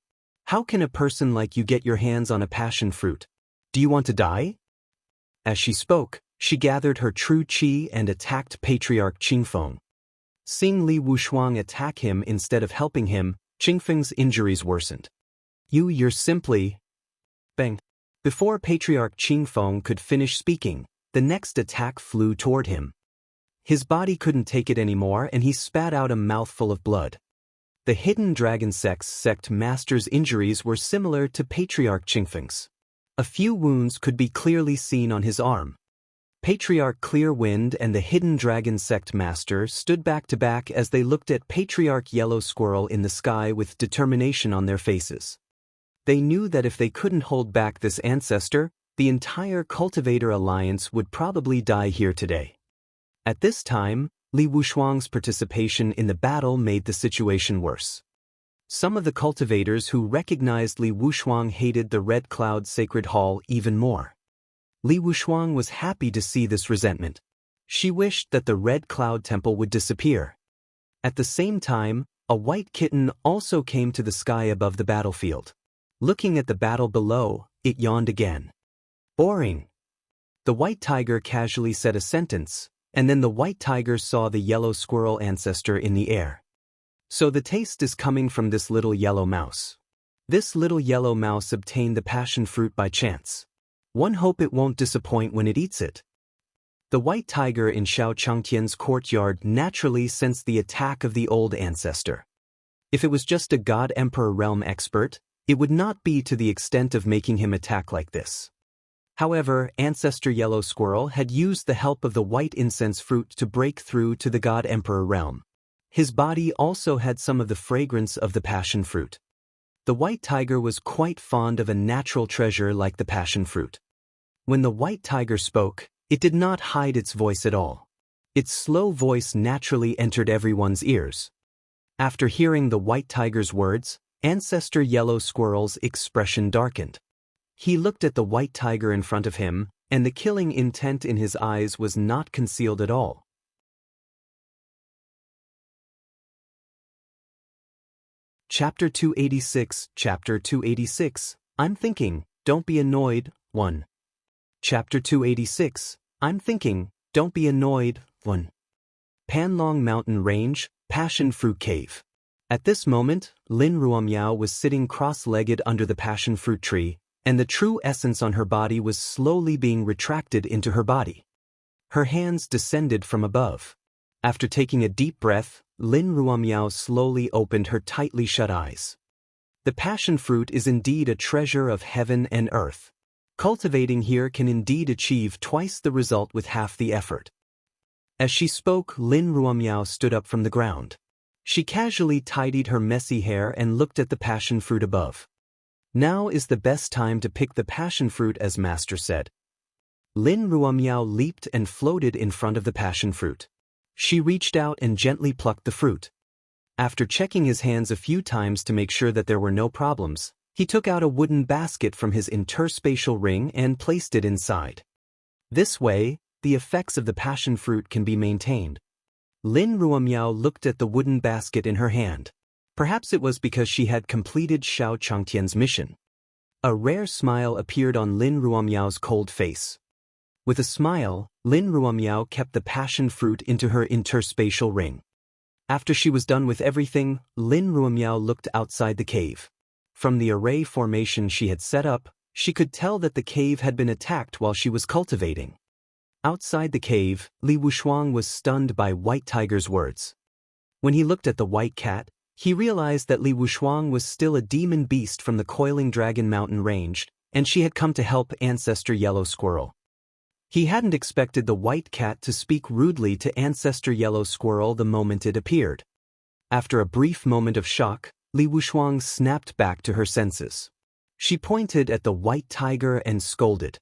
How can a person like you get your hands on a passion fruit? Do you want to die?" As she spoke, she gathered her true qi and attacked Patriarch Qingfeng. Seeing Li Wushuang attack him instead of helping him, Qingfeng's injuries worsened. You're simply... Bang. Before Patriarch Qingfeng could finish speaking, the next attack flew toward him. His body couldn't take it anymore and he spat out a mouthful of blood. The hidden dragon sect master's injuries were similar to Patriarch Qingfeng's. A few wounds could be clearly seen on his arm. Patriarch Clearwind and the hidden dragon sect master stood back to back as they looked at Patriarch Yellow Squirrel in the sky with determination on their faces. They knew that if they couldn't hold back this ancestor, the entire cultivator alliance would probably die here today. At this time, Li Wushuang's participation in the battle made the situation worse. Some of the cultivators who recognized Li Wushuang hated the Red Cloud Sacred Hall even more. Li Wushuang was happy to see this resentment. She wished that the Red Cloud Temple would disappear. At the same time, a white kitten also came to the sky above the battlefield. Looking at the battle below, it yawned again. Boring. The white tiger casually said a sentence, and then the white tiger saw the yellow squirrel ancestor in the air. So the taste is coming from this little yellow mouse. This little yellow mouse obtained the passion fruit by chance. One hope it won't disappoint when it eats it. The white tiger in Xiao Changtian's courtyard naturally sensed the attack of the old ancestor. If it was just a God Emperor realm expert, it would not be to the extent of making him attack like this. However, Ancestor Yellow Squirrel had used the help of the white incense fruit to break through to the God Emperor realm. His body also had some of the fragrance of the passion fruit. The white tiger was quite fond of a natural treasure like the passion fruit. When the white tiger spoke, it did not hide its voice at all. Its slow voice naturally entered everyone's ears. After hearing the white tiger's words, Ancestor Yellow Squirrel's expression darkened. He looked at the white tiger in front of him, and the killing intent in his eyes was not concealed at all. Chapter 286, Chapter 286, I'm thinking, don't be annoyed, 1. Chapter 286, I'm thinking, don't be annoyed, 1. Panlong Mountain Range, Passion Fruit Cave. At this moment, Lin Ruomiao was sitting cross-legged under the passion fruit tree, and the true essence on her body was slowly being retracted into her body. Her hands descended from above. After taking a deep breath, Lin Ruomiao slowly opened her tightly shut eyes. The passion fruit is indeed a treasure of heaven and earth. Cultivating here can indeed achieve twice the result with half the effort. As she spoke, Lin Ruomiao stood up from the ground. She casually tidied her messy hair and looked at the passion fruit above. Now is the best time to pick the passion fruit, as Master said. Lin Ruomiao leaped and floated in front of the passion fruit. She reached out and gently plucked the fruit. After checking his hands a few times to make sure that there were no problems, he took out a wooden basket from his interspatial ring and placed it inside. This way, the effects of the passion fruit can be maintained. Lin Ruomiao looked at the wooden basket in her hand. Perhaps it was because she had completed Xiao Changtian's mission. A rare smile appeared on Lin Ruomiao's cold face. With a smile, Lin Ruomiao kept the passion fruit into her interspatial ring. After she was done with everything, Lin Ruomiao looked outside the cave. From the array formation she had set up, she could tell that the cave had been attacked while she was cultivating. Outside the cave, Li Wushuang was stunned by White Tiger's words. When he looked at the white cat, he realized that Li Wushuang was still a demon beast from the Coiling Dragon Mountain range, and she had come to help Ancestor Yellow Squirrel. He hadn't expected the white cat to speak rudely to Ancestor Yellow Squirrel the moment it appeared. After a brief moment of shock, Li Wushuang snapped back to her senses. She pointed at the white tiger and scolded.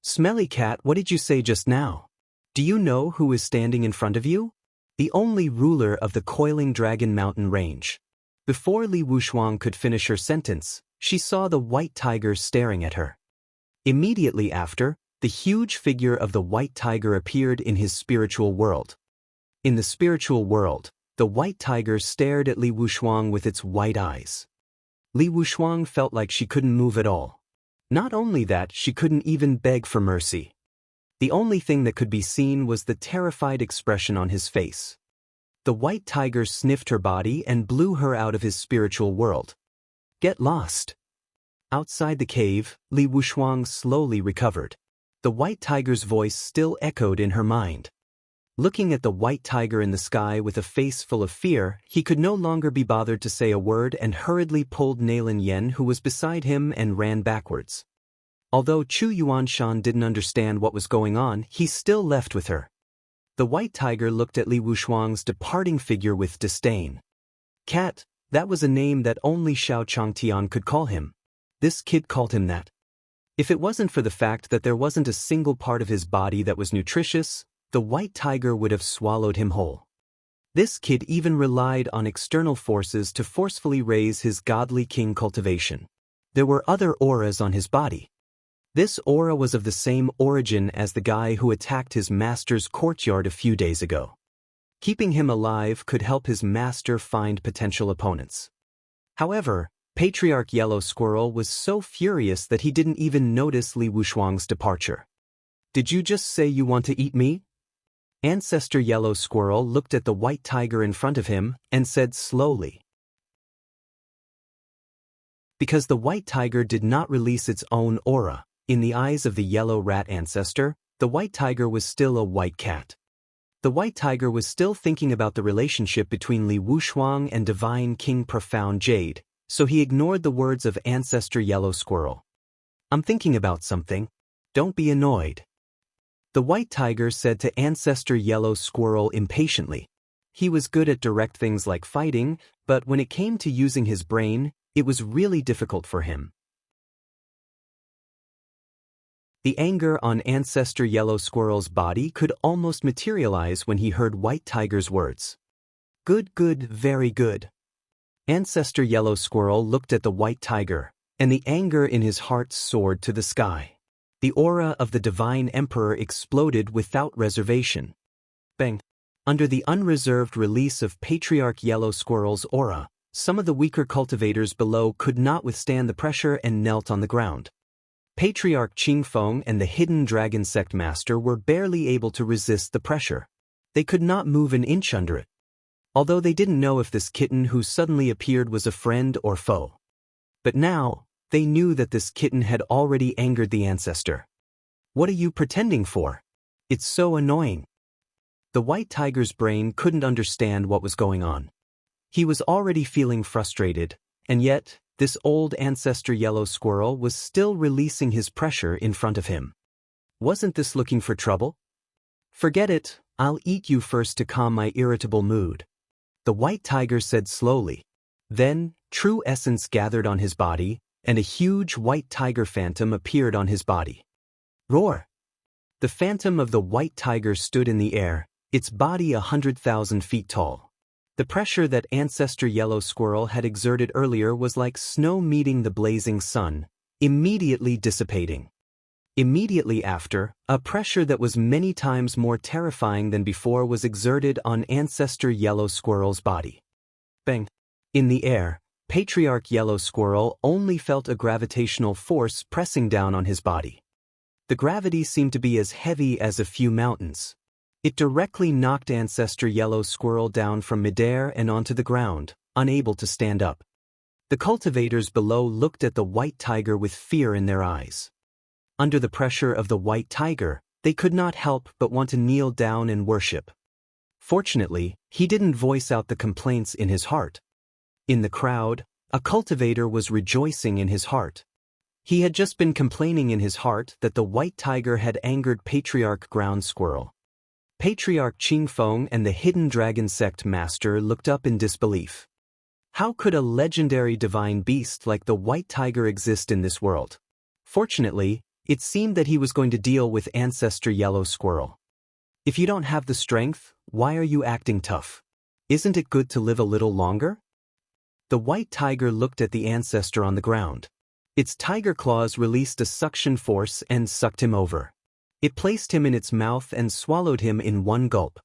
"Smelly cat, what did you say just now? Do you know who is standing in front of you? The only ruler of the Coiling Dragon Mountain range." Before Li Wushuang could finish her sentence, she saw the white tiger staring at her. Immediately after, the huge figure of the white tiger appeared in his spiritual world. In the spiritual world, the white tiger stared at Li Wushuang with its white eyes. Li Wushuang felt like she couldn't move at all. Not only that, she couldn't even beg for mercy. The only thing that could be seen was the terrified expression on his face. The white tiger sniffed her body and blew her out of his spiritual world. "Get lost." Outside the cave, Li Wushuang slowly recovered. The white tiger's voice still echoed in her mind. Looking at the white tiger in the sky with a face full of fear, he could no longer be bothered to say a word and hurriedly pulled Nailin Yen, who was beside him, and ran backwards. Although Chu Yuanshan didn't understand what was going on, he still left with her. The white tiger looked at Li Wushuang's departing figure with disdain. "Cat, that was a name that only Xiao Changtian could call him. This kid called him that. If it wasn't for the fact that there wasn't a single part of his body that was nutritious, the white tiger would have swallowed him whole. This kid even relied on external forces to forcefully raise his godly king cultivation. There were other auras on his body. This aura was of the same origin as the guy who attacked his master's courtyard a few days ago. Keeping him alive could help his master find potential opponents. However, Patriarch Yellow Squirrel was so furious that he didn't even notice Li Wushuang's departure. "Did you just say you want to eat me?" Ancestor Yellow Squirrel looked at the white tiger in front of him and said slowly. Because the white tiger did not release its own aura, in the eyes of the yellow rat ancestor, the white tiger was still a white cat. The white tiger was still thinking about the relationship between Li Wushuang and Divine King Profound Jade, so he ignored the words of Ancestor Yellow Squirrel. "I'm thinking about something. Don't be annoyed. The white tiger said to Ancestor Yellow Squirrel impatiently. He was good at direct things like fighting, but when it came to using his brain, it was really difficult for him. The anger on Ancestor Yellow Squirrel's body could almost materialize when he heard White Tiger's words. Good, good, very good. Ancestor Yellow Squirrel looked at the White Tiger, and the anger in his heart soared to the sky. The aura of the Divine Emperor exploded without reservation. Bang! Under the unreserved release of Patriarch Yellow Squirrel's aura, some of the weaker cultivators below could not withstand the pressure and knelt on the ground. Patriarch Qingfeng and the hidden dragon sect master were barely able to resist the pressure. They could not move an inch under it. Although they didn't know if this kitten who suddenly appeared was a friend or foe. But now, they knew that this kitten had already angered the ancestor. What are you pretending for? It's so annoying. The white tiger's brain couldn't understand what was going on. He was already feeling frustrated, and yet, this old ancestor yellow squirrel was still releasing his pressure in front of him. Wasn't this looking for trouble? Forget it, I'll eat you first to calm my irritable mood. The white tiger said slowly. Then, true essence gathered on his body, and a huge white tiger phantom appeared on his body. Roar! The phantom of the white tiger stood in the air, its body 100,000 feet tall. The pressure that Ancestor Yellow Squirrel had exerted earlier was like snow meeting the blazing sun, immediately dissipating. Immediately after, a pressure that was many times more terrifying than before was exerted on Ancestor Yellow Squirrel's body. Bang! In the air, Patriarch Yellow Squirrel only felt a gravitational force pressing down on his body. The gravity seemed to be as heavy as a few mountains. It directly knocked Ancestor Yellow Squirrel down from midair and onto the ground, unable to stand up. The cultivators below looked at the white tiger with fear in their eyes. Under the pressure of the white tiger, they could not help but want to kneel down and worship. Fortunately, he didn't voice out the complaints in his heart. In the crowd, a cultivator was rejoicing in his heart. He had just been complaining in his heart that the white tiger had angered Patriarch Ground Squirrel. Patriarch Qingfeng and the hidden dragon sect master looked up in disbelief. How could a legendary divine beast like the white tiger exist in this world? Fortunately, it seemed that he was going to deal with Ancestor Yellow Squirrel. If you don't have the strength, why are you acting tough? Isn't it good to live a little longer? The white tiger looked at the ancestor on the ground. Its tiger claws released a suction force and sucked him over. It placed him in its mouth and swallowed him in one gulp.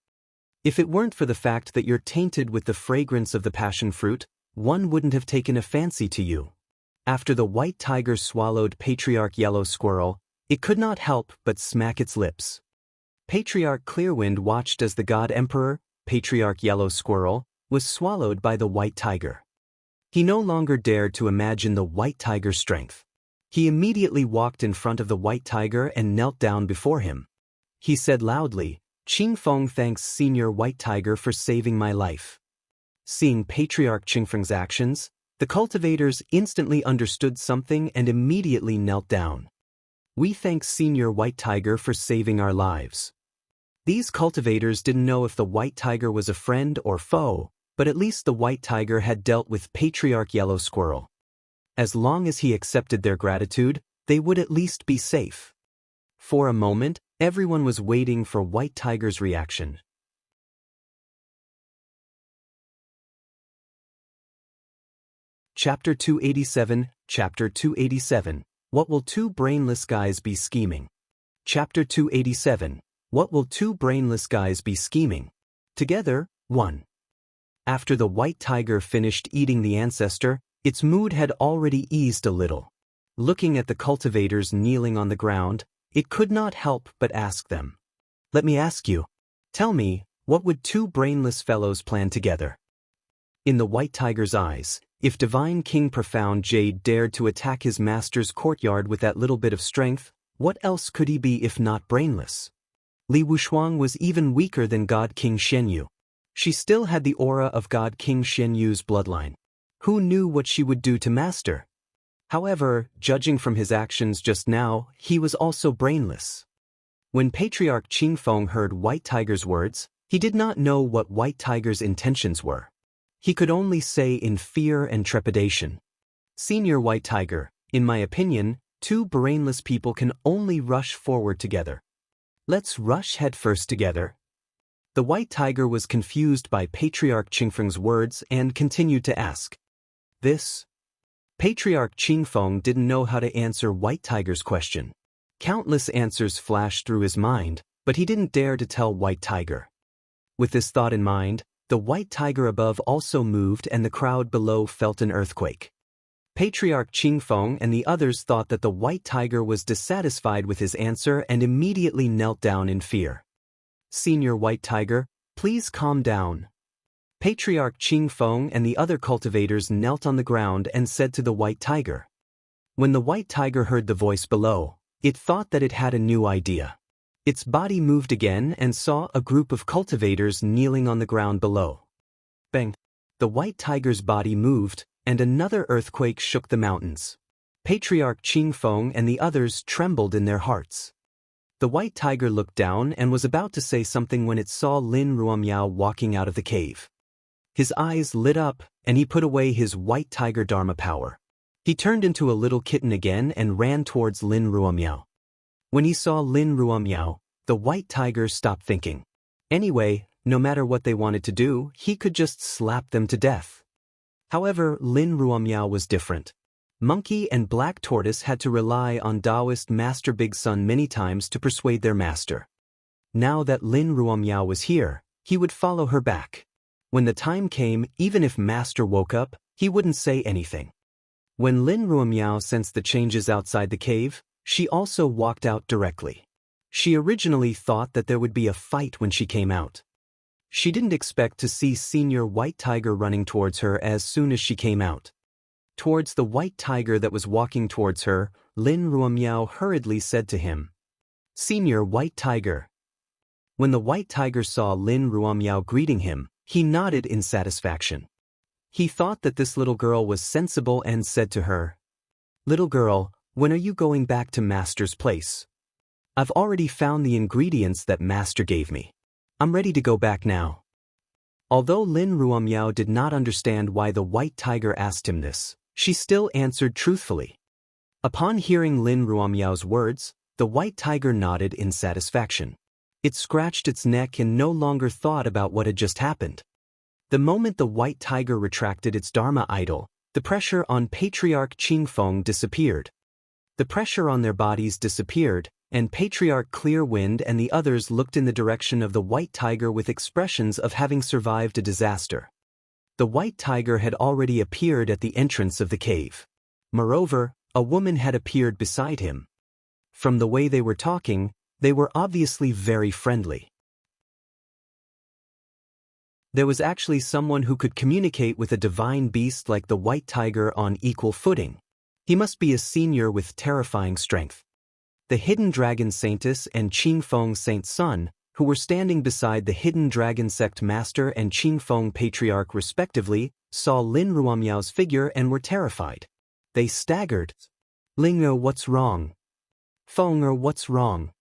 If it weren't for the fact that you're tainted with the fragrance of the passion fruit, one wouldn't have taken a fancy to you. After the white tiger swallowed Patriarch Yellow Squirrel, it could not help but smack its lips. Patriarch Clearwind watched as the God Emperor, Patriarch Yellow Squirrel, was swallowed by the white tiger. He no longer dared to imagine the white tiger's strength. He immediately walked in front of the white tiger and knelt down before him. He said loudly, "Qingfeng thanks Senior White Tiger for saving my life." Seeing Patriarch Qingfeng's actions, the cultivators instantly understood something and immediately knelt down. "We thank Senior White Tiger for saving our lives." These cultivators didn't know if the white tiger was a friend or foe, but at least the white tiger had dealt with Patriarch Yellow Squirrel. As long as he accepted their gratitude, they would at least be safe. For a moment, everyone was waiting for White Tiger's reaction. Chapter 287, Chapter 287, What will two brainless guys be scheming? Chapter 287, What will two brainless guys be scheming? Together, 1. After the white tiger finished eating the ancestor, its mood had already eased a little. Looking at the cultivators kneeling on the ground, it could not help but ask them. "Let me ask you. Tell me, what would two brainless fellows plan together?" In the white tiger's eyes, if Divine King Profound Jade dared to attack his master's courtyard with that little bit of strength, what else could he be if not brainless? Li Wushuang was even weaker than God King Shenyu. She still had the aura of God King Shenyu's bloodline. Who knew what she would do to Master? However, judging from his actions just now, he was also brainless. When Patriarch Qingfeng heard White Tiger's words, he did not know what White Tiger's intentions were. He could only say in fear and trepidation, "Senior White Tiger, in my opinion, two brainless people can only rush forward together. Let's rush headfirst together." The White Tiger was confused by Patriarch Qingfeng's words and continued to ask, "This?" Patriarch Qingfeng didn't know how to answer White Tiger's question. Countless answers flashed through his mind, but he didn't dare to tell White Tiger. With this thought in mind, the White Tiger above also moved and the crowd below felt an earthquake. Patriarch Qingfeng and the others thought that the White Tiger was dissatisfied with his answer and immediately knelt down in fear. "Senior White Tiger, please calm down." Patriarch Qingfeng and the other cultivators knelt on the ground and said to the White Tiger. When the White Tiger heard the voice below, it thought that it had a new idea. Its body moved again and saw a group of cultivators kneeling on the ground below. Bang! The White Tiger's body moved, and another earthquake shook the mountains. Patriarch Qingfeng and the others trembled in their hearts. The White Tiger looked down and was about to say something when it saw Lin Ruomiao walking out of the cave. His eyes lit up, and he put away his White Tiger Dharma power. He turned into a little kitten again and ran towards Lin Ruomiao. When he saw Lin Ruomiao, the White Tiger stopped thinking. Anyway, no matter what they wanted to do, he could just slap them to death. However, Lin Ruomiao was different. Monkey and Black Tortoise had to rely on Taoist Master Big Sun many times to persuade their master. Now that Lin Ruomiao was here, he would follow her back. When the time came, even if Master woke up, he wouldn't say anything. When Lin Ruomiao sensed the changes outside the cave, she also walked out directly. She originally thought that there would be a fight when she came out. She didn't expect to see Senior White Tiger running towards her as soon as she came out. Towards the White Tiger that was walking towards her, Lin Ruomiao hurriedly said to him, "Senior White Tiger." When the White Tiger saw Lin Ruomiao greeting him, he nodded in satisfaction. He thought that this little girl was sensible and said to her, "Little girl, when are you going back to Master's place? I've already found the ingredients that Master gave me. I'm ready to go back now." Although Lin Ruomiao did not understand why the White Tiger asked him this, she still answered truthfully. Upon hearing Lin Ruomiao's words, the White Tiger nodded in satisfaction. It scratched its neck and no longer thought about what had just happened. The moment the White Tiger retracted its Dharma idol, the pressure on Patriarch Qingfeng disappeared. The pressure on their bodies disappeared, and Patriarch Clearwind and the others looked in the direction of the White Tiger with expressions of having survived a disaster. The White Tiger had already appeared at the entrance of the cave. Moreover, a woman had appeared beside him. From the way they were talking, they were obviously very friendly. There was actually someone who could communicate with a divine beast like the White Tiger on equal footing. He must be a senior with terrifying strength. The Hidden Dragon Saintess and Qingfeng Saint Sun, who were standing beside the Hidden Dragon Sect Master and Qingfeng Patriarch respectively, saw Lin Ruomiao's figure and were terrified. They staggered. "Linger, what's wrong? Fenger, what's wrong?"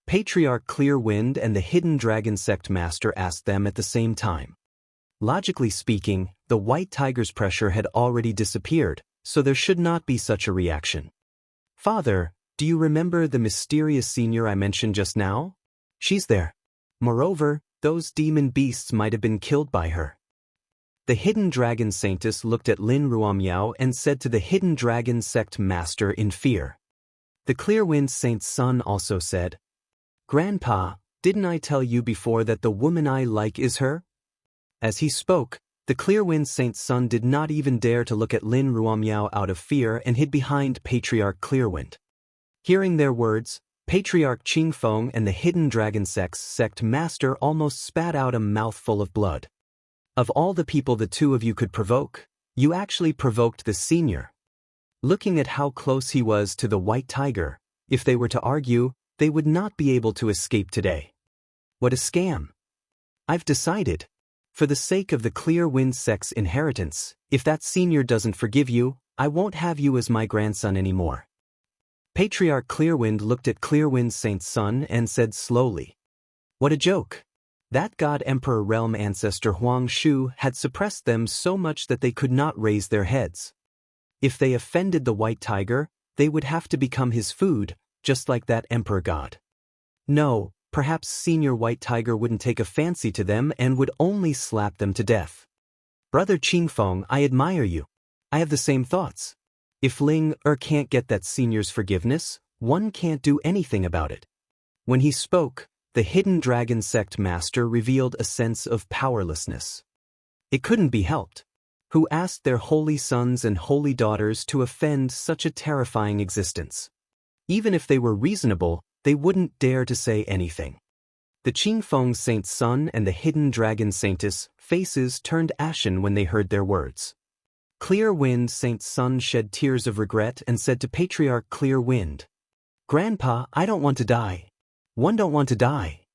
Patriarch Clearwind and the Hidden Dragon Sect Master asked them at the same time. Logically speaking, the White Tiger's pressure had already disappeared, so there should not be such a reaction. "Father, do you remember the mysterious senior I mentioned just now? She's there. Moreover, those demon beasts might have been killed by her." The Hidden Dragon Saintess looked at Lin Ruomiao and said to the Hidden Dragon Sect Master in fear. The Clearwind Saint Sun also said, "Grandpa, didn't I tell you before that the woman I like is her?" As he spoke, the Clearwind Saint Sun did not even dare to look at Lin Ruomiao out of fear and hid behind Patriarch Clearwind. Hearing their words, Patriarch Qingfeng and the Hidden Dragon Sect Master almost spat out a mouthful of blood. Of all the people the two of you could provoke, you actually provoked the senior. Looking at how close he was to the White Tiger, if they were to argue, they would not be able to escape today. What a scam! I've decided. For the sake of the Clear Wind sect's inheritance, if that senior doesn't forgive you, I won't have you as my grandson anymore. Patriarch Clearwind looked at Clearwind Saint's son and said slowly, "What a joke. That God Emperor realm ancestor Huang Shu had suppressed them so much that they could not raise their heads. If they offended the white tiger, they would have to become his food, just like that emperor god. No, perhaps Senior White Tiger wouldn't take a fancy to them and would only slap them to death. Brother Qingfeng, I admire you. I have the same thoughts. If Ling can't get that senior's forgiveness, one can't do anything about it." When he spoke, the Hidden Dragon Sect master revealed a sense of powerlessness. It couldn't be helped. Who asked their holy sons and holy daughters to offend such a terrifying existence? Even if they were reasonable, they wouldn't dare to say anything. The Qingfeng Saint's son and the Hidden Dragon Saintess' faces turned ashen when they heard their words. Clear Wind Saint's son shed tears of regret and said to Patriarch Clear Wind, "Grandpa, I don't want to die. One don't want to die."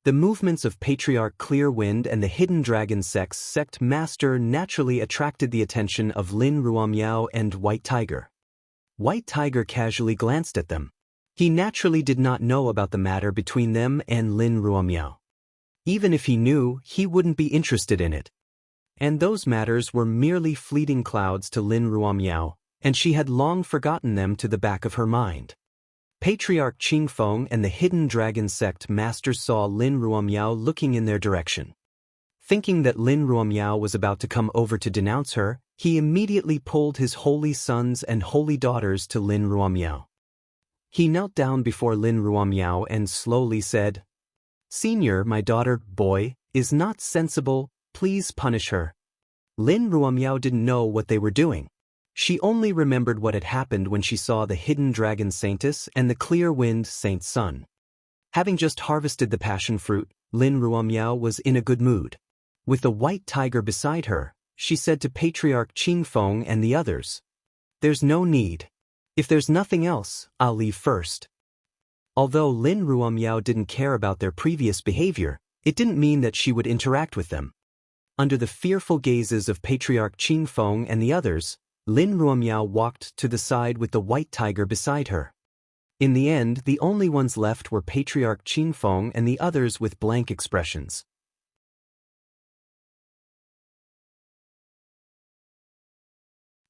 The movements of Patriarch Clear Wind and the Hidden Dragon Sect's sect master naturally attracted the attention of Lin Ruomiao and White Tiger. White Tiger casually glanced at them. He naturally did not know about the matter between them and Lin Ruomiao. Even if he knew, he wouldn't be interested in it. And those matters were merely fleeting clouds to Lin Ruomiao, and she had long forgotten them to the back of her mind. Patriarch Qingfeng and the Hidden Dragon Sect master saw Lin Ruomiao looking in their direction. Thinking that Lin Ruomiao was about to come over to denounce her, he immediately pulled his holy sons and holy daughters to Lin Ruomiao. He knelt down before Lin Ruomiao and slowly said, "Senior, my daughter, boy, is not sensible. Please punish her." Lin Ruomiao didn't know what they were doing. She only remembered what had happened when she saw the Hidden Dragon Saintess and the Clear Wind Saint's son. Having just harvested the passion fruit, Lin Ruomiao was in a good mood. With the white tiger beside her, she said to Patriarch Qingfeng and the others, "There's no need. If there's nothing else, I'll leave first." Although Lin Ruomiao didn't care about their previous behavior, it didn't mean that she would interact with them. Under the fearful gazes of Patriarch Qingfeng and the others, Lin Ruomiao walked to the side with the white tiger beside her. In the end, the only ones left were Patriarch Qingfeng and the others with blank expressions.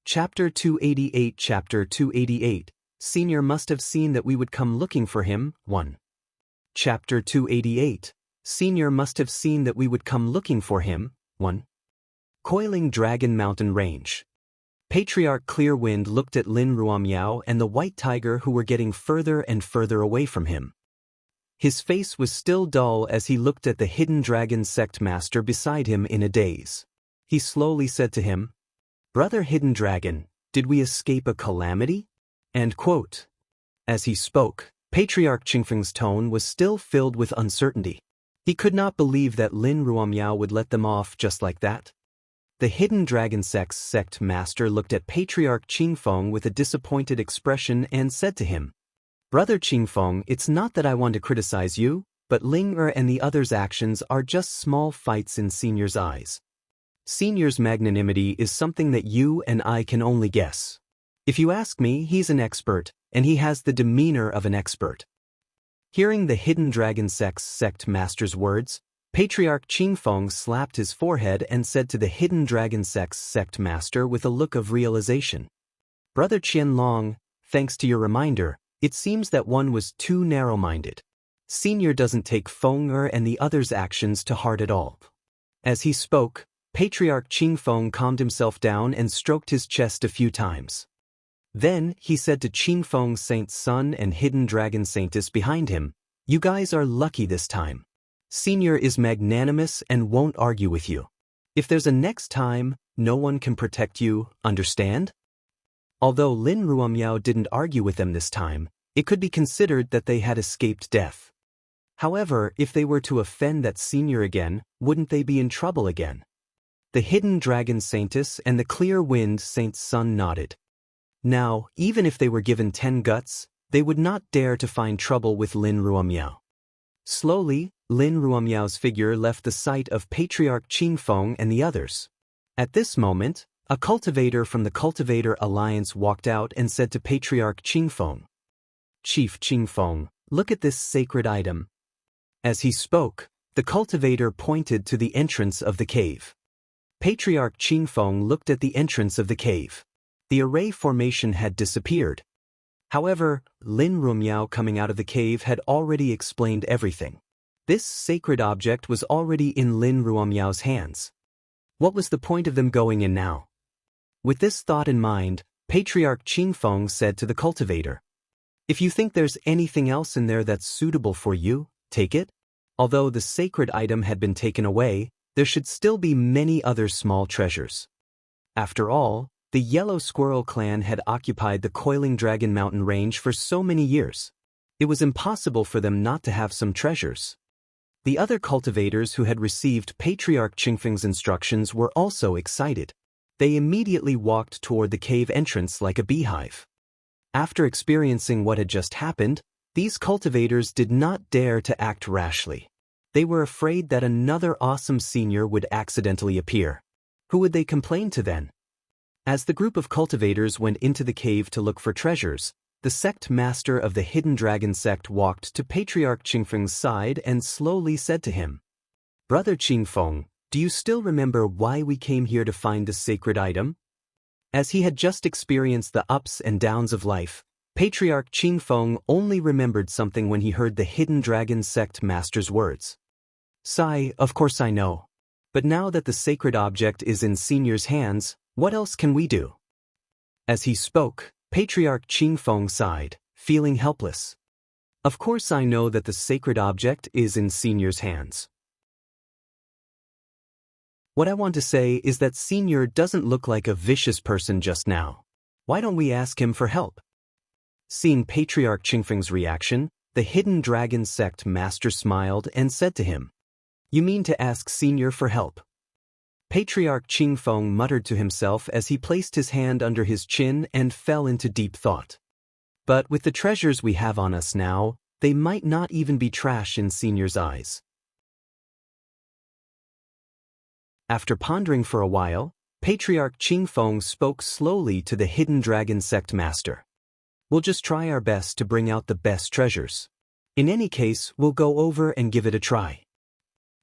Chapter 288 Chapter 288 Senior must have seen that we would come looking for him. 1. Chapter 288 Senior must have seen that we would come looking for him. 1. Coiling Dragon Mountain Range. Patriarch Clearwind looked at Lin Ruomiao and the white tiger who were getting further and further away from him. His face was still dull as he looked at the Hidden Dragon Sect master beside him in a daze. He slowly said to him, "Brother Hidden Dragon, did we escape a calamity?" End quote. As he spoke, Patriarch Qingfeng's tone was still filled with uncertainty. He could not believe that Lin Ruomiao would let them off just like that. The Hidden Dragon Sect's sect master looked at Patriarch Qingfeng with a disappointed expression and said to him, "Brother Qingfeng, it's not that I want to criticize you, but Ling and the others' actions are just small fights in Senior's eyes. Senior's magnanimity is something that you and I can only guess. If you ask me, he's an expert, and he has the demeanor of an expert." Hearing the Hidden Dragon Sect's sect master's words, Patriarch Qingfeng slapped his forehead and said to the Hidden Dragon Sect's sect master with a look of realization, "Brother Qianlong, thanks to your reminder, it seems that one was too narrow-minded. Senior doesn't take Feng and the others' actions to heart at all." As he spoke, Patriarch Qingfeng calmed himself down and stroked his chest a few times. Then, he said to Qingfeng Saint's son and Hidden Dragon Saintess behind him, "You guys are lucky this time. Senior is magnanimous and won't argue with you. If there's a next time, no one can protect you, understand?" Although Lin Ruomiao didn't argue with them this time, it could be considered that they had escaped death. However, if they were to offend that senior again, wouldn't they be in trouble again? The Hidden Dragon Saintess and the Clear Wind Saint's son nodded. Now, even if they were given 10 guts, they would not dare to find trouble with Lin Ruomiao. Slowly, Lin Ruomiao's figure left the sight of Patriarch Qingfeng and the others. At this moment, a cultivator from the Cultivator Alliance walked out and said to Patriarch Qingfeng, "Chief Qingfeng, look at this sacred item." As he spoke, the cultivator pointed to the entrance of the cave. Patriarch Qingfeng looked at the entrance of the cave. The array formation had disappeared. However, Lin Ruomiao coming out of the cave had already explained everything. This sacred object was already in Lin Ruomiao's hands. What was the point of them going in now? With this thought in mind, Patriarch Qingfeng said to the cultivator, "If you think there's anything else in there that's suitable for you, take it." Although the sacred item had been taken away, there should still be many other small treasures. After all, the Yellow Squirrel clan had occupied the Coiling Dragon Mountain range for so many years. It was impossible for them not to have some treasures. The other cultivators who had received Patriarch Qingfeng's instructions were also excited. They immediately walked toward the cave entrance like a beehive. After experiencing what had just happened, these cultivators did not dare to act rashly. They were afraid that another awesome senior would accidentally appear. Who would they complain to then? As the group of cultivators went into the cave to look for treasures, the sect master of the Hidden Dragon sect walked to Patriarch Qingfeng's side and slowly said to him, "Brother Qingfeng, do you still remember why we came here to find this sacred item?" As he had just experienced the ups and downs of life, Patriarch Qingfeng only remembered something when he heard the Hidden Dragon sect master's words. "Sai, of course I know. But now that the sacred object is in Senior's hands, what else can we do?" As he spoke, Patriarch Qingfeng sighed, feeling helpless. "Of course I know that the sacred object is in Senior's hands. What I want to say is that Senior doesn't look like a vicious person just now. Why don't we ask him for help?" Seeing Patriarch Qingfeng's reaction, the Hidden Dragon sect master smiled and said to him, "You mean to ask Senior for help?" Patriarch Qingfeng muttered to himself as he placed his hand under his chin and fell into deep thought. But with the treasures we have on us now, they might not even be trash in Senior's eyes. After pondering for a while, Patriarch Qingfeng spoke slowly to the Hidden Dragon sect master. "We'll just try our best to bring out the best treasures. In any case, we'll go over and give it a try."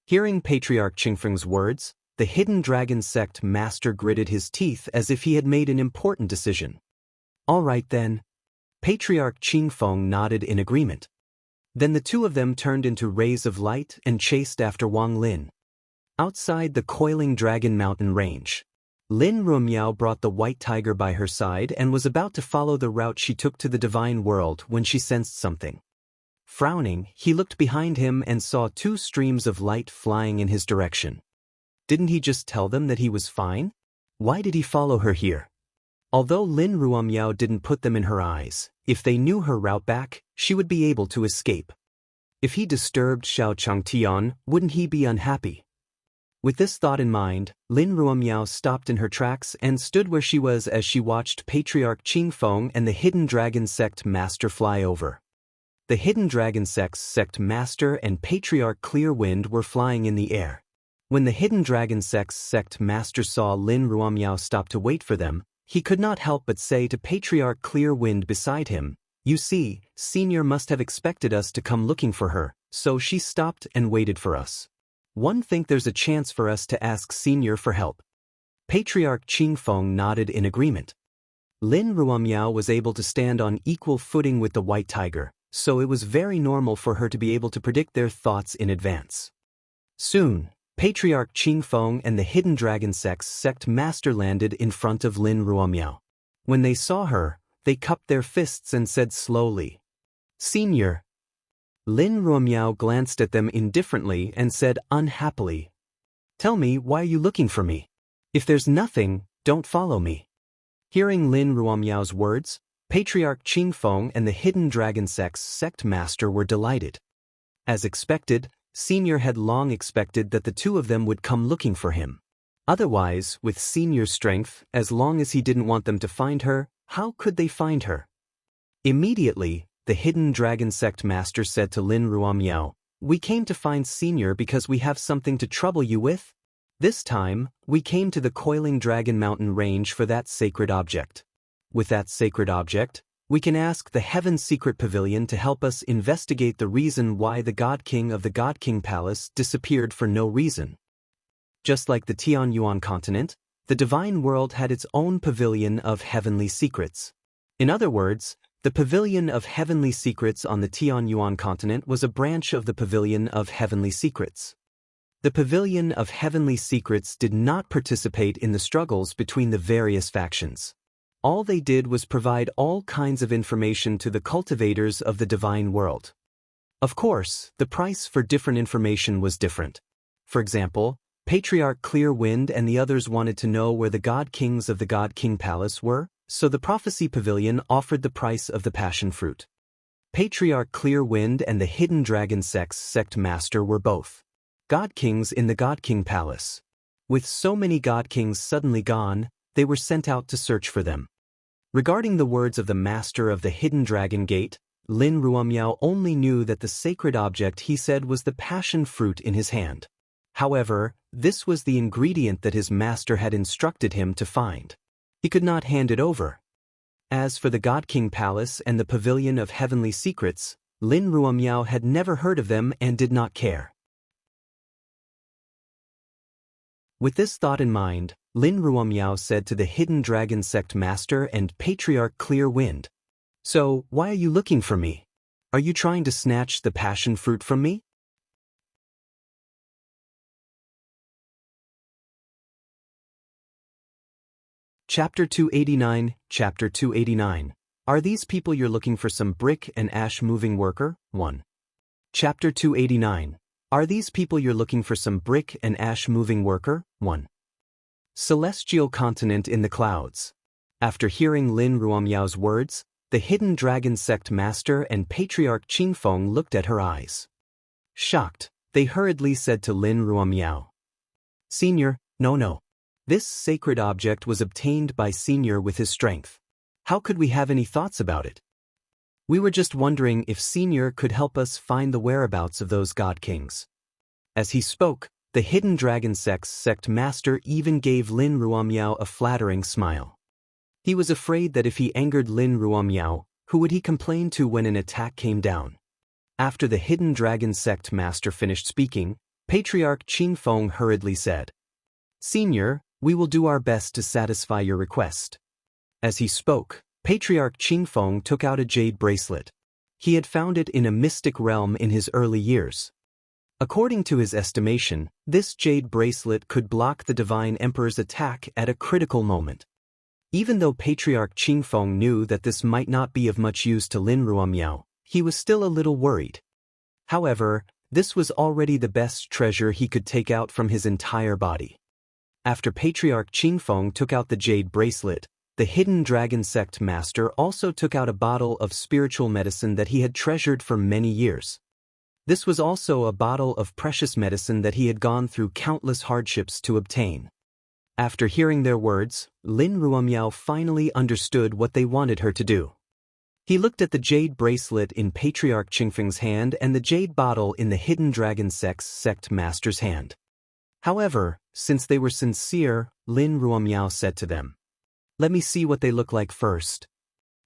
Hearing Patriarch Qingfeng's words, the Hidden Dragon sect master gritted his teeth as if he had made an important decision. "All right then." Patriarch Qingfeng nodded in agreement. Then the two of them turned into rays of light and chased after Wang Lin. Outside the Coiling Dragon Mountain range, Lin Ruomiao brought the white tiger by her side and was about to follow the route she took to the divine world when she sensed something. Frowning, he looked behind him and saw two streams of light flying in his direction. Didn't he just tell them that he was fine? Why did he follow her here? Although Lin Ruomiao didn't put them in her eyes, if they knew her route back, she would be able to escape. If he disturbed Xiao Changtian, wouldn't he be unhappy? With this thought in mind, Lin Ruomiao stopped in her tracks and stood where she was as she watched Patriarch Qingfeng and the Hidden Dragon sect master fly over. The Hidden Dragon sect master and Patriarch Clearwind were flying in the air. When the Hidden Dragon sect master saw Lin Ruomiao stop to wait for them, he could not help but say to Patriarch Clearwind beside him, "You see, Senior must have expected us to come looking for her, so she stopped and waited for us. One think there's a chance for us to ask Senior for help." Patriarch Qingfeng nodded in agreement. Lin Ruomiao was able to stand on equal footing with the white tiger, so it was very normal for her to be able to predict their thoughts in advance. Soon, Patriarch Qingfeng and the Hidden Dragon sect master landed in front of Lin Ruomiao. When they saw her, they cupped their fists and said slowly, "Senior." Lin Ruomiao glanced at them indifferently and said unhappily, "Tell me, why are you looking for me? If there's nothing, don't follow me." Hearing Lin Ruomiao's words, Patriarch Qingfeng and the Hidden Dragon sect master were delighted. As expected, Senior had long expected that the two of them would come looking for him. Otherwise, with Senior's strength, as long as he didn't want them to find her, how could they find her? Immediately, the Hidden Dragon sect master said to Lin Ruomiao, we came to find Senior because we have something to trouble you with. This time, we came to the Coiling Dragon Mountain range for that sacred object. With that sacred object, we can ask the Heaven Secret Pavilion to help us investigate the reason why the God King of the God King Palace disappeared for no reason. Just like the Tianyuan continent, the divine world had its own pavilion of heavenly secrets. In other words, the Pavilion of Heavenly Secrets on the Tianyuan continent was a branch of the Pavilion of Heavenly Secrets. The Pavilion of Heavenly Secrets did not participate in the struggles between the various factions. All they did was provide all kinds of information to the cultivators of the divine world. Of course, the price for different information was different. For example, Patriarch Clearwind and the others wanted to know where the God Kings of the God King Palace were, so the Prophecy Pavilion offered the price of the passion fruit. Patriarch Clearwind and the Hidden Dragon Sect Master were both God Kings in the God King Palace. With so many God Kings suddenly gone, they were sent out to search for them. Regarding the words of the Master of the Hidden Dragon Gate, Lin Ruomiao only knew that the sacred object he said was the passion fruit in his hand. However, this was the ingredient that his master had instructed him to find. He could not hand it over. As for the God King Palace and the Pavilion of Heavenly Secrets, Lin Ruomiao had never heard of them and did not care. With this thought in mind, Lin Ruomiao said to the Hidden Dragon Sect Master and Patriarch Clearwind, "So, why are you looking for me? Are you trying to snatch the passion fruit from me?" Chapter 289, Chapter 289. Are these people you're looking for some brick and ash moving worker? 1. Chapter 289. Are these people you're looking for some brick and ash moving worker? 1. Celestial Continent in the Clouds. After hearing Lin Ruomiao's words, the Hidden Dragon Sect Master and Patriarch Qingfeng looked at her eyes. Shocked, they hurriedly said to Lin Ruomiao, "Senior, no. This sacred object was obtained by Senior with his strength. How could we have any thoughts about it? We were just wondering if Senior could help us find the whereabouts of those God Kings." As he spoke, the Hidden Dragon Sect Master even gave Lin Ruomiao a flattering smile. He was afraid that if he angered Lin Ruomiao, who would he complain to when an attack came down? After the Hidden Dragon Sect Master finished speaking, Patriarch Qingfeng hurriedly said, "Senior, we will do our best to satisfy your request." As he spoke, Patriarch Qingfeng took out a jade bracelet. He had found it in a mystic realm in his early years. According to his estimation, this jade bracelet could block the Divine Emperor's attack at a critical moment. Even though Patriarch Qingfeng knew that this might not be of much use to Lin Ruomiao, he was still a little worried. However, this was already the best treasure he could take out from his entire body. After Patriarch Qingfeng took out the jade bracelet, the Hidden Dragon Sect Master also took out a bottle of spiritual medicine that he had treasured for many years. This was also a bottle of precious medicine that he had gone through countless hardships to obtain. After hearing their words, Lin Ruomiao finally understood what they wanted her to do. He looked at the jade bracelet in Patriarch Qingfeng's hand and the jade bottle in the Hidden Dragon Sect Master's hand. However, since they were sincere, Lin Ruomiao said to them, "Let me see what they look like first."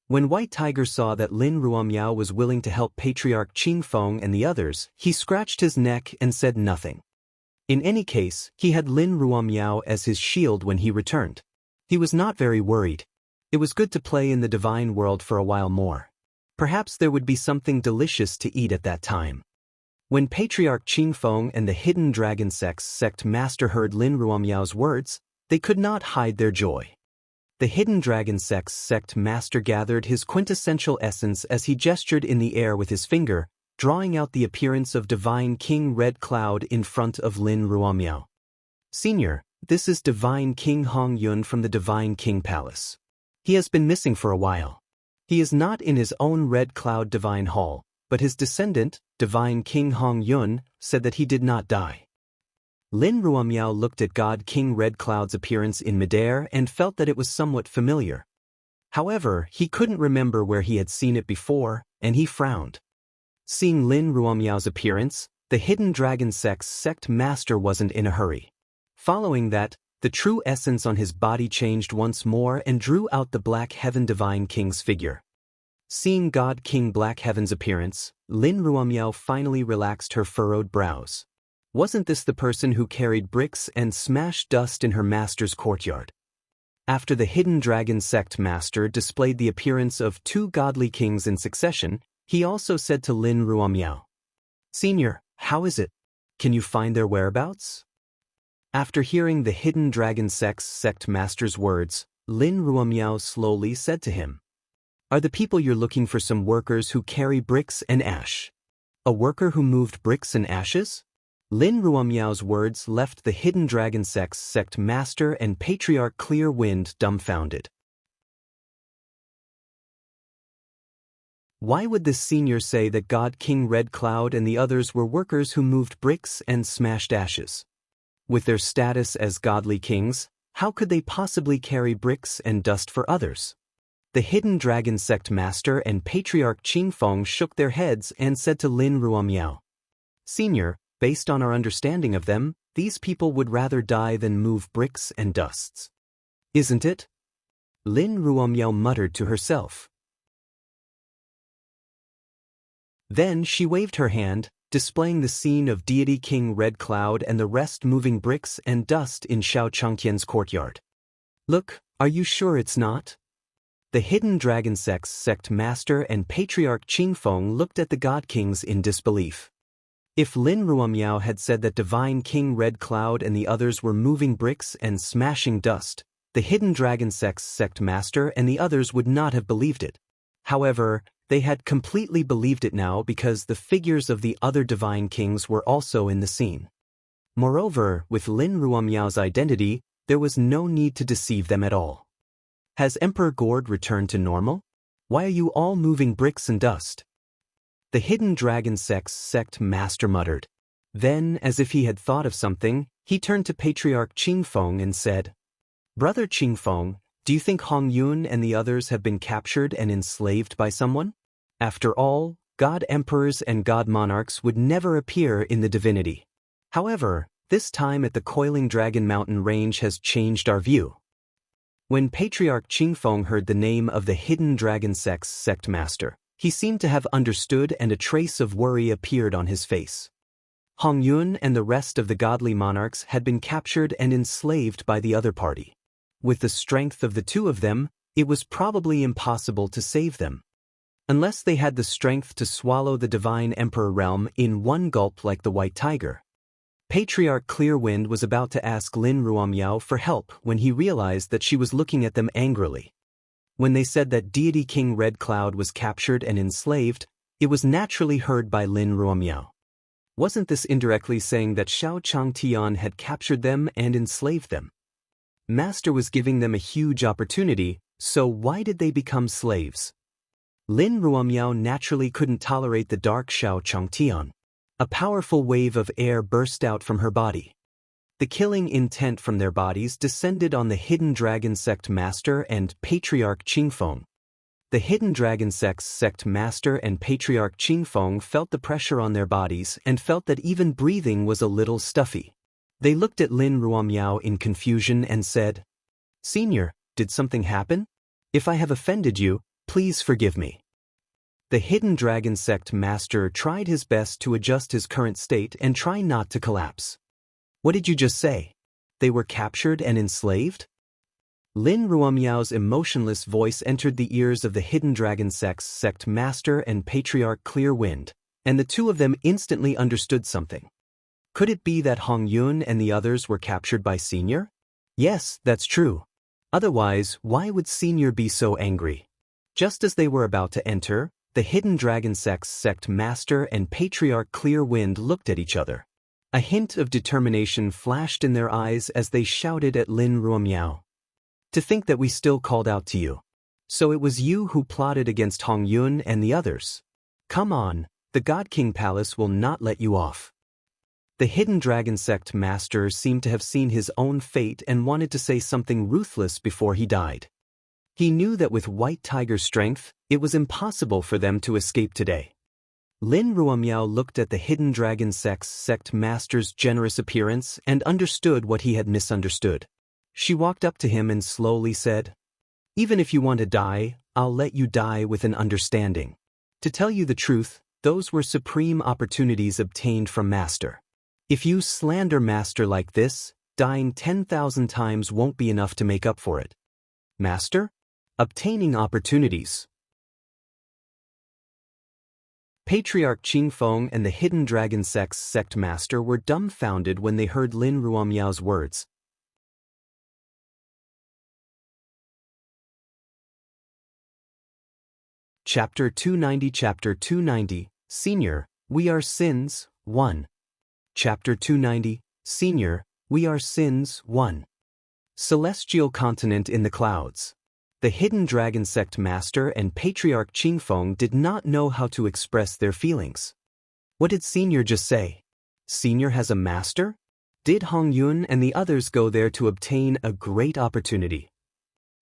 When White Tiger saw that Lin Ruomiao was willing to help Patriarch Qingfeng and the others, he scratched his neck and said nothing. In any case, he had Lin Ruomiao as his shield when he returned. He was not very worried. It was good to play in the divine world for a while more. Perhaps there would be something delicious to eat at that time. When Patriarch Qingfeng and the Hidden Dragon Sect Master heard Lin Ruomiao's words, they could not hide their joy. The Hidden Dragon Sect Master gathered his quintessential essence as he gestured in the air with his finger, drawing out the appearance of Divine King Red Cloud in front of Lin Ruomiao. "Senior, this is Divine King Hong Yun from the Divine King Palace. He has been missing for a while. He is not in his own Red Cloud Divine Hall, but his descendant, Divine King Hong Yun, said that he did not die." Lin Ruomiao looked at God King Red Cloud's appearance in midair and felt that it was somewhat familiar. However, he couldn't remember where he had seen it before, and he frowned. Seeing Lin Ruomiao's appearance, The Hidden Dragon sect master wasn't in a hurry. Following that, the true essence on his body changed once more and drew out the Black Heaven Divine King's figure. Seeing God King Black Heaven's appearance, Lin Ruomiao finally relaxed her furrowed brows. Wasn't this the person who carried bricks and smashed dust in her master's courtyard? After the Hidden Dragon sect master displayed the appearance of 2 godly kings in succession, he also said to Lin Ruomiao, "Senior, how is it? Can you find their whereabouts?" After hearing the Hidden Dragon sect master's words, Lin Ruomiao slowly said to him, "Are the people you're looking for some workers who carry bricks and ash?" "A worker who moved bricks and ashes?" Lin Ruomiao's words left the Hidden Dragon sect master and Patriarch Clear Wind dumbfounded. Why would this senior say that God King Red Cloud and the others were workers who moved bricks and smashed ashes? With their status as godly kings, how could they possibly carry bricks and dust for others? The Hidden Dragon sect master and Patriarch Qingfeng shook their heads and said to Lin Ruomiao, "Senior, based on our understanding of them, these people would rather die than move bricks and dusts. Isn't it?" Lin Ruomiao muttered to herself. Then she waved her hand, displaying the scene of Deity King Red Cloud and the rest moving bricks and dust in Xiao Changqian's courtyard. "Look, are you sure it's not?" The Hidden Dragon sect master and Patriarch Qingfeng looked at the God Kings in disbelief. If Lin Ruomiao had said that Divine King Red Cloud and the others were moving bricks and smashing dust, the Hidden Dragon sect master and the others would not have believed it. However, they had completely believed it now because the figures of the other Divine Kings were also in the scene. Moreover, with Lin Ruomiao's identity, there was no need to deceive them at all. "Has Emperor Gord returned to normal? Why are you all moving bricks and dust?" The Hidden Dragon sect master muttered. Then, as if he had thought of something, he turned to Patriarch Qingfeng and said, "Brother Qingfeng, do you think Hong Yun and the others have been captured and enslaved by someone? After all, God Emperors and God Monarchs would never appear in the divinity. However, this time at the Coiling Dragon Mountain Range has changed our view." When Patriarch Qingfeng heard the name of the Hidden Dragon sect master, he seemed to have understood and a trace of worry appeared on his face. Hong Yun and the rest of the godly monarchs had been captured and enslaved by the other party. With the strength of the 2 of them, it was probably impossible to save them. Unless they had the strength to swallow the Divine Emperor realm in one gulp like the White Tiger. Patriarch Clearwind was about to ask Lin Ruomiao for help when he realized that she was looking at them angrily. When they said that Deity King Red Cloud was captured and enslaved, it was naturally heard by Lin Ruomiao. Wasn't this indirectly saying that Xiao Changtian had captured them and enslaved them? Master was giving them a huge opportunity, so why did they become slaves? Lin Ruomiao naturally couldn't tolerate the dark Xiao Changtian. A powerful wave of air burst out from her body. The killing intent from their bodies descended on the Hidden Dragon sect master and Patriarch Qingfeng. The Hidden Dragon sect master and Patriarch Qingfeng felt the pressure on their bodies and felt that even breathing was a little stuffy. They looked at Lin Ruomiao in confusion and said, "Senior, did something happen? If I have offended you, please forgive me." The Hidden Dragon sect master tried his best to adjust his current state and try not to collapse. "What did you just say? They were captured and enslaved?" Lin Ruomiao's emotionless voice entered the ears of the Hidden Dragon sect master and Patriarch Clear Wind, and the 2 of them instantly understood something. Could it be that Hong Yun and the others were captured by Senior? Yes, that's true. Otherwise, why would Senior be so angry? Just as they were about to enter, the Hidden Dragon sect master and Patriarch Clear Wind looked at each other. A hint of determination flashed in their eyes as they shouted at Lin Ruomiao. "To think that we still called out to you. So it was you who plotted against Hong Yun and the others. Come on, the God King Palace will not let you off." The Hidden Dragon sect master seemed to have seen his own fate and wanted to say something ruthless before he died. He knew that with White Tiger's strength, it was impossible for them to escape today. Lin Ruomiao looked at the hidden dragon sect master's generous appearance and understood what he had misunderstood. She walked up to him and slowly said, "Even if you want to die, I'll let you die with an understanding. To tell you the truth, those were supreme opportunities obtained from Master. If you slander Master like this, dying 10,000 times won't be enough to make up for it." Master? Obtaining opportunities. Patriarch Qingfeng and the Hidden Dragon sect master were dumbfounded when they heard Lin Ruomiao's words. Chapter 290 Senior, We Are Sins, 1. Chapter 290, Senior, We Are Sins, 1. Celestial Continent in the Clouds. The Hidden Dragon sect master and Patriarch Qingfeng did not know how to express their feelings. What did Senior just say? Senior has a master? Did Hong Yun and the others go there to obtain a great opportunity?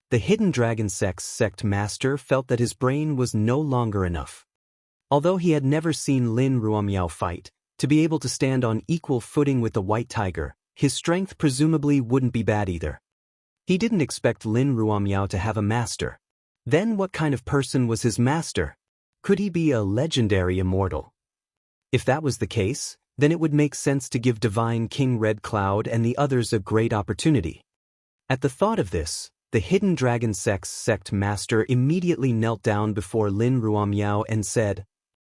The Hidden Dragon sect master felt that his brain was no longer enough. Although he had never seen Lin Ruomiao fight, to be able to stand on equal footing with the White Tiger, his strength presumably wouldn't be bad either. He didn't expect Lin Ruomiao to have a master. Then what kind of person was his master? Could he be a legendary immortal? If that was the case, then it would make sense to give Divine King Red Cloud and the others a great opportunity. At the thought of this, the Hidden Dragon sect master immediately knelt down before Lin Ruomiao and said,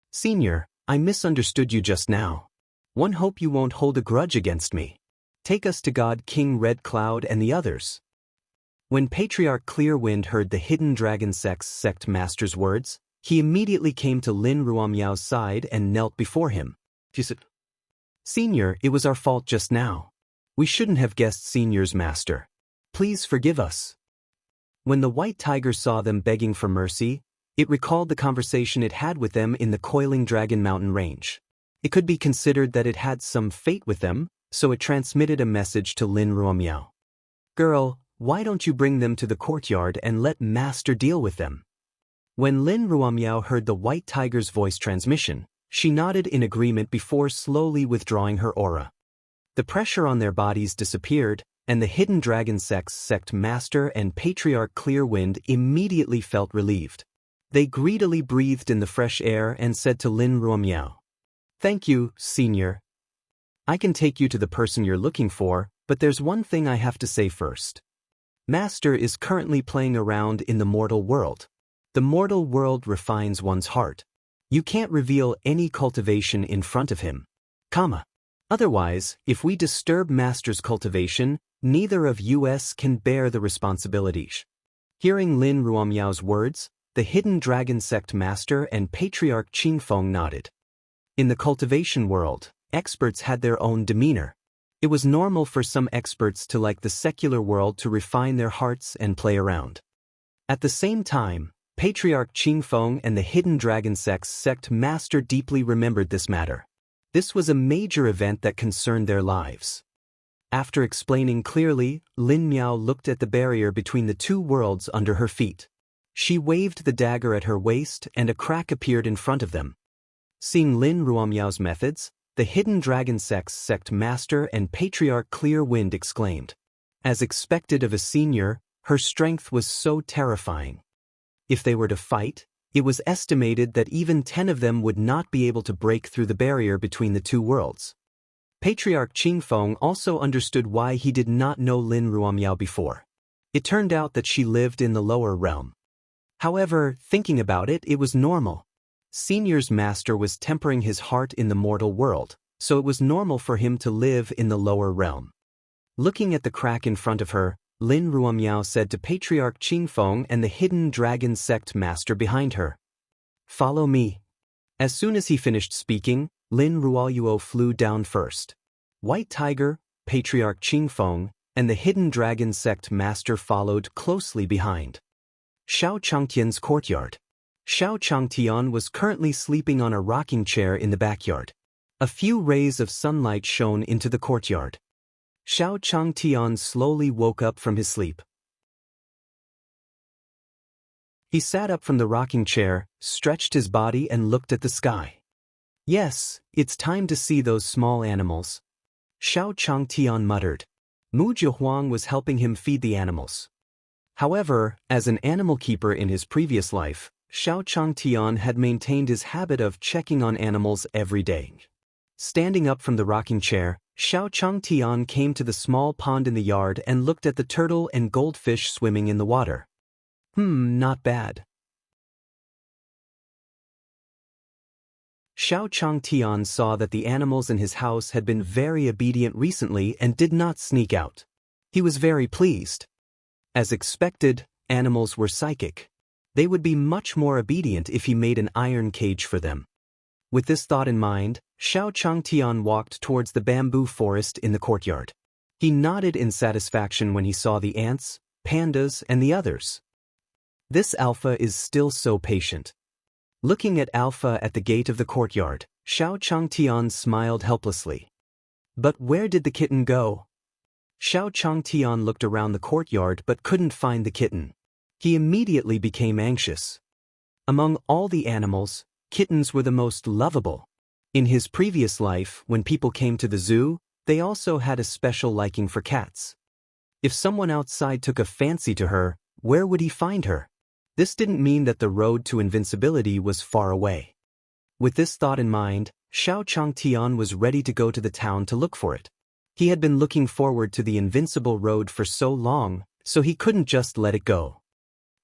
"Senior, I misunderstood you just now. One hope you won't hold a grudge against me. Take us to God King Red Cloud and the others." When Patriarch Clearwind heard the Hidden Dragon sect master's words, he immediately came to Lin Ruomiao's side and knelt before him. He said, "Senior, it was our fault just now. We shouldn't have guessed Senior's master. Please forgive us." When the White Tiger saw them begging for mercy, it recalled the conversation it had with them in the Coiling Dragon Mountain Range. It could be considered that it had some fate with them, so it transmitted a message to Lin Ruomiao. "Girl, why don't you bring them to the courtyard and let Master deal with them?" When Lin Ruomiao heard the White Tiger's voice transmission, she nodded in agreement before slowly withdrawing her aura. The pressure on their bodies disappeared, and the Hidden Dragon sect master and Patriarch Clearwind immediately felt relieved. They greedily breathed in the fresh air and said to Lin Ruomiao, "Thank you, Senior. I can take you to the person you're looking for, but there's one thing I have to say first. Master is currently playing around in the mortal world. The mortal world refines one's heart. You can't reveal any cultivation in front of him. Otherwise, if we disturb Master's cultivation, neither of us can bear the responsibilities." Hearing Lin Ruomiao's words, the Hidden Dragon sect master and Patriarch Qingfeng nodded. In the cultivation world, experts had their own demeanor. It was normal for some experts to like the secular world to refine their hearts and play around. At the same time, Patriarch Qingfeng and the Hidden Dragon sect master deeply remembered this matter. This was a major event that concerned their lives. After explaining clearly, Lin Miao looked at the barrier between the two worlds under her feet. She waved the dagger at her waist and a crack appeared in front of them. Seeing Lin Ruomiao's methods, the Hidden Dragon sect master and Patriarch Clearwind exclaimed. As expected of a senior, her strength was so terrifying. If they were to fight, it was estimated that even 10 of them would not be able to break through the barrier between the two worlds. Patriarch Qingfeng also understood why he did not know Lin Ruomiao before. It turned out that she lived in the lower realm. However, thinking about it, it was normal. Senior's master was tempering his heart in the mortal world, so it was normal for him to live in the lower realm. Looking at the crack in front of her, Lin Ruomiao said to Patriarch Qingfeng and the Hidden Dragon sect master behind her, "Follow me." As soon as he finished speaking, Lin Ruomiao flew down first. White Tiger, Patriarch Qingfeng, and the Hidden Dragon sect master followed closely behind. Xiao Changtian's courtyard. Xiao Changtian was currently sleeping on a rocking chair in the backyard. A few rays of sunlight shone into the courtyard. Xiao Changtian slowly woke up from his sleep. He sat up from the rocking chair, stretched his body and looked at the sky. Yes, it's time to see those small animals. Xiao Changtian muttered. Mu Jiahuang was helping him feed the animals. However, as an animal keeper in his previous life, Xiao Changtian had maintained his habit of checking on animals every day. Standing up from the rocking chair, Xiao Changtian came to the small pond in the yard and looked at the turtle and goldfish swimming in the water. Not bad. Xiao Changtian saw that the animals in his house had been very obedient recently and did not sneak out. He was very pleased. As expected, animals were psychic. They would be much more obedient if he made an iron cage for them. With this thought in mind, Xiao Changtian walked towards the bamboo forest in the courtyard. He nodded in satisfaction when he saw the ants, pandas, and the others. This Alpha is still so patient. Looking at Alpha at the gate of the courtyard, Xiao Changtian smiled helplessly. But where did the kitten go? Xiao Changtian looked around the courtyard but couldn't find the kitten. He immediately became anxious. Among all the animals, kittens were the most lovable. In his previous life, when people came to the zoo, they also had a special liking for cats. If someone outside took a fancy to her, where would he find her? This didn't mean that the road to invincibility was far away. With this thought in mind, Xiao Changtian was ready to go to the town to look for it. He had been looking forward to the invincible road for so long, so he couldn't just let it go.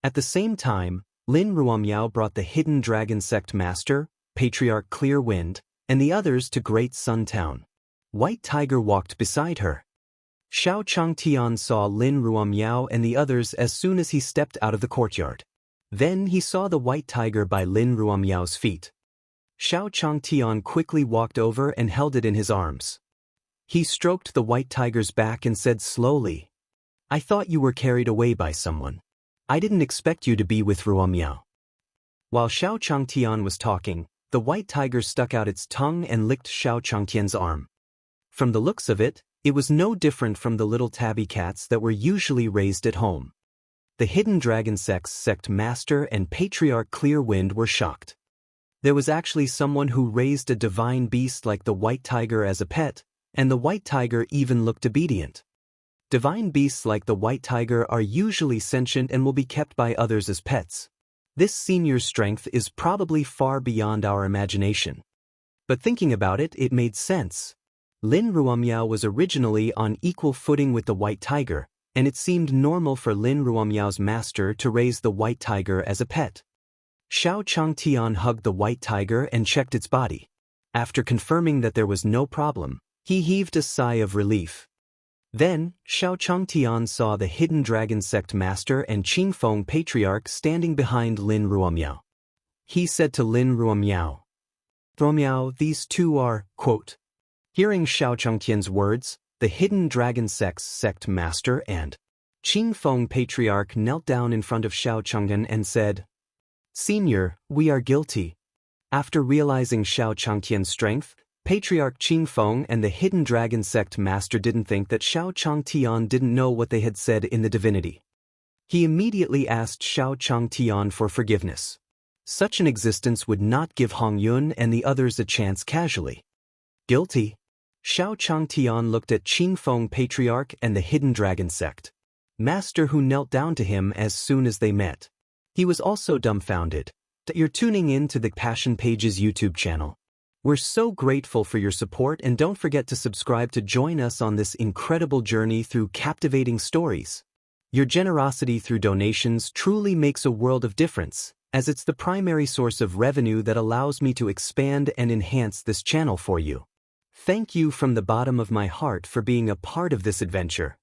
At the same time, Lin Ruomiao brought the hidden dragon sect master, Patriarch Clear Wind, and the others to Great Sun Town. White Tiger walked beside her. Xiao Changtian saw Lin Ruomiao and the others as soon as he stepped out of the courtyard. Then he saw the white tiger by Lin Ruomiao's feet. Xiao Changtian quickly walked over and held it in his arms. He stroked the white tiger's back and said slowly, "I thought you were carried away by someone. I didn't expect you to be with Ruomiao." While Xiao Changtian was talking, the white tiger stuck out its tongue and licked Xiao Changtian's arm. From the looks of it, it was no different from the little tabby cats that were usually raised at home. The hidden dragon sect master and Patriarch Clear Wind were shocked. There was actually someone who raised a divine beast like the white tiger as a pet, and the white tiger even looked obedient. Divine beasts like the white tiger are usually sentient and will be kept by others as pets. This senior's strength is probably far beyond our imagination. But thinking about it, it made sense. Lin Ruomiao was originally on equal footing with the white tiger, and it seemed normal for Lin Ruomiao's master to raise the white tiger as a pet. Xiao Changtian hugged the white tiger and checked its body. After confirming that there was no problem, he heaved a sigh of relief. Then, Xiao Changtian saw the hidden dragon sect master and Qingfeng Patriarch standing behind Lin Ruomiao. He said to Lin Ruomiao, "Ruomiao, these two are, quote." Hearing Xiao Changtian's words, the hidden dragon sect master and Qingfeng Patriarch knelt down in front of Xiao Changtian and said, "Senior, we are guilty." After realizing Xiao Changtian's strength, Patriarch Qingfeng and the hidden dragon sect master didn't think that Xiao Changtian didn't know what they had said in the divinity. He immediately asked Xiao Changtian for forgiveness. Such an existence would not give Hong Yun and the others a chance casually. Guilty? Xiao Changtian looked at Qingfeng Patriarch and the hidden dragon sect master who knelt down to him as soon as they met. He was also dumbfounded. You're tuning in to the Passion Pages YouTube channel. We're so grateful for your support, and don't forget to subscribe to join us on this incredible journey through captivating stories. Your generosity through donations truly makes a world of difference, as it's the primary source of revenue that allows me to expand and enhance this channel for you. Thank you from the bottom of my heart for being a part of this adventure.